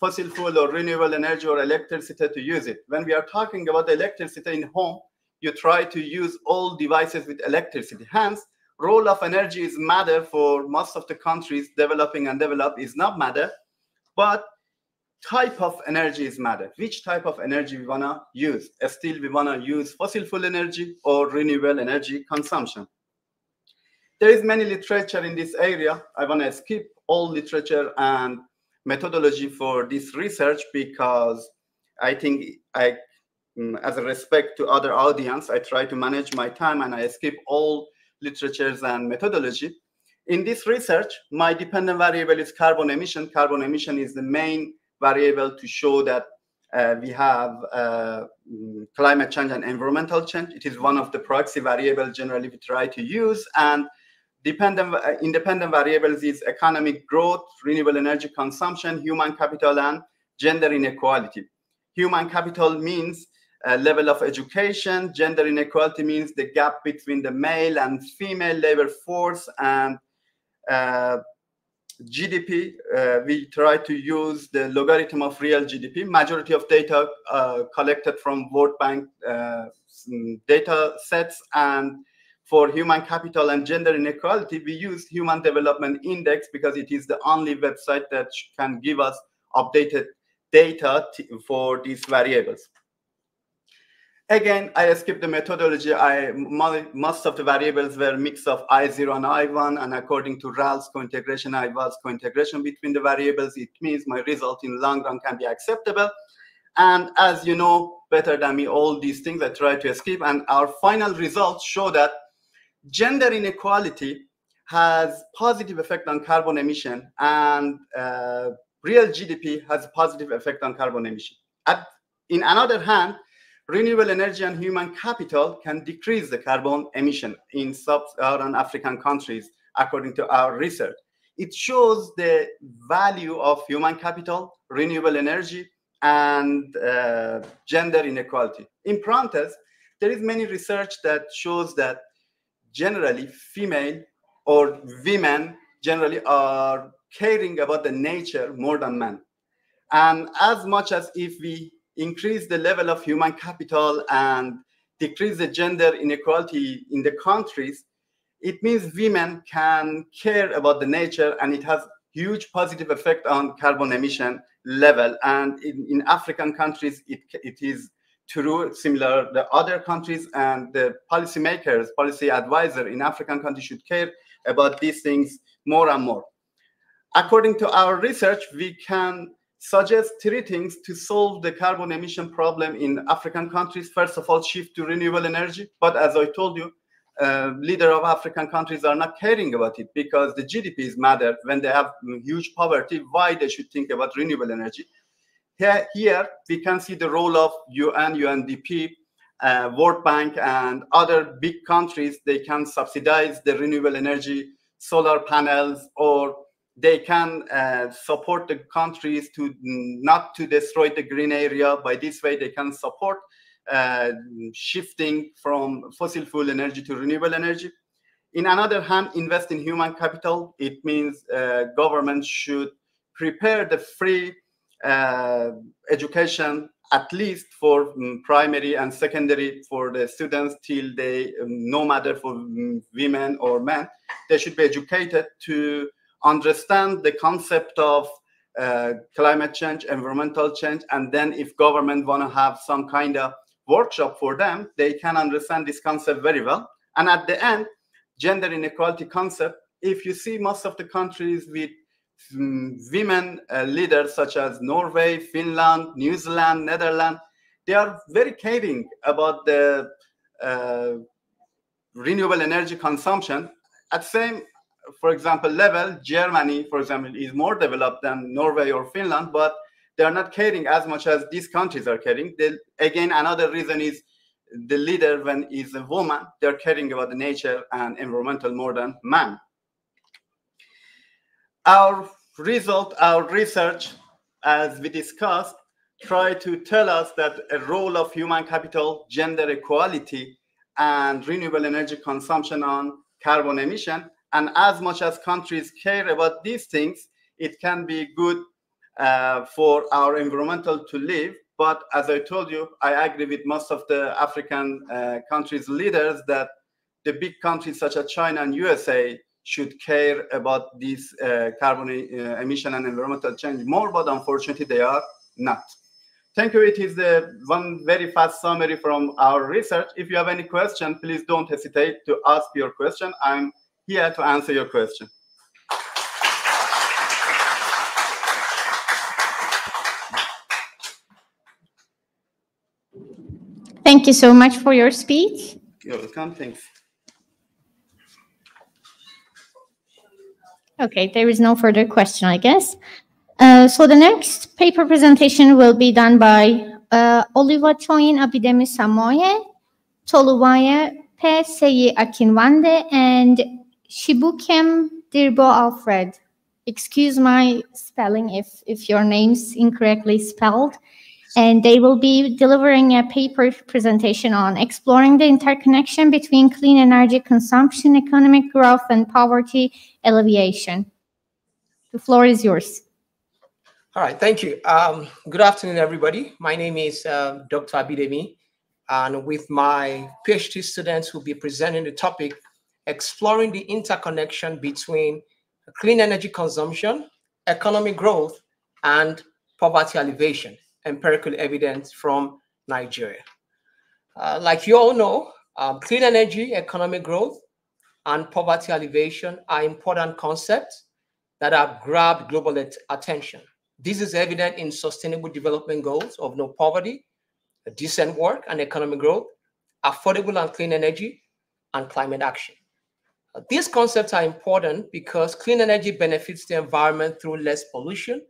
fossil fuel or renewable energy or electricity to use it. When we are talking about electricity in home, you try to use all devices with electricity. Hence, role of energy is matter for most of the countries. Developing and developed is not matter, but type of energy is matter. Which type of energy we want to use? Still, we want to use fossil fuel energy or renewable energy consumption. There is many literature in this area. I want to skip all literature and methodology for this research because I think as a respect to other audience, I try to manage my time and I skip all literatures and methodology. In this research, my dependent variable is carbon emission. Carbon emission is the main variable to show that we have climate change and environmental change. It is one of the proxy variables generally we try to use. And independent variables is economic growth, renewable energy consumption, human capital, and gender inequality. Human capital means level of education. Gender inequality means the gap between the male and female labor force. And GDP, we try to use the logarithm of real GDP. Majority of data collected from World Bank data sets. And for human capital and gender inequality, we use Human Development Index because it is the only website that can give us updated data for these variables. Again, I skipped the methodology. Most of the variables were a mix of I0 and I1, and according to Ralph's cointegration, I1's cointegration between the variables, it means my result in long run can be acceptable. And as you know better than me, all these things I try to skip, and our final results show that gender inequality has positive effect on carbon emission, and real GDP has a positive effect on carbon emission. In another hand, renewable energy and human capital can decrease the carbon emission in sub-Saharan African countries, according to our research. It shows the value of human capital, renewable energy, and gender inequality. In parentheses, there is many research that shows that generally female or women generally are caring about the nature more than men. And as much as if we increase the level of human capital and decrease the gender inequality in the countries, it means women can care about the nature, and it has huge positive effect on carbon emission level. And in African countries, it is true, similar the other countries, and the policymakers, policy advisor in African countries should care about these things more and more. According to our research, we can suggest three things to solve the carbon emission problem in African countries. First of all, shift to renewable energy. But as I told you, leaders of African countries are not caring about it because the GDPs matter. When they have huge poverty, why they should think about renewable energy? Here we can see the role of UN, UNDP, World Bank, and other big countries. They can subsidize the renewable energy, solar panels, or they can support the countries to not to destroy the green area. By this way, they can support shifting from fossil fuel energy to renewable energy. In another hand, invest in human capital. It means government should prepare the free education, at least for primary and secondary for the students till they, no matter for women or men, they should be educated to understand the concept of climate change, environmental change, and then if government want to have some kind of workshop for them, they can understand this concept very well. And at the end, gender inequality concept, if you see most of the countries with women leaders such as Norway, Finland, New Zealand, Netherlands, they are very caring about the renewable energy consumption. At same, for example, level, Germany, for example, is more developed than Norway or Finland, but they are not caring as much as these countries are caring. Again, another reason is the leader, when is a woman, they're caring about the nature and environmental more than man. Our result, our research, as we discussed, try to tell us that a role of human capital, gender equality, and renewable energy consumption on carbon emission. And as much as countries care about these things, it can be good for our environmental to live. But as I told you, I agree with most of the African countries' leaders that the big countries such as China and USA should care about this carbon emission and environmental change more, but unfortunately they are not. Thank you. It is one very fast summary from our research. If you have any question, please don't hesitate to ask your question. I'm here to answer your question. Thank you so much for your speech. You're welcome. Thanks. Okay, there is no further question, I guess. So the next paper presentation will be done by Oluwatoyin Abidemi Samoye, Toluwaye P. Seyi Akinwande, and Shibukem Dirbo Alfred. Excuse my spelling if your name's incorrectly spelled. And they will be delivering a paper presentation on exploring the interconnection between clean energy consumption, economic growth, and poverty alleviation. The floor is yours. All right, thank you. Good afternoon, everybody. My name is Dr. Abidemi, and with my PhD students, we'll be presenting the topic, exploring the interconnection between clean energy consumption, economic growth, and poverty alleviation, empirical evidence from Nigeria. Like you all know, clean energy, economic growth, and poverty alleviation are important concepts that have grabbed global attention. This is evident in Sustainable Development Goals of no poverty, decent work and economic growth, affordable and clean energy, and climate action. These concepts are important because clean energy benefits the environment through less pollution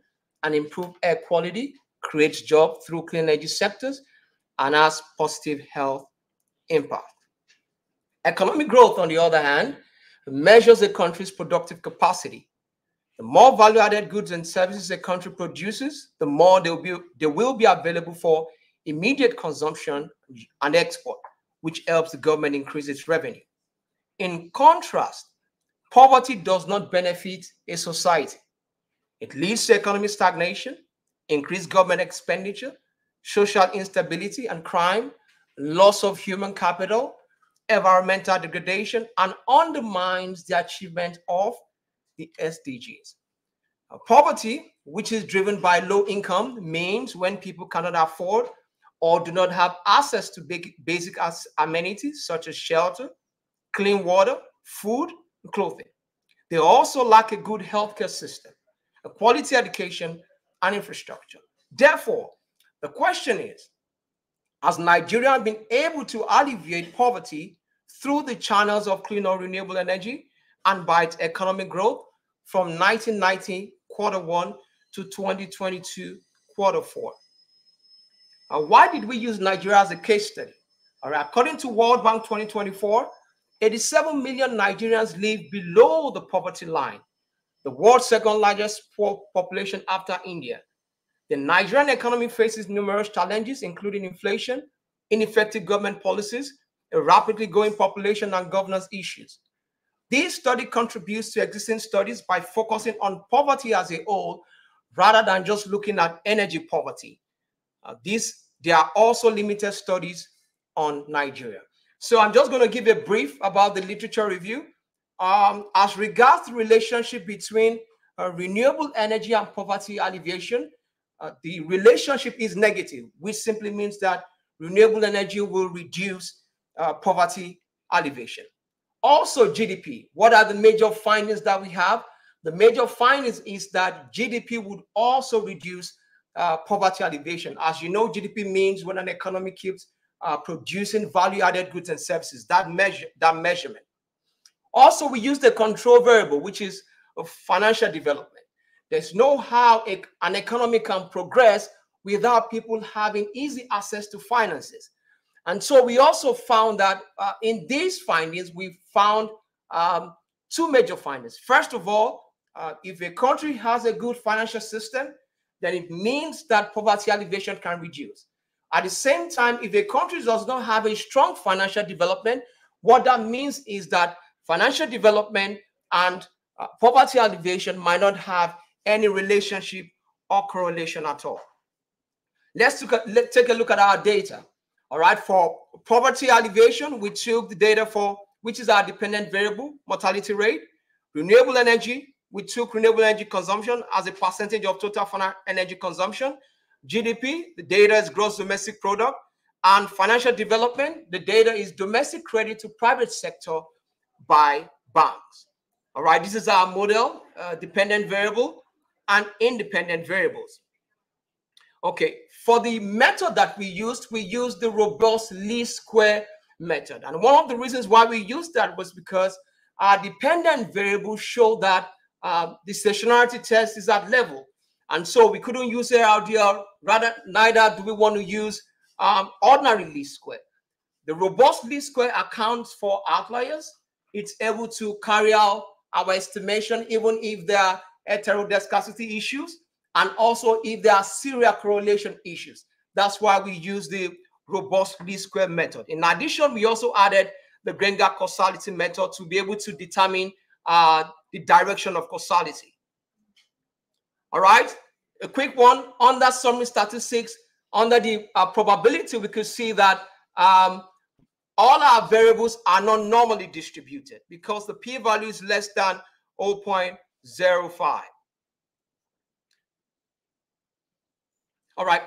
and improved air quality, creates jobs through clean energy sectors, and has positive health impact. Economic growth, on the other hand, measures a country's productive capacity. The more value-added goods and services a country produces, the more they will be available for immediate consumption and export, which helps the government increase its revenue. In contrast, poverty does not benefit a society. It leads to economic stagnation, increased government expenditure, social instability and crime, loss of human capital, environmental degradation, and undermines the achievement of the SDGs. Poverty, which is driven by low income, means when people cannot afford or do not have access to basic amenities such as shelter, clean water, food, and clothing. They also lack a good healthcare system, a quality education, and infrastructure. Therefore, the question is, has Nigeria been able to alleviate poverty through the channels of clean or renewable energy and by its economic growth from 1990 Q1 to 2022 Q4? Why did we use Nigeria as a case study? All right, according to World Bank 2024, 87 million Nigerians live below the poverty line, the world's second largest poor population after India. The Nigerian economy faces numerous challenges, including inflation, ineffective government policies, a rapidly growing population, and governance issues. This study contributes to existing studies by focusing on poverty as a whole, rather than just looking at energy poverty. There are also limited studies on Nigeria. So I'm just going to give a brief about the literature review. As regards the relationship between renewable energy and poverty alleviation, the relationship is negative, which simply means that renewable energy will reduce poverty alleviation. Also, GDP. What are the major findings that we have? The major findings is that GDP would also reduce poverty alleviation. As you know, GDP means when an economy keeps producing value-added goods and services, that measurement. Also, we use the control variable, which is financial development. There's no how an economy can progress without people having easy access to finances. And so we also found that in these findings, we found two major findings. First of all, if a country has a good financial system, then it means that poverty alleviation can reduce. At the same time, if a country does not have a strong financial development, what that means is that financial development and poverty alleviation might not have any relationship or correlation at all. Let's take a look at our data. All right, for poverty alleviation, we took the data for, which is our dependent variable, mortality rate. Renewable energy, we took renewable energy consumption as a percentage of total energy consumption. GDP, the data is gross domestic product. And financial development, the data is domestic credit to private sector by banks. All right, this is our model, dependent variable and independent variables. Okay, for the method that we used the robust least square method. And one of the reasons why we used that was because our dependent variable showed that the stationarity test is at level. And so we couldn't use ARDL, rather neither do we want to use ordinary least square. The robust least square accounts for outliers. It's able to carry out our estimation even if there are heterodiscosity issues, and also if there are serial correlation issues. That's why we use the robust least square method. In addition, we also added the Granger causality method to be able to determine the direction of causality. All right, a quick one. Under summary statistics, under the probability, we could see that all our variables are not normally distributed because the p-value is less than 0.05. All right,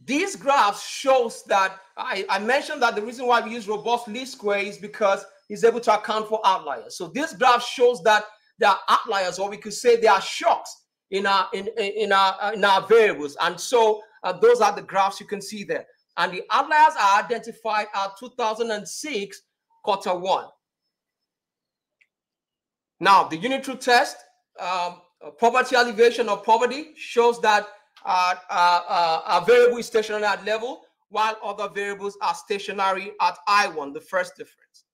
these graphs shows that I mentioned that the reason why we use robust least square is because it's able to account for outliers. So this graph shows that there are outliers, or we could say there are shocks in our variables, and so those are the graphs you can see there. And the outliers are identified at 2006 Q1. Now the unitary test, poverty alleviation or poverty, shows that a variable is stationary at level, while other variables are stationary at I1, the first difference.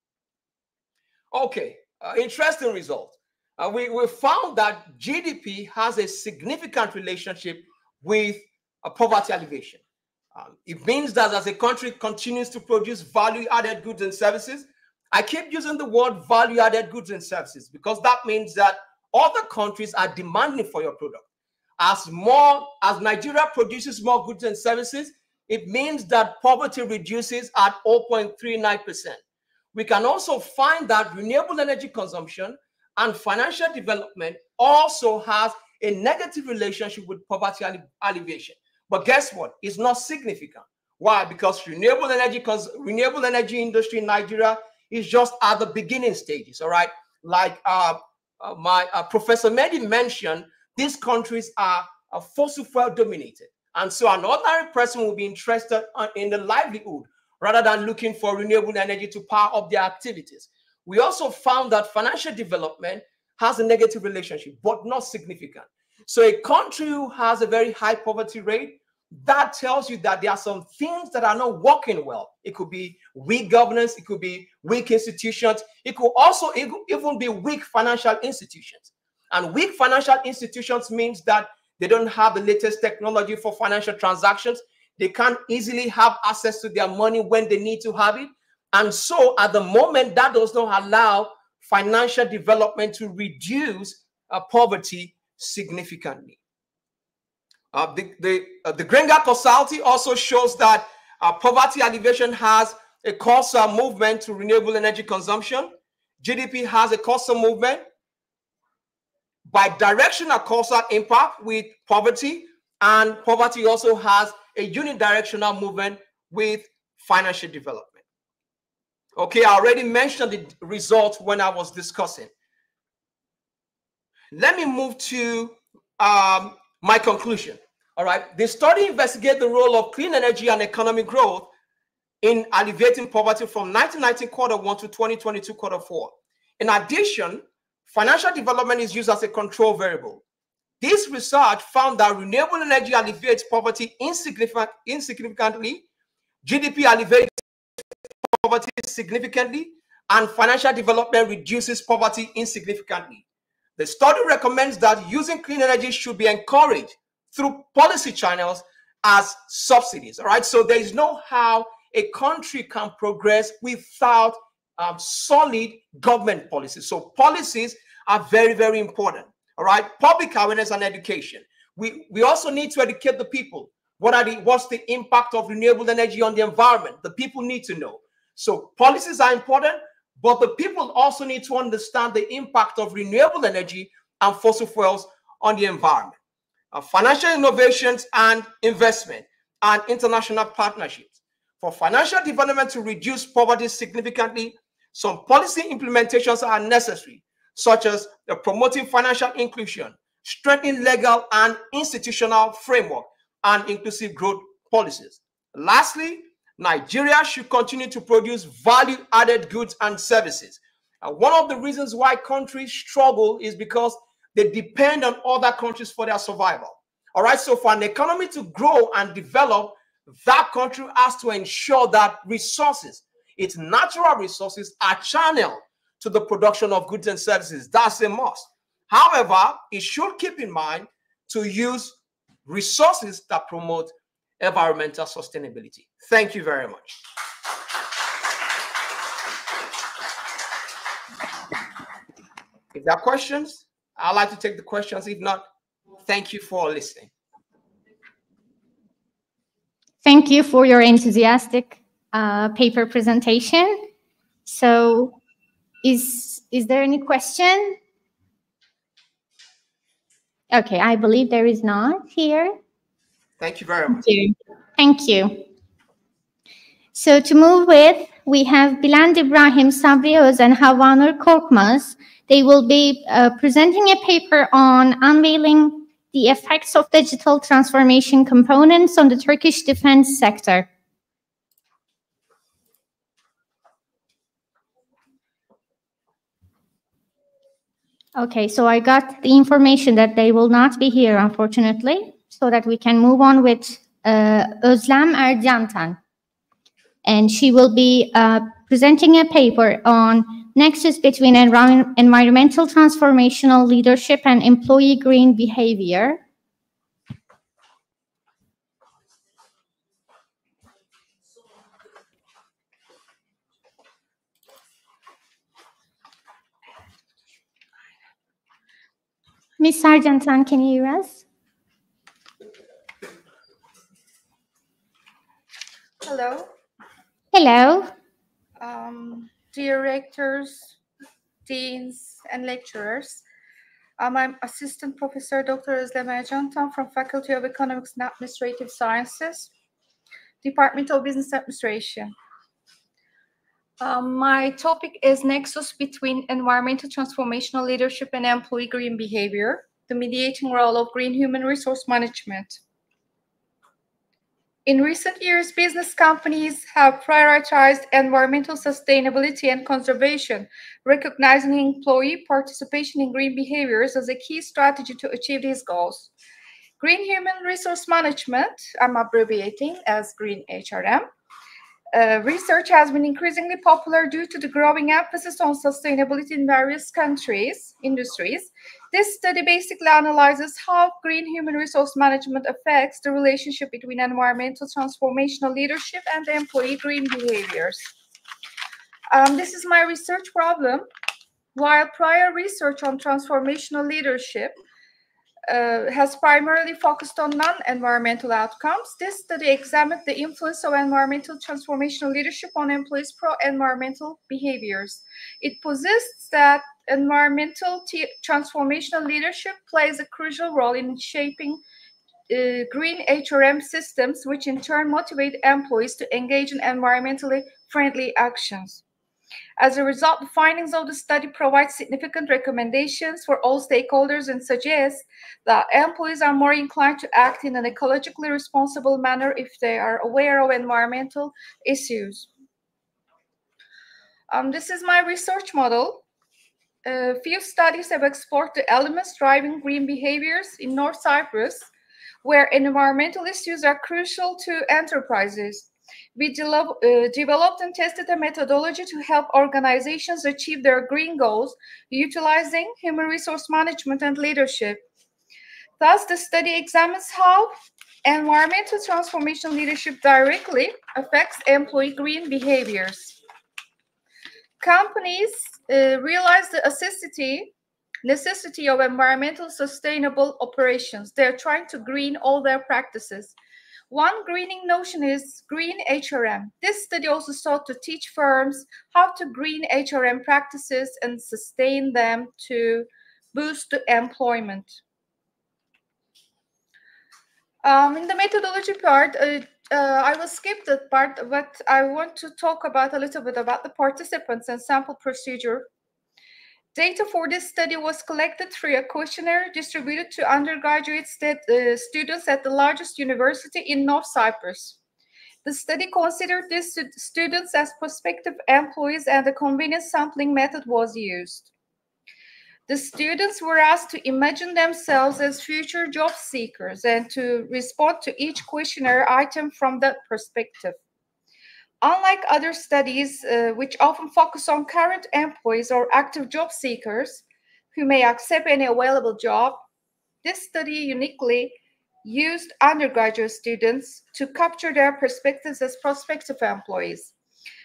Okay, interesting result. We found that GDP has a significant relationship with poverty alleviation. It means that as a country continues to produce value-added goods and services, I keep using the word value-added goods and services because that means that other countries are demanding for your product. As Nigeria produces more goods and services, it means that poverty reduces at 0.39%. We can also find that renewable energy consumption and financial development also has a negative relationship with poverty alleviation. But guess what? It's not significant. Why? Because renewable energy industry in Nigeria is just at the beginning stages. All right, like Professor Mehdi mentioned, these countries are fossil fuel dominated, and so an ordinary person will be interested in the livelihood rather than looking for renewable energy to power up their activities. We also found that financial development has a negative relationship, but not significant. So a country who has a very high poverty rate, that tells you that there are some things that are not working well. It could be weak governance, it could be weak institutions, it could also even be weak financial institutions. And weak financial institutions means that they don't have the latest technology for financial transactions. They can't easily have access to their money when they need to have it. And so at the moment, that does not allow financial development to reduce poverty significantly. The Grenga causality also shows that poverty alleviation has a causal movement to renewable energy consumption. GDP has a causal movement bi-directional causal impact with poverty, and poverty also has a unidirectional movement with financial development. Okay, I already mentioned the results when I was discussing. Let me move to my conclusion. All right, the study investigates the role of clean energy and economic growth in alleviating poverty from 1990 Q1 to 2022 Q4. In addition, financial development is used as a control variable. This research found that renewable energy alleviates poverty insignificantly, GDP alleviates poverty significantly, and financial development reduces poverty insignificantly. The study recommends that using clean energy should be encouraged through policy channels as subsidies. All right, so there is no how a country can progress without solid government policies. So policies are very, very important. All right, public awareness and education. We also need to educate the people. What's the impact of renewable energy on the environment? The people need to know. So policies are important, but the people also need to understand the impact of renewable energy and fossil fuels on the environment. Financial innovations and investment and international partnerships. For financial development to reduce poverty significantly, some policy implementations are necessary, such as promoting financial inclusion, strengthening legal and institutional framework, and inclusive growth policies. Lastly, Nigeria should continue to produce value-added goods and services. One of the reasons why countries struggle is because they depend on other countries for their survival. All right, so for an economy to grow and develop, that country has to ensure that resources, its natural resources, are channeled to the production of goods and services. That's a must. However, it should keep in mind to use resources that promote environmental sustainability. Thank you very much. If there are questions, I'd like to take the questions. If not, thank you for listening. Thank you for your enthusiastic paper presentation. So is there any question? Okay, I believe there is not here. Thank you very much. Thank you. So to move with, we have Biland Ibrahim Sabriöz and Havanur Korkmaz. They will be presenting a paper on unveiling the effects of digital transformation components on the Turkish defense sector. Okay, so I got the information that they will not be here, unfortunately, so that we can move on with Özlem Ercantan. And she will be presenting a paper on nexus between environmental transformational leadership and employee green behavior. Ms. Ercantan, can you hear us? Hello. Hello. Dear rectors, deans, and lecturers, I'm Assistant Professor Dr. Özlem Ercantan from Faculty of Economics and Administrative Sciences, Department of Business Administration. My topic is Nexus between Environmental Transformational Leadership and Employee Green Behavior, the mediating role of green human resource management. In recent years, business companies have prioritized environmental sustainability and conservation, recognizing employee participation in green behaviors as a key strategy to achieve these goals. Green human resource management, I'm abbreviating as Green HRM, research has been increasingly popular due to the growing emphasis on sustainability in various industries. This study basically analyzes how green human resource management affects the relationship between environmental transformational leadership and employee green behaviors. This is my research problem. While prior research on transformational leadership has primarily focused on non-environmental outcomes, this study examined the influence of environmental transformational leadership on employees' pro-environmental behaviors. It posits that environmental transformational leadership plays a crucial role in shaping green HRM systems, which in turn motivate employees to engage in environmentally friendly actions. As a result, the findings of the study provide significant recommendations for all stakeholders and suggest that employees are more inclined to act in an ecologically responsible manner if they are aware of environmental issues. This is my research model. A few studies have explored the elements driving green behaviors in North Cyprus, where environmental issues are crucial to enterprises. We developed and tested a methodology to help organizations achieve their green goals, utilizing human resource management and leadership. Thus, the study examines how environmental transformation leadership directly affects employee green behaviors. Companies realize the necessity of environmental sustainable operations. They're trying to green all their practices. One greening notion is green HRM. This study also sought to teach firms how to green HRM practices and sustain them to boost the employment. In the methodology part, I will skip that part, but I want to talk about a little bit about the participants and sample procedure. Data for this study was collected through a questionnaire distributed to undergraduate students at the largest university in North Cyprus. The study considered these students as prospective employees, and a convenient sampling method was used. The students were asked to imagine themselves as future job seekers and to respond to each questionnaire item from that perspective. Unlike other studies, which often focus on current employees or active job seekers who may accept any available job, this study uniquely used undergraduate students to capture their perspectives as prospective employees.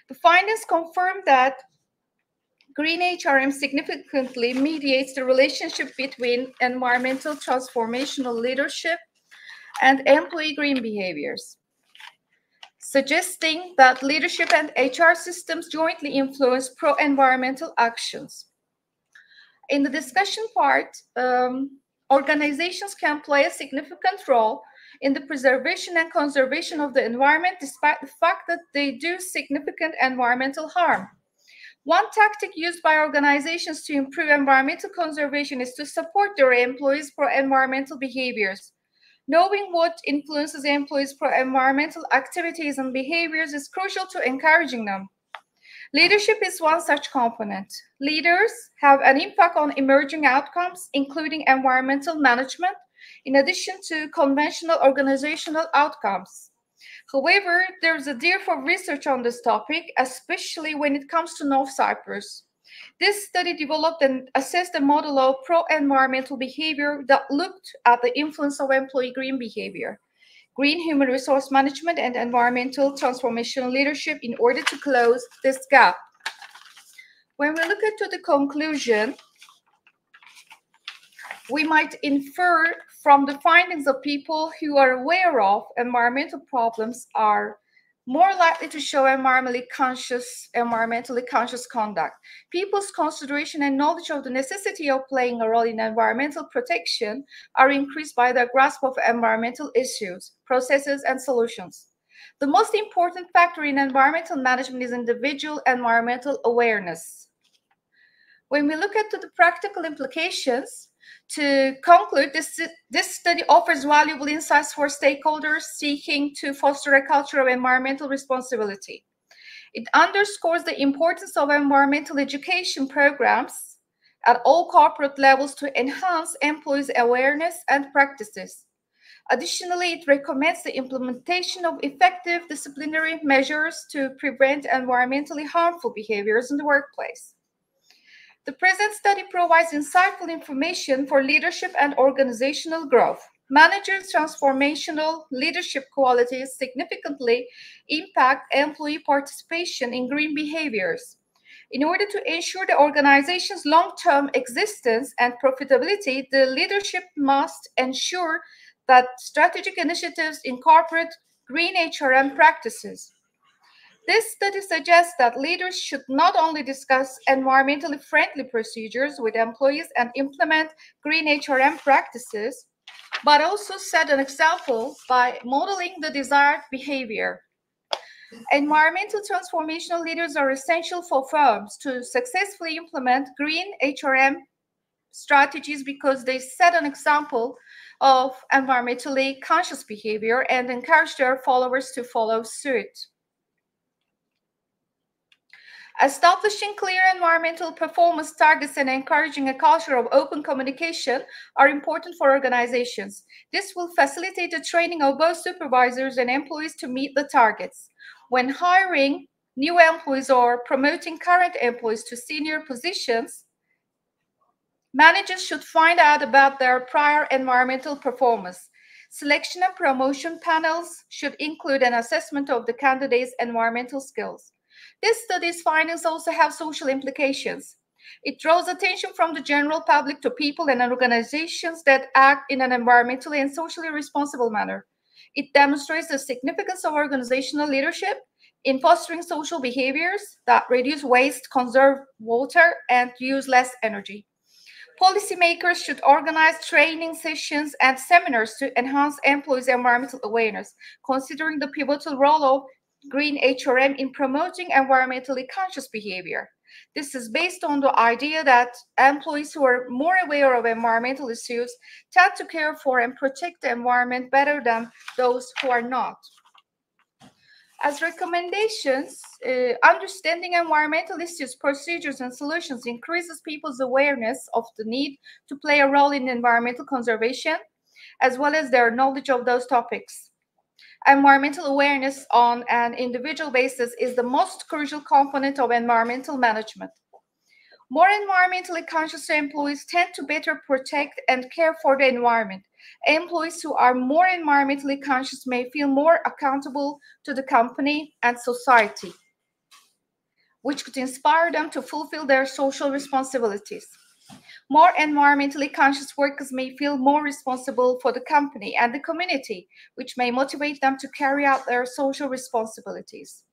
The findings confirm that green HRM significantly mediates the relationship between environmental transformational leadership and employee green behaviors, suggesting that leadership and HR systems jointly influence pro-environmental actions. In the discussion part, organizations can play a significant role in the preservation and conservation of the environment, despite the fact that they do significant environmental harm. One tactic used by organizations to improve environmental conservation is to support their employees' pro-environmental behaviors. Knowing what influences employees' pro-environmental activities and behaviors is crucial to encouraging them. Leadership is one such component. Leaders have an impact on emerging outcomes, including environmental management, in addition to conventional organizational outcomes. However, there is a dearth of research on this topic, especially when it comes to North Cyprus. This study developed and assessed a model of pro-environmental behavior that looked at the influence of employee green behavior, green human resource management, and environmental transformational leadership in order to close this gap. When we look at the conclusion, we might infer from the findings of people who are aware of environmental problems are more likely to show environmentally conscious conduct. People's consideration and knowledge of the necessity of playing a role in environmental protection are increased by their grasp of environmental issues, processes, and solutions. The most important factor in environmental management is individual environmental awareness. When we look at the practical implications, to conclude, this study offers valuable insights for stakeholders seeking to foster a culture of environmental responsibility. It underscores the importance of environmental education programs at all corporate levels to enhance employees' awareness and practices. Additionally, it recommends the implementation of effective disciplinary measures to prevent environmentally harmful behaviors in the workplace. The present study provides insightful information for leadership and organizational growth. Managers' transformational leadership qualities significantly impact employee participation in green behaviors. In order to ensure the organization's long-term existence and profitability, the leadership must ensure that strategic initiatives incorporate green HRM practices. This study suggests that leaders should not only discuss environmentally friendly procedures with employees and implement green HRM practices, but also set an example by modeling the desired behavior. Environmental transformational leaders are essential for firms to successfully implement green HRM strategies because they set an example of environmentally conscious behavior and encourage their followers to follow suit. Establishing clear environmental performance targets and encouraging a culture of open communication are important for organizations. This will facilitate the training of both supervisors and employees to meet the targets. When hiring new employees or promoting current employees to senior positions, managers should find out about their prior environmental performance. Selection and promotion panels should include an assessment of the candidate's environmental skills. This study's findings also have social implications. It draws attention from the general public to people and organizations that act in an environmentally and socially responsible manner. It demonstrates the significance of organizational leadership in fostering social behaviors that reduce waste, conserve water, and use less energy. Policymakers should organize training sessions and seminars to enhance employees' environmental awareness, considering the pivotal role of green HRM in promoting environmentally conscious behavior. This is based on the idea that employees who are more aware of environmental issues tend to care for and protect the environment better than those who are not. As recommendations, understanding environmental issues, procedures, and solutions increases people's awareness of the need to play a role in environmental conservation, as well as their knowledge of those topics. Environmental awareness on an individual basis is the most crucial component of environmental management. More environmentally conscious employees tend to better protect and care for the environment. Employees who are more environmentally conscious may feel more accountable to the company and society, which could inspire them to fulfill their social responsibilities. More environmentally conscious workers may feel more responsible for the company and the community, which may motivate them to carry out their social responsibilities.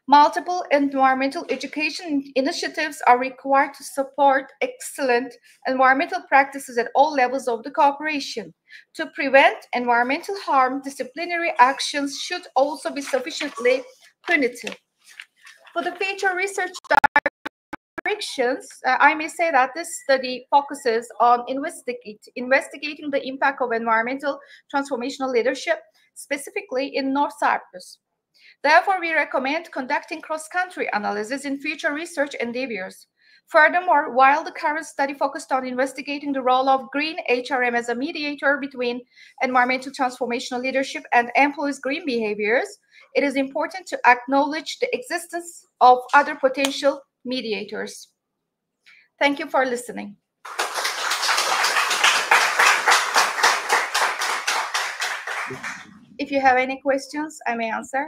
Multiple environmental education initiatives are required to support excellent environmental practices at all levels of the corporation. To prevent environmental harm, disciplinary actions should also be sufficiently punitive. For the future research directions, I may say that this study focuses on investigating the impact of environmental transformational leadership, specifically in North Cyprus. Therefore, we recommend conducting cross-country analysis in future research endeavors. Furthermore, while the current study focused on investigating the role of green HRM as a mediator between environmental transformational leadership and employees' green behaviors, it is important to acknowledge the existence of other potential mediators. Thank you for listening. If you have any questions, I may answer.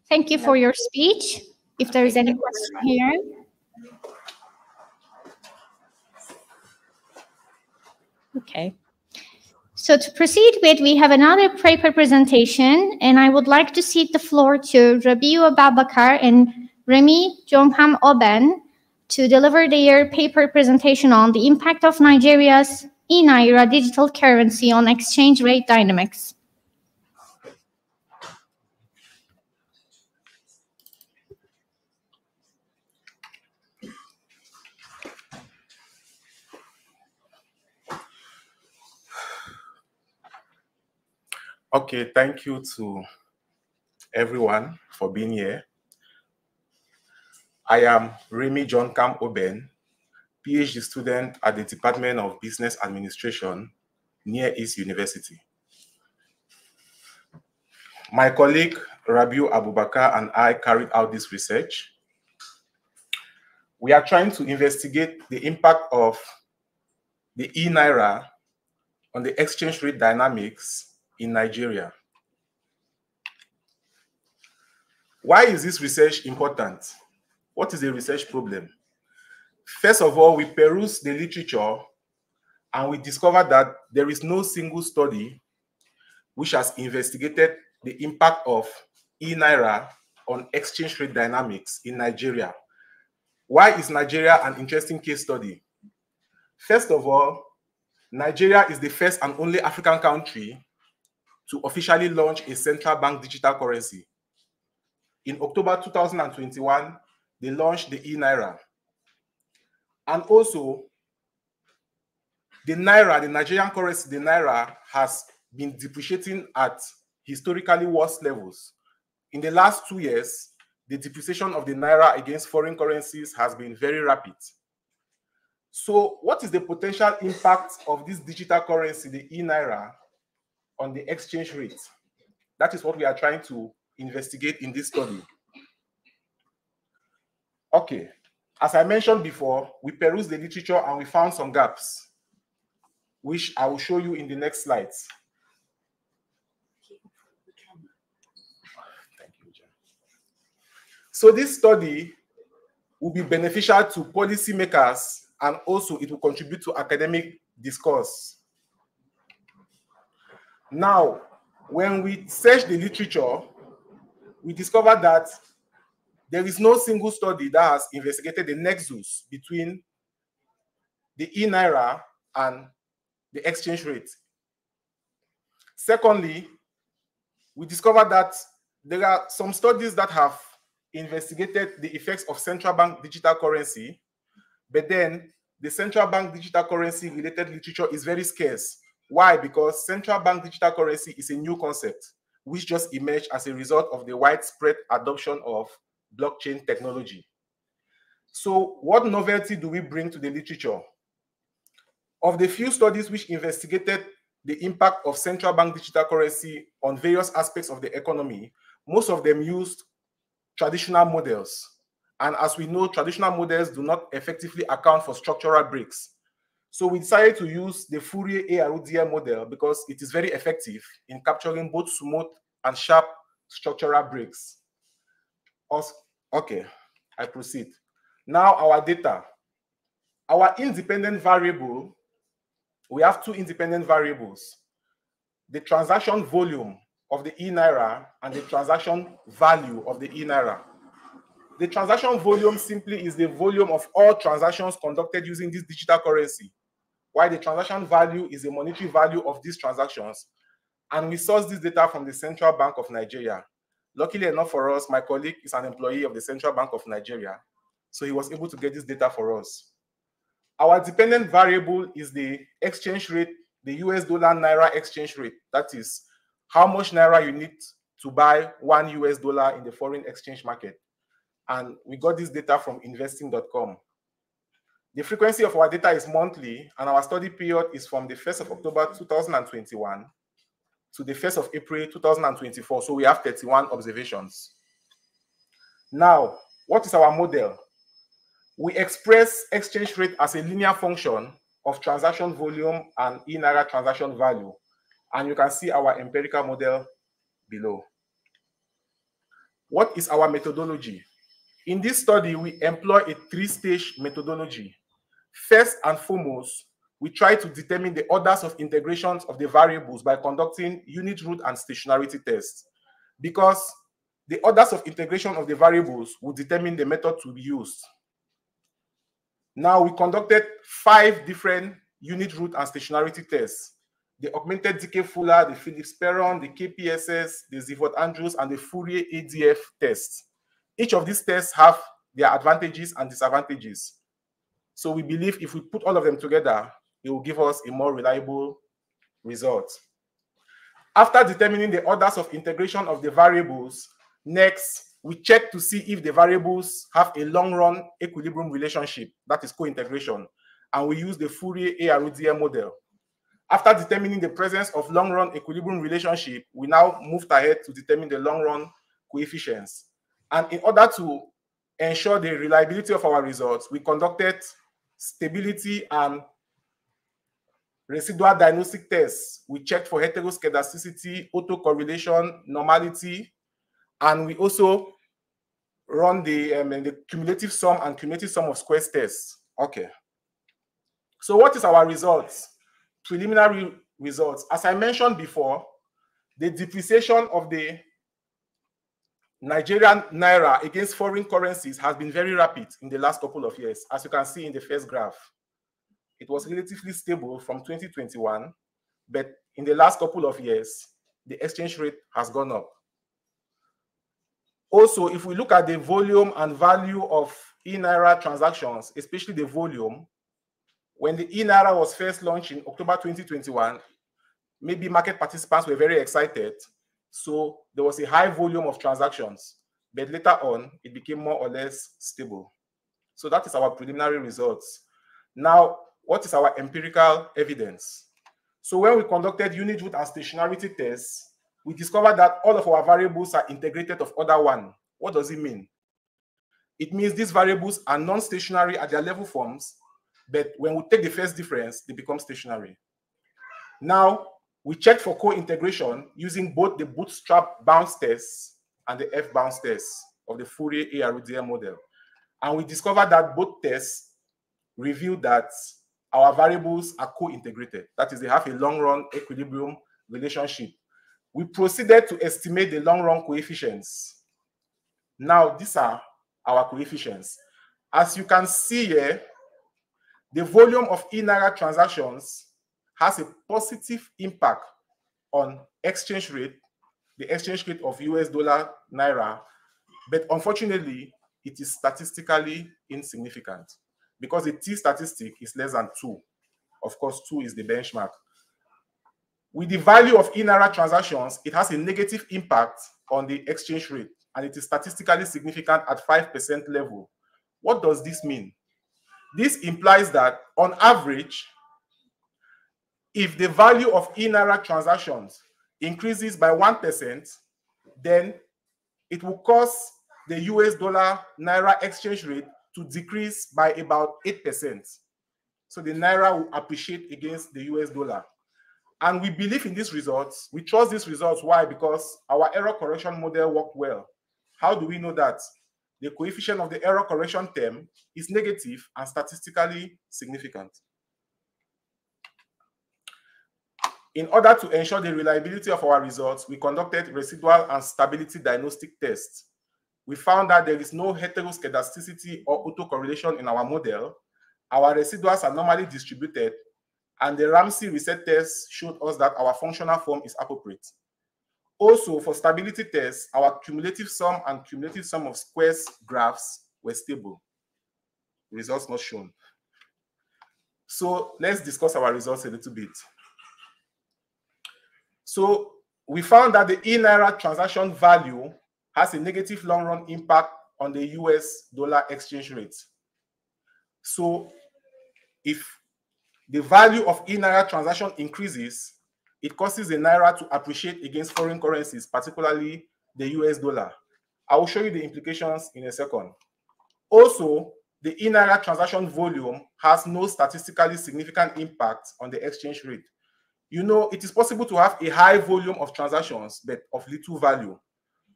Thank you for your speech. If there is any question here. Okay. So to proceed with, we have another paper presentation, and I would like to cede the floor to Rabiu Ababakar and Remy Jomham Oben to deliver their paper presentation on the impact of Nigeria's e-Naira digital currency on exchange rate dynamics. Okay, thank you to everyone for being here. I am Remy Jomham Oben, PhD student at the Department of Business Administration, Near East University. My colleague Rabiu Abubakar and I carried out this research. We are trying to investigate the impact of the e-Naira on the exchange rate dynamics in Nigeria. Why is this research important? What is the research problem? First of all, we perused the literature and we discovered that there is no single study which has investigated the impact of e-Naira on exchange rate dynamics in Nigeria. Why is Nigeria an interesting case study? First of all, Nigeria is the first and only African country to officially launch a central bank digital currency. In October 2021, they launched the e-Naira. And also, the Naira, the Nigerian currency, the Naira, has been depreciating at historically worst levels. In the last 2 years, the depreciation of the Naira against foreign currencies has been very rapid. So what is the potential impact of this digital currency, the e-Naira, on the exchange rate? That is what we are trying to investigate in this study. Okay, as I mentioned before, we perused the literature and we found some gaps, which I will show you in the next slides. Thank you, Jan. So this study will be beneficial to policymakers and also it will contribute to academic discourse. Now, when we search the literature, we discovered that there is no single study that has investigated the nexus between the e-Naira and the exchange rate. Secondly, we discovered that there are some studies that have investigated the effects of central bank digital currency, but then the central bank digital currency related literature is very scarce. Why? Because central bank digital currency is a new concept which just emerged as a result of the widespread adoption of blockchain technology. So what novelty do we bring to the literature? Of the few studies which investigated the impact of central bank digital currency on various aspects of the economy, most of them used traditional models. And as we know, traditional models do not effectively account for structural breaks. So we decided to use the Fourier ARODM model because it is very effective in capturing both smooth and sharp structural breaks. Okay, I proceed. Now our data. Our independent variable, we have two independent variables. The transaction volume of the e-Naira and the transaction value of the e-Naira. The transaction volume simply is the volume of all transactions conducted using this digital currency, while the transaction value is the monetary value of these transactions. And we source this data from the Central Bank of Nigeria. Luckily enough for us, my colleague is an employee of the Central Bank of Nigeria, so he was able to get this data for us. Our dependent variable is the exchange rate, the US dollar Naira exchange rate. That is how much Naira you need to buy $1 US in the foreign exchange market. And we got this data from investing.com. The frequency of our data is monthly, and our study period is from the 1st of October 2021 to the 1st of April 2024. So we have 31 observations. Now, what is our model? We express exchange rate as a linear function of transaction volume and e-Naira transaction value. And you can see our empirical model below. What is our methodology? In this study, we employ a three-stage methodology. First and foremost, we try to determine the orders of integrations of the variables by conducting unit root and stationarity tests, because the orders of integration of the variables will determine the method to be used. Now, we conducted 5 different unit root and stationarity tests: the augmented decay Fuller, the Phillips-Perron, the KPSS, the Zivot-Andrews, and the Fourier ADF tests. Each of these tests have their advantages and disadvantages. So we believe if we put all of them together, it will give us a more reliable result. After determining the orders of integration of the variables, next, we check to see if the variables have a long-run equilibrium relationship, that is co-integration, and we use the Fourier ARODM model. After determining the presence of long-run equilibrium relationship, we now moved ahead to determine the long-run coefficients. And in order to ensure the reliability of our results, we conducted stability and residual diagnostic tests. We checked for heteroscedasticity, autocorrelation, normality, and we also run the cumulative sum and cumulative sum of squares test. Okay. So what is our results? Preliminary results. As I mentioned before, the depreciation of the Nigerian naira against foreign currencies has been very rapid in the last couple of years. As you can see in the first graph, it was relatively stable from 2021, but in the last couple of years, the exchange rate has gone up. Also, if we look at the volume and value of e-naira transactions, especially the volume, when the e-naira was first launched in October 2021, maybe market participants were very excited. So there was a high volume of transactions, but later on, it became more or less stable. So that is our preliminary results. Now, what is our empirical evidence? So when we conducted unit root and stationarity tests, we discovered that all of our variables are integrated of order 1. What does it mean? It means these variables are non-stationary at their level forms, but when we take the first difference, they become stationary. Now, we checked for co-integration using both the bootstrap bounce tests and the F bounce tests of the Fourier ARUDM model. And we discovered that both tests revealed that our variables are co-integrated. That is, they have a long-run equilibrium relationship. We proceeded to estimate the long-run coefficients. Now, these are our coefficients. As you can see here, the volume of e-naira transactions has a positive impact on exchange rate, the exchange rate of US dollar naira, but unfortunately, it is statistically insignificant because the T statistic is less than 2. Of course, 2 is the benchmark. With the value of e-naira transactions, it has a negative impact on the exchange rate, and it is statistically significant at 5% level. What does this mean? This implies that, on average, if the value of e-naira transactions increases by 1%, then it will cause the US dollar naira exchange rate to decrease by about 8%. So the naira will appreciate against the US dollar. And we believe in these results. We trust these results. Why? Because our error correction model worked well. How do we know that? The coefficient of the error correction term is negative and statistically significant. In order to ensure the reliability of our results, we conducted residual and stability diagnostic tests. We found that there is no heteroscedasticity or autocorrelation in our model. Our residuals are normally distributed, and the Ramsey reset test showed us that our functional form is appropriate. Also, for stability tests, our cumulative sum and cumulative sum of squares graphs were stable. Results not shown. So let's discuss our results a little bit. So we found that the e-naira transaction value has a negative long-run impact on the US dollar exchange rate. So if the value of e-naira transaction increases, it causes the naira to appreciate against foreign currencies, particularly the US dollar. I will show you the implications in a second. Also, the e-naira transaction volume has no statistically significant impact on the exchange rate. You know, it is possible to have a high volume of transactions, but of little value.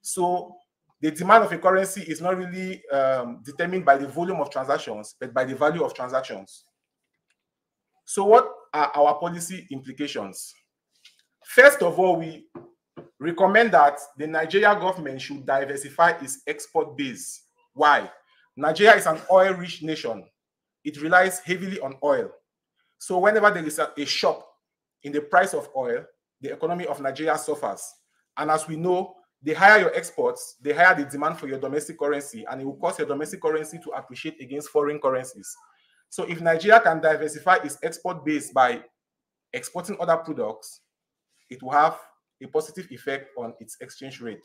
So the demand of a currency is not really determined by the volume of transactions, but by the value of transactions. So what are our policy implications? First of all, we recommend that the Nigeria government should diversify its export base. Why? Nigeria is an oil-rich nation. It relies heavily on oil. So whenever there is a shock in the price of oil, the economy of Nigeria suffers. And as we know, the higher your exports, the higher the demand for your domestic currency, and it will cause your domestic currency to appreciate against foreign currencies. So if Nigeria can diversify its export base by exporting other products, it will have a positive effect on its exchange rate.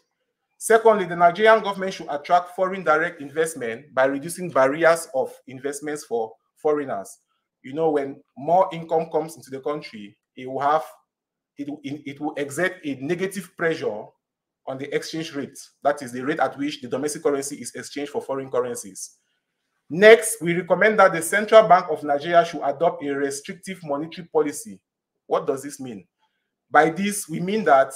Secondly, the Nigerian government should attract foreign direct investment by reducing barriers of investments for foreigners. You know, when more income comes into the country, it will exert a negative pressure on the exchange rate. That is the rate at which the domestic currency is exchanged for foreign currencies. Next, we recommend that the Central Bank of Nigeria should adopt a restrictive monetary policy. What does this mean? By this, we mean that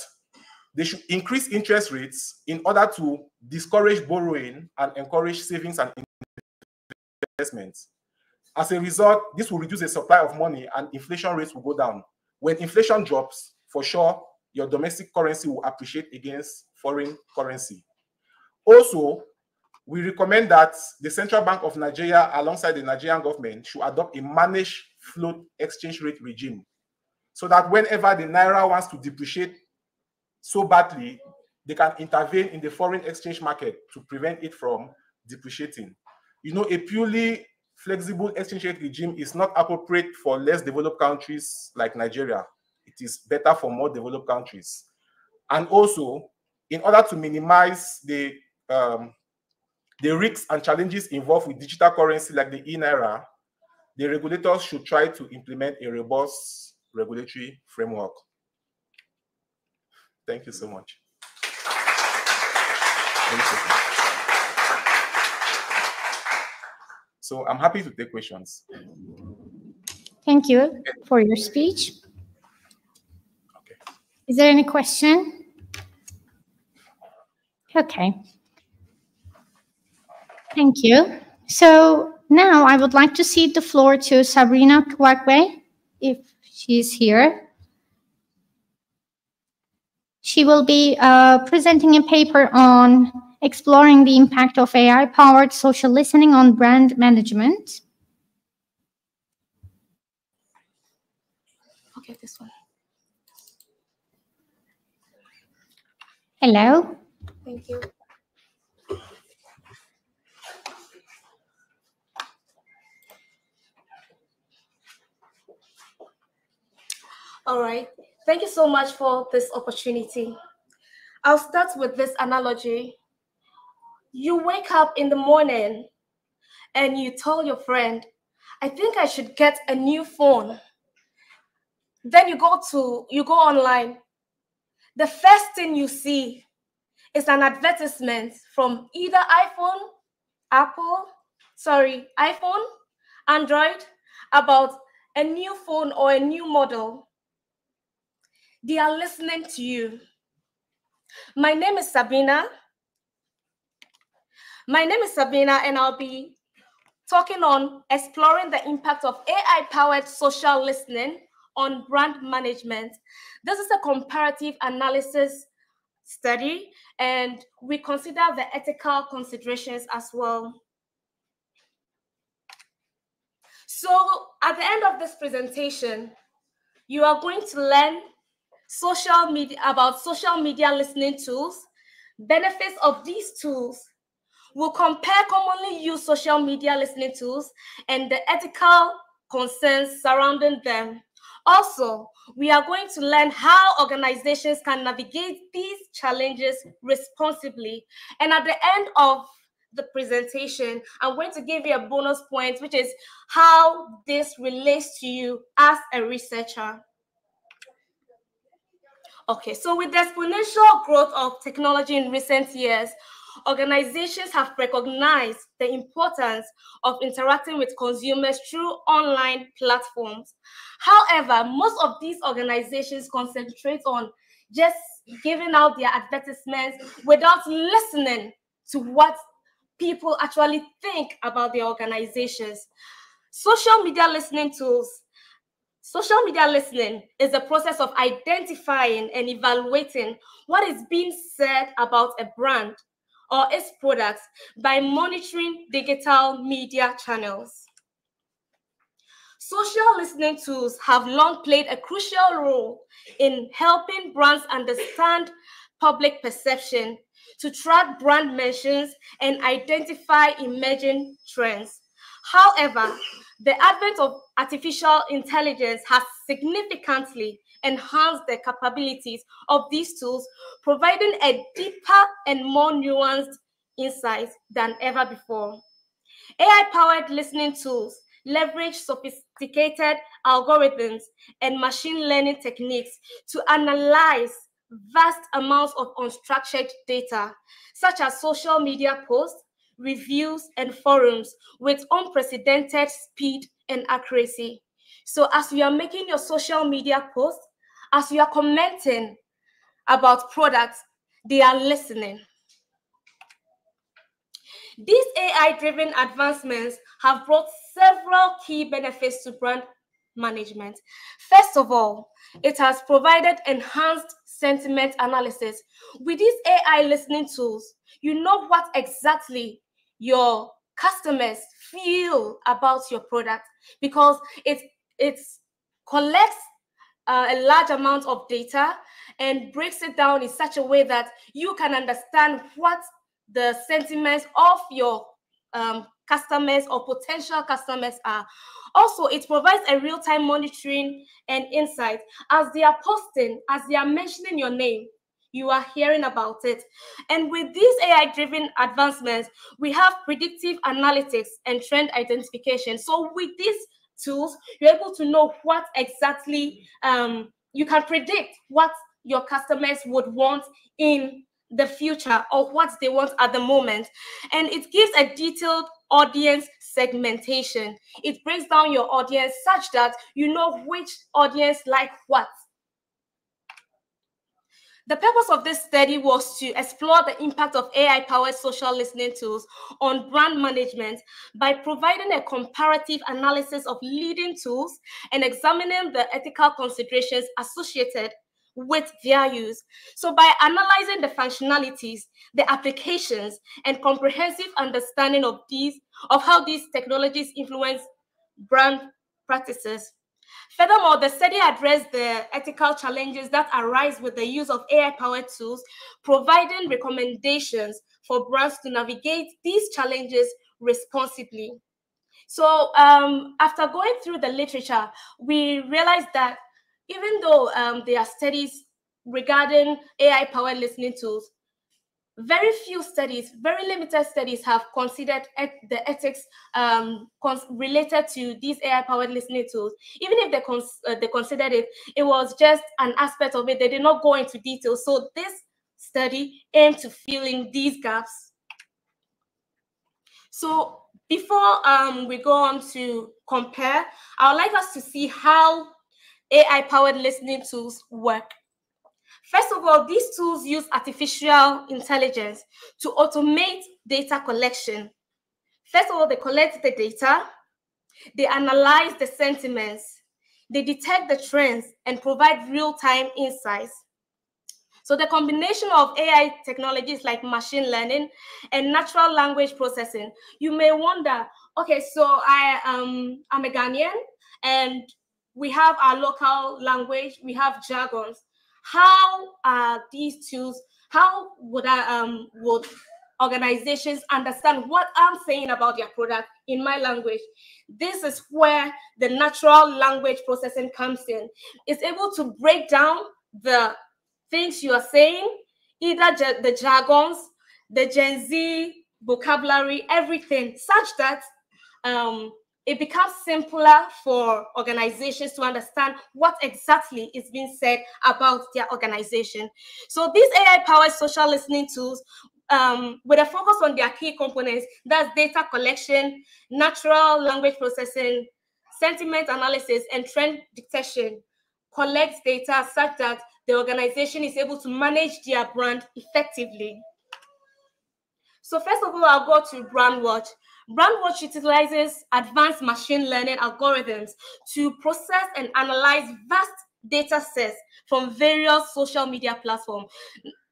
They should increase interest rates in order to discourage borrowing and encourage savings and investments. As a result, this will reduce the supply of money and inflation rates will go down. When inflation drops, for sure, your domestic currency will appreciate against foreign currency. Also, we recommend that the Central Bank of Nigeria, alongside the Nigerian government, should adopt a managed float exchange rate regime so that whenever the Naira wants to depreciate so badly, they can intervene in the foreign exchange market to prevent it from depreciating. You know, a purely flexible exchange rate regime is not appropriate for less developed countries like Nigeria. It is better for more developed countries. And also, in order to minimize the risks and challenges involved with digital currency like the e-Naira, the regulators should try to implement a robust regulatory framework. Thank you so much. So I'm happy to take questions. Thank you for your speech. Okay. Is there any question? Okay. Thank you. So now I would like to cede the floor to Sabrina Kwakwe, if she's here. She will be presenting a paper on exploring the impact of AI-powered social listening on brand management. Okay, this one. Hello. Thank you. All right. Thank you so much for this opportunity. I'll start with this analogy. You wake up in the morning and you tell your friend, I think I should get a new phone. Then you go online. The first thing you see is an advertisement from either iPhone, Android, about a new phone or a new model. They are listening to you. My name is Sabina. And I'll be talking on exploring the impact of AI-powered social listening on brand management. This is a comparative analysis study, and we consider the ethical considerations as well. So at the end of this presentation, you are going to learn about social media listening tools, benefits of these tools. We'll compare commonly used social media listening tools and the ethical concerns surrounding them. Also, we are going to learn how organizations can navigate these challenges responsibly. And at the end of the presentation, I'm going to give you a bonus point, which is how this relates to you as a researcher. Okay, so with the exponential growth of technology in recent years, organizations have recognized the importance of interacting with consumers through online platforms. However, most of these organizations concentrate on just giving out their advertisements without listening to what people actually think about their organizations. Social media listening is a process of identifying and evaluating what is being said about a brand or its products by monitoring digital media channels. Social listening tools have long played a crucial role in helping brands understand public perception, to track brand mentions, and identify emerging trends. However, the advent of artificial intelligence has significantly enhanced the capabilities of these tools, providing a deeper and more nuanced insight than ever before. AI-powered listening tools leverage sophisticated algorithms and machine learning techniques to analyze vast amounts of unstructured data, such as social media posts, reviews, and forums with unprecedented speed and accuracy. So as you are making your social media posts, as you are commenting, about products, they are listening. These AI-driven advancements have brought several key benefits to brand management. First of all, it has provided enhanced sentiment analysis. With these AI listening tools, you know what exactly your customers feel about your product, because it collects a large amount of data and breaks it down in such a way that you can understand what the sentiments of your customers or potential customers are. Also, it provides a real-time monitoring and insight. As they are posting, as they are mentioning your name, you are hearing about it. And with these AI-driven advancements, we have predictive analytics and trend identification. So with these tools, you're able to know what exactly you can predict what your customers would want in the future or what they want at the moment. And it gives a detailed audience segmentation. It breaks down your audience such that you know which audience like what. The purpose of this study was to explore the impact of AI-powered social listening tools on brand management by providing a comparative analysis of leading tools and examining the ethical considerations associated with their use. So by analyzing the functionalities, the applications, and comprehensive understanding of how these technologies influence brand practices. Furthermore, the study addressed the ethical challenges that arise with the use of AI-powered tools, providing recommendations for brands to navigate these challenges responsibly. So after going through the literature, we realized that even though there are studies regarding AI-powered listening tools, very few studies, very limited studies have considered the ethics related to these AI-powered listening tools. Even if they considered it, it was just an aspect of it. They did not go into detail. So this study aimed to fill in these gaps. So before we go on to compare, I would like us to see how AI-powered listening tools work. First of all, these tools use artificial intelligence to automate data collection. First of all, they collect the data, they analyze the sentiments, they detect the trends, and provide real-time insights. So the combination of AI technologies like machine learning and natural language processing, you may wonder, okay, so I'm a Ghanaian, and we have our local language, we have jargons. How are these tools, how would organizations understand what I'm saying about their product in my language? This is where the natural language processing comes in. It's able to break down the things you are saying, either the jargons, the Gen Z vocabulary, everything, such that it becomes simpler for organizations to understand what exactly is being said about their organization. So these AI-powered social listening tools, with a focus on their key components, that's data collection, natural language processing, sentiment analysis, and trend detection, collects data such that the organization is able to manage their brand effectively. So first of all, I'll go to BrandWatch. BrandWatch utilizes advanced machine learning algorithms to process and analyze vast data sets from various social media platforms.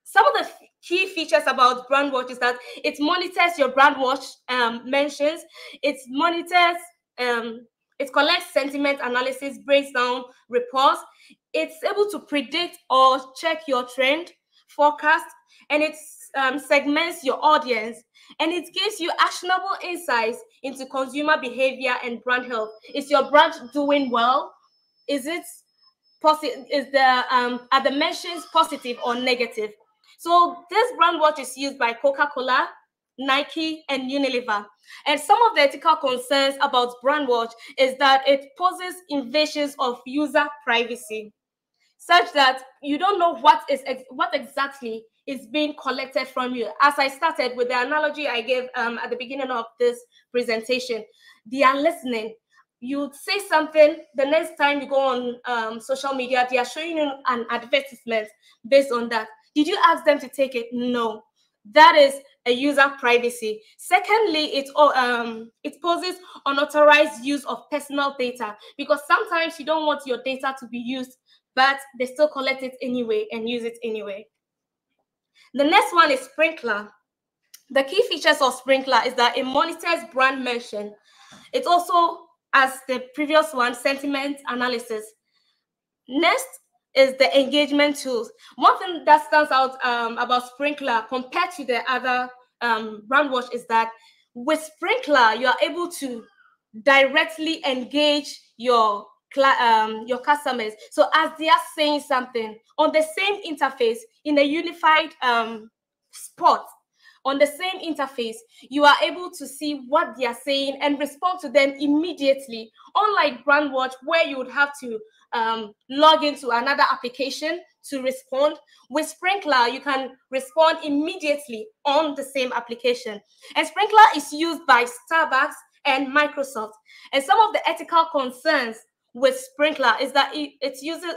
Some of the key features about BrandWatch is that it monitors your BrandWatch mentions, it monitors, it collects sentiment analysis, breaks down reports, it's able to predict or check your trend forecast, and it segments your audience, and it gives you actionable insights into consumer behavior and brand health. Is your brand doing well? Is it positive? Are the mentions positive or negative? So this BrandWatch is used by Coca-Cola, Nike, and Unilever. And some of the ethical concerns about BrandWatch is that it poses invasions of user privacy, such that you don't know what exactly is being collected from you. As I started with the analogy I gave at the beginning of this presentation, they are listening. you say something, the next time you go on social media, they are showing you an advertisement based on that. Did you ask them to take it? No. That is a user privacy. Secondly, it poses unauthorized use of personal data, because sometimes you don't want your data to be used, but they still collect it anyway and use it anyway. The next one is Sprinkler. The key features of Sprinkler is that it monitors brand mention. It also, as the previous one, sentiment analysis. Next is the engagement tools. One thing that stands out about Sprinkler compared to the other BrandWatch is that with Sprinkler, you are able to directly engage your customers. So as they are saying something on the same interface in a unified spot, on the same interface, you are able to see what they are saying and respond to them immediately. Unlike BrandWatch, where you would have to log into another application to respond, with Sprinkler, you can respond immediately on the same application. And Sprinkler is used by Starbucks and Microsoft. And some of the ethical concerns with Sprinkler is that it uses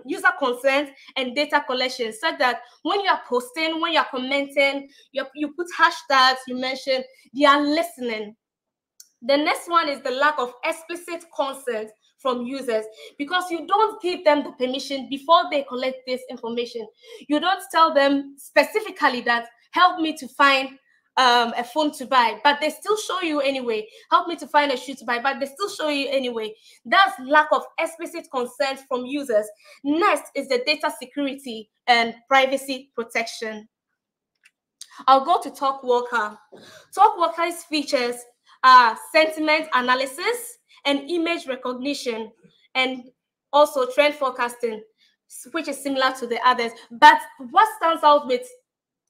user consent and data collection, such that when you are posting, when you are commenting, you put hashtags, you mention, they are listening. The next one is the lack of explicit consent from users, because you don't give them the permission before they collect this information. You don't tell them specifically that help me to find a phone to buy, but they still show you anyway. Help me to find a shoe to buy, but they still show you anyway. That's lack of explicit consent from users. Next is the data security and privacy protection. I'll go to TalkWalker. TalkWalker's features are sentiment analysis and image recognition, and also trend forecasting, which is similar to the others. But what stands out with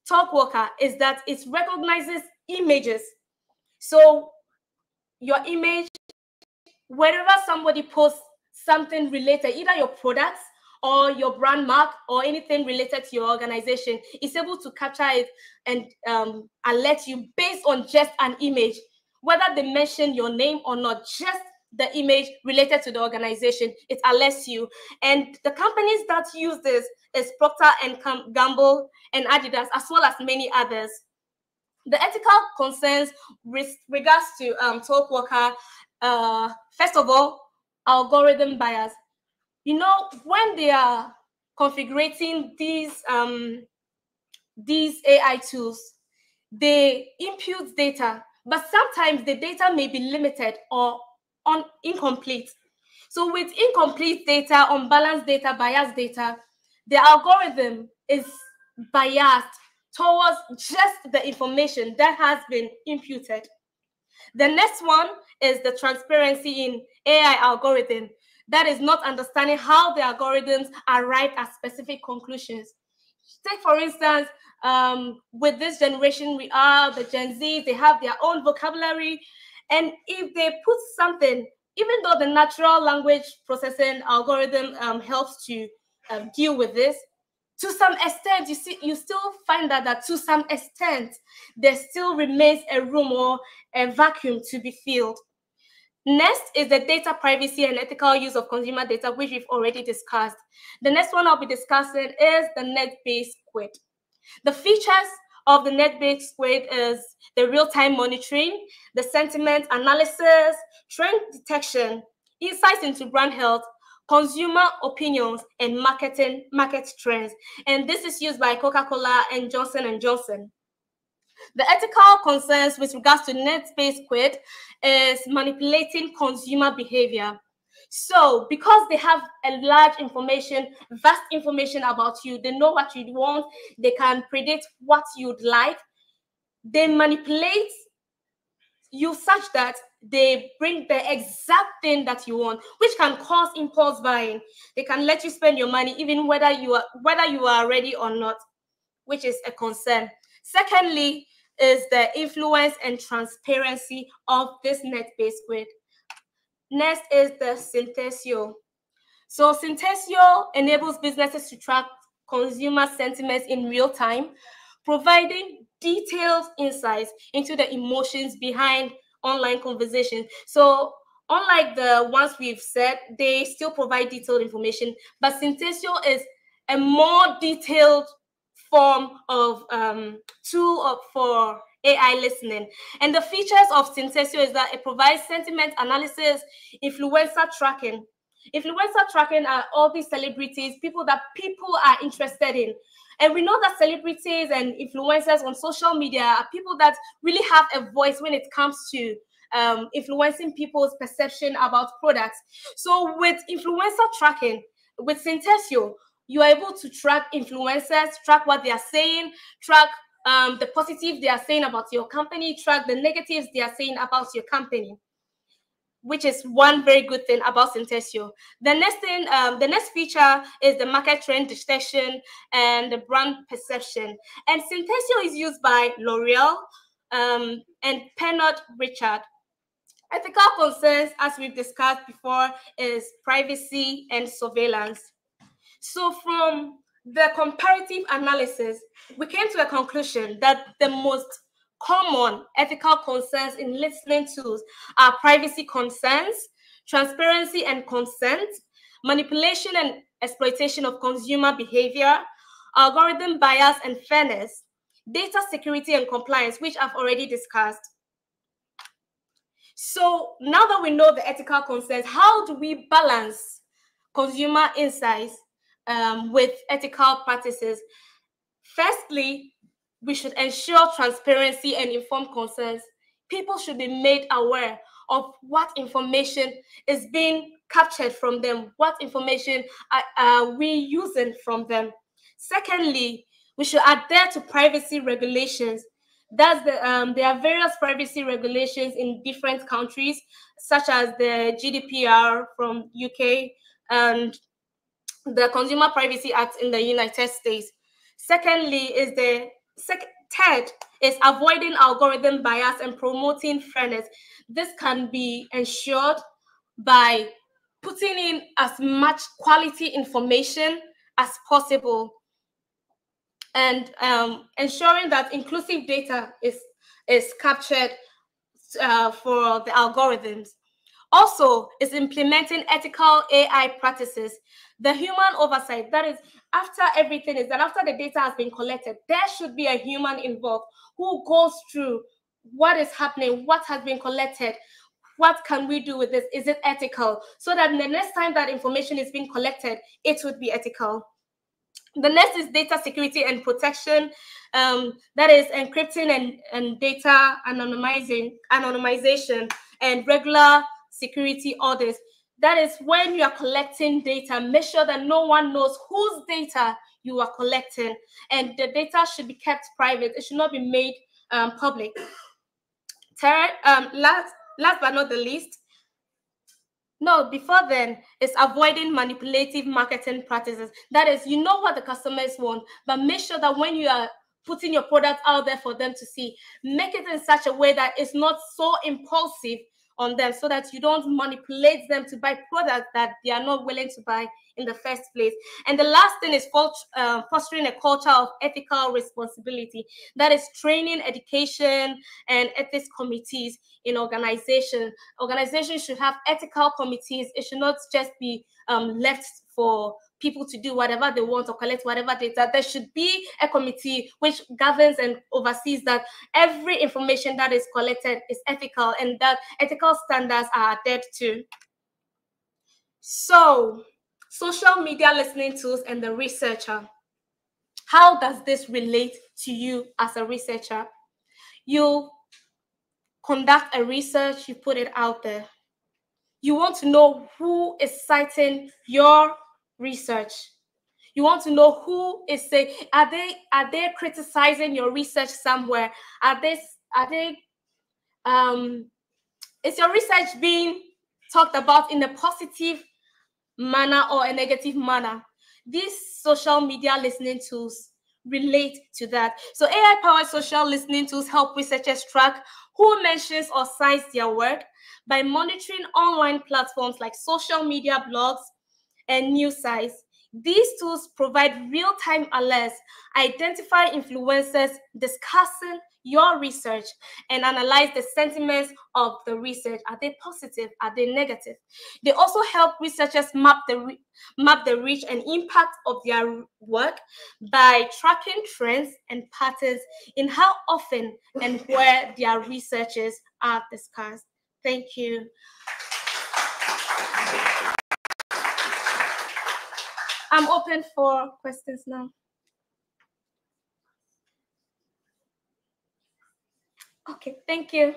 TalkWalker is that it recognizes images. So your image, wherever somebody posts something related, either your products or your brand mark or anything related to your organization, is able to capture it and alert you based on just an image, whether they mention your name or not, just the image related to the organization, it alerts you. And the companies that use this is Procter & Gamble and Adidas, as well as many others. The ethical concerns with regards to TalkWalker, first of all, algorithm bias. You know, when they are configuring these AI tools, they impute data, but sometimes the data may be limited or incomplete. So with incomplete data, unbalanced data, biased data, the algorithm is biased towards just the information that has been imputed. The next one is the transparency in AI algorithm. That is not understanding how the algorithms arrive at specific conclusions. Take, for instance, with this generation, we are the Gen Z, they have their own vocabulary. And if they put something, even though the natural language processing algorithm helps to deal with this, to some extent, you still find that to some extent, there still remains a room or a vacuum to be filled. Next is the data privacy and ethical use of consumer data, which we've already discussed. The next one I'll be discussing is the net-based squid. The features of the net-based squid is the real-time monitoring, the sentiment analysis, trend detection, insights into brand health, consumer opinions, and market trends. And this is used by Coca-Cola and Johnson & Johnson. The ethical concerns with regards to net-based squid is manipulating consumer behavior. So because they have a large information, vast information about you, they know what you want, they can predict what you'd like, they manipulate you such that they bring the exact thing that you want, which can cause impulse buying. They can let you spend your money even whether you are ready or not, which is a concern. Secondly, is the influence and transparency of this net-based squid. Next is the Synthesio. So Synthesio enables businesses to track consumer sentiments in real time, providing detailed insights into the emotions behind online conversations. So unlike the ones we've said, they still provide detailed information, but Synthesio is a more detailed form of tool for AI listening. And the features of Synthesio is that it provides sentiment analysis, influencer tracking. Influencer tracking are all these celebrities, people that people are interested in. And we know that celebrities and influencers on social media are people that really have a voice when it comes to influencing people's perception about products. So with influencer tracking, with Synthesio, you are able to track influencers, track what they are saying, track the positive they are saying about your company, track the negatives they are saying about your company, which is one very good thing about Synthesio. The next thing, the next feature is the market trend detection and the brand perception. And Synthesio is used by L'Oreal and Pernod Ricard. Ethical concerns, as we've discussed before, is privacy and surveillance. So from the comparative analysis, we came to a conclusion that the most common ethical concerns in listening tools are privacy concerns, transparency and consent, manipulation and exploitation of consumer behavior, algorithm bias and fairness, data security and compliance, which I've already discussed. So now that we know the ethical concerns, how do we balance consumer insights with ethical practices? Firstly, we should ensure transparency and informed consent. People should be made aware of what information is being captured from them, what information are we using from them. Secondly, we should adhere to privacy regulations. That's there are various privacy regulations in different countries, such as the GDPR from UK and the Consumer Privacy Act in the United States. Secondly, third is avoiding algorithm bias and promoting fairness. This can be ensured by putting in as much quality information as possible and ensuring that inclusive data is captured for the algorithms. Also, is implementing ethical AI practices. The human oversight, that is, after everything is done, after the data has been collected, there should be a human involved who goes through what is happening, what has been collected, what can we do with this, is it ethical? So that the next time that information is being collected, it would be ethical. The next is data security and protection. That is encrypting and data anonymization and regular security audits. That is when you are collecting data, make sure that no one knows whose data you are collecting, and the data should be kept private. It should not be made public. Third, last but not the least, no, before then, it's avoiding manipulative marketing practices. That is, you know what the customers want, but make sure that when you are putting your product out there for them to see, make it in such a way that it's not so impulsive on them, so that you don't manipulate them to buy products that they are not willing to buy in the first place. And the last thing is fostering a culture of ethical responsibility. That is training, education, and ethics committees in organizations. Organizations should have ethical committees. It should not just be left for people to do whatever they want or collect whatever data. There should be a committee which governs and oversees that every information that is collected is ethical and that ethical standards are adhered to. So, social media listening tools and the researcher. How does this relate to you as a researcher? You conduct a research, you put it out there. You want to know who is citing your research. You want to know who is saying, are they criticizing your research somewhere? Is your research being talked about in a positive manner or a negative manner? These social media listening tools relate to that. So AI-powered social listening tools help researchers track who mentions or cites their work by monitoring online platforms like social media, blogs, and news sites. These tools provide real-time alerts, identify influencers discussing your research and analyze the sentiments of the research. Are they positive? Are they negative? They also help researchers map the reach and impact of their work by tracking trends and patterns in how often and where their researches are discussed. Thank you. I'm open for questions now. Okay, thank you.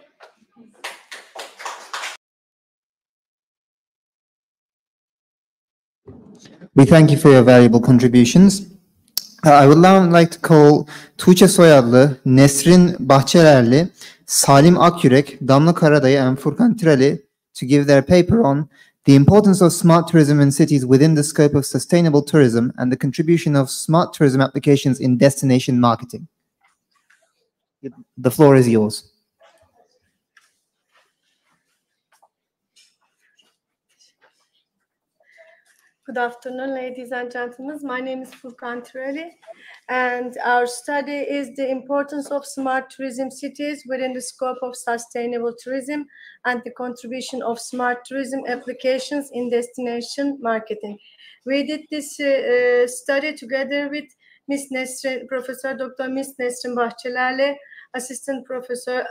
We thank you for your valuable contributions. I would now like to call Tuğçe Soyadlı, Nesrin Bahçelerli, Salim Akyürek, Damla Karadayı, and Furkan Tireli to give their paper on the importance of smart tourism in cities within the scope of sustainable tourism and the contribution of smart tourism applications in destination marketing. The floor is yours. Good afternoon, ladies and gentlemen. My name is Furkan Tireli, and our study is the importance of smart tourism cities within the scope of sustainable tourism and the contribution of smart tourism applications in destination marketing. We did this study together with Ms. Nesrin, Professor Dr. Ms. Nesrin Bahçelerli, Assistant Professor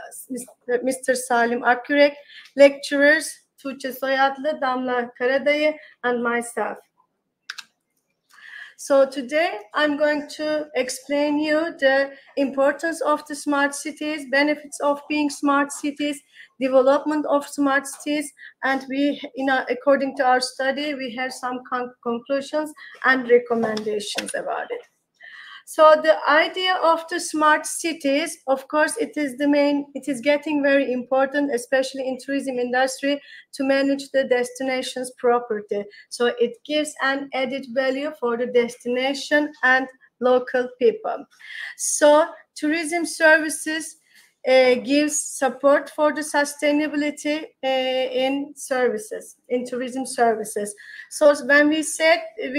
Mr. Salim Akyürek, lecturers Tuğçe Soyadlı, Damla Karadayı, and myself. So today I'm going to explain you the importance of the smart cities, benefits of being smart cities, development of smart cities, and according to our study, we have some conclusions and recommendations about it. So the idea of the smart cities, of course, it is getting very important, especially in tourism industry, to manage the destinations properly. So it gives an added value for the destination and local people. So tourism services gives support for the sustainability in tourism services. So when we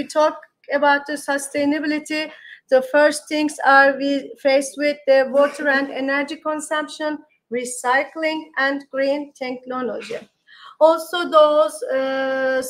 talk about the sustainability, the first things are we faced with the water and energy consumption, recycling, and green technology. Also, those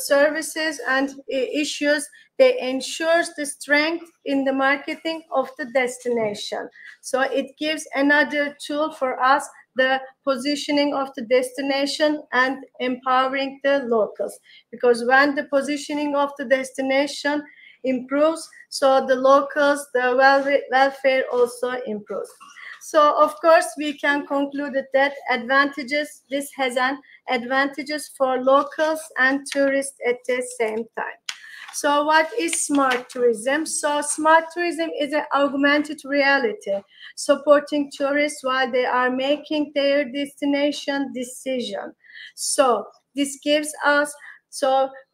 services and issues, they ensure the strength in the marketing of the destination. So it gives another tool for us, the positioning of the destination and empowering the locals. Because when the positioning of the destination improves, so the locals, the welfare also improves. So of course we can conclude that this has an advantages for locals and tourists at the same time. So what is smart tourism? So smart tourism is an augmented reality supporting tourists while they are making their destination decision. So this gives us,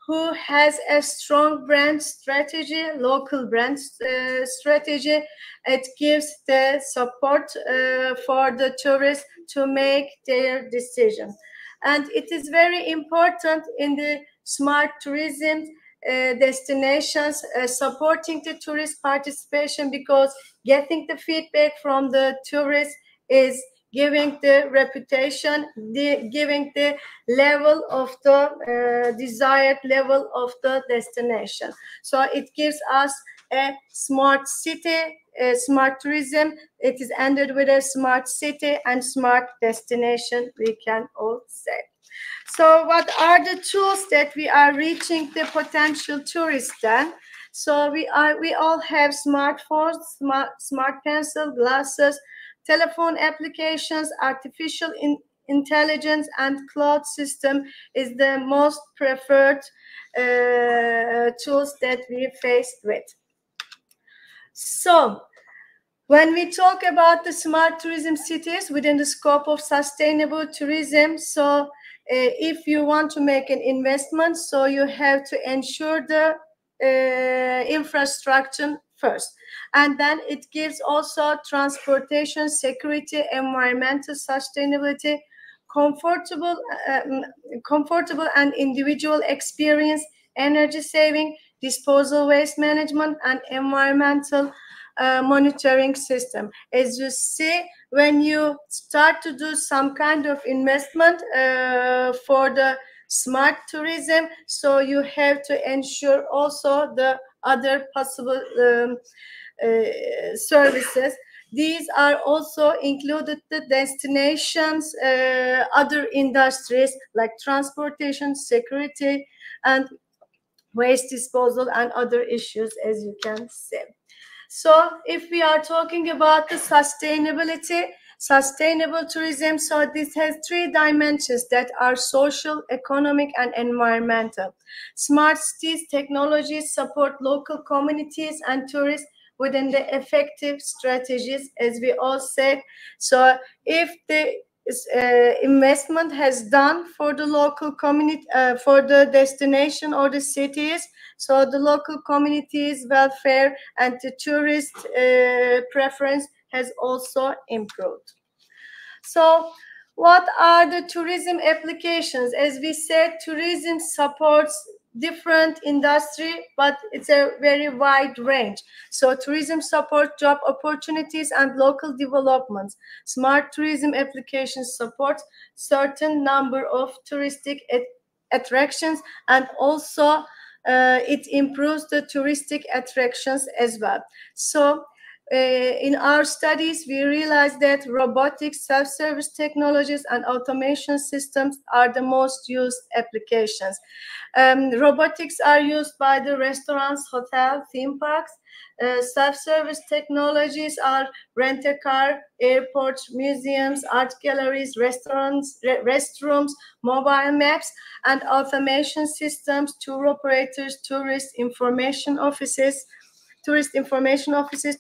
who has a strong brand strategy, local brand strategy, it gives the support for the tourists to make their decision. And it is very important in the smart tourism destinations supporting the tourist participation, because getting the feedback from the tourists is giving the reputation, giving the level of the desired level of the destination. So it gives us a smart city, smart tourism. It is ended with a smart city and smart destination, we can all say. So what are the tools that we are reaching the potential tourists then? So we all have smartphones, smart pencil, glasses, telephone applications, artificial intelligence, and cloud system is the most preferred tools that we faced with. So when we talk about the smart tourism cities within the scope of sustainable tourism, so if you want to make an investment, so you have to ensure the infrastructure first. And then it gives also transportation, security, environmental sustainability, comfortable and individual experience, energy saving, disposal waste management, and environmental monitoring system. As you see, when you start to do some kind of investment for the smart tourism, so you have to ensure also the other possible services. These are also included the destinations, other industries like transportation, security, and waste disposal, and other issues, as you can see. So if we are talking about the sustainability, sustainable tourism, so this has 3 dimensions that are social, economic, and environmental. Smart cities technologies support local communities and tourists within the effective strategies, as we all said. So if the investment has done for the local community, for the destination or the cities, so the local communities' welfare and the tourist preference has also improved. So what are the tourism applications? As we said, tourism supports different industry, but it's a very wide range. So tourism supports job opportunities and local developments. Smart tourism applications support certain number of touristic attractions, and also it improves the touristic attractions as well. So in our studies, we realized that robotics, self-service technologies, and automation systems are the most used applications. Robotics are used by the restaurants, hotels, theme parks. Self-service technologies are rent-a-car, airports, museums, art galleries, restaurants, restrooms, mobile maps, and automation systems, tour operators, tourist information offices,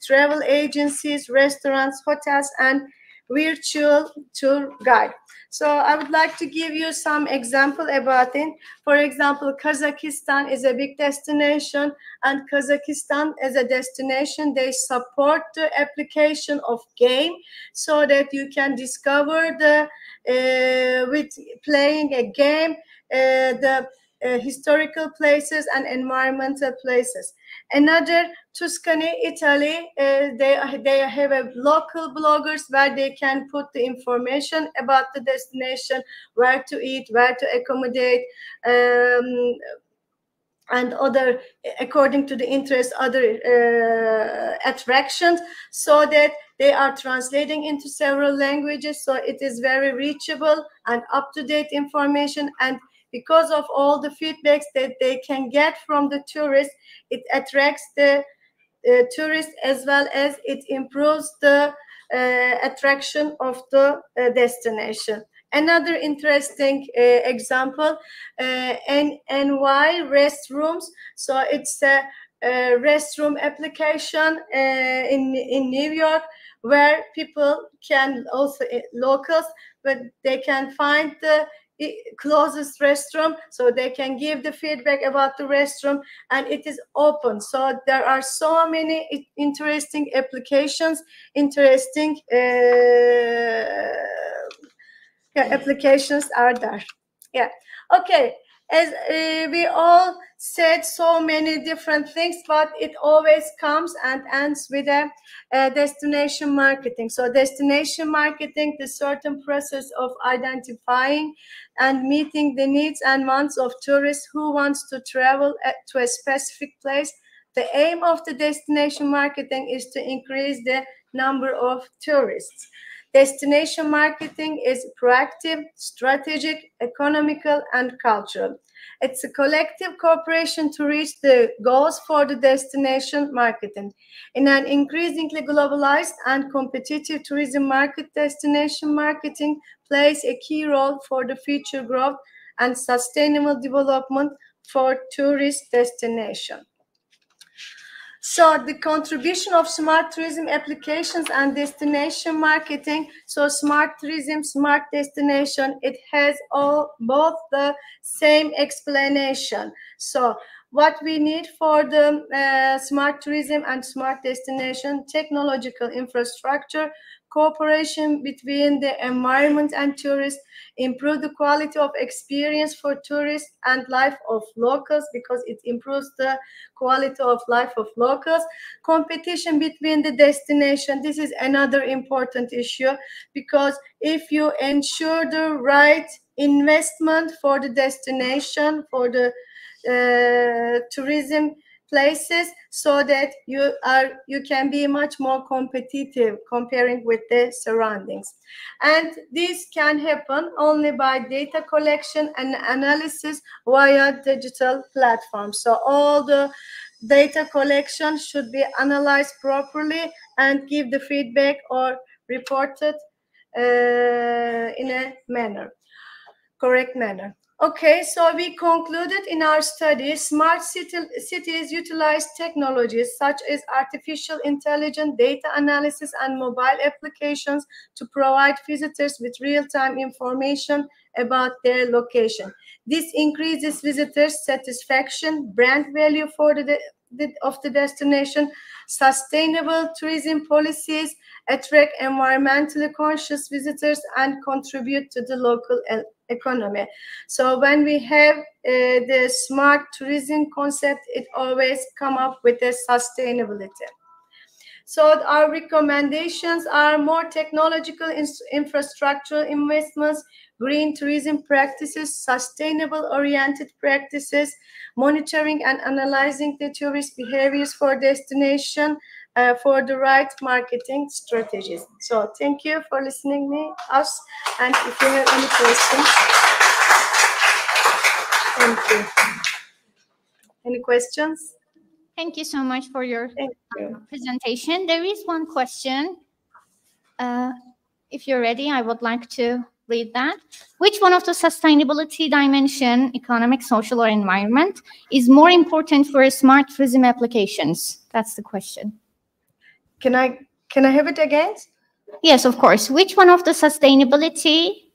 travel agencies, restaurants, hotels, and virtual tour guide. So I would like to give you some example about it. For example, Kazakhstan is a big destination, and Kazakhstan as a destination, they support the application of game so that you can discover the with playing a game the historical places and environmental places. Another, Tuscany, Italy, they have a local bloggers where they can put the information about the destination, where to eat, where to accommodate, and other, according to the interest, other attractions, so that they are translating into several languages, so it is very reachable and up-to-date information. And because of all the feedbacks that they can get from the tourists, it attracts the tourists as well as it improves the attraction of the destination. Another interesting example, NY restrooms. So it's a restroom application in New York, where people can also, locals, but they can find the closest restroom, so they can give the feedback about the restroom, and it is open. So there are so many interesting applications, interesting applications are there. Yeah. Okay. As we all said, so many different things, but it always comes and ends with a destination marketing. So destination marketing, the certain process of identifying and meeting the needs and wants of tourists who wants to travel to a specific place. The aim of the destination marketing is to increase the number of tourists. Destination marketing is proactive, strategic, economical, and cultural. It's a collective cooperation to reach the goals for the destination marketing. In an increasingly globalized and competitive tourism market, destination marketing plays a key role for the future growth and sustainable development for tourist destination. So the contribution of smart tourism applications and destination marketing. So smart tourism, smart destination, it has both the same explanation. So what we need for the smart tourism and smart destination: technological infrastructure, cooperation between the environment and tourists, improve the quality of experience for tourists and life of locals, because it improves the quality of life of locals. Competition between the destination, this is another important issue, because if you ensure the right investment for the destination, for the tourism places, so that you can be much more competitive comparing with the surroundings. And this can happen only by data collection and analysis via digital platforms. So all the data collection should be analyzed properly and give the feedback or reported in a correct manner. Okay, so we concluded in our study, smart cities utilize technologies such as artificial intelligence, data analysis, and mobile applications to provide visitors with real-time information about their location. This increases visitors' satisfaction, brand value for of the destination. Sustainable tourism policies attract environmentally conscious visitors and contribute to the local economy. So when we have the smart tourism concept, it always come up with a sustainability. So our recommendations are more technological infrastructure investments, green tourism practices, sustainable oriented practices, monitoring and analyzing the tourist behaviors for destination, for the right marketing strategies. So thank you for listening us, and if you have any questions, thank you. Any questions? Thank you so much for your presentation. There is one question. If you're ready, I would like to read that. Which one of the sustainability dimension, economic, social, or environment, is more important for smart tourism applications? That's the question. Can I have it again? Yes, of course. Which one of the sustainability,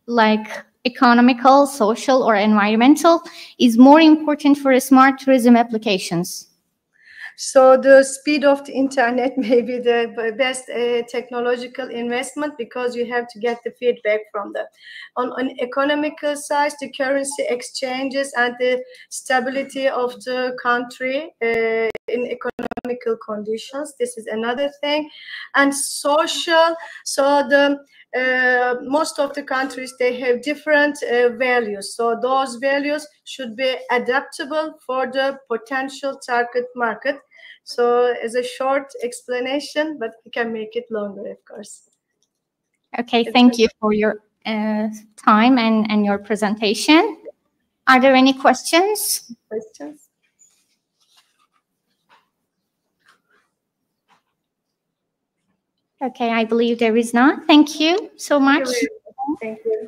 like economical, social, or environmental, is more important for smart tourism applications? So the speed of the internet may be the best technological investment, because you have to get the feedback from the on economical side, the currency exchanges and the stability of the country in economical conditions. This is another thing. And social, so the most of the countries, they have different values. So those values should be adaptable for the potential target market. So as a short explanation, but we can make it longer, of course. Okay, thank you for your time and your presentation. Are there any questions? Questions? Okay, I believe there is none. Thank you so much. Thank you.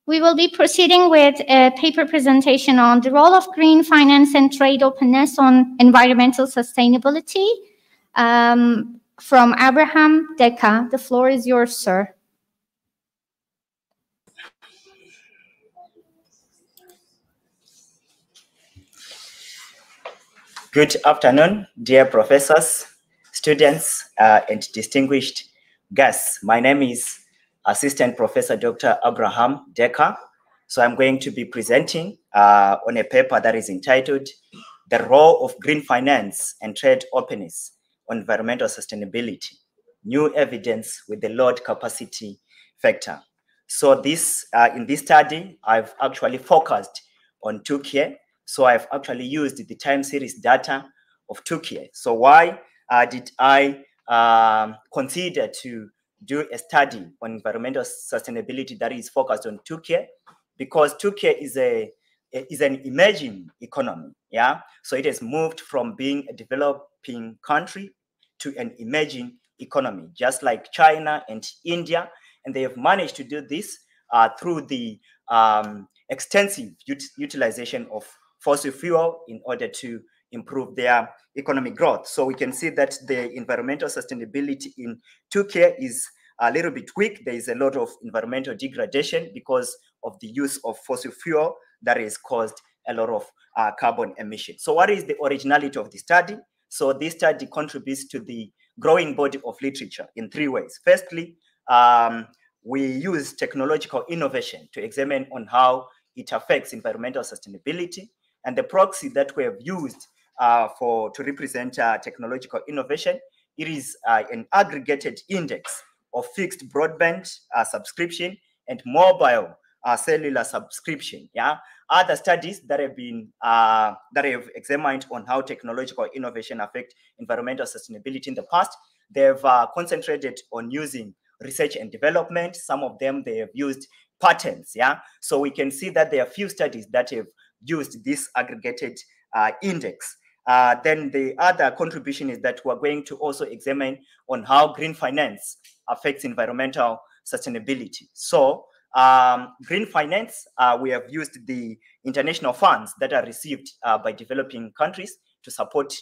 We will be proceeding with a paper presentation on the role of green finance and trade openness on environmental sustainability from Abraham Deka. The floor is yours, sir. Good afternoon, dear professors, students, and distinguished guests. My name is Assistant Professor Dr. Abraham Deka. So I'm going to be presenting on a paper that is entitled The Role of Green Finance and Trade Openness on Environmental Sustainability, New Evidence with the Load Capacity Factor. So this in this study, I've actually focused on Turkey. So I've actually used the time series data of Turkey. So why did I consider to do a study on environmental sustainability that is focused on Turkey? Because Turkey is an emerging economy, yeah? So it has moved from being a developing country to an emerging economy, just like China and India. And they have managed to do this through the extensive utilization of fossil fuel in order to improve their economic growth. So we can see that the environmental sustainability in Turkey is a little bit weak. There is a lot of environmental degradation because of the use of fossil fuel that has caused a lot of carbon emission. So what is the originality of the study? So this study contributes to the growing body of literature in 3 ways. Firstly, we use technological innovation to examine on how it affects environmental sustainability. And the proxy that we have used to represent technological innovation, it is an aggregated index of fixed broadband subscription and mobile cellular subscription. Yeah, other studies that have been that have examined on how technological innovation affect environmental sustainability in the past, they have concentrated on using research and development. Some of them they have used patents. Yeah, so we can see that there are few studies that have used this aggregated index. Then the other contribution is that we're going to also examine on how green finance affects environmental sustainability. So green finance, we have used the international funds that are received by developing countries to support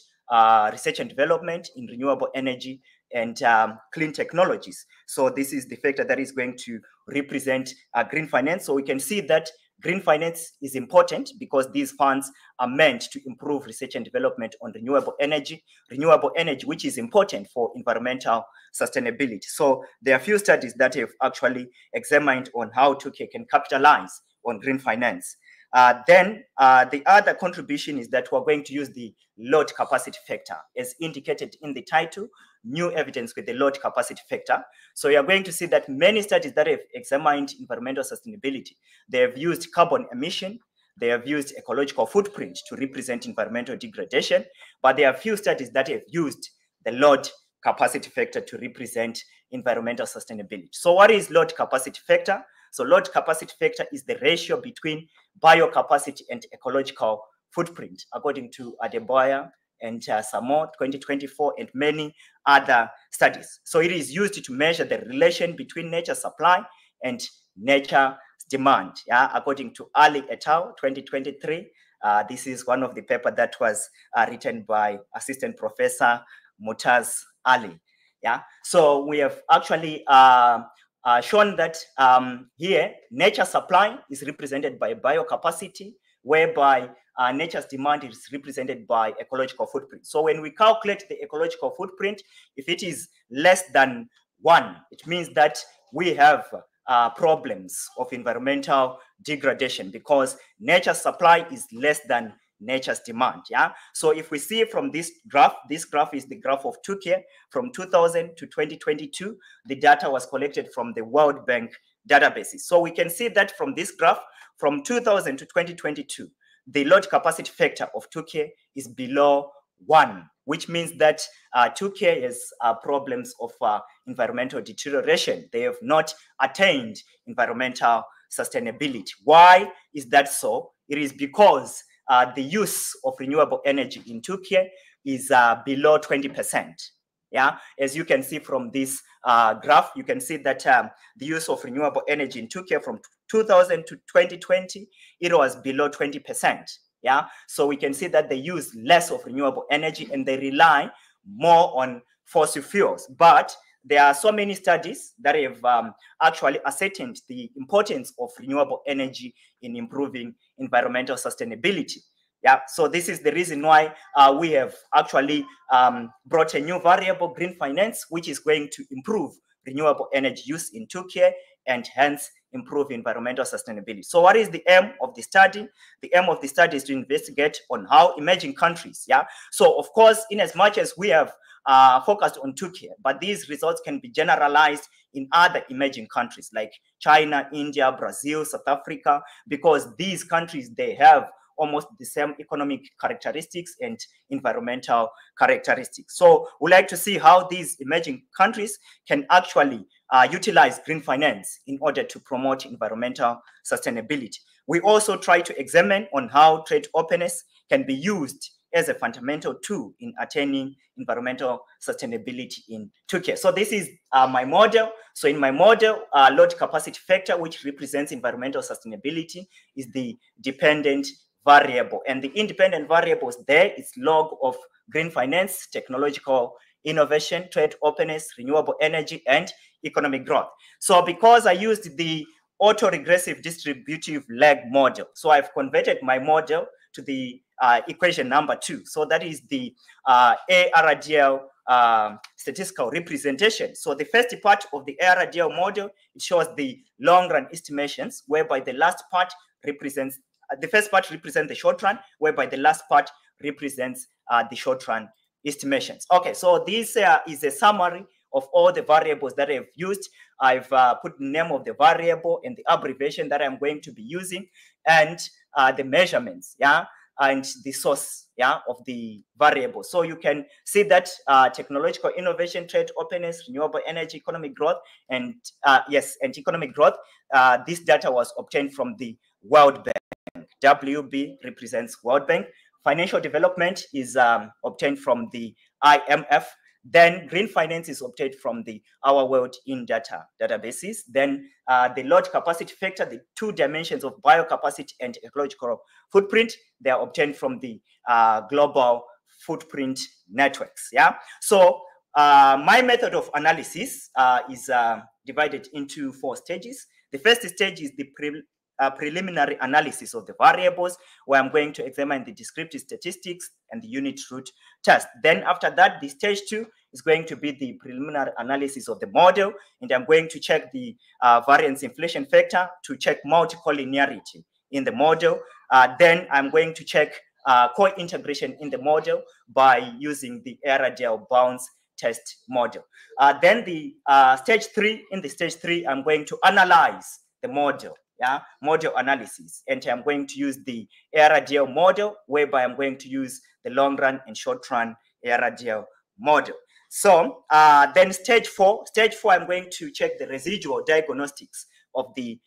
research and development in renewable energy and clean technologies. So this is the factor that is going to represent green finance. So we can see that green finance is important because these funds are meant to improve research and development on renewable energy, which is important for environmental sustainability. So there are few studies that have actually examined on how Turkey can capitalize on green finance. Then the other contribution is that we're going to use the load capacity factor as indicated in the title, new evidence with the load capacity factor. So you are going to see that many studies that have examined environmental sustainability, they have used carbon emission, they have used ecological footprint to represent environmental degradation, but there are few studies that have used the load capacity factor to represent environmental sustainability. So what is load capacity factor? So load capacity factor is the ratio between biocapacity and ecological footprint, according to Adeboya and Samo 2024 and many other studies. So it is used to measure the relation between nature supply and nature demand, yeah, according to Ali et al. 2023. This is one of the paper that was written by Assistant Professor Mutaz Ali. Yeah, so we have actually shown that here nature supply is represented by biocapacity, whereby nature's demand is represented by ecological footprint. So when we calculate the ecological footprint, if it is less than 1, it means that we have problems of environmental degradation because nature's supply is less than nature's demand. Yeah. So if we see from this graph is the graph of Turkey from 2000 to 2022. The data was collected from the World Bank databases. So we can see that from this graph, from 2000 to 2022, the load capacity factor of Turkey is below 1, which means that Turkey has problems of environmental deterioration. They have not attained environmental sustainability. Why is that so? It is because the use of renewable energy in Turkey is below 20%. Yeah, as you can see from this graph, you can see that the use of renewable energy in Turkey from 2000 to 2020, it was below 20%. Yeah, so we can see that they use less of renewable energy and they rely more on fossil fuels. But there are so many studies that have actually ascertained the importance of renewable energy in improving environmental sustainability. Yeah, so this is the reason why we have actually brought a new variable, green finance, which is going to improve renewable energy use in Turkey and hence improve environmental sustainability. So what is the aim of the study? The aim of the study is to investigate on how emerging countries, yeah. So of course, in as much as we have focused on Turkey, but these results can be generalized in other emerging countries like China, India, Brazil, South Africa, because these countries, they have almost the same economic characteristics and environmental characteristics. So we like to see how these emerging countries can actually utilize green finance in order to promote environmental sustainability. We also try to examine on how trade openness can be used as a fundamental tool in attaining environmental sustainability in Turkey. So this is my model. So in my model, load capacity factor, which represents environmental sustainability, is the dependent variable, and the independent variables there is log of green finance, technological innovation, trade openness, renewable energy, and economic growth. So because I used the autoregressive distributive lag model, so I've converted my model to the equation number 2. So that is the ARDL statistical representation. So the first part of the ARDL model, it shows the long run estimations, whereby the last part represents, the first part represents the short run, whereby the last part represents the short run estimations. Okay, so this is a summary of all the variables that I've used. I've put the name of the variable and the abbreviation that I'm going to be using, and the measurements, yeah, and the source, yeah, of the variable. So you can see that technological innovation, trade openness, renewable energy, economic growth, and yes, and economic growth. This data was obtained from the World Bank. WB represents World Bank. Financial development is obtained from the IMF. Then green finance is obtained from the Our World in Data databases. Then the load capacity factor, the 2 dimensions of biocapacity and ecological footprint, they are obtained from the global footprint networks. Yeah. So my method of analysis is divided into 4 stages. The first stage is the preliminary analysis of the variables, where I'm going to examine the descriptive statistics and the unit root test. Then after that, the stage 2 is going to be the preliminary analysis of the model, and I'm going to check the variance inflation factor to check multicollinearity in the model. Then I'm going to check co-integration in the model by using the ARDL bounds test model. Then the stage 3, in the stage 3, I'm going to analyze the model. Yeah, model analysis, and I'm going to use the ARDL model, whereby I'm going to use the long run and short run ARDL model. So then stage 4, I'm going to check the residual diagnostics of the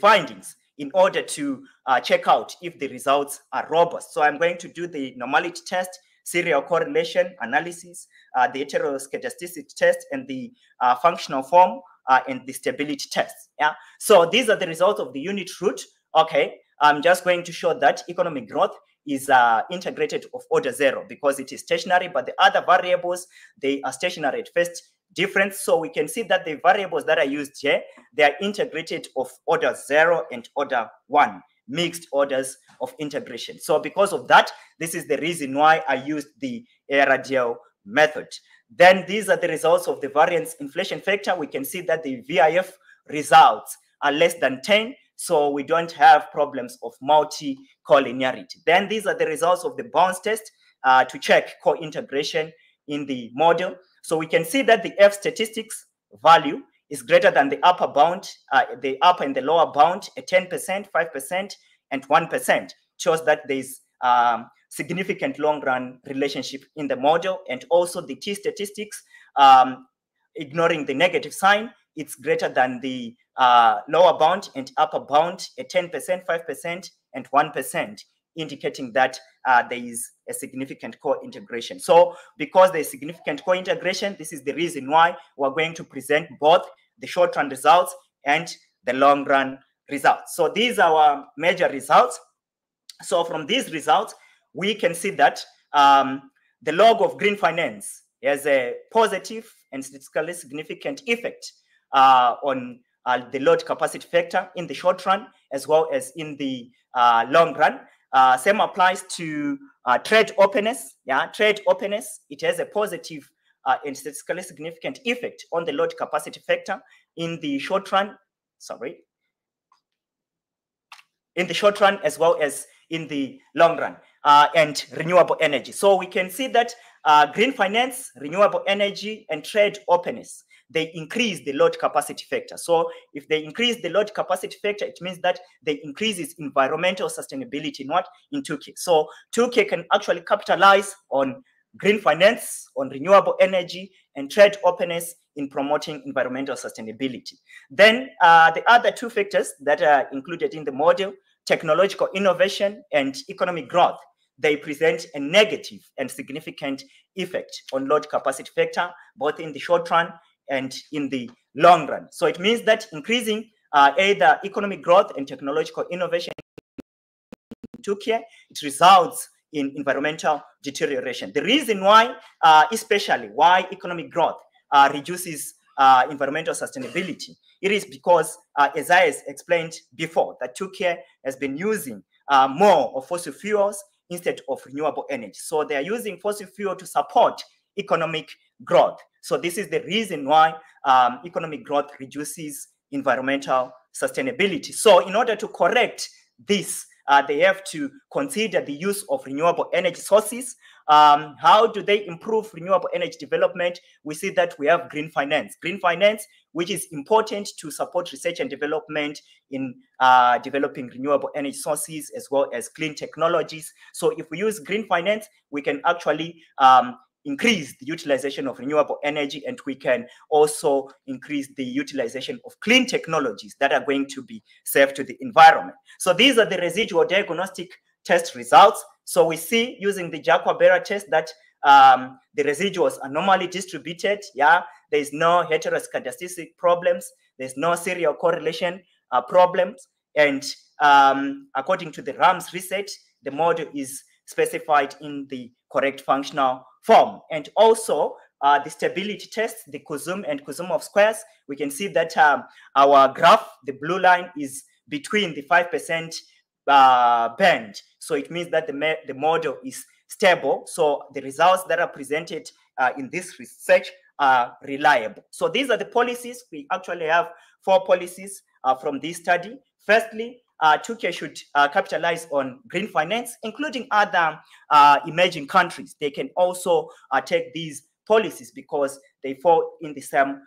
findings in order to check out if the results are robust. So I'm going to do the normality test, serial correlation analysis, the heteroscedastic test, and the functional form and the stability test. Yeah. So these are the results of the unit root. Okay. I'm just going to show that economic growth is integrated of order 0 because it is stationary, but the other variables, they are stationary at first difference. So we can see that the variables that are used here, they are integrated of order 0 and order 1, mixed orders of integration. So because of that, this is the reason why I used the ARDL method. Then these are the results of the variance inflation factor. We can see that the VIF results are less than 10, so we don't have problems of multi-collinearity. Then these are the results of the bounds test to check co-integration in the model. So we can see that the F statistics value is greater than the upper bound, the upper and the lower bound at 10%, 5%, and 1%. Shows that there is significant long-run relationship in the model, and also the T statistics, ignoring the negative sign, it's greater than the lower bound and upper bound at 10%, 5%, and 1%, indicating that there is a significant co-integration. So because there is significant co-integration, this is the reason why we're going to present both the short-run results and the long-run results. So these are our major results. So from these results, we can see that the log of green finance has a positive and statistically significant effect on the load capacity factor in the short run as well as in the long run. Same applies to trade openness. Yeah, trade openness, it has a positive and statistically significant effect on the load capacity factor in the short run. Sorry. In the short run as well as in the long run, and renewable energy. So we can see that green finance, renewable energy, and trade openness, they increase the load capacity factor. So if they increase the load capacity factor, it means that they increase its environmental sustainability in what? In 2K. So 2K can actually capitalize on green finance, on renewable energy, and trade openness in promoting environmental sustainability. Then the other 2 factors that are included in the model, technological innovation and economic growth, they present a negative and significant effect on load capacity factor, both in the short run and in the long run. So it means that increasing either economic growth and technological innovation in Turkey, it results in environmental deterioration. The reason why, especially why economic growth reduces environmental sustainability, it is because, as I explained before, that Turkey has been using more of fossil fuels instead of renewable energy. So they are using fossil fuel to support economic growth. So this is the reason why economic growth reduces environmental sustainability. So in order to correct this, they have to consider the use of renewable energy sources. How do they improve renewable energy development? We see that we have green finance. Green finance, which is important to support research and development in developing renewable energy sources as well as clean technologies. So if we use green finance, we can actually increase the utilization of renewable energy, and we can also increase the utilization of clean technologies that are going to be safe to the environment. So these are the residual diagnostic test results. So we see using the Jacobera test that the residuals are normally distributed. Yeah, there is no heteroscedastic problems. There's no serial correlation problems. And according to the RAMS research, the model is specified in the correct functional form. And also the stability test, the Kuzum and Kuzumov squares, we can see that our graph, the blue line, is between the 5% band. So it means that the model is stable. So the results that are presented in this research are reliable. So these are the policies. We actually have 4 policies from this study. Firstly, Turkey should capitalize on green finance, including other emerging countries. They can also take these policies because they fall in the same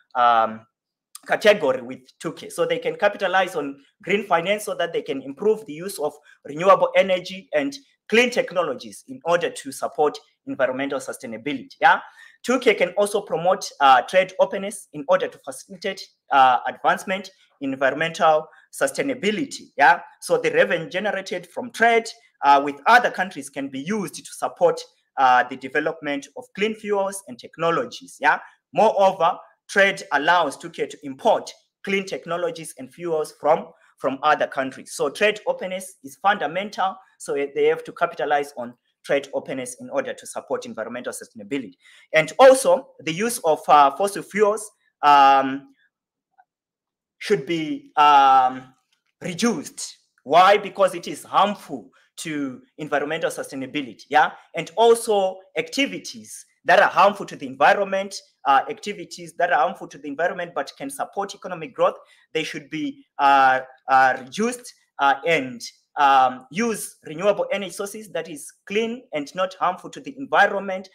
category with Turkey. So they can capitalize on green finance so that they can improve the use of renewable energy and clean technologies in order to support environmental sustainability. Yeah, Turkey can also promote trade openness in order to facilitate advancement in environmental sustainability. Yeah, so the revenue generated from trade with other countries can be used to support the development of clean fuels and technologies. Yeah, moreover, trade allows Turkey to import clean technologies and fuels from other countries. So trade openness is fundamental. So they have to capitalize on trade openness in order to support environmental sustainability. And also the use of fossil fuels should be reduced. Why? Because it is harmful to environmental sustainability. Yeah, and also activities that are harmful to the environment, activities that are harmful to the environment but can support economic growth, they should be reduced and use renewable energy sources that is clean and not harmful to the environment,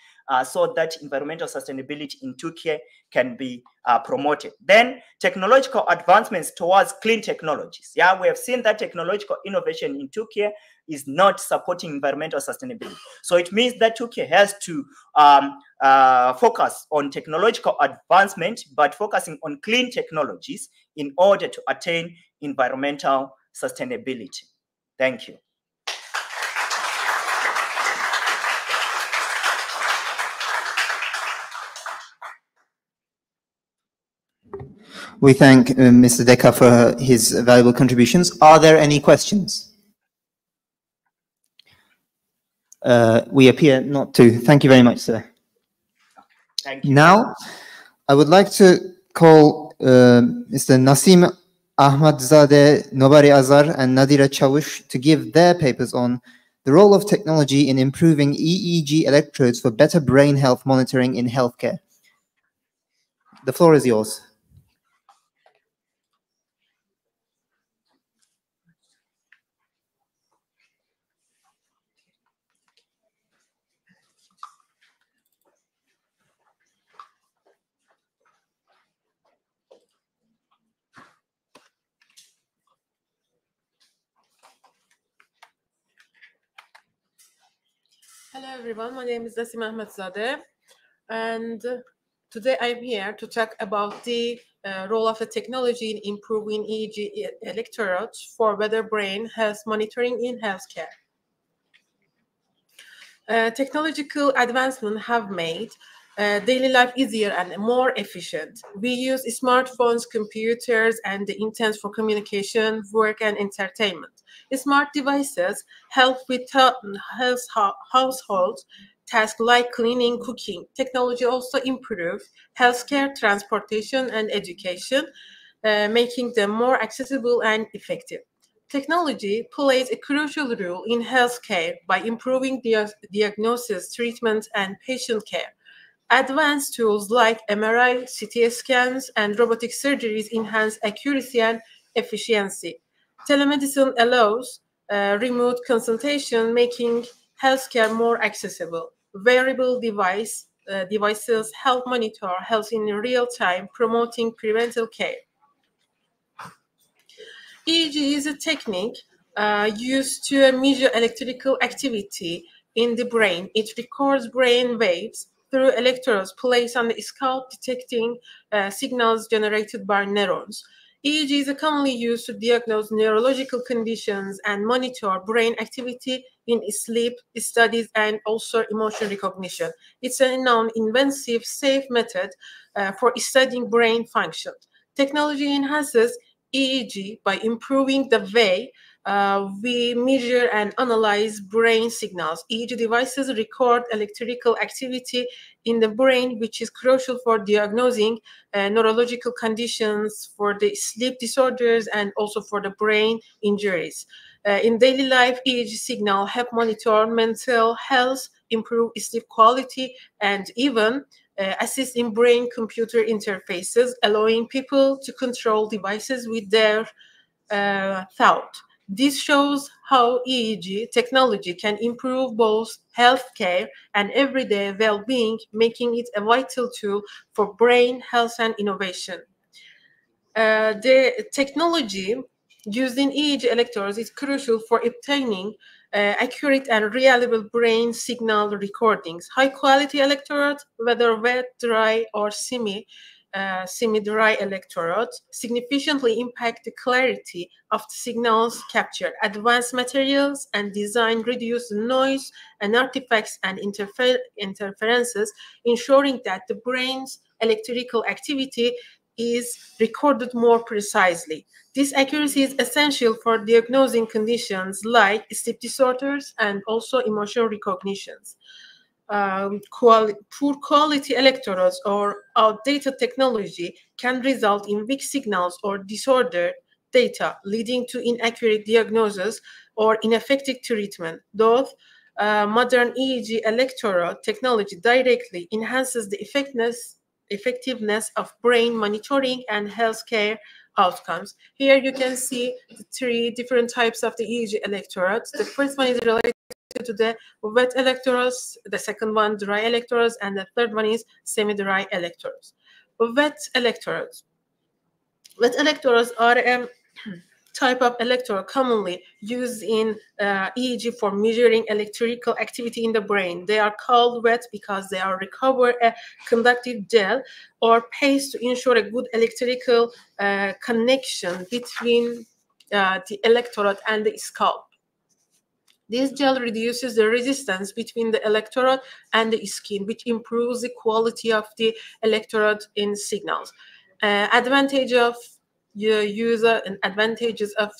so that environmental sustainability in Turkey can be promoted. Then technological advancements towards clean technologies. Yeah, we have seen that technological innovation in Turkey is not supporting environmental sustainability. So it means that Turkey has to focus on technological advancement, but focusing on clean technologies in order to attain environmental sustainability. Thank you. We thank Mr. Decker for his valuable contributions. Are there any questions? We appear not to. Thank you very much, sir. Thank you. Now, I would like to call Mr. Nasim Ahmadzadeh, Nobari Azar, and Nadira Çavuş to give their papers on the role of technology in improving EEG electrodes for better brain health monitoring in healthcare. The floor is yours. Hello everyone, my name is Nasim Ahmadzadeh, and today I'm here to talk about the role of the technology in improving EEG electrodes for better brain health monitoring in healthcare. Technological advancements have made daily life easier and more efficient. We use smartphones, computers, and the internet for communication, work, and entertainment. Smart devices help with household tasks like cleaning, cooking. Technology also improves healthcare, transportation, and education, making them more accessible and effective. Technology plays a crucial role in healthcare by improving diagnosis, treatment, and patient care. Advanced tools like MRI, CT scans, and robotic surgeries enhance accuracy and efficiency. Telemedicine allows remote consultation, making healthcare more accessible. Wearable devices help monitor health in real time, promoting preventive care. EEG is a technique used to measure electrical activity in the brain. It records brain waves through electrodes placed on the scalp, detecting signals generated by neurons. EEG is commonly used to diagnose neurological conditions and monitor brain activity in sleep studies and also emotion recognition. It's a non-invasive, safe method for studying brain function. Technology enhances EEG by improving the way we measure and analyze brain signals. EEG devices record electrical activity in the brain, which is crucial for diagnosing neurological conditions, for the sleep disorders, and also for the brain injuries. In daily life, EEG signal help monitor mental health, improve sleep quality, and even assist in brain-computer interfaces, allowing people to control devices with their thought. This shows how EEG technology can improve both healthcare and everyday well-being, making it a vital tool for brain health and innovation. The technology used in EEG electrodes is crucial for obtaining accurate and reliable brain signal recordings. High-quality electrodes, whether wet, dry, or semi-dry electrodes, significantly impact the clarity of the signals captured. Advanced materials and design reduce noise and artifacts and interferences, ensuring that the brain's electrical activity is recorded more precisely. This accuracy is essential for diagnosing conditions like sleep disorders and also emotional recognitions. Poor quality electrodes or outdated technology can result in weak signals or disordered data, leading to inaccurate diagnosis or ineffective treatment. Thus, modern EEG electrode technology directly enhances the effectiveness of brain monitoring and healthcare outcomes. Here you can see the three different types of the EEG electrodes. The first one is related to the wet electrodes, the second one dry electrodes, and the third one is semi-dry electrodes. Wet electrodes. Wet electrodes are a type of electrode commonly used in EEG for measuring electrical activity in the brain. They are called wet because they are recover a conductive gel or paste to ensure a good electrical connection between the electrode and the scalp. This gel reduces the resistance between the electrode and the skin, which improves the quality of the electrode in signals. Advantages of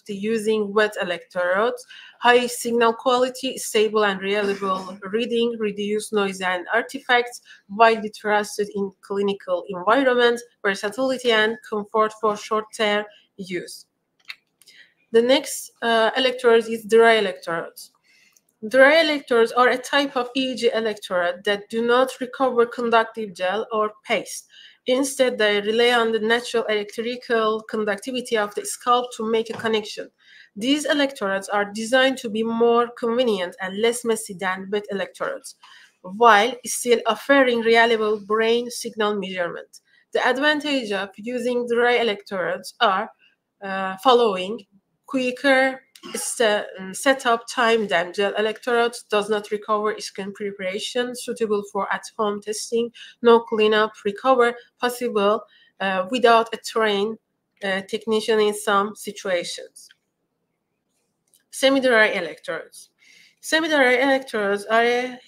the using wet electrodes: high signal quality, stable and reliable reading, reduced noise and artifacts, widely trusted in clinical environments, versatility and comfort for short-term use. The next electrode is dry electrodes. Dry electrodes are a type of EEG electrode that do not recover conductive gel or paste. Instead, they rely on the natural electrical conductivity of the scalp to make a connection. These electrodes are designed to be more convenient and less messy than wet electrodes, while still offering reliable brain signal measurement. The advantage of using dry electrodes are following: quicker setup time than gel electrodes, does not recover skin preparation, suitable for at-home testing, no cleanup, recover possible without a trained technician in some situations. Semi-dry electrodes. Semi-dry electrodes are a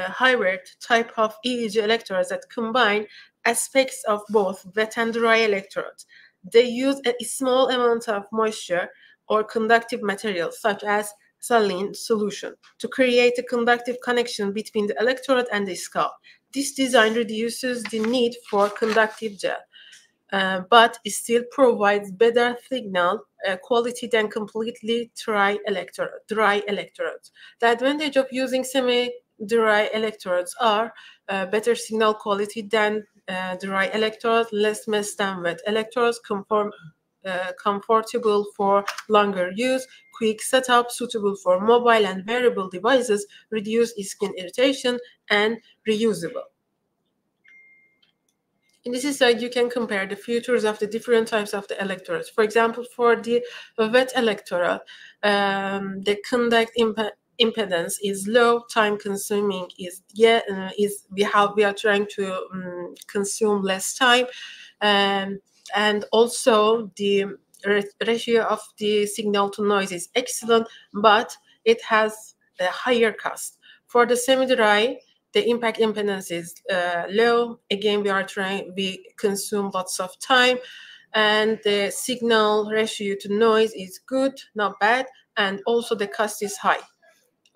hybrid type of EEG electrodes that combine aspects of both wet and dry electrodes. They use a small amount of moisture or conductive materials such as saline solution to create a conductive connection between the electrode and the scalp. This design reduces the need for conductive gel. but it still provides better signal quality than completely dry electrodes. The advantage of using semi-dry electrodes are better signal quality than dry electrodes, less mess than wet electrodes, comfortable for longer use, quick setup, suitable for mobile and wearable devices, reduce skin irritation, and reusable. In this slide, you can compare the features of the different types of the electrodes. For example, for the wet electrode, the conduct impedance is low, time consuming is we are trying to consume less time, and also the ratio of the signal to noise is excellent, but it has a higher cost. For the semi-dry, the impact impedance is low. Again, we consume lots of time, and the signal ratio to noise is good, not bad, and also the cost is high.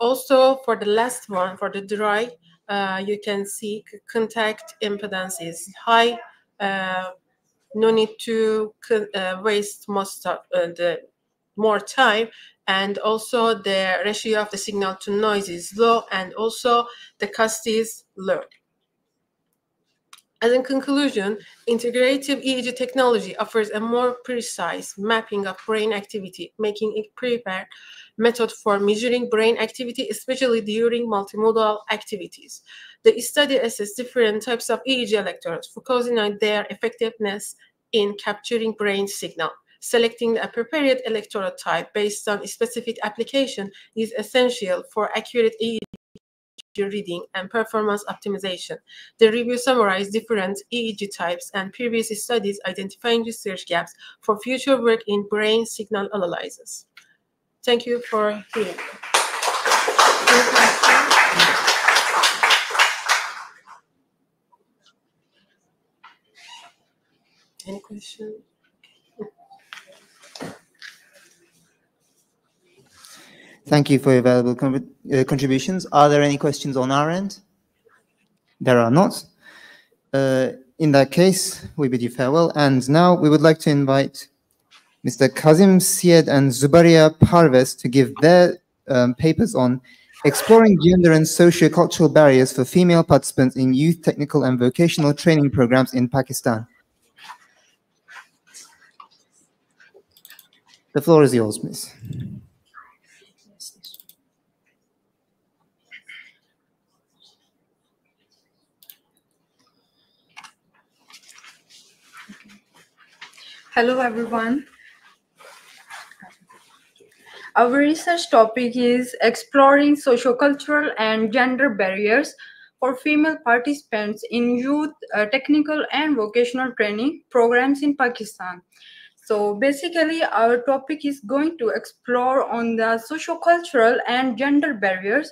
Also, for the last one, for the dry, you can see contact impedance is high. No need to waste most of the more time, and also the ratio of the signal to noise is low, and also the cost is low. As in conclusion, integrative EEG technology offers a more precise mapping of brain activity, making it preferred method for measuring brain activity, especially during multimodal activities. The study assessed different types of EEG electrodes, focusing on their effectiveness in capturing brain signal. Selecting the appropriate electrode type based on a specific application is essential for accurate EEG reading and performance optimization. The review summarized different EEG types and previous studies, identifying research gaps for future work in brain signal analysis. Thank you for hearing me. Any questions? Thank you for your valuable contributions. Are there any questions on our end? There are not. In that case, we bid you farewell. And now we would like to invite Mr. Kazim Syed and Zubaria Parvez to give their papers on exploring gender and socio-cultural barriers for female participants in youth technical and vocational training programs in Pakistan. The floor is yours, Miss. Hello, everyone. Our research topic is exploring sociocultural and gender barriers for female participants in youth technical and vocational training programs in Pakistan. So basically, our topic is going to explore on the sociocultural and gender barriers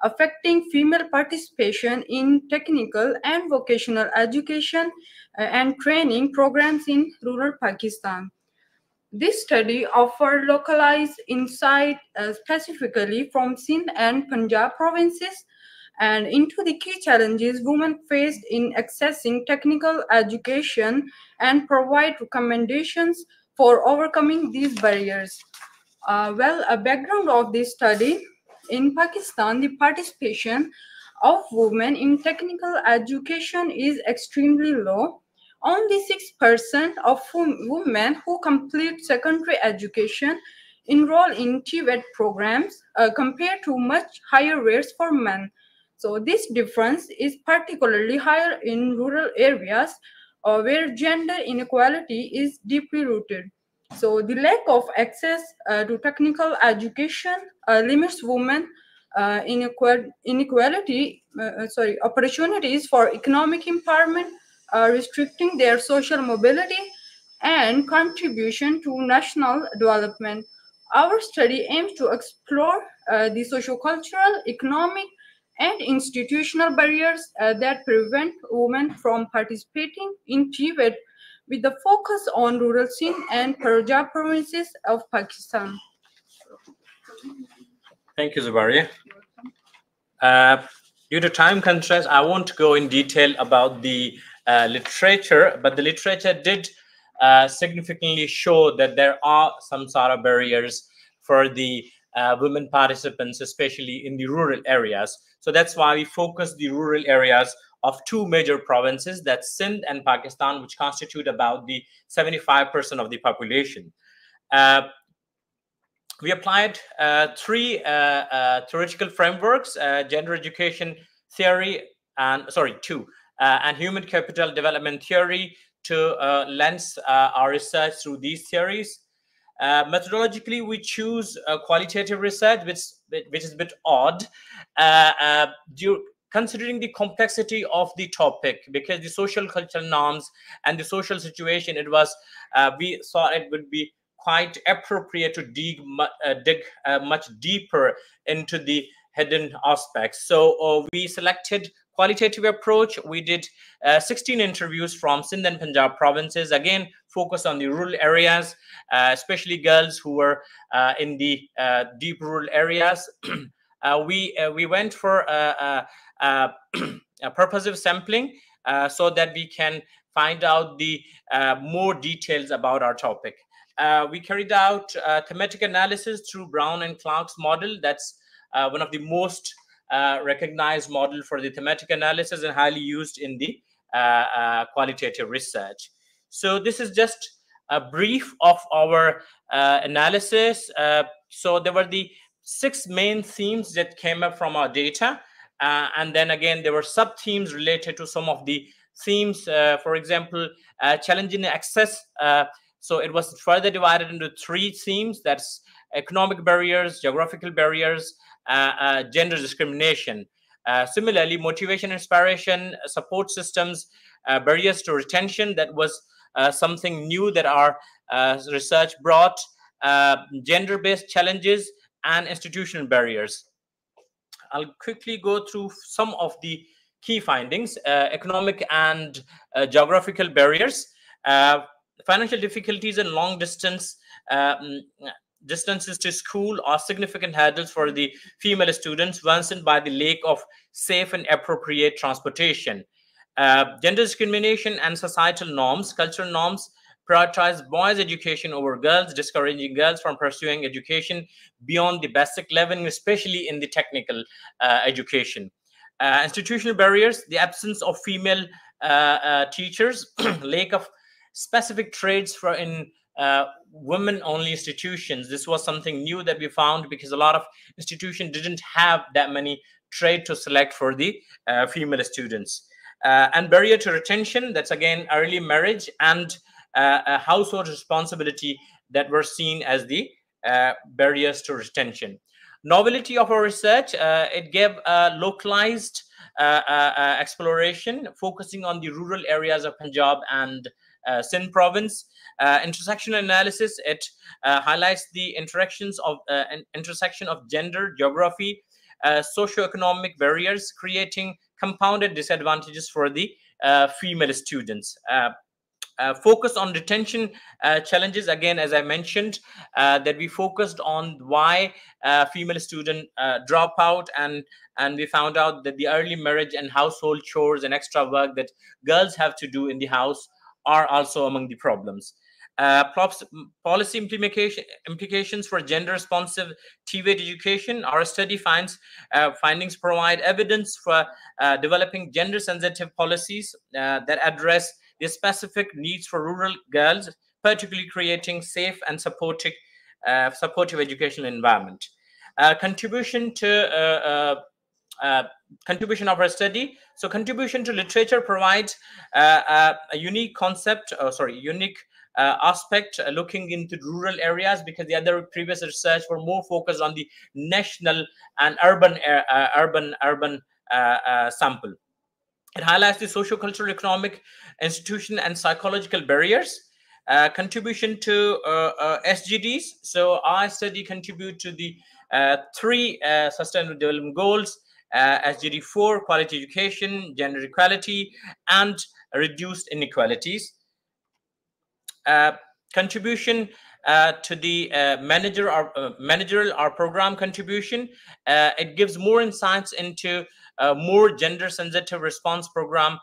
affecting female participation in technical and vocational education and training programs in rural Pakistan. This study offered localized insight specifically from Sindh and Punjab provinces and into the key challenges women faced in accessing technical education and provide recommendations for overcoming these barriers. A background of this study: in Pakistan, the participation of women in technical education is extremely low. Only 6% of women who complete secondary education enroll in TVET programs compared to much higher rates for men. So this difference is particularly higher in rural areas where gender inequality is deeply rooted. So the lack of access to technical education limits women opportunities for economic empowerment, restricting their social mobility and contribution to national development. Our study aims to explore the sociocultural, economic, and institutional barriers that prevent women from participating in TVET, with the focus on rural Sindh and Punjab provinces of Pakistan. Thank you, Zubaria. Due to time constraints, I won't go in detail about the literature, but the literature did significantly show that there are some sort of barriers for the women participants, especially in the rural areas. So that's why we focus the rural areas of two major provinces, that's Sindh and Pakistan, which constitute about the 75% of the population. We applied three theoretical frameworks, gender education theory, and two, and human capital development theory to lens our research through these theories. Methodologically, we choose qualitative research, which is a bit odd, considering the complexity of the topic, because the social cultural norms and the social situation, it was we thought it would be quite appropriate to dig much deeper into the hidden aspects. So we selected qualitative approach. We did 16 interviews from Sindh and Punjab provinces, again focused on the rural areas, especially girls who were in the deep rural areas. We went for a purposive sampling so that we can find out the more details about our topic. We carried out thematic analysis through Brown and Clark's model. That's one of the most recognized model for the thematic analysis and highly used in the qualitative research. So this is just a brief of our analysis. So there were the 6 main themes that came up from our data. And then again, there were sub-themes related to some of the themes. For example, challenging access. So it was further divided into 3 themes. That's economic barriers, geographical barriers, gender discrimination. Similarly, motivation, inspiration, support systems, barriers to retention. That was something new that our research brought. Gender-based challenges and institutional barriers. I'll quickly go through some of the key findings. Economic and geographical barriers. Financial difficulties and long distance distances to school are significant hurdles for the female students, worsened by the lack of safe and appropriate transportation. Gender discrimination and societal norms, cultural norms, prioritize boys' education over girls, discouraging girls from pursuing education beyond the basic level, especially in the technical education. Institutional barriers, the absence of female teachers, lack of specific trades for in women-only institutions. This was something new that we found, because a lot of institutions didn't have that many trade to select for the female students. And barrier to retention, that's again early marriage and household responsibility that were seen as the barriers to retention. Novelty of our research, it gave a localized exploration focusing on the rural areas of Punjab and Sindh province. Intersectional analysis, it highlights the intersection of gender, geography, socioeconomic barriers, creating compounded disadvantages for the female students. Focus on retention challenges, again, as I mentioned, that we focused on why female students drop out, and we found out that the early marriage and household chores and extra work that girls have to do in the house are also among the problems. Policy implications for gender responsive TVET education. Our study findings provide evidence for developing gender sensitive policies that address the specific needs for rural girls, particularly creating safe and supportive educational environment. Contribution of our study. So contribution to literature provides a unique concept, unique aspect looking into rural areas, because the other previous research were more focused on the national and urban sample. It highlights the socio-cultural, economic, institution, and psychological barriers. Contribution to SDGs. So our study contribute to the 3 Sustainable Development Goals, SDG 4, quality education, gender equality, and reduced inequalities. Contribution to the managerial or program contribution. It gives more insights into more gender sensitive response program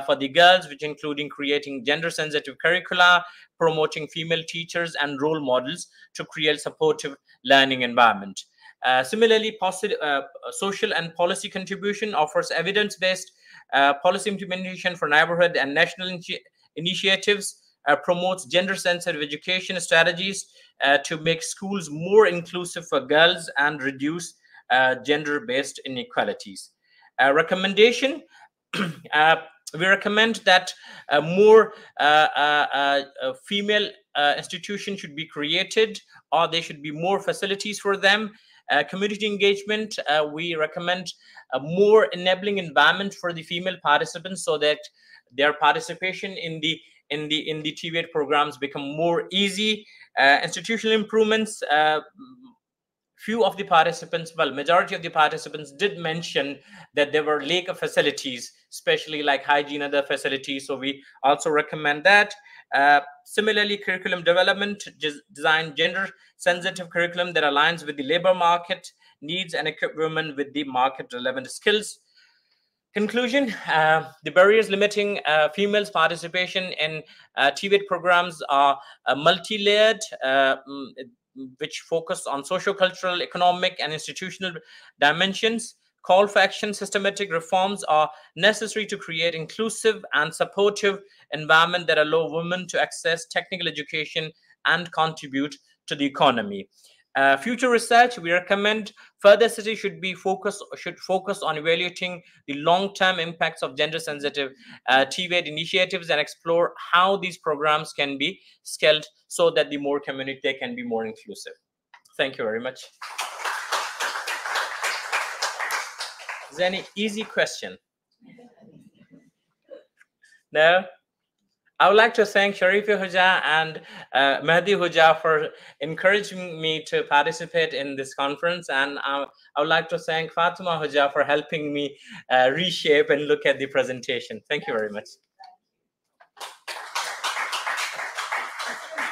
for the girls, which including creating gender-sensitive curricula, promoting female teachers and role models to create supportive learning environment. Similarly, social and policy contribution offers evidence-based policy implementation for neighborhood and national initiatives, promotes gender-sensitive education strategies to make schools more inclusive for girls and reduce gender-based inequalities. Recommendation, we recommend that more female institutions should be created, or there should be more facilities for them. Community engagement, we recommend a more enabling environment for the female participants so that their participation in the TVET programs become more easy. Institutional improvements, few of the participants, well, majority of the participants did mention that there were lack of facilities, especially like hygiene and other facilities. So we also recommend that. Similarly, curriculum development, design gender-sensitive curriculum that aligns with the labor market needs and equip women with the market-relevant skills. Conclusion, the barriers limiting females' participation in TVET programs are multi-layered, which focus on socio-cultural, economic, and institutional dimensions. Call for action, systematic reforms are necessary to create inclusive and supportive environment that allow women to access technical education and contribute to the economy. Future research, we recommend further study should focus on evaluating the long-term impacts of gender-sensitive TVET initiatives and explore how these programs can be scaled so that the more community can be more inclusive. Thank you very much. Is there any easy question? No? I would like to thank Sharifa Huja and Mehdi Huja for encouraging me to participate in this conference. And I would like to thank Fatima Huja for helping me reshape and look at the presentation. Thank you very much.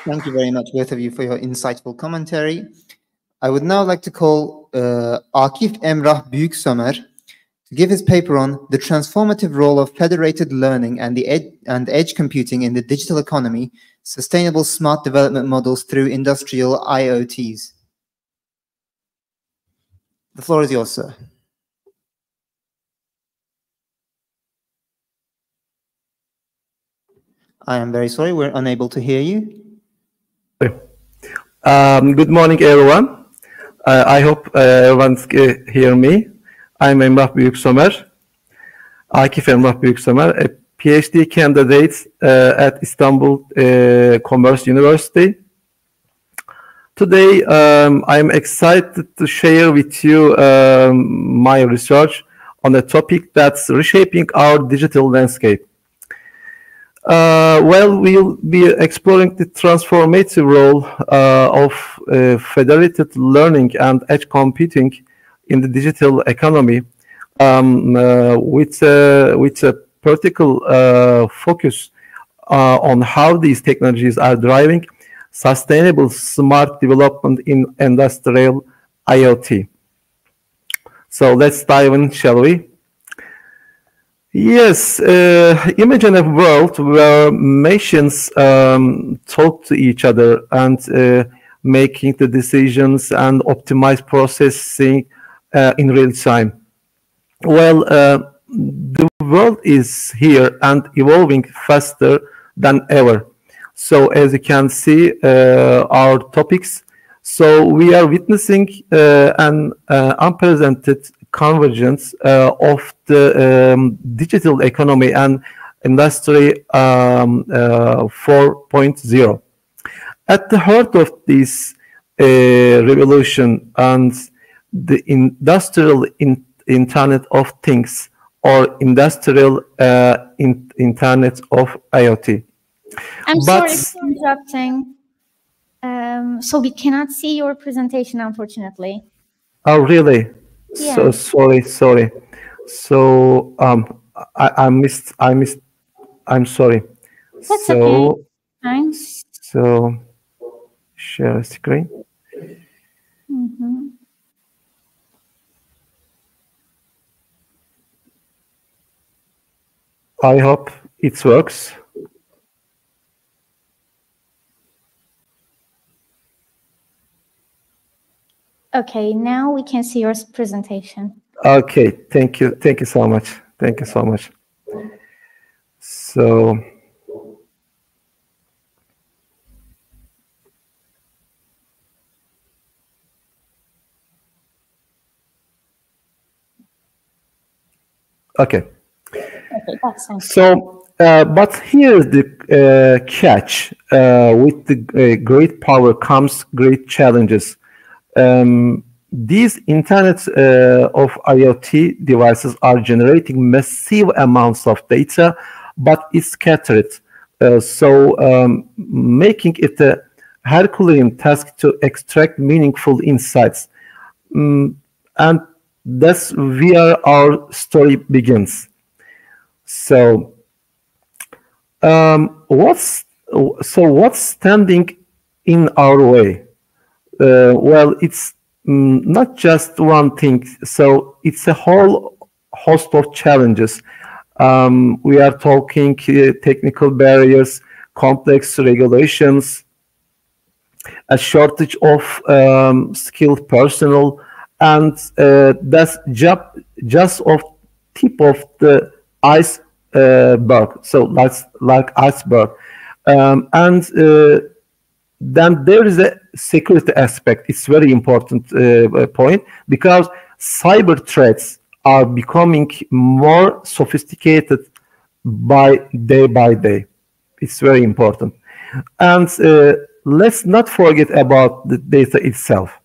Thank you very much, both of you, for your insightful commentary. I would now like to call Akif Emrah Büyüksömer to give his paper on the transformative role of federated learning and edge computing in the digital economy, sustainable smart development models through industrial IoTs. The floor is yours, sir. I am very sorry, we're unable to hear you. Good morning, everyone. I hope everyone can hear me. I'm Emrah Büyüksömer, Akif Emrah Büyüksömer, a PhD candidate at Istanbul Commerce University. Today, I'm excited to share with you my research on a topic that's reshaping our digital landscape. Well, we'll be exploring the transformative role of federated learning and edge computing in the digital economy, with a particular focus on how these technologies are driving sustainable smart development in industrial IoT. So let's dive in, shall we? Yes, imagine a world where machines talk to each other and making the decisions and optimize processing in real time. Well, the world is here and evolving faster than ever. So as you can see, our topics, so we are witnessing an unprecedented convergence of the digital economy and industry 4.0. At the heart of this revolution and the industrial Internet of Things, or industrial Internet of IoT. I'm sorry for interrupting. So we cannot see your presentation, unfortunately. Oh, really? Yeah. So sorry. So I'm sorry. That's so, okay. Fine. So share screen. Mm-hmm. I hope it works. Okay, now we can see your presentation. Okay, thank you so much. Thank you so much. So, okay. Okay, that's fine. So, but here's the catch. With the great power comes great challenges. These Internet of IoT devices are generating massive amounts of data, but it's scattered. Making it a Herculean task to extract meaningful insights. And that's where our story begins. So, what's standing in our way? Well, it's not just one thing. So it's a whole host of challenges. We are talking technical barriers, complex regulations, a shortage of skilled personnel, and that's just of tip of the iceberg. So that's like iceberg, and then there is a security aspect. It's very important point, because cyber threats are becoming more sophisticated by day. It's very important. And let's not forget about the data itself.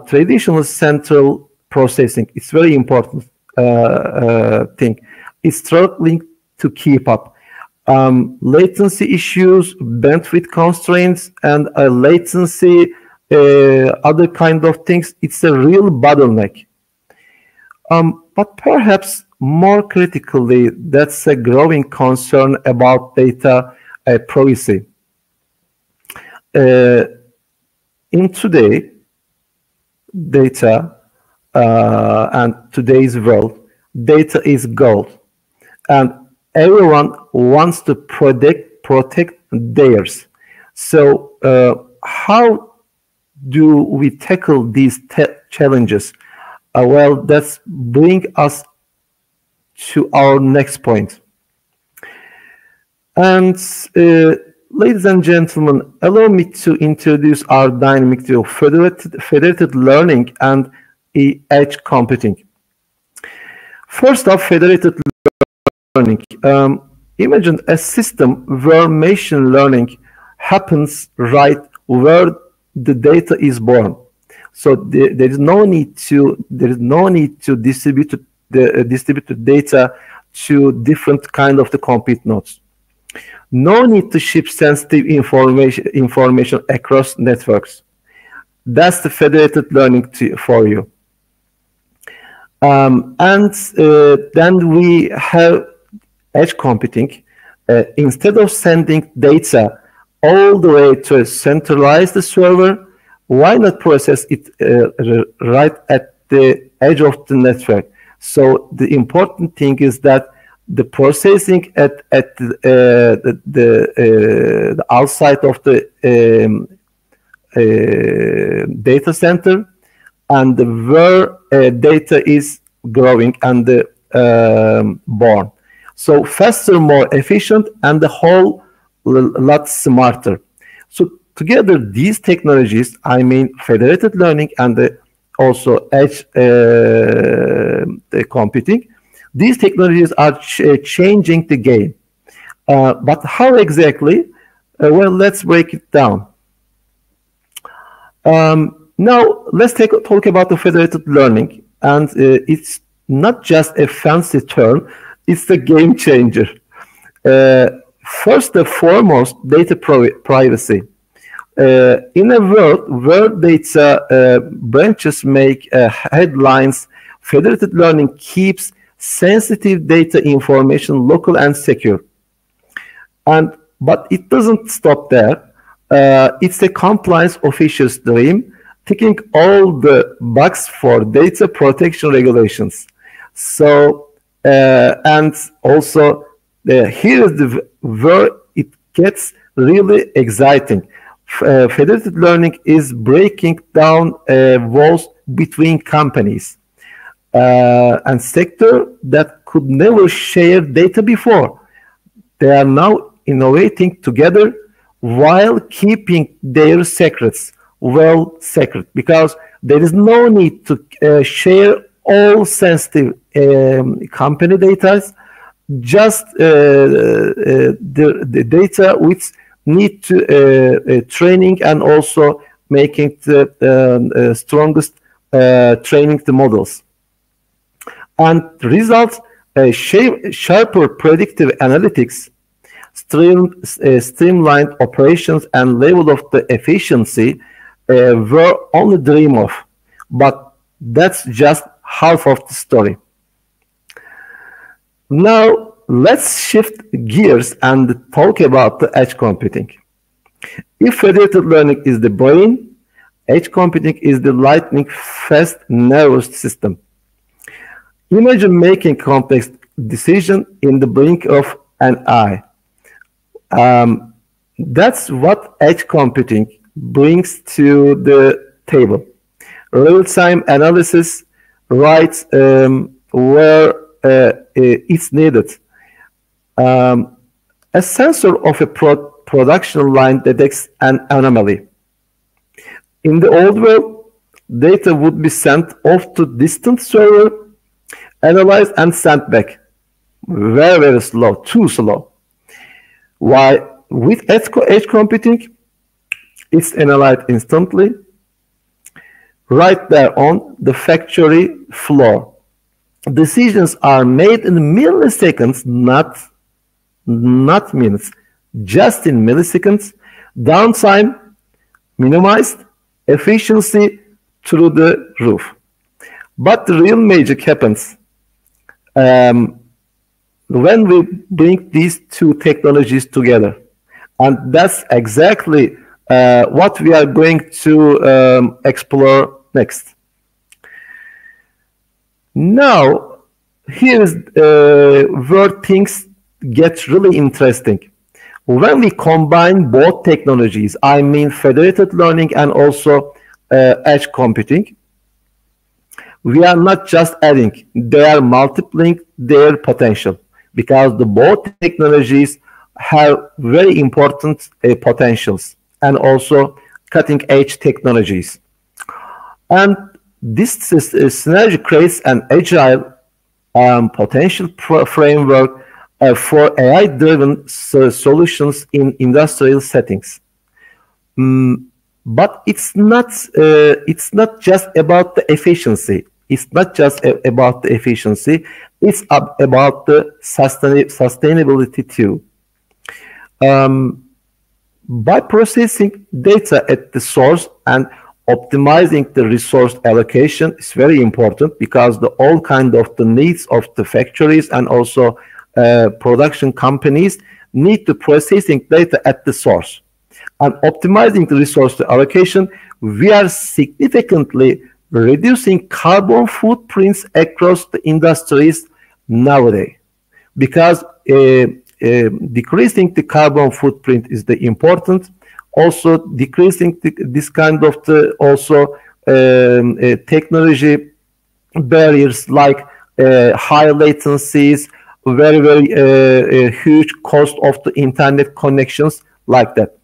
Traditional central processing, it's very important thing. It's struggling to keep up. Latency issues, bandwidth constraints, and latency, other kind of things. It's a real bottleneck. But perhaps more critically, that's a growing concern about data privacy. In today, data and today's world, data is gold, and everyone wants to protect theirs. So how do we tackle these challenges? Well, that's bring us to our next point. And ladies and gentlemen, allow me to introduce our dynamic to federated learning and edge computing. First off, federated learning. Imagine a system where machine learning happens right where the data is born. So there is no need to distribute the data to different kind of the compute nodes. No need to ship sensitive information across networks. That's the federated learning for you. Then we have edge computing. Instead of sending data all the way to a centralized server, why not process it right at the edge of the network? So the important thing is that the processing at the outside of the data center, and where data is growing and born. So faster, more efficient, and the whole lot smarter. So together, these technologies, I mean federated learning and also edge computing, these technologies are changing the game. But how exactly? Well, let's break it down. Now, let's talk about the federated learning. And it's not just a fancy term, it's a game changer. First and foremost, data privacy. In a world where data branches make headlines, federated learning keeps sensitive data information local and secure. But it doesn't stop there. It's a compliance official's dream, ticking all the boxes for data protection regulations. So And also, here is where it gets really exciting. Federated learning is breaking down walls between companies and sector that could never share data before. They are now innovating together while keeping their secrets well secret, because there is no need to share all sensitive company data, just the data which need to training and also making the strongest training the models. And results, sharper predictive analytics, streamlined operations, and level of the efficiency were only dream of. But that's just half of the story. Now, let's shift gears and talk about the edge computing. If federated learning is the brain, edge computing is the lightning-fast nervous system. Imagine making complex decisions in the blink of an eye. That's what edge computing brings to the table. Real-time analysis right where it's needed. A sensor of a production line detects an anomaly. In the old world, data would be sent off to distant server, analyzed and sent back. Very, very slow, too slow. While with edge computing, it's analyzed instantly, right there on the factory floor. Decisions are made in milliseconds, not minutes, just in milliseconds. Downtime minimized, efficiency through the roof. But the real magic happens when we bring these two technologies together. And that's exactly what we are going to explore next. Now, here is where things get really interesting. When we combine both technologies, I mean federated learning and also edge computing, we are not just adding, they are multiplying their potential, because the both technologies have very important potentials and also cutting-edge technologies. And this synergy creates an agile potential framework for AI-driven solutions in industrial settings. But it's not just about the efficiency. It's not just about the efficiency. It's about the sustainability too. By processing data at the source and optimizing the resource allocation is very important, because all kind of the needs of the factories and also production companies need to processing data at the source. And optimizing the resource allocation, we are significantly reducing carbon footprints across the industries nowadays, because decreasing the carbon footprint is the important. Also decreasing this kind of technology barriers like high latencies, very huge cost of the internet connections, like that.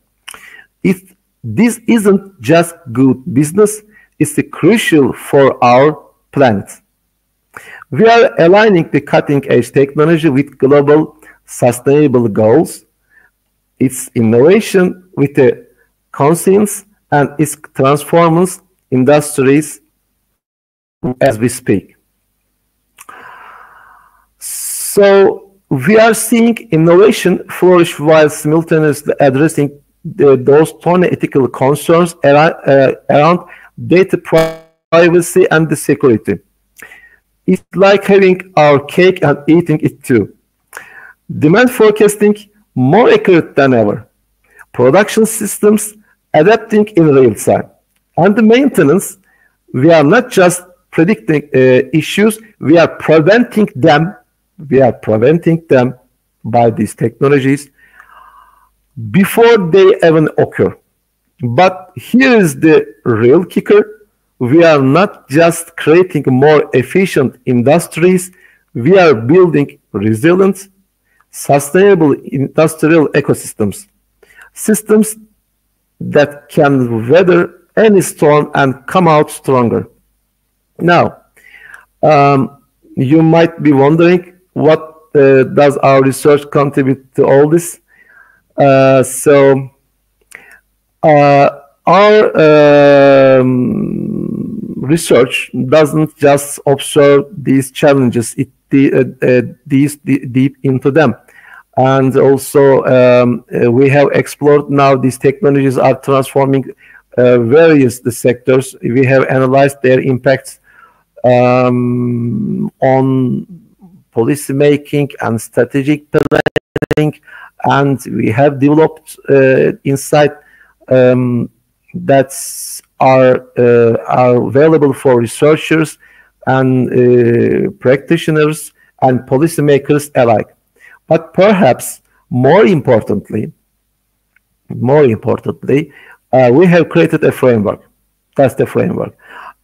If this isn't just good business, it's crucial for our planet. We are aligning the cutting-edge technology with global sustainable goals. It's innovation with a conscience, and it transforms industries as we speak. So we are seeing innovation flourish while simultaneously addressing those 20 ethical concerns around data privacy and the security. It's like having our cake and eating it too. Demand forecasting more accurate than ever. Production systems adapting in real time. And the maintenance, we are not just predicting issues, we are preventing them We are preventing them by these technologies before they even occur. But here is the real kicker. We are not just creating more efficient industries, we are building resilient, sustainable industrial ecosystems, systems that can weather any storm and come out stronger. Now, you might be wondering, what does our research contribute to all this? Our research doesn't just observe these challenges, it deep into them. And also, we have explored now these technologies are transforming various sectors. We have analyzed their impacts on policy making and strategic planning, and we have developed insight that are available for researchers and practitioners and policymakers alike. But perhaps more importantly, we have created a framework. That's the framework.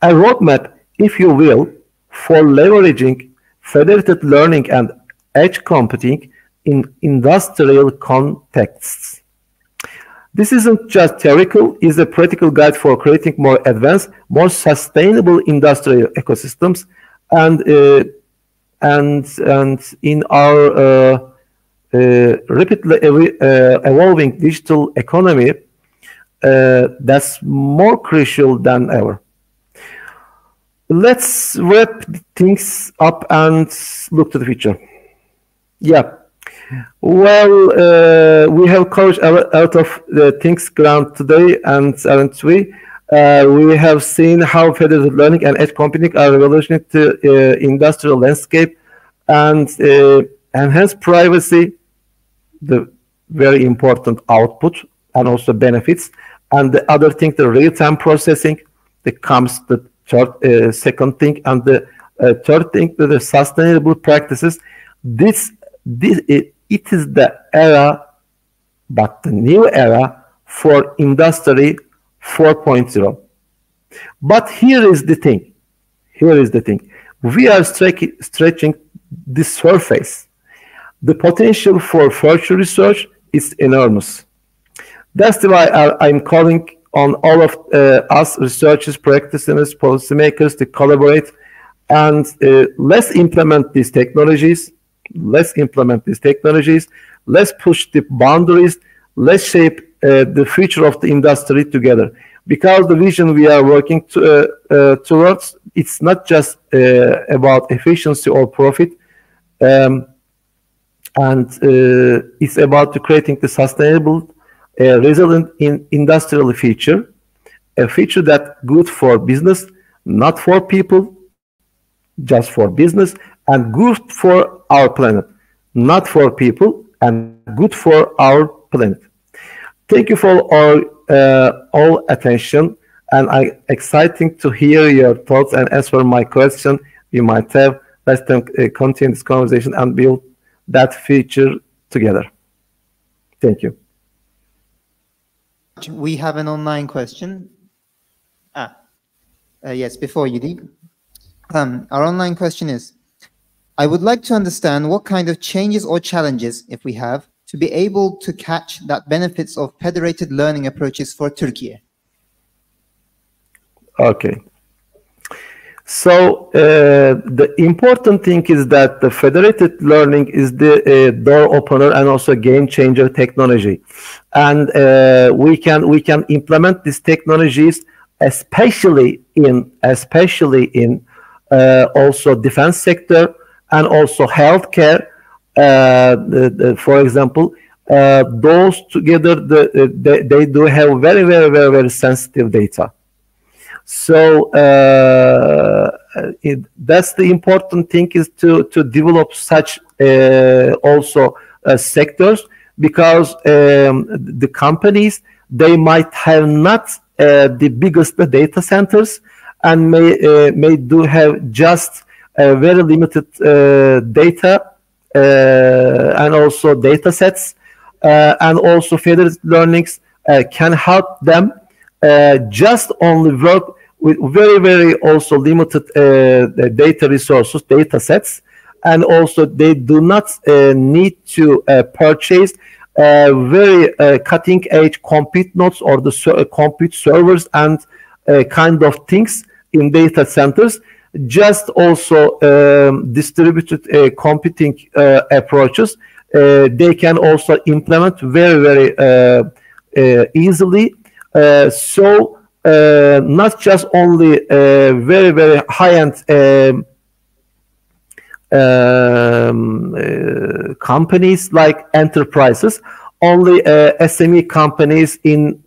A roadmap, if you will, for leveraging federated learning and edge computing in industrial contexts. This isn't just theoretical, it's a practical guide for creating more advanced, more sustainable industrial ecosystems. And in our rapidly evolving digital economy, that's more crucial than ever. Let's wrap things up and look to the future. Yeah. Well, we have covered a lot of the things ground today, and we have seen how federated learning and edge computing are revolutionary to industrial landscape and enhance privacy, the very important output and also benefits. And the other thing, the real-time processing, that comes the third, second thing, and the third thing, the sustainable practices. It is the era, but the new era for Industry 4.0. But here is the thing. We are stretching the surface. The potential for future research is enormous. That's why I'm calling on all of us researchers, practitioners, policymakers to collaborate and let's implement these technologies. Let's push the boundaries. Let's shape the future of the industry together. Because the vision we are working towards, it's not just about efficiency or profit, and it's about creating the sustainable, resilient industrial future, a future that's good for business, not for people, just for business, and good for our planet, not for people, and good for our planet. Thank you for all attention, and I'm excited to hear your thoughts and answer my question you might have. Let's continue this conversation and build that future together. Thank you. We have an online question. Yes, before you leave. Our online question is, I would like to understand what kind of changes or challenges, if we have, to be able to catch that benefits of federated learning approaches for Turkey. Okay. So the important thing is that the federated learning is the door opener and also game changer technology, and we can implement these technologies especially in also defense sector and also healthcare. For example, those together they do have very sensitive data. So that's the important thing, is to develop such also sectors, because the companies, they might have not the biggest data centers and may do have just very limited data and also data sets, and also federated learnings can help them just only work with very, very also limited data resources, data sets, and also they do not need to purchase very cutting edge compute nodes or the compute servers and kind of things in data centers. Just also distributed computing approaches they can also implement very, very easily. So not just only very, very high-end companies like enterprises, only SME companies in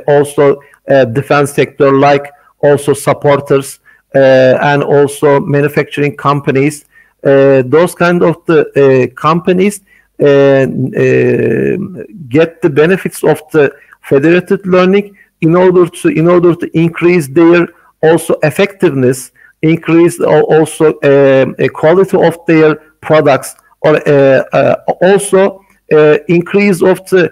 also defense sector, like also supporters and also manufacturing companies. Those kind of the companies get the benefits of the federated learning in order to increase their also effectiveness, increase also quality of their products, or also increase of the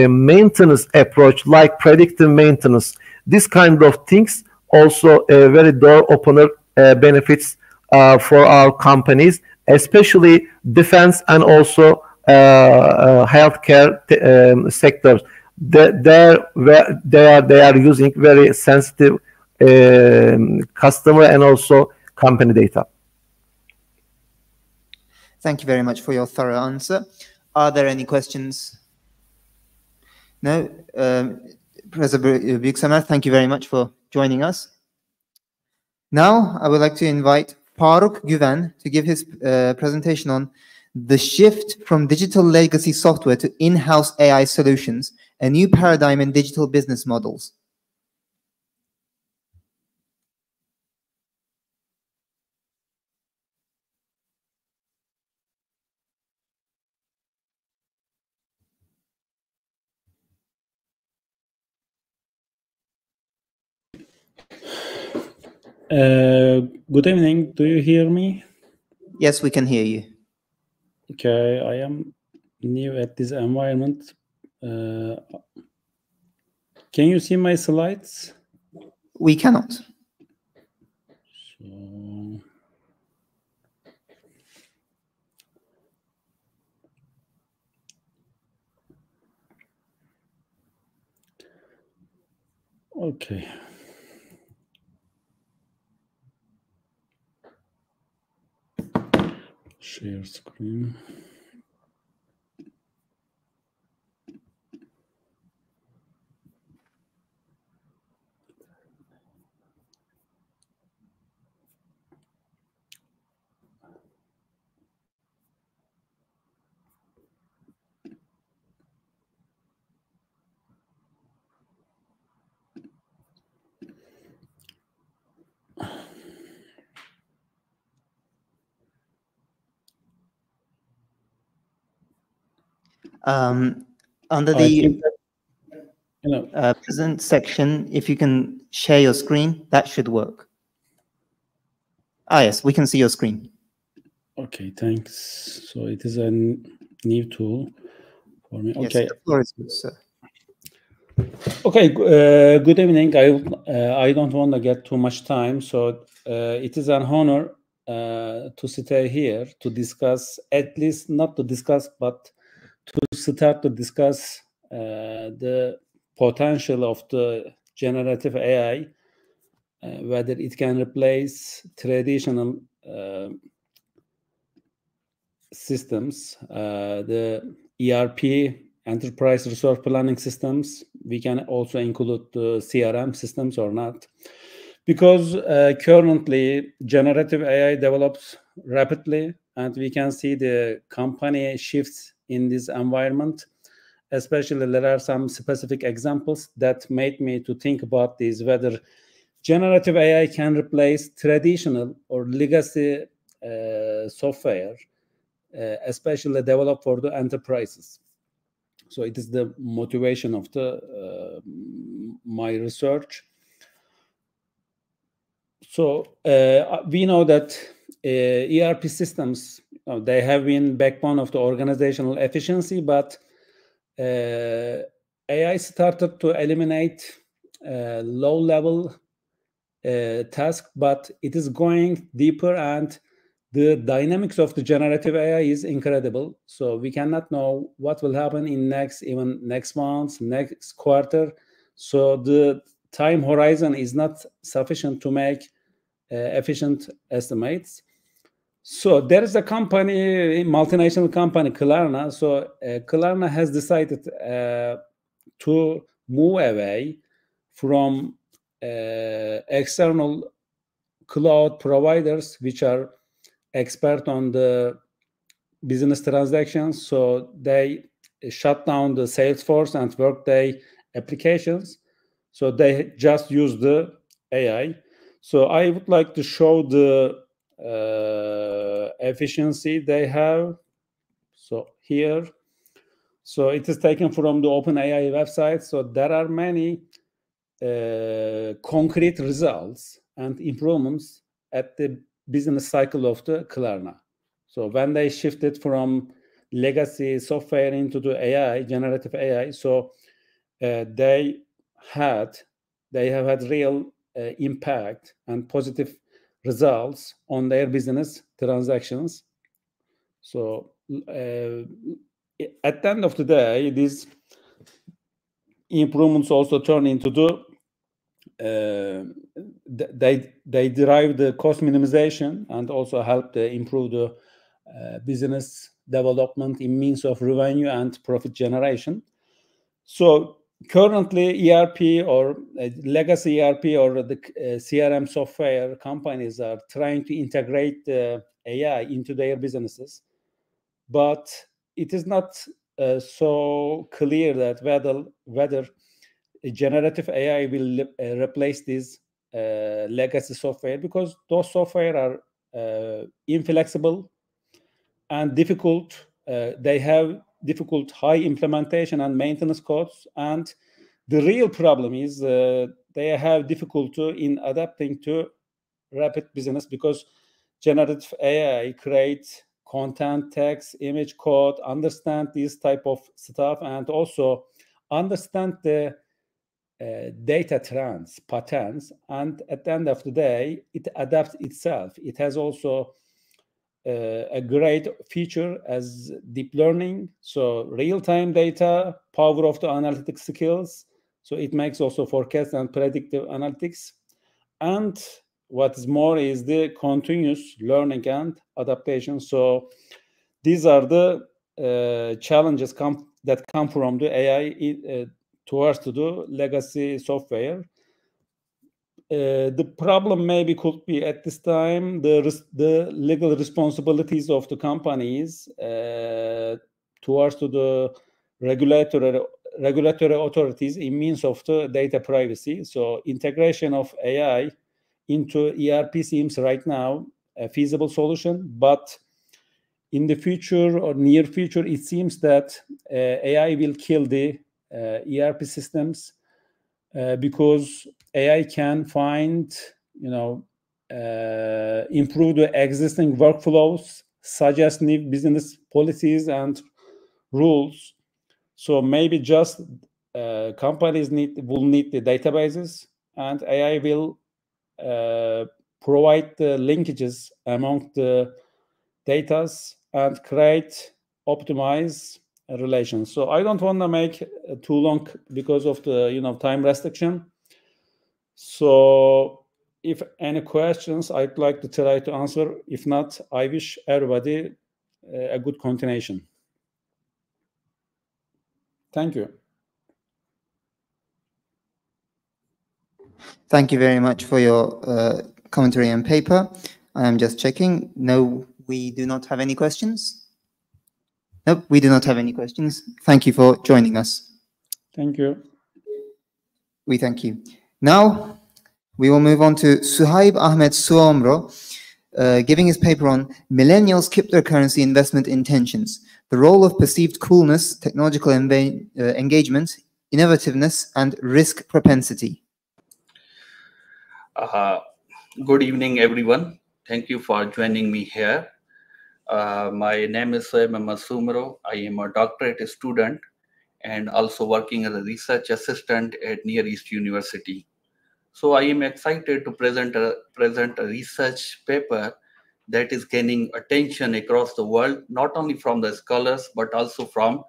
maintenance approach, like predictive maintenance. This kind of things also very door opener benefits for our companies, especially defense and also healthcare sectors. They are using very sensitive customer and also company data. Thank you very much for your thorough answer. Are there any questions? No? Professor Büyüksemer, thank you very much for joining us. Now, I would like to invite Faruk Güven to give his presentation on the shift from digital legacy software to in-house AI solutions, a new paradigm in digital business models. Good evening. Do you hear me? Yes, we can hear you. Okay, I am new at this environment. Can you see my slides? We cannot. So, okay. Share screen. Under the present section, if you can share your screen, that should work. Ah, yes, we can see your screen. Okay, thanks. So it is a new tool for me. Yes, Okay. the floor is good, sir. Okay, good evening. I don't want to get too much time, so it is an honor to stay here to discuss, at least not to discuss, but to start to discuss the potential of the generative AI, whether it can replace traditional systems, the ERP, enterprise resource planning systems. We can also include the CRM systems or not. Because currently generative AI develops rapidly, and we can see the company shifts in this environment. Especially there are some specific examples that made me to think about this, whether generative AI can replace traditional or legacy software, especially developed for the enterprises. So it is the motivation of the my research. So we know that ERP systems they have been backbone of the organizational efficiency, but AI started to eliminate low-level tasks, but it is going deeper, and the dynamics of the generative AI is incredible. So we cannot know what will happen in next month, next quarter. So the time horizon is not sufficient to make efficient estimates. So there is a company, multinational company, Klarna. So Klarna has decided to move away from external cloud providers, which are expert on the business transactions. So they shut down the Salesforce and Workday applications. So they just use the AI. So I would like to show the efficiency they have. So here, so it is taken from the OpenAI website. So there are many concrete results and improvements at the business cycle of the Klarna. So when they shifted from legacy software into the AI, generative AI, so they have had real impact and positive results on their business transactions. So at the end of the day, these improvements also turn into the they derive the cost minimization and also help to improve the business development in means of revenue and profit generation. So currently, ERP or legacy ERP or the CRM software companies are trying to integrate AI into their businesses, but it is not so clear that whether generative AI will replace this legacy software, because those software are inflexible and difficult. They have difficult high implementation and maintenance costs. And the real problem is they have difficulty in adapting to rapid business, because generative AI creates content, text, image, code, understand this type of stuff, and also understand the data trends, patterns, and at the end of the day, it adapts itself. It has also a great feature as deep learning, so real-time data, power of the analytics skills. So it makes also forecast and predictive analytics. And what is more is the continuous learning and adaptation. So these are the challenges that come from the AI towards to the legacy software. The problem maybe could be at this time the legal responsibilities of the companies towards to the regulatory authorities in means of the data privacy. So integration of AI into ERP seems right now a feasible solution, but in the future or near future, it seems that AI will kill the ERP systems because AI can find, improve the existing workflows, suggest new business policies and rules. So maybe just companies will need the databases, and AI will provide the linkages among the datas and create optimize relations. So I don't want to make too long because of the time restriction. So if any questions, I'd like to try to answer. If not, I wish everybody a good continuation. Thank you. Thank you very much for your commentary and paper. I am just checking. No, we do not have any questions. Nope, we do not have any questions. Thank you for joining us. Thank you. We thank you. Now, we will move on to Suhaib Ahmed Suomro, giving his paper on Millennials' Cryptocurrency Investment Intentions, the role of perceived coolness, technological engagement, innovativeness, and risk propensity. Good evening, everyone. Thank you for joining me here. My name is Soeb Masumro. I am a doctorate student and also working as a research assistant at Near East University. So I am excited to present a research paper that is gaining attention across the world, not only from the scholars, but also from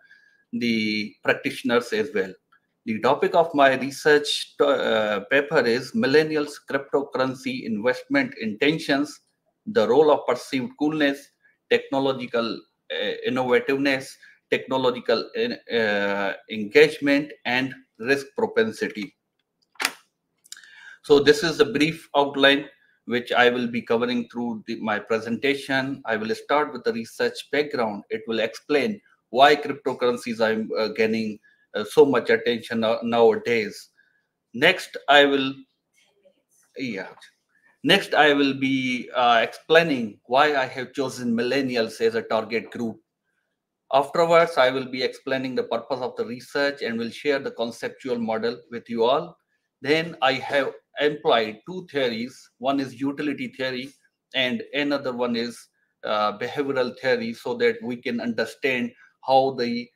the practitioners as well. The topic of my research paper is Millennials Cryptocurrency Investment Intentions, the role of perceived coolness, technological innovativeness, technological engagement, and risk propensity. So this is a brief outline which I will be covering through my presentation. I will start with the research background. It will explain why cryptocurrencies are gaining so much attention nowadays. Next, I will be explaining why I have chosen millennials as a target group. Afterwards, I will be explaining the purpose of the research and will share the conceptual model with you all. Then I have employed two theories. One is utility theory and another one is behavioral theory, so that we can understand how the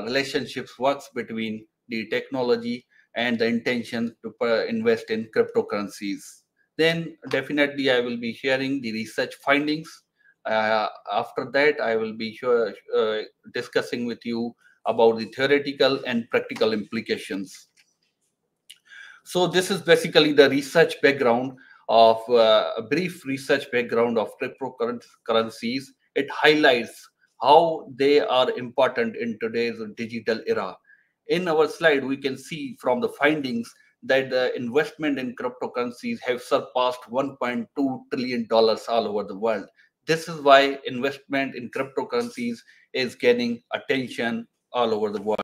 relationships works between the technology and the intention to invest in cryptocurrencies. Then definitely I will be sharing the research findings. After that, I will be discussing with you about the theoretical and practical implications. So this is basically the research background of a brief research background of cryptocurrencies. It highlights how they are important in today's digital era. In our slide, we can see from the findings that the investment in cryptocurrencies have surpassed $1.2 trillion all over the world. This is why investment in cryptocurrencies is gaining attention all over the world.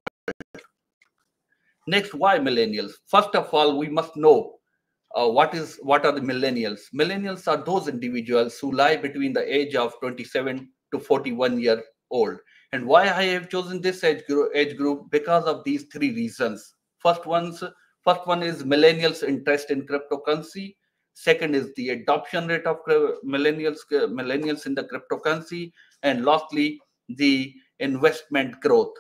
Next, why millennials? First of all, we must know what are the millennials. Millennials are those individuals who lie between the age of 27 to 41 year old. And why I have chosen this age group? Because of these three reasons. First one is millennials' interest in cryptocurrency. Second is the adoption rate of millennials in the cryptocurrency. And lastly, the investment growth.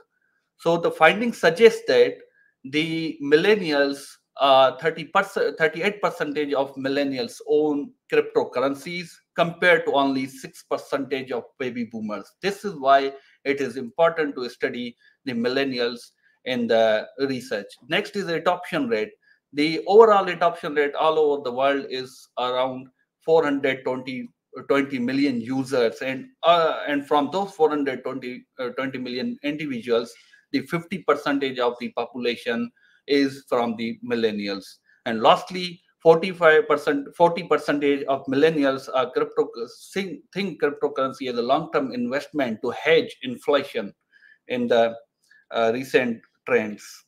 So the findings suggest that the millennials, 38% of millennials own cryptocurrencies compared to only 6% of baby boomers. This is why it is important to study the millennials in the research. Next is the adoption rate. The overall adoption rate all over the world is around 420 million users, and from those 420 million individuals, the 50% of the population is from the millennials. And lastly, 40% of millennials are think cryptocurrency as a long-term investment to hedge inflation in the recent trends.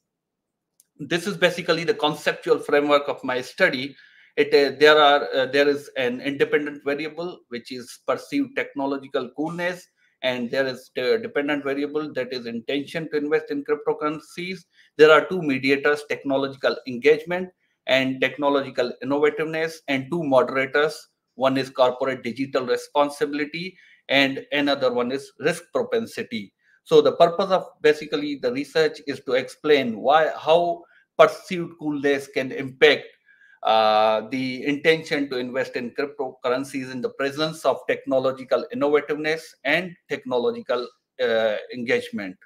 This is basically the conceptual framework of my study. There is an independent variable which is perceived technological coolness, and there is the dependent variable that is intention to invest in cryptocurrencies. There are two mediators, technological engagement and technological innovativeness, and two moderators. One is corporate digital responsibility and another one is risk propensity. So the purpose of basically the research is to explain how perceived coolness can impact the intention to invest in cryptocurrencies in the presence of technological innovativeness and technological engagement.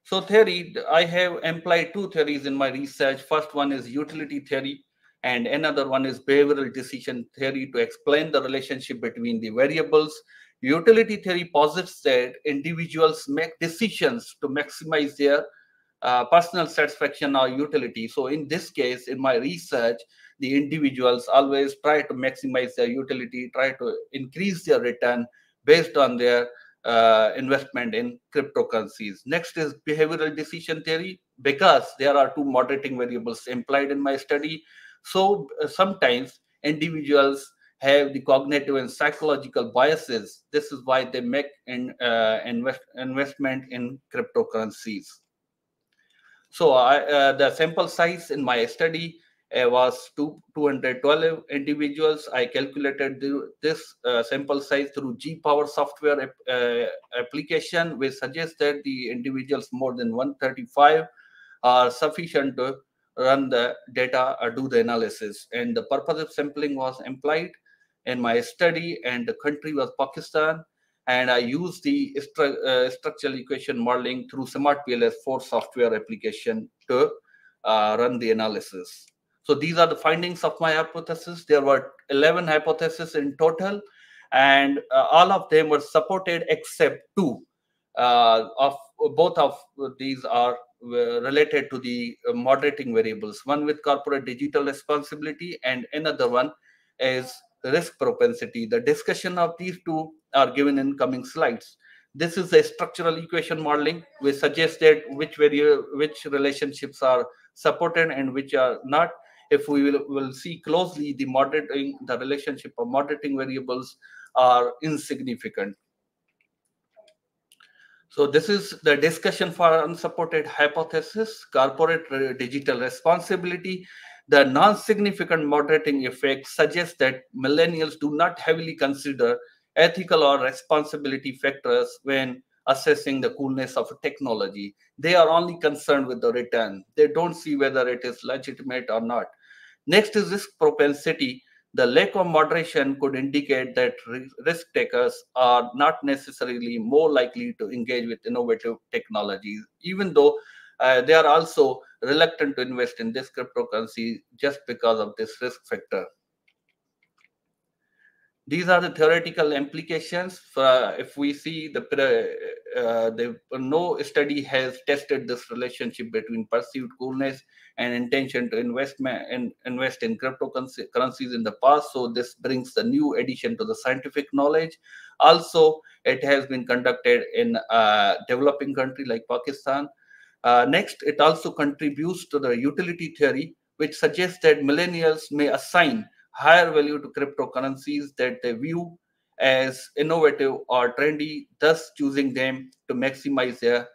So theory, I have employed two theories in my research. First one is utility theory and another one is behavioral decision theory to explain the relationship between the variables. Utility theory posits that individuals make decisions to maximize their personal satisfaction or utility. So in this case, in my research, the individuals always try to maximize their utility, try to increase their return based on their investment in cryptocurrencies. Next is behavioral decision theory, because there are two moderating variables implied in my study. So sometimes individuals have the cognitive and psychological biases. This is why they make investment in cryptocurrencies. So the sample size in my study was 212 individuals. I calculated this sample size through G-Power software application, which suggests that the individuals more than 135 are sufficient to run the data or do the analysis. And the purpose of sampling was implied in my study, and the country was Pakistan. And I used the structural equation modeling through SmartPLS4 software application to run the analysis. So these are the findings of my hypothesis. There were 11 hypotheses in total, and all of them were supported except two. Of both of these are related to the moderating variables. One with corporate digital responsibility, and another one is risk propensity. The discussion of these two are given in coming slides. This is a structural equation modeling which suggests that which relationships are supported and which are not. If we will see closely, the relationship of moderating variables are insignificant. So this is the discussion for unsupported hypothesis, corporate digital responsibility. The non-significant moderating effect suggests that millennials do not heavily consider ethical or responsibility factors when assessing the coolness of a technology. They are only concerned with the return. They don't see whether it is legitimate or not. Next is risk propensity. The lack of moderation could indicate that risk takers are not necessarily more likely to engage with innovative technologies, even though they are also reluctant to invest in this cryptocurrency just because of this risk factor. These are the theoretical implications. If we see no study has tested this relationship between perceived coolness and intention to invest in cryptocurrencies in the past. So this brings the new addition to the scientific knowledge. Also, it has been conducted in a developing country like Pakistan. Next, it also contributes to the utility theory, which suggests that millennials may assign higher value to cryptocurrencies that they view as innovative or trendy, thus choosing them to maximize their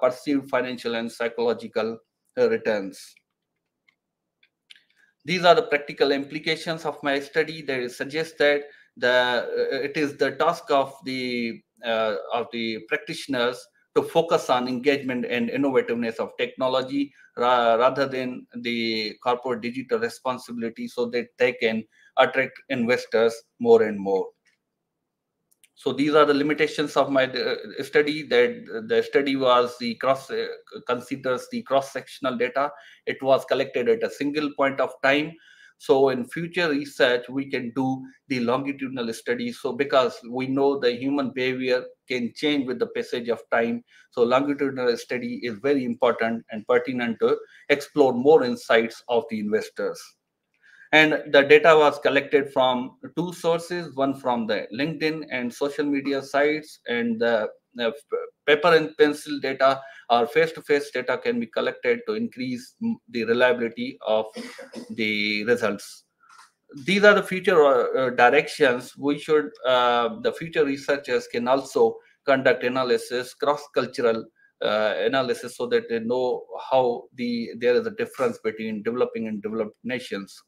perceived financial and psychological returns. These are the practical implications of my study. They suggest that it is the task of the practitioners to focus on engagement and innovativeness of technology rather than the corporate digital responsibility, so that they can attract investors more and more. So these are the limitations of my study. That the study was considers the cross-sectional data. It was collected at a single point of time. So in future research, we can do the longitudinal study. So because we know the human behavior can change with the passage of time, so longitudinal study is very important and pertinent to explore more insights of the investors. And the data was collected from two sources, one from the LinkedIn and social media sites, and the paper and pencil data or face-to-face data can be collected to increase the reliability of the results. These are the future directions. We should, the future researchers can also conduct analysis, cross-cultural analysis, so that they know how there is a difference between developing and developed nations.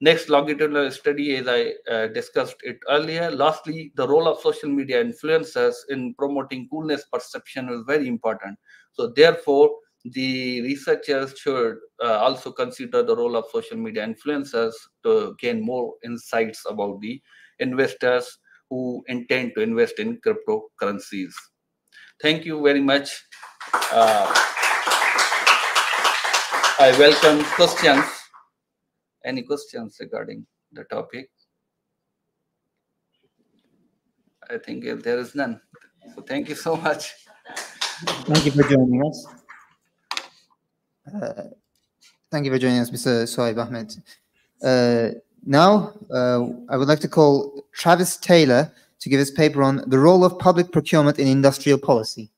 Next, longitudinal study, as I discussed it earlier. Lastly, the role of social media influencers in promoting coolness perception is very important. So therefore, the researchers should also consider the role of social media influencers to gain more insights about the investors who intend to invest in cryptocurrencies. Thank you very much. I welcome questions. Any questions regarding the topic? I think there is none. So thank you so much. Thank you for joining us. Thank you for joining us, Mr. Suhaib Ahmed. Now, I would like to call Travis Taylor to give his paper on the role of public procurement in industrial policy.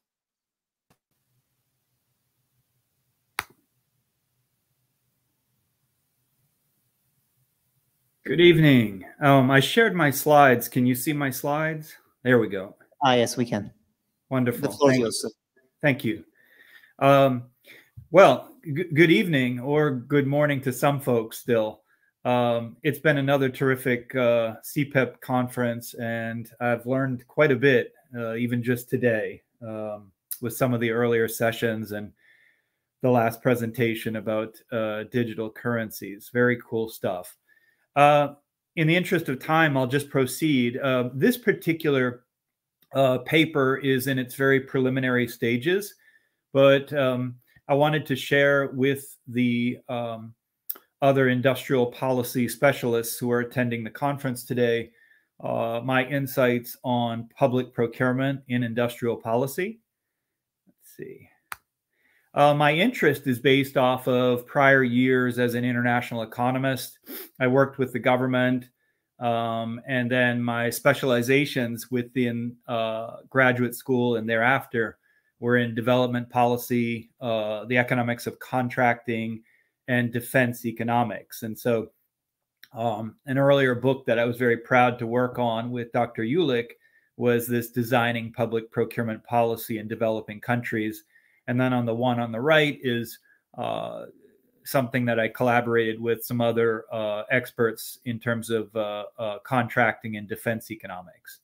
Good evening. I shared my slides. Can you see my slides? There we go. Ah, yes, we can. Wonderful. The floor is yours, sir. Thank you. Well, Good evening or good morning to some folks still. It's been another terrific SEPİP conference, and I've learned quite a bit, even just today, with some of the earlier sessions and the last presentation about digital currencies. Very cool stuff. In the interest of time, I'll just proceed. This particular paper is in its very preliminary stages, but I wanted to share with the other industrial policy specialists who are attending the conference today my insights on public procurement in industrial policy. Let's see. My interest is based off of prior years as an international economist. I worked with the government, and then my specializations within graduate school and thereafter were in development policy, the economics of contracting, and defense economics. And so an earlier book that I was very proud to work on with Dr. Ulick was this Designing Public Procurement Policy in Developing Countries. And then on the one on the right is something that I collaborated with some other experts in terms of contracting and defense economics.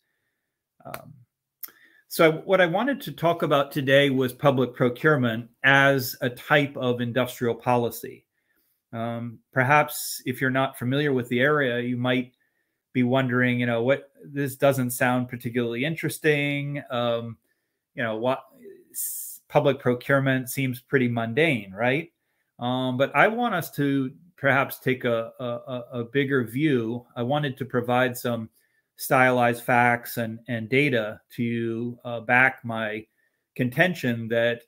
So what I wanted to talk about today was public procurement as a type of industrial policy. Perhaps if you're not familiar with the area, you might be wondering, you know, what, this doesn't sound particularly interesting. You know, what public procurement seems pretty mundane, right? But I want us to perhaps take a bigger view. I wanted to provide some stylized facts and data to back my contention that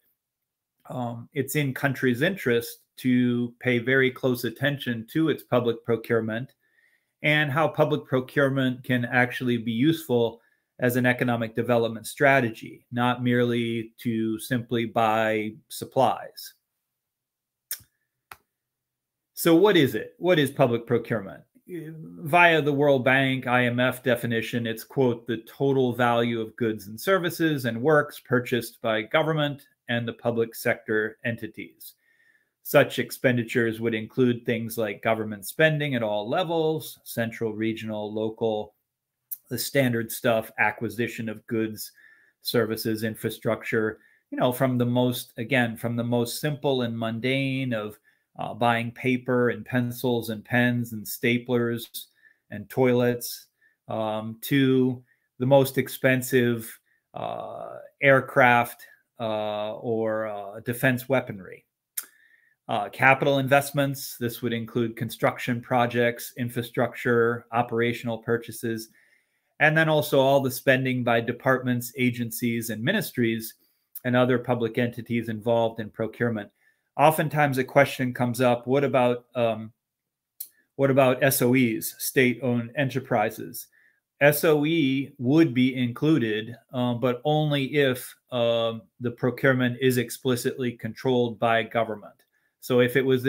it's in countries' interest to pay very close attention to its public procurement and how public procurement can actually be useful as an economic development strategy, not merely to simply buy supplies. So what is it? What is public procurement? Via the World Bank, IMF definition, it's, quote, the total value of goods and services and works purchased by government and the public sector entities. Such expenditures would include things like government spending at all levels, central, regional, local, the standard stuff, acquisition of goods, services, infrastructure, you know, from the most, again, from the most simple and mundane of buying paper and pencils and pens and staplers and toilets to the most expensive aircraft or defense weaponry. Capital investments, this would include construction projects, infrastructure, operational purchases, and then also all the spending by departments, agencies, and ministries and other public entities involved in procurement. Oftentimes a question comes up, what about SOEs, state-owned enterprises? SOE would be included, but only if the procurement is explicitly controlled by government. So if it was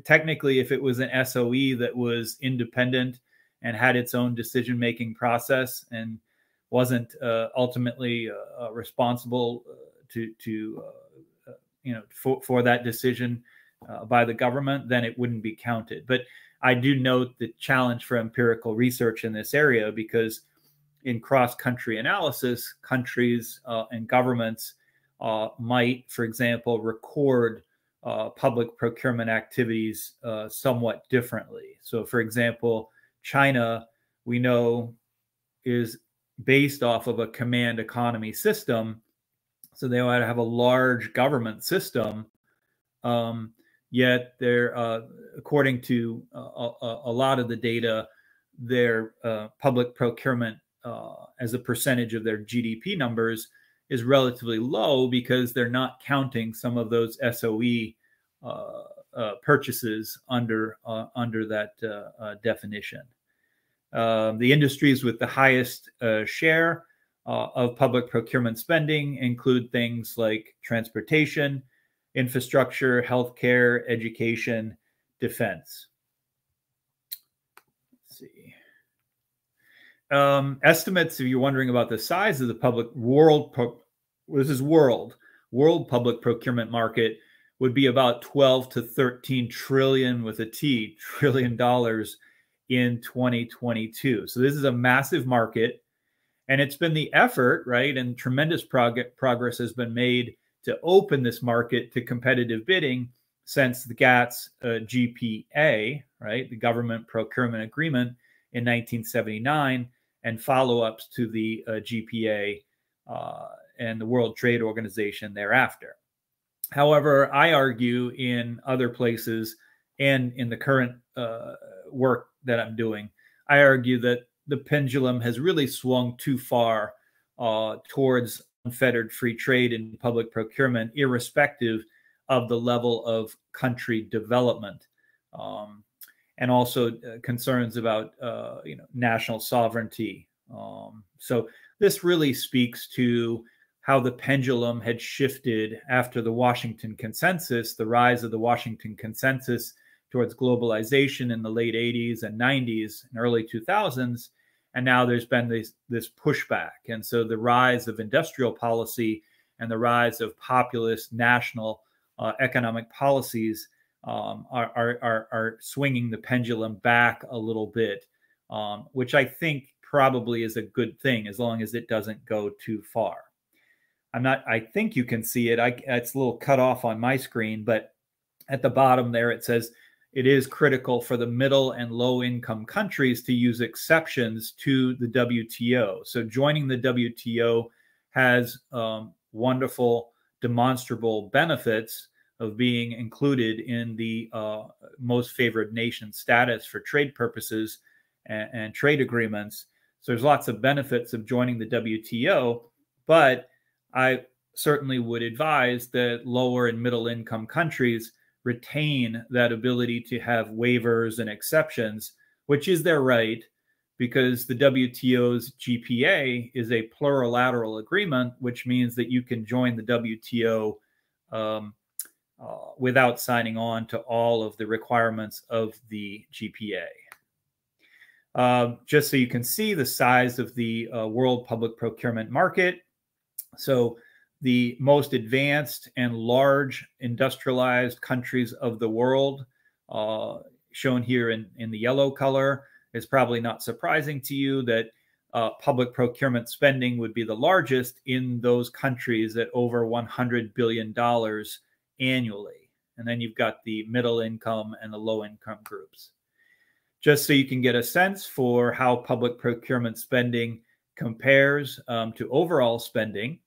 technically if it was an SOE that was independent and had its own decision-making process and wasn't ultimately responsible for that decision by the government, then it wouldn't be counted. But I do note the challenge for empirical research in this area, because in cross-country analysis, countries and governments might, for example, record public procurement activities somewhat differently. So, for example, China, we know, is based off of a command economy system. So they ought to have a large government system, yet they're, according to a lot of the data, their public procurement as a percentage of their GDP numbers is relatively low because they're not counting some of those SOE purchases under that definition. The industries with the highest share of public procurement spending include things like transportation, infrastructure, healthcare, education, defense. Let's see. Estimates, if you're wondering about the size of the public world public procurement market, would be about 12 to 13 trillion with a T, trillion dollars in 2022. So this is a massive market, and it's been the effort, right? And tremendous progress has been made to open this market to competitive bidding since the GATS GPA, right? The Government Procurement Agreement in 1979, and follow-ups to the GPA and the World Trade Organization thereafter. However, I argue in other places and in the current work that I'm doing, I argue that the pendulum has really swung too far towards unfettered free trade and public procurement, irrespective of the level of country development, and also concerns about national sovereignty. So this really speaks to how the pendulum had shifted after the Washington Consensus, the rise of the Washington Consensus towards globalization in the late 80s and 90s and early 2000s. And now there's been this pushback. And so the rise of industrial policy and the rise of populist national economic policies are swinging the pendulum back a little bit, which I think probably is a good thing as long as it doesn't go too far. I think you can see it. It's a little cut off on my screen, but at the bottom there, it says it is critical for the middle and low income countries to use exceptions to the WTO. So joining the WTO has wonderful demonstrable benefits of being included in the most favored nation status for trade purposes and trade agreements. So there's lots of benefits of joining the WTO, but I certainly would advise that lower and middle income countries retain that ability to have waivers and exceptions, which is their right, because the WTO's GPA is a plurilateral agreement, which means that you can join the WTO without signing on to all of the requirements of the GPA. Just so you can see the size of the world public procurement market. So the most advanced and large industrialized countries of the world, shown here in the yellow color, is probably not surprising to you that public procurement spending would be the largest in those countries at over $100 billion annually. And then you've got the middle income and the low income groups. Just so you can get a sense for how public procurement spending compares to overall spending,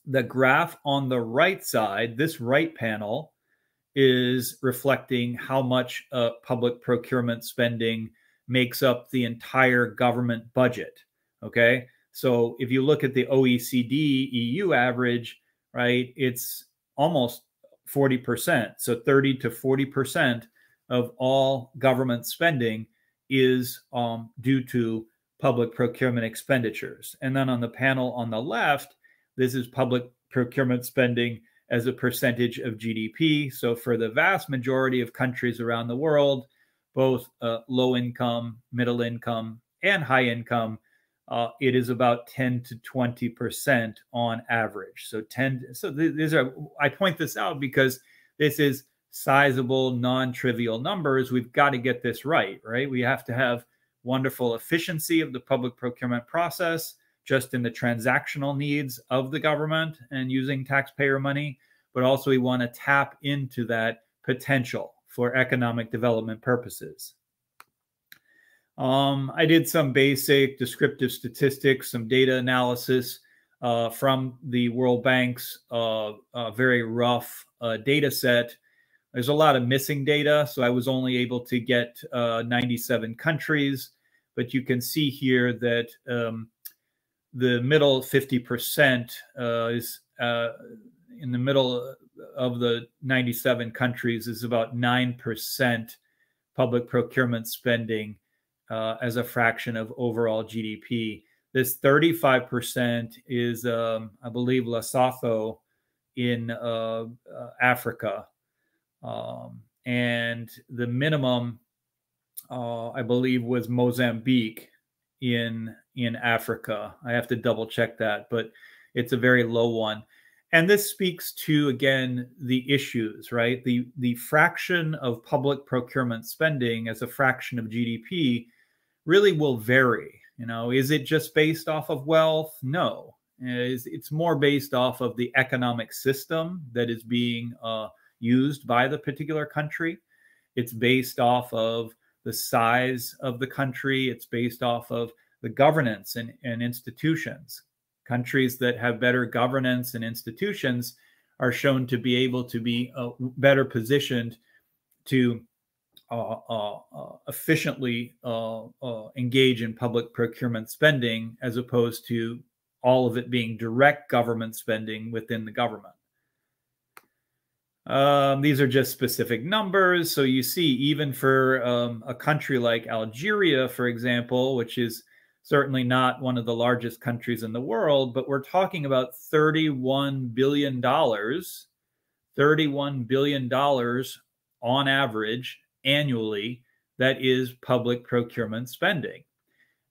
the graph on the right side, this right panel, is reflecting how much public procurement spending makes up the entire government budget. Okay, so if you look at the OECD EU average, right, it's almost 40%. So 30 to 40% of all government spending is due to public procurement expenditures. And then on the panel on the left, this is public procurement spending as a percentage of GDP. So for the vast majority of countries around the world, both low income, middle income, and high income, it is about 10 to 20% on average. So these are, I point this out because this is sizable, non-trivial numbers. We've got to get this right? We have to have wonderful efficiency of the public procurement process, just in the transactional needs of the government and using taxpayer money, but also we want to tap into that potential for economic development purposes. I did some basic descriptive statistics, some data analysis from the World Bank's very rough data set. There's a lot of missing data, so I was only able to get 97 countries, but you can see here that the middle 50% is in the middle of the 97 countries is about 9% public procurement spending as a fraction of overall GDP. This 35% is, I believe, Lesotho in Africa. And the minimum, I believe, was Mozambique in Africa. I have to double check that, but it's a very low one. And this speaks to, again, the issues, right? The fraction of public procurement spending as a fraction of GDP really will vary. You know, is it just based off of wealth? No. It's more based off of the economic system that is being used by the particular country. It's based off of the size of the country. It's based off of the governance and institutions. Countries that have better governance and institutions are shown to be able to be better positioned to efficiently engage in public procurement spending, as opposed to all of it being direct government spending within the government. These are just specific numbers. So you see, even for a country like Algeria, for example, which is certainly not one of the largest countries in the world, but we're talking about $31 billion on average annually that is public procurement spending.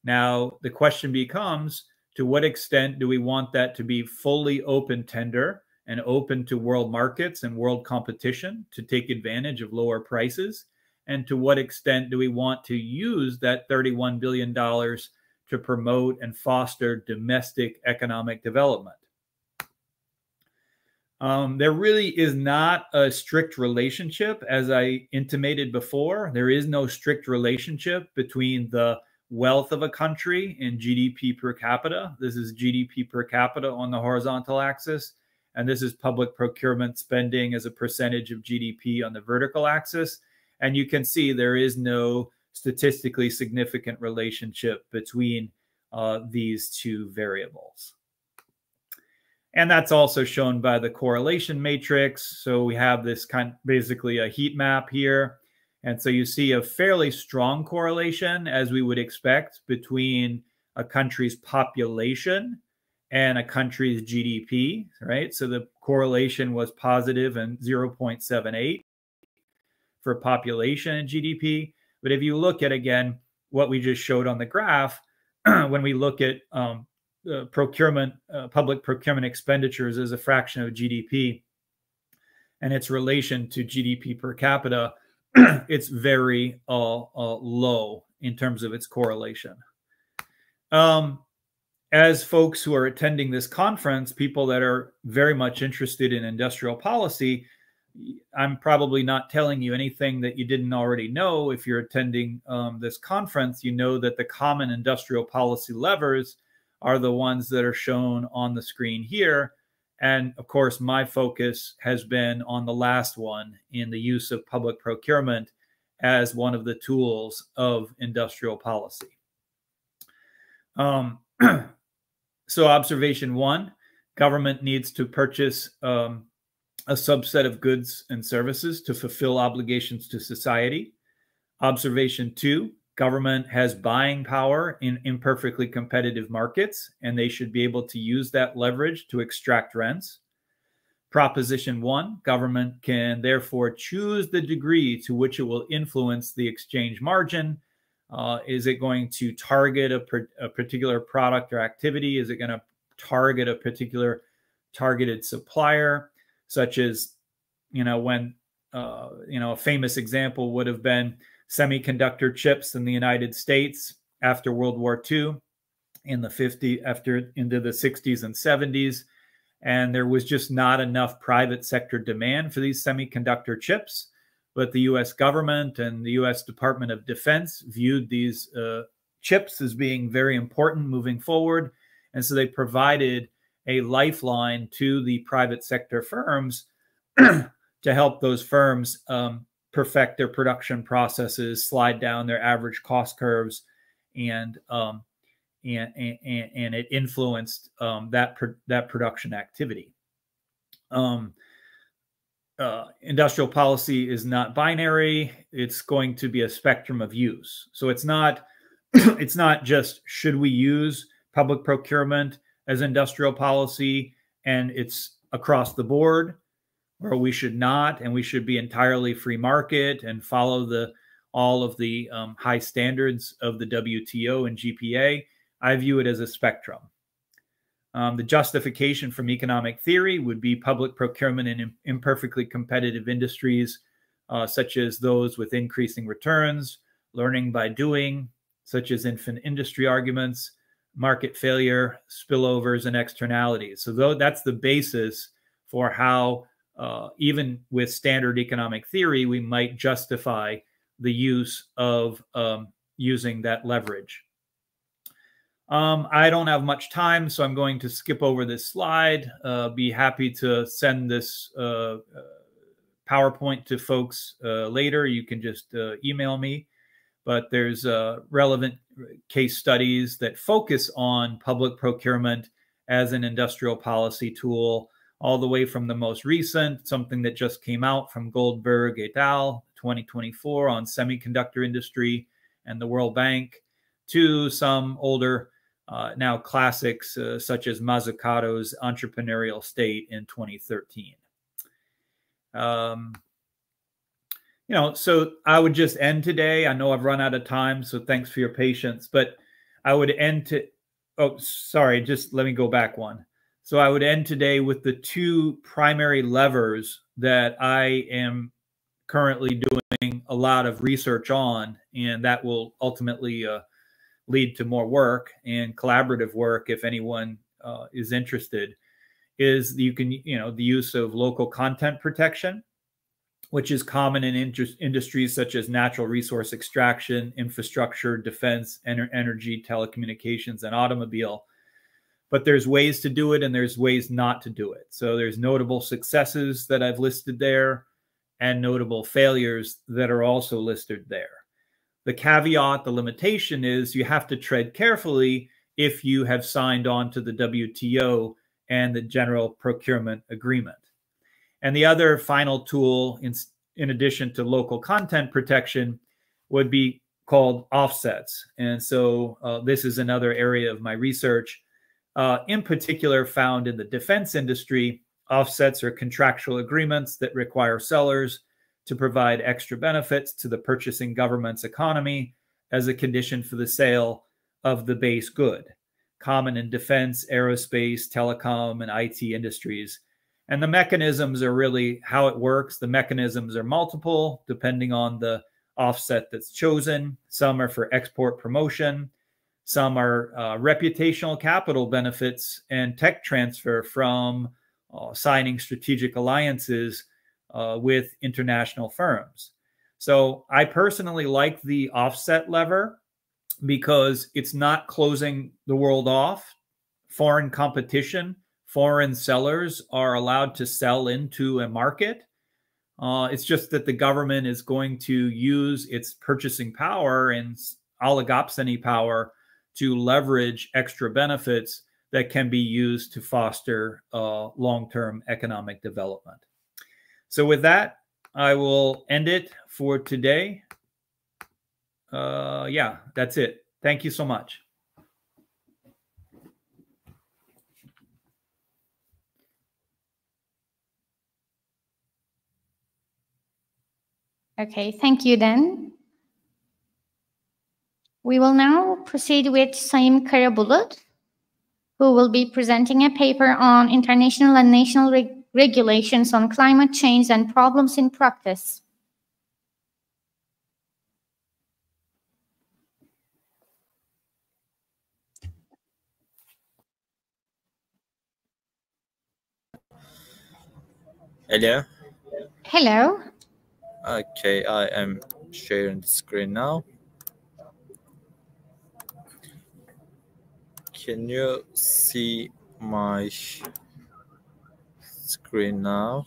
Now, the question becomes, to what extent do we want that to be fully open tender and open to world markets and world competition to take advantage of lower prices? And to what extent do we want to use that $31 billion to promote and foster domestic economic development? There really is not a strict relationship, as I intimated before. There is no strict relationship between the wealth of a country and GDP per capita. This is GDP per capita on the horizontal axis, and this is public procurement spending as a percentage of GDP on the vertical axis. And you can see there is no statistically significant relationship between these two variables. And that's also shown by the correlation matrix. So we have this basically a heat map here. And so you see a fairly strong correlation, as we would expect, between a country's population and a country's GDP, right? So the correlation was positive and 0.78 for population and GDP. But if you look at, again, what we just showed on the graph, when we look at public procurement expenditures as a fraction of GDP and its relation to GDP per capita, it's very low in terms of its correlation. As folks who are attending this conference, people that are very much interested in industrial policy, I'm probably not telling you anything that you didn't already know. If you're attending this conference, you know that the common industrial policy levers are the ones that are shown on the screen here. And of course, my focus has been on the last one, in the use of public procurement as one of the tools of industrial policy. So observation one, government needs to purchase a subset of goods and services to fulfill obligations to society. Observation two, government has buying power in imperfectly competitive markets, and they should be able to use that leverage to extract rents. Proposition one, government can therefore choose the degree to which it will influence the exchange margin. Is it going to target a particular product or activity? Is it going to target a particular targeted supplier, such as, when, a famous example would have been semiconductor chips in the United States after World War II in the 50s, into the 60s and 70s. And there was just not enough private sector demand for these semiconductor chips. But the US government and the US Department of Defense viewed these chips as being very important moving forward. And so they provided a lifeline to the private sector firms to help those firms perfect their production processes, slide down their average cost curves, and it influenced that production activity. Industrial policy is not binary. It's going to be a spectrum of use. So it's not just, should we use public procurement as industrial policy and it's across the board, or we should not, and we should be entirely free market and follow all of the high standards of the WTO and GPA. I view it as a spectrum. The justification from economic theory would be public procurement in imperfectly competitive industries, such as those with increasing returns, learning by doing, such as infant industry arguments, market failure, spillovers, and externalities. So that's the basis for how, even with standard economic theory, we might justify the use of using that leverage. I don't have much time, so I'm going to skip over this slide. Be happy to send this PowerPoint to folks later. You can just email me. But there's relevant case studies that focus on public procurement as an industrial policy tool, all the way from the most recent, something that just came out from Goldberg et al. 2024 on semiconductor industry and the World Bank, to some older now classics such as Mazzucato's Entrepreneurial State in 2013. You know, so I would just end today. I know I've run out of time, so thanks for your patience. But I would end to, oh, sorry, just let me go back one. So I would end today with the two primary levers that I am currently doing a lot of research on, and that will ultimately lead to more work and collaborative work if anyone is interested, is the use of local content protection, which is common in industries such as natural resource extraction, infrastructure, defense, energy, telecommunications, and automobile. But there's ways to do it and there's ways not to do it. So there's notable successes that I've listed there and notable failures that are also listed there. The caveat, the limitation is you have to tread carefully if you have signed on to the WTO and the General Procurement Agreement. And the other final tool, in addition to local content protection, would be called offsets. And so this is another area of my research, in particular found in the defense industry. Offsets are contractual agreements that require sellers to provide extra benefits to the purchasing government's economy as a condition for the sale of the base good, common in defense, aerospace, telecom, and IT industries. And the mechanisms are really how it works. The mechanisms are multiple depending on the offset that's chosen. Some are for export promotion. Some are reputational capital benefits and tech transfer from signing strategic alliances with international firms. So I personally like the offset lever because it's not closing the world off. Foreign competition, foreign sellers are allowed to sell into a market. It's just that the government is going to use its purchasing power and oligopsony power to leverage extra benefits that can be used to foster long-term economic development. So with that, I will end it for today. Yeah, that's it. Thank you so much. Okay, thank you then. We will now proceed with Sayın Karabulut, who will be presenting a paper on international and national regulations on climate change and problems in practice. Hello. Hello. Okay, I am sharing the screen now. Can you see my screen now?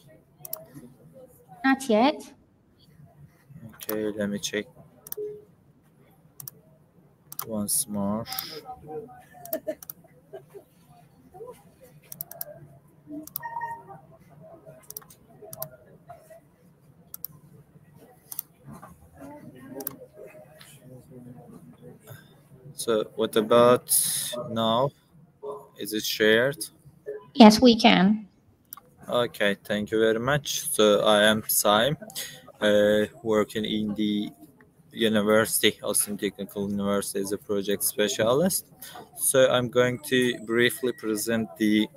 Not yet. Okay, let me check once more. So what about now? Is it shared? Yes, we can. Okay, thank you very much. So I am Saim, working in the University, OSTİM Technical University, as a project specialist. So I'm going to briefly present the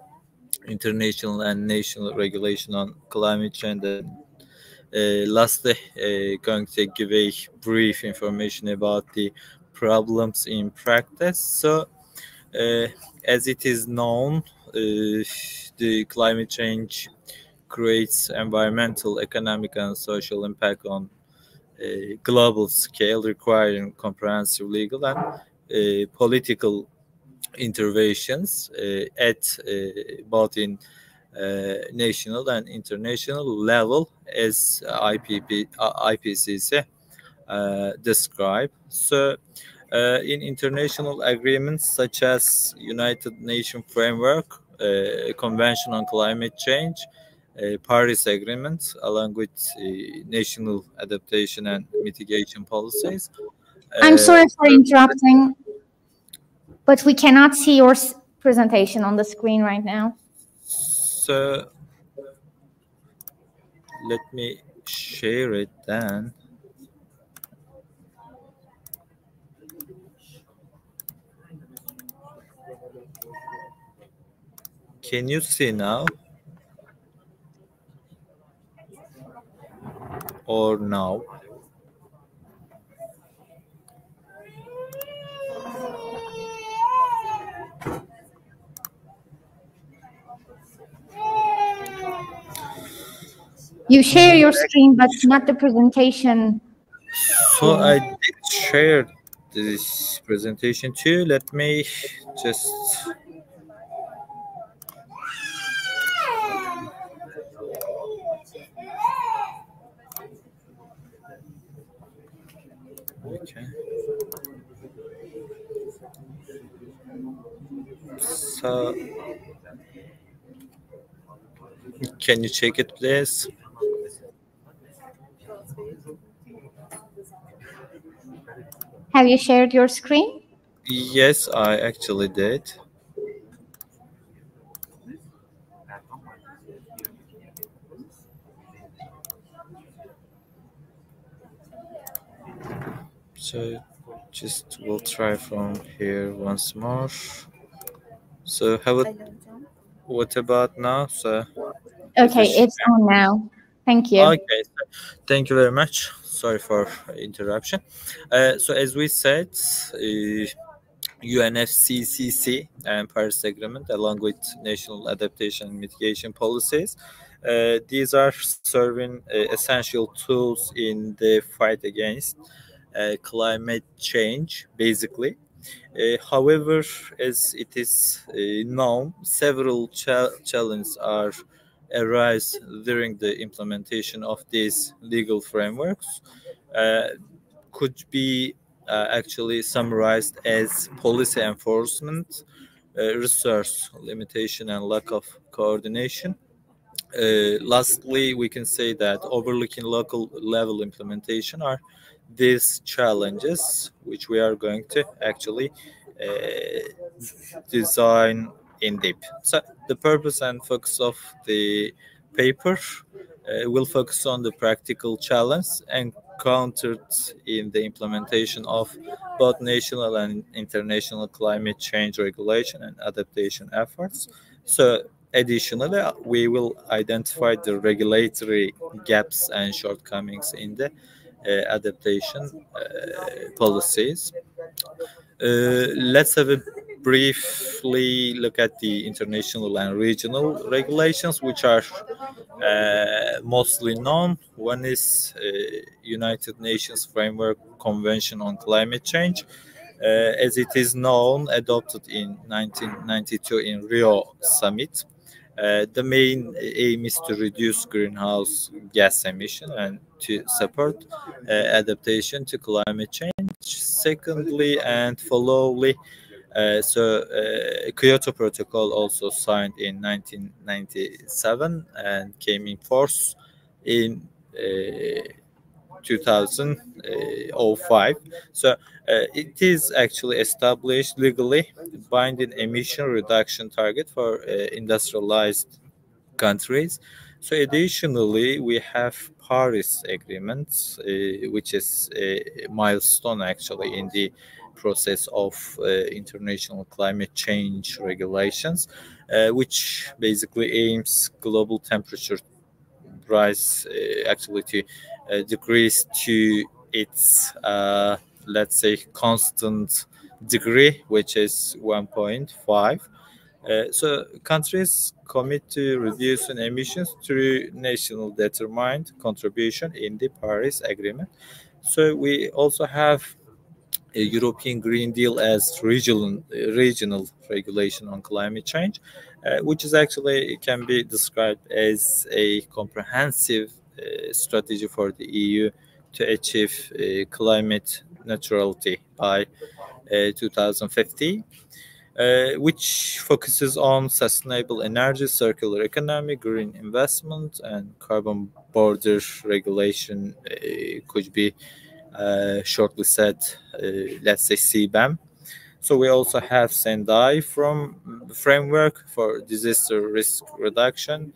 international and national regulation on climate change, and lastly going to give a brief information about the problems in practice. So as it is known, the climate change creates environmental, economic, and social impact on a global scale, requiring comprehensive legal and political interventions at both in national and international level, as IPCC describe. So in international agreements such as United Nations Framework, Convention on Climate Change, Paris Agreement, along with national adaptation and mitigation policies. I'm sorry for interrupting, but we cannot see your presentation on the screen right now. So let me share it then. Can you see now? Or now? You share your screen, but not the presentation. So I did share this presentation too. Let me just... Okay. So can you check it, please? Have you shared your screen? Yes, I actually did. So just we'll try from here once more. So what about now? So Okay, it's on now. Thank you. Okay, so thank you very much. Sorry for interruption. So as we said, UNFCCC and Paris Agreement, along with national adaptation and mitigation policies, these are serving essential tools in the fight against climate change, basically. However, as it is known, several challenges arise during the implementation of these legal frameworks. Could be actually summarized as policy enforcement, resource limitation, and lack of coordination. Lastly, we can say that overlooking local level implementation are these challenges, which we are going to actually design in deep. So the purpose and focus of the paper will focus on the practical challenge encountered in the implementation of both national and international climate change regulation and adaptation efforts. So additionally, we will identify the regulatory gaps and shortcomings in the adaptation policies. Let's have a briefly look at the international and regional regulations, which are mostly known. One is United Nations Framework Convention on Climate Change, as it is known, adopted in 1992 in Rio Summit. The main aim is to reduce greenhouse gas emission and to support adaptation to climate change. Secondly, and followly, Kyoto Protocol also signed in 1997 and came in force in 2005. So it is actually established legally binding emission reduction target for industrialized countries. So additionally, we have Paris Agreement, which is a milestone actually in the process of international climate change regulations, which basically aims global temperature rise actually to decrease to its let's say constant degree, which is 1.5. So countries commit to reducing emissions through national determined contribution in the Paris Agreement. So we also have a European Green Deal as regional regulation on climate change, which is actually can be described as a comprehensive strategy for the EU to achieve climate neutrality by 2050. Which focuses on sustainable energy, circular economy, green investment, and carbon border regulation, could be shortly said, let's say CBAM. So we also have Sendai from framework for disaster risk reduction,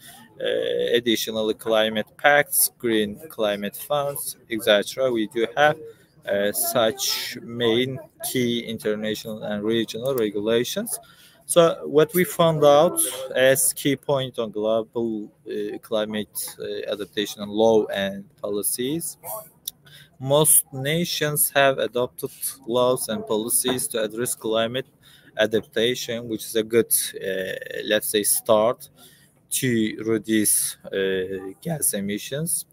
additionally climate pacts, green climate funds, etc. We do have such main key international and regional regulations. So what we found out as key point on global climate adaptation law and policies, most nations have adopted laws and policies to address climate adaptation, which is a good, let's say, start to reduce gas emissions.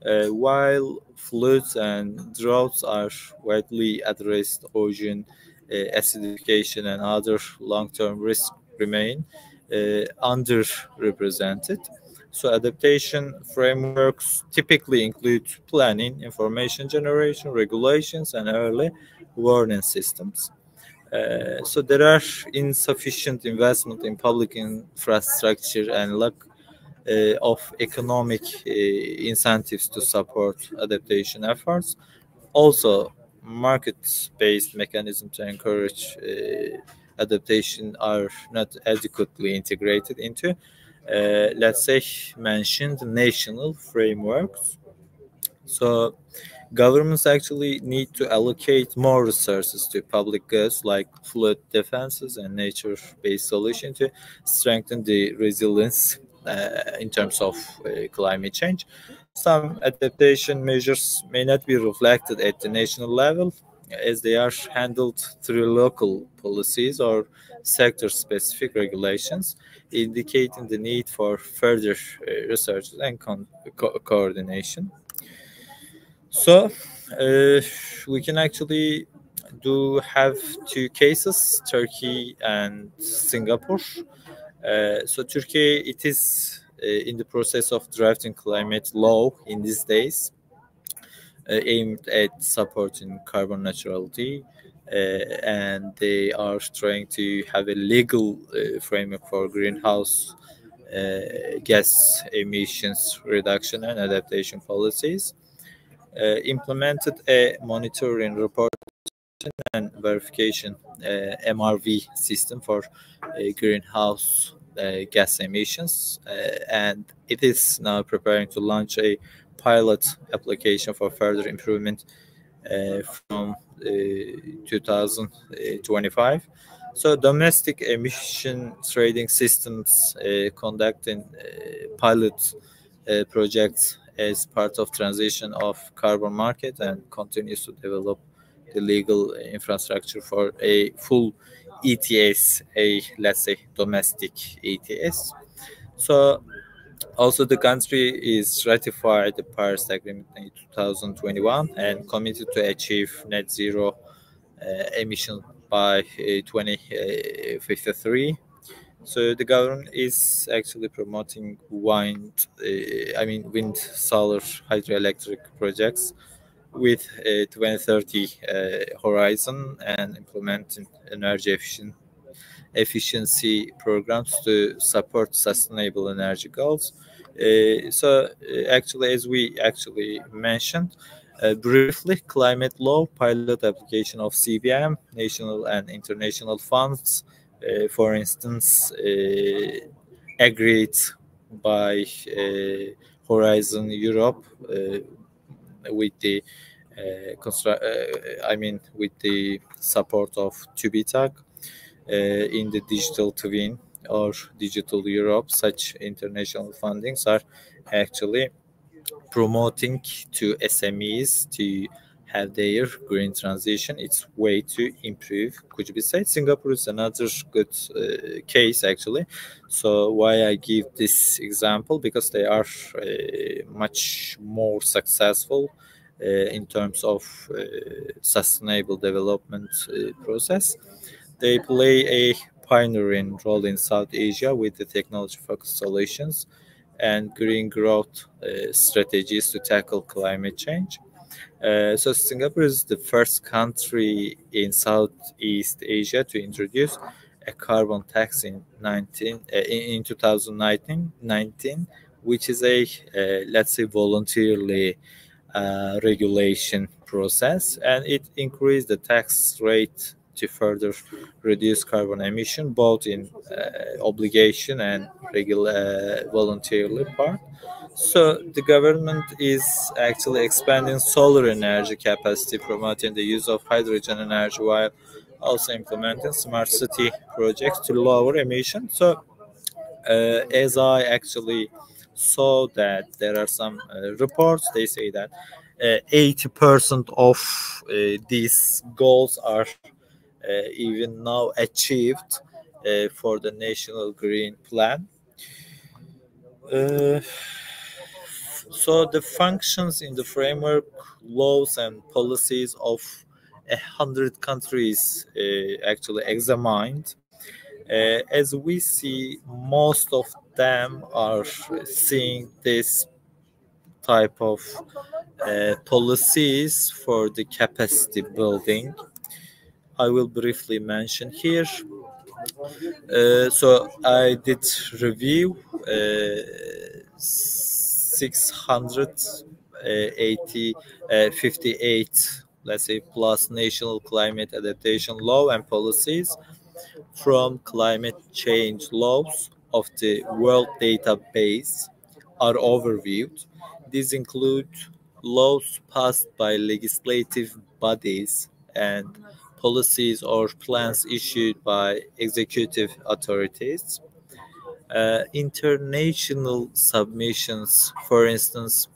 While floods and droughts are widely addressed, ocean acidification and other long-term risks remain underrepresented. So adaptation frameworks typically include planning, information generation, regulations, and early warning systems. So there are insufficient investment in public infrastructure and lack of economic incentives to support adaptation efforts. Also, market-based mechanisms to encourage adaptation are not adequately integrated into, let's say, mentioned national frameworks. So governments actually need to allocate more resources to public goods like flood defenses and nature-based solutions to strengthen the resilience in terms of climate change. Some adaptation measures may not be reflected at the national level as they are handled through local policies or sector-specific regulations, indicating the need for further research and coordination. So we can actually do have two cases, Turkey and Singapore. So Turkey, it is in the process of drafting climate law in these days, aimed at supporting carbon neutrality, and they are trying to have a legal framework for greenhouse gas emissions reduction and adaptation policies. Implemented a monitoring, reporting, and verification MRV system for greenhouse gas emissions, and it is now preparing to launch a pilot application for further improvement from 2025. So domestic emission trading systems conducting pilot projects as part of transition of carbon market and continues to develop the legal infrastructure for a full ETS, a let's say domestic ETS. So also the country is ratified the Paris Agreement in 2021 and committed to achieve net zero emission by 2053. So the government is actually promoting wind, solar hydroelectric projects with a 2030 horizon and implementing energy efficiency programs to support sustainable energy goals. Actually, as we actually mentioned, briefly, climate law, pilot application of CBM, national and international funds, for instance, agreed by Horizon Europe with the with the support of TÜBİTAK in the digital twin or digital Europe. Such international fundings are actually promoting to SMEs to have their green transition. It's way to improve, could be said. Singapore is another good case, actually. So why I give this example? Because they are much more successful in terms of sustainable development process. They play a pioneering role in South Asia with the technology-focused solutions and green growth strategies to tackle climate change. So Singapore is the first country in Southeast Asia to introduce a carbon tax in 2019, which is a let's say voluntarily regulation process, and it increased the tax rate to further reduce carbon emission, both in obligation and voluntarily part. So the government is actually expanding solar energy capacity, promoting the use of hydrogen energy, while also implementing smart city projects to lower emissions. So as I actually saw that there are some reports, they say that 80% of these goals are even now achieved for the National Green Plan. So the functions in the framework, laws and policies of 100 countries actually examined. As we see, most of them are seeing this type of policies for the capacity building. I will briefly mention here. So I did review 658, let's say, plus national climate adaptation law and policies from climate change laws of the World Database are overviewed. These include laws passed by legislative bodies and policies or plans issued by executive authorities. International submissions, for instance,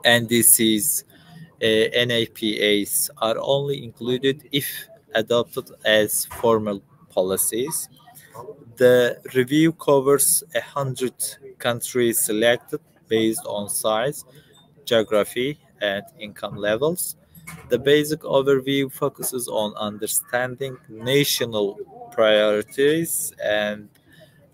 NDCs, NAPAs, are only included if adopted as formal policies. The review covers 100 countries selected based on size, geography, and income levels. The basic overview focuses on understanding national priorities and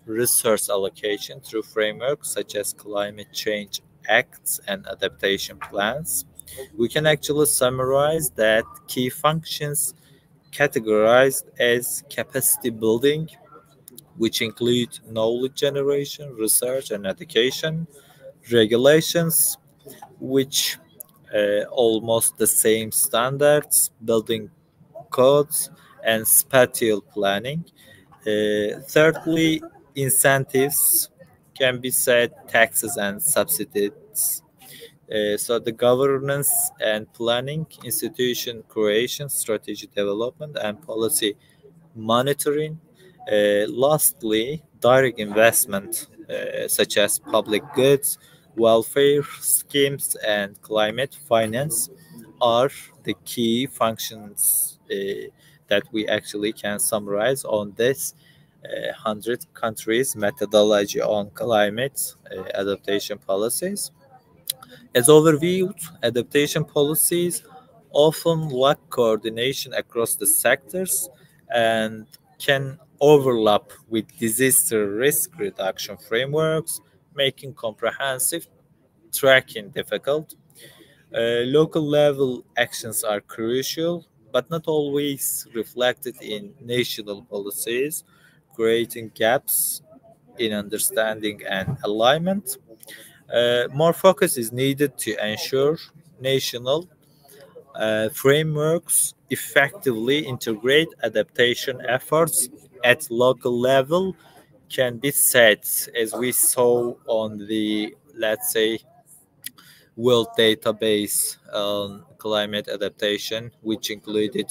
resource allocation through frameworks such as climate change acts and adaptation plans. We can actually summarize that key functions categorized as capacity building, which include knowledge generation, research and education, regulations, which almost the same standards, building codes, and spatial planning. Thirdly, incentives can be said taxes and subsidies. So the governance and planning, institution creation, strategy development, and policy monitoring. Lastly, direct investment, such as public goods, welfare schemes, and climate finance, are the key functions that we actually can summarize on this 100 countries methodology on climate adaptation policies. As overviewed, adaptation policies often lack coordination across the sectors and can overlap with disaster risk reduction frameworks, making comprehensive tracking difficult. Local level actions are crucial, but not always reflected in national policies, creating gaps in understanding and alignment. More focus is needed to ensure national frameworks effectively integrate adaptation efforts at local level, can be set, as we saw on the, let's say, World Database on Climate Adaptation, which included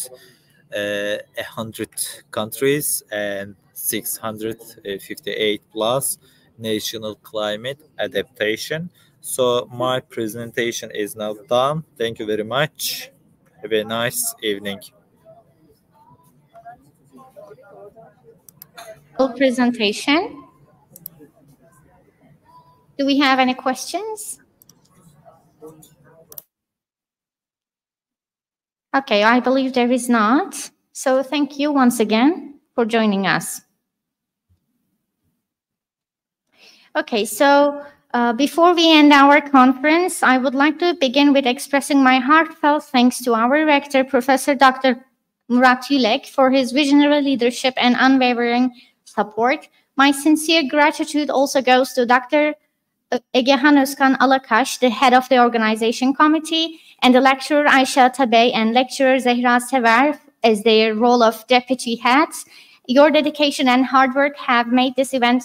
100 countries and 658 plus national climate adaptation. So my presentation is now done. Thank you very much. Have a nice evening. Presentation. Do we have any questions? Okay, I believe there is not. So thank you once again for joining us. Okay, so before we end our conference, I would like to begin with expressing my heartfelt thanks to our rector, Professor Dr. Murat Yülek, for his visionary leadership and unwavering support. My sincere gratitude also goes to Dr. Egehan Özkan Alakaş, the head of the organization committee, and the lecturer Ayşe Atabey and lecturer Zehra Sever as their role of deputy heads. Your dedication and hard work have made this event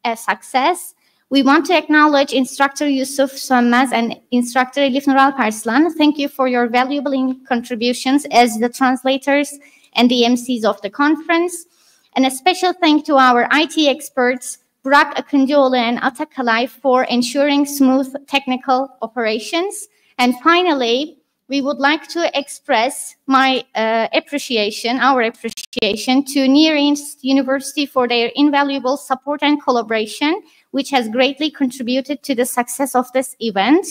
a success. We want to acknowledge Instructor Yusuf Sönmez and Instructor Elif Nur Alparslan. Thank you for your valuable contributions as the translators and the MCs of the conference. And a special thank to our IT experts, Burak Akıncıoğlu and Ata Kalay, for ensuring smooth technical operations. And finally, we would like to express our appreciation to Near East University for their invaluable support and collaboration, which has greatly contributed to the success of this event.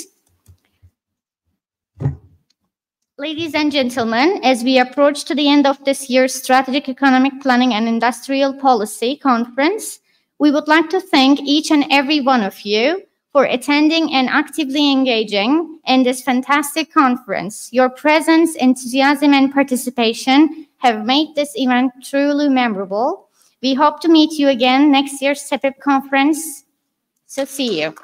Ladies and gentlemen, as we approach to the end of this year's Strategic Economic Planning and Industrial Policy Conference, we would like to thank each and every one of you for attending and actively engaging in this fantastic conference. Your presence, enthusiasm, and participation have made this event truly memorable. We hope to meet you again next year's SEPİP conference. So see you.